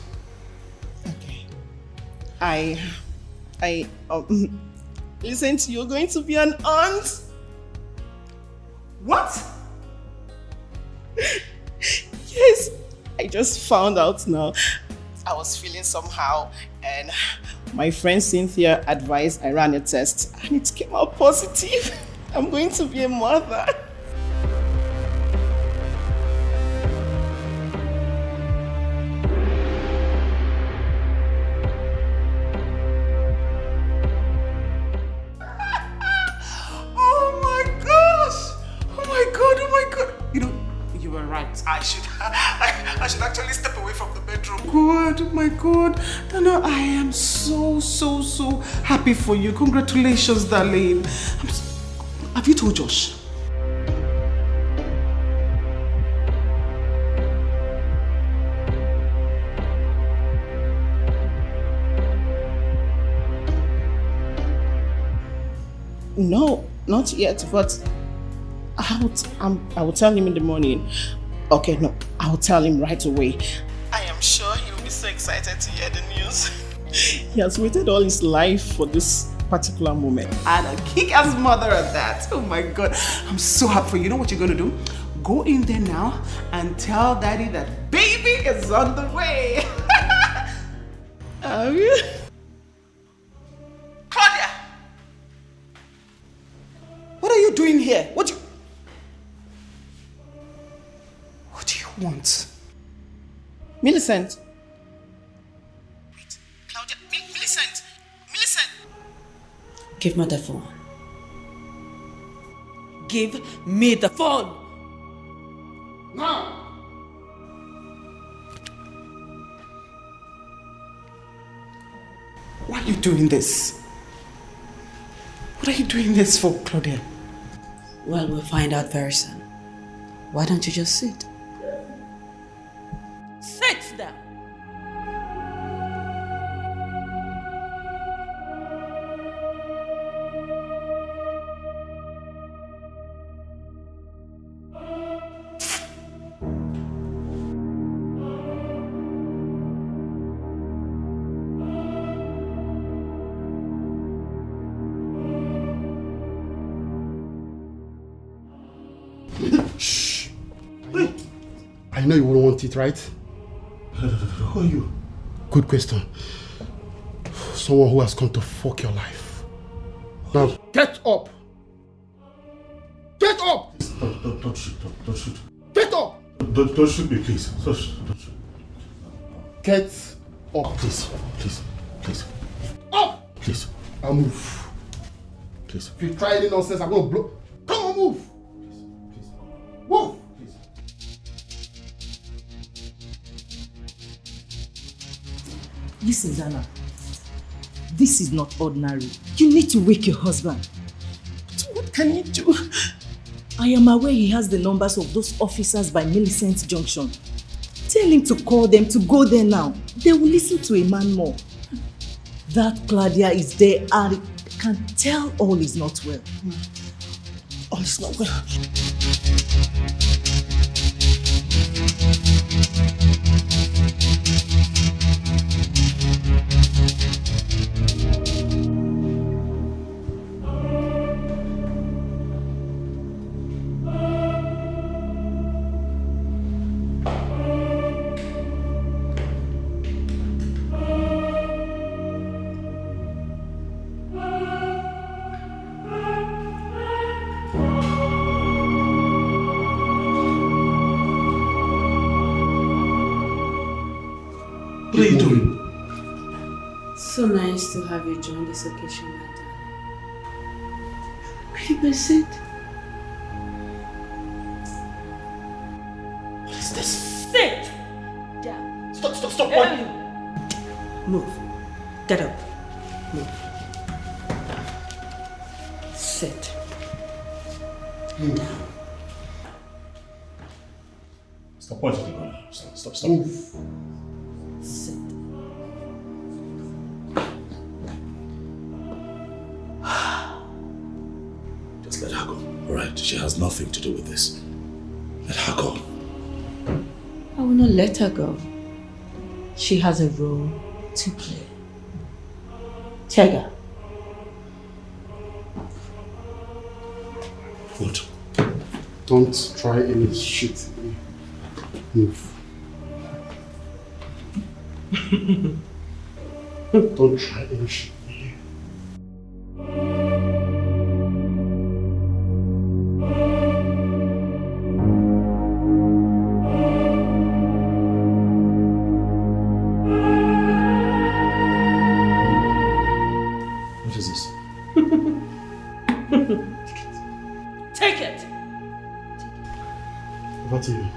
Listen, you're going to be an aunt. What? Yes, I just found out now. I was feeling somehow and my friend Cynthia advised I ran a test and it came out positive. I'm going to be a mother. I should actually step away from the bedroom. God, oh my God. Dana, I am so happy for you. Congratulations, darling. Have you told Josh? No, not yet, but I will tell him in the morning. Okay, no, I'll tell him right away. I am sure he'll be so excited to hear the news. He has waited all his life for this particular moment. And a kick-ass mother at that. Oh my God, I'm so happy for you. You know what you're going to do? Go in there now and tell Daddy that baby is on the way. Claudia! What are you doing here? What do you want? Millicent. Wait, Claudia, Millicent! Millicent! Give me the phone. Give me the phone! Now! Why are you doing this? What are you doing this for, Claudia? Well, we'll find out very soon. Why don't you just sit? Sit down! Shh. I know you wouldn't want it, right? Who are you? Good question. Someone who has come to fuck your life. Now, get up! Get up! Don't shoot. Don't shoot. Get up! Don't shoot me, please. Don't shoot. Get up. Please. Up! Please. I'll move. Please. If you try any nonsense, I'm going to blow. Come on, move. Please. Move. Listen, Zana. This is not ordinary. You need to wake your husband. But what can you do? I am aware he has the numbers of those officers by Millicent Junction. Tell him to call them, to go there now. They will listen to a man more. That Claudia is there and can tell all is not well. All is not well. What are you doing? So nice to have you join this occasion, my darling. Baby, sit. What is this? Sit down. Stop. What? Move. Get up. Move. Sit. Down. Stop pointing the gun. Stop. Move. Sit. Just let her go, alright? She has nothing to do with this. Let her go. I will not let her go. She has a role to play. Take her. What? Don't try any shit. Move. Don't try any shit. What is this? Take it. Over to you.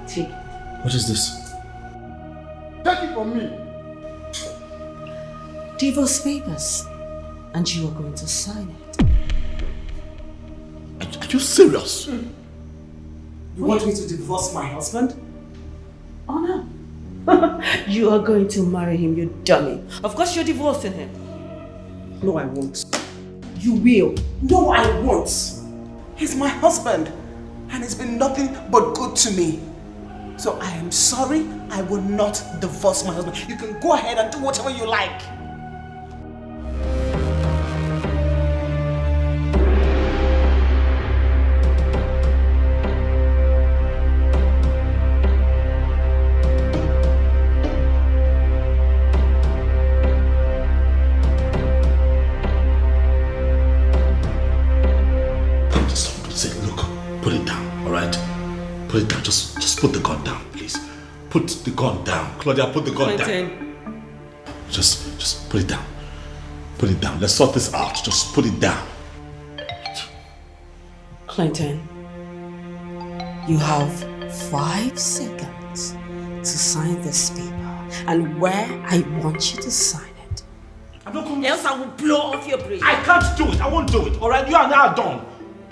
Take it. What is this? Take it from me. Divorce papers. And you are going to sign it. Are you serious? You want me to divorce my husband? Oh no. You are going to marry him, you dummy. Of course you're divorcing him. No, I won't. You will. No, I won't. He's my husband. And he's been nothing but good to me. So I am sorry, I will not divorce my husband. You can go ahead and do whatever you like. Put it down. Just put the gun down, please. Put the gun down. Claudia, put the gun down. Just put it down. Put it down. Let's sort this out. Just put it down. Clinton, you have 5 seconds to sign this paper and where I want you to sign it. Else I will blow off your brain. I can't do it. I won't do it. All right, you and I are done.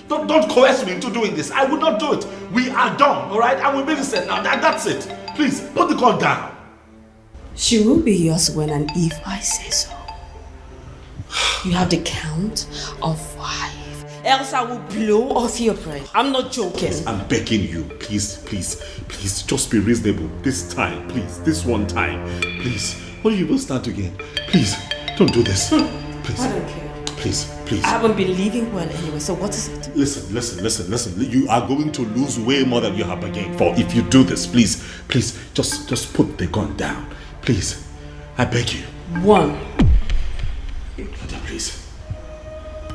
Don't coerce me into doing this. I will not do it. We are done. All right, I will be listening now. That's it. Please put the gun down. She will be yours when and if I say so. You have the count of 5. Else I will blow off your brain. I'm not joking. Please, I'm begging you. Please, just be reasonable. This time, please. This one time. Please. What do you will start again? Please, don't do this. Please. I don't care. Please. I haven't been living well anyway, so what is it? Listen. You are going to lose way more than you have bargained for if you do this. Please, just put the gun down. Please, I beg you. 1.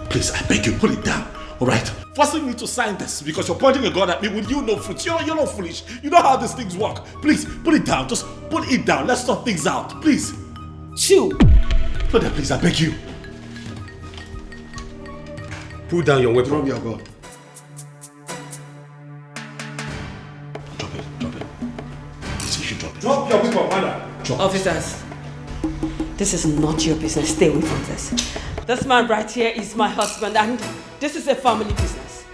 Please, I beg you, put it down. All right? Forcing me to sign this because you're pointing a gun at me with you no fruits. You're not foolish. You know how these things work. Please, put it down. Just put it down. Let's sort things out. Please. 2. Claudia, please, I beg you. Put down your weapon. Drop your gun. Drop it. You should drop it. Drop your weapon, madam. Officers, this is not your business. Stay away from this. This man right here is my husband and this is a family business.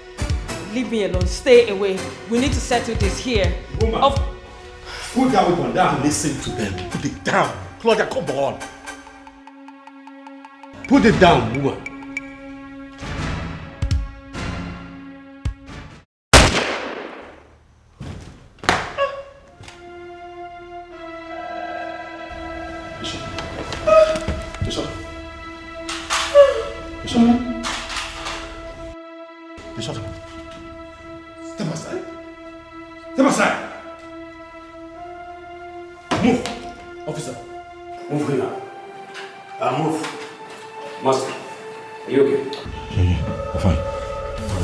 Leave me alone. Stay away. We need to settle this here. Woman, put that weapon down. Listen to them. Put it down. Claudia, come on. Put it down, woman. Bishop. Step aside. Step aside. Move. Officer. Move here. Move. Master. Are you okay? Yeah, I'm fine.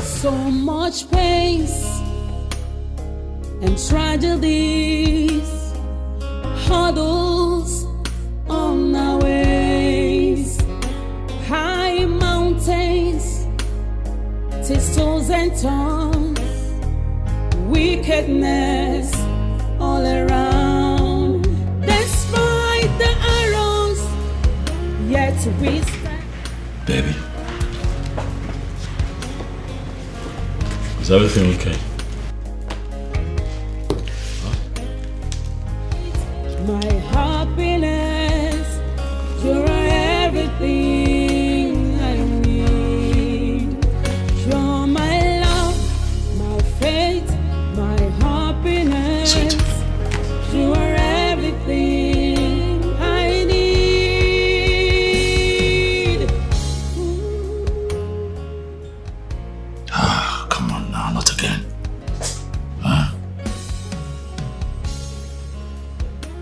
So much pain and tragedies, hurdles on our ways, high mountains, thistles and thorns, wickedness all around. Despite the arrows, yet we stand. Baby. Is everything okay? My happiness, you're everything I need. You're my love, my faith, my happiness. Sweet. You are everything I need. Come on now, not again. Huh?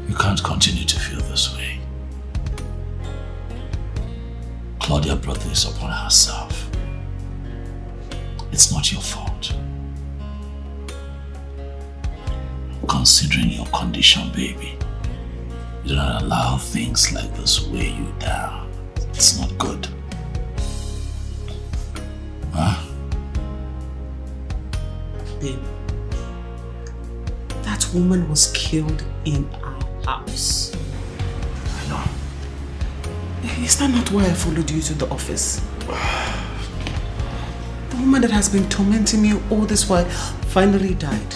You can't continue to feel this way. Claudia brought this upon herself. It's not your fault. Considering your condition, baby, you do not allow things like this weigh you down. It's not good. Huh? Babe, that woman was killed in our house. I know. Is that not why I followed you to the office? The woman that has been tormenting me all this while finally died.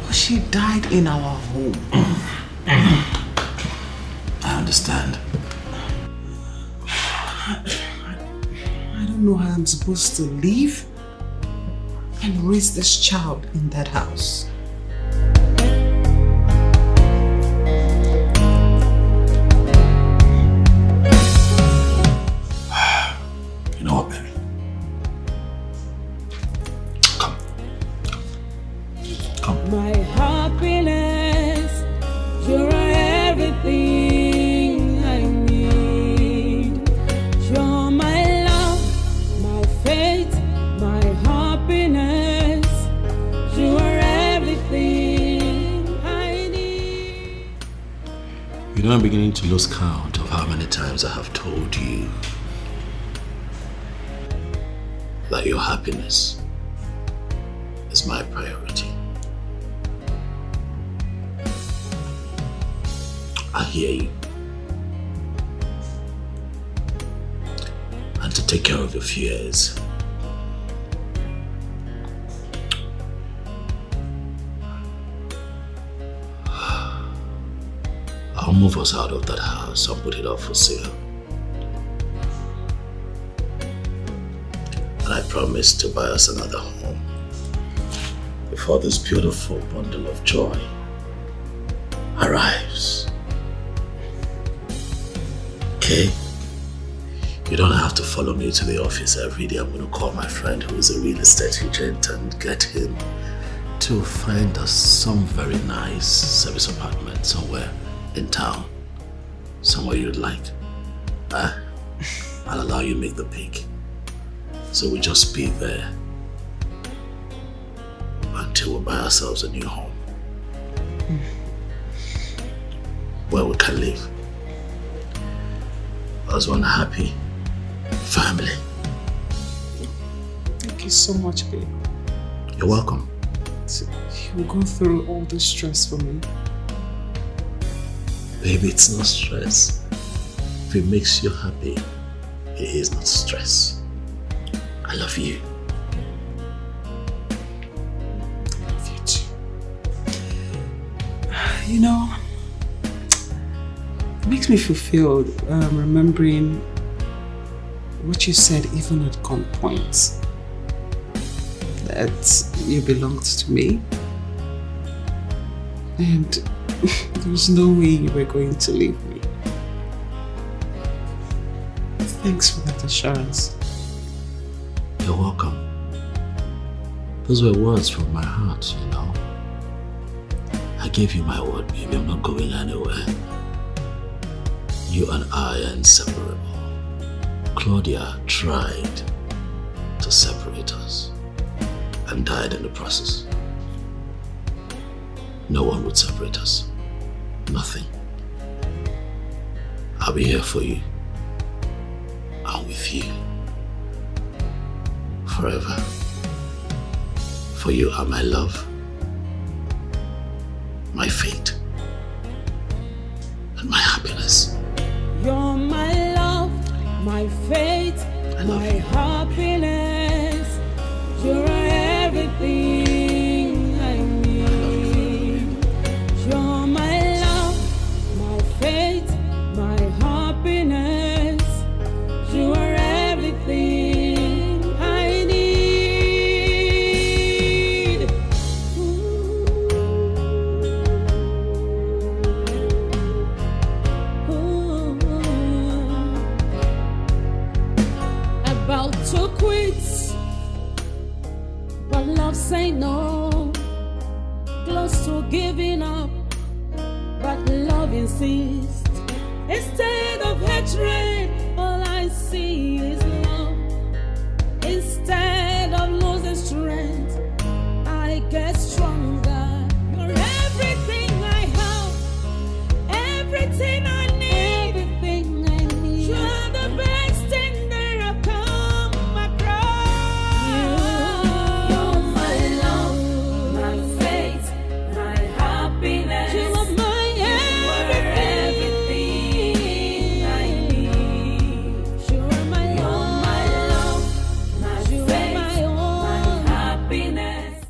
But she died in our home. I understand. I don't know how I'm supposed to live and raise this child in that house. You know what, baby? My happiness, you're everything I need. You're my love, my faith, my happiness. You are everything I need. You know, I'm beginning to lose count of how many times I have told you that your happiness is my priority. I hear you. And to take care of your fears, I'll move us out of that house and put it up for sale. And I promise to buy us another home before this beautiful bundle of joy arrives. Okay? You don't have to follow me to the office every day. I'm going to call my friend who is a real estate agent and get him to find us some very nice service apartment somewhere in town. Somewhere you'd like. I'll allow you to make the pick. So we just be there until we buy ourselves a new home. Where we can live as one happy family. you so much, babe. You're welcome. You go through all this stress for me. Baby, it's not stress. If it makes you happy, it is not stress. I love you. I love you too. You know, it makes me fulfilled remembering what you said even at gunpoint. That you belonged to me. And there was no way you were going to leave me. Thanks for that assurance. You're welcome. Those were words from my heart, you know. I gave you my word, baby. I'm not going anywhere. You and I are inseparable. Claudia tried to separate us and died in the process. No one would separate us. Nothing. I'll be here for you. I'm with you. Forever. For you are my love, my fate, and my happiness. You're my love, my fate, my happiness. You're everything I need. You're my love, my fate, my happiness. You are everything I need. About to quit, but love say no. Close to giving up, but love insists. Instead of hatred, all I see is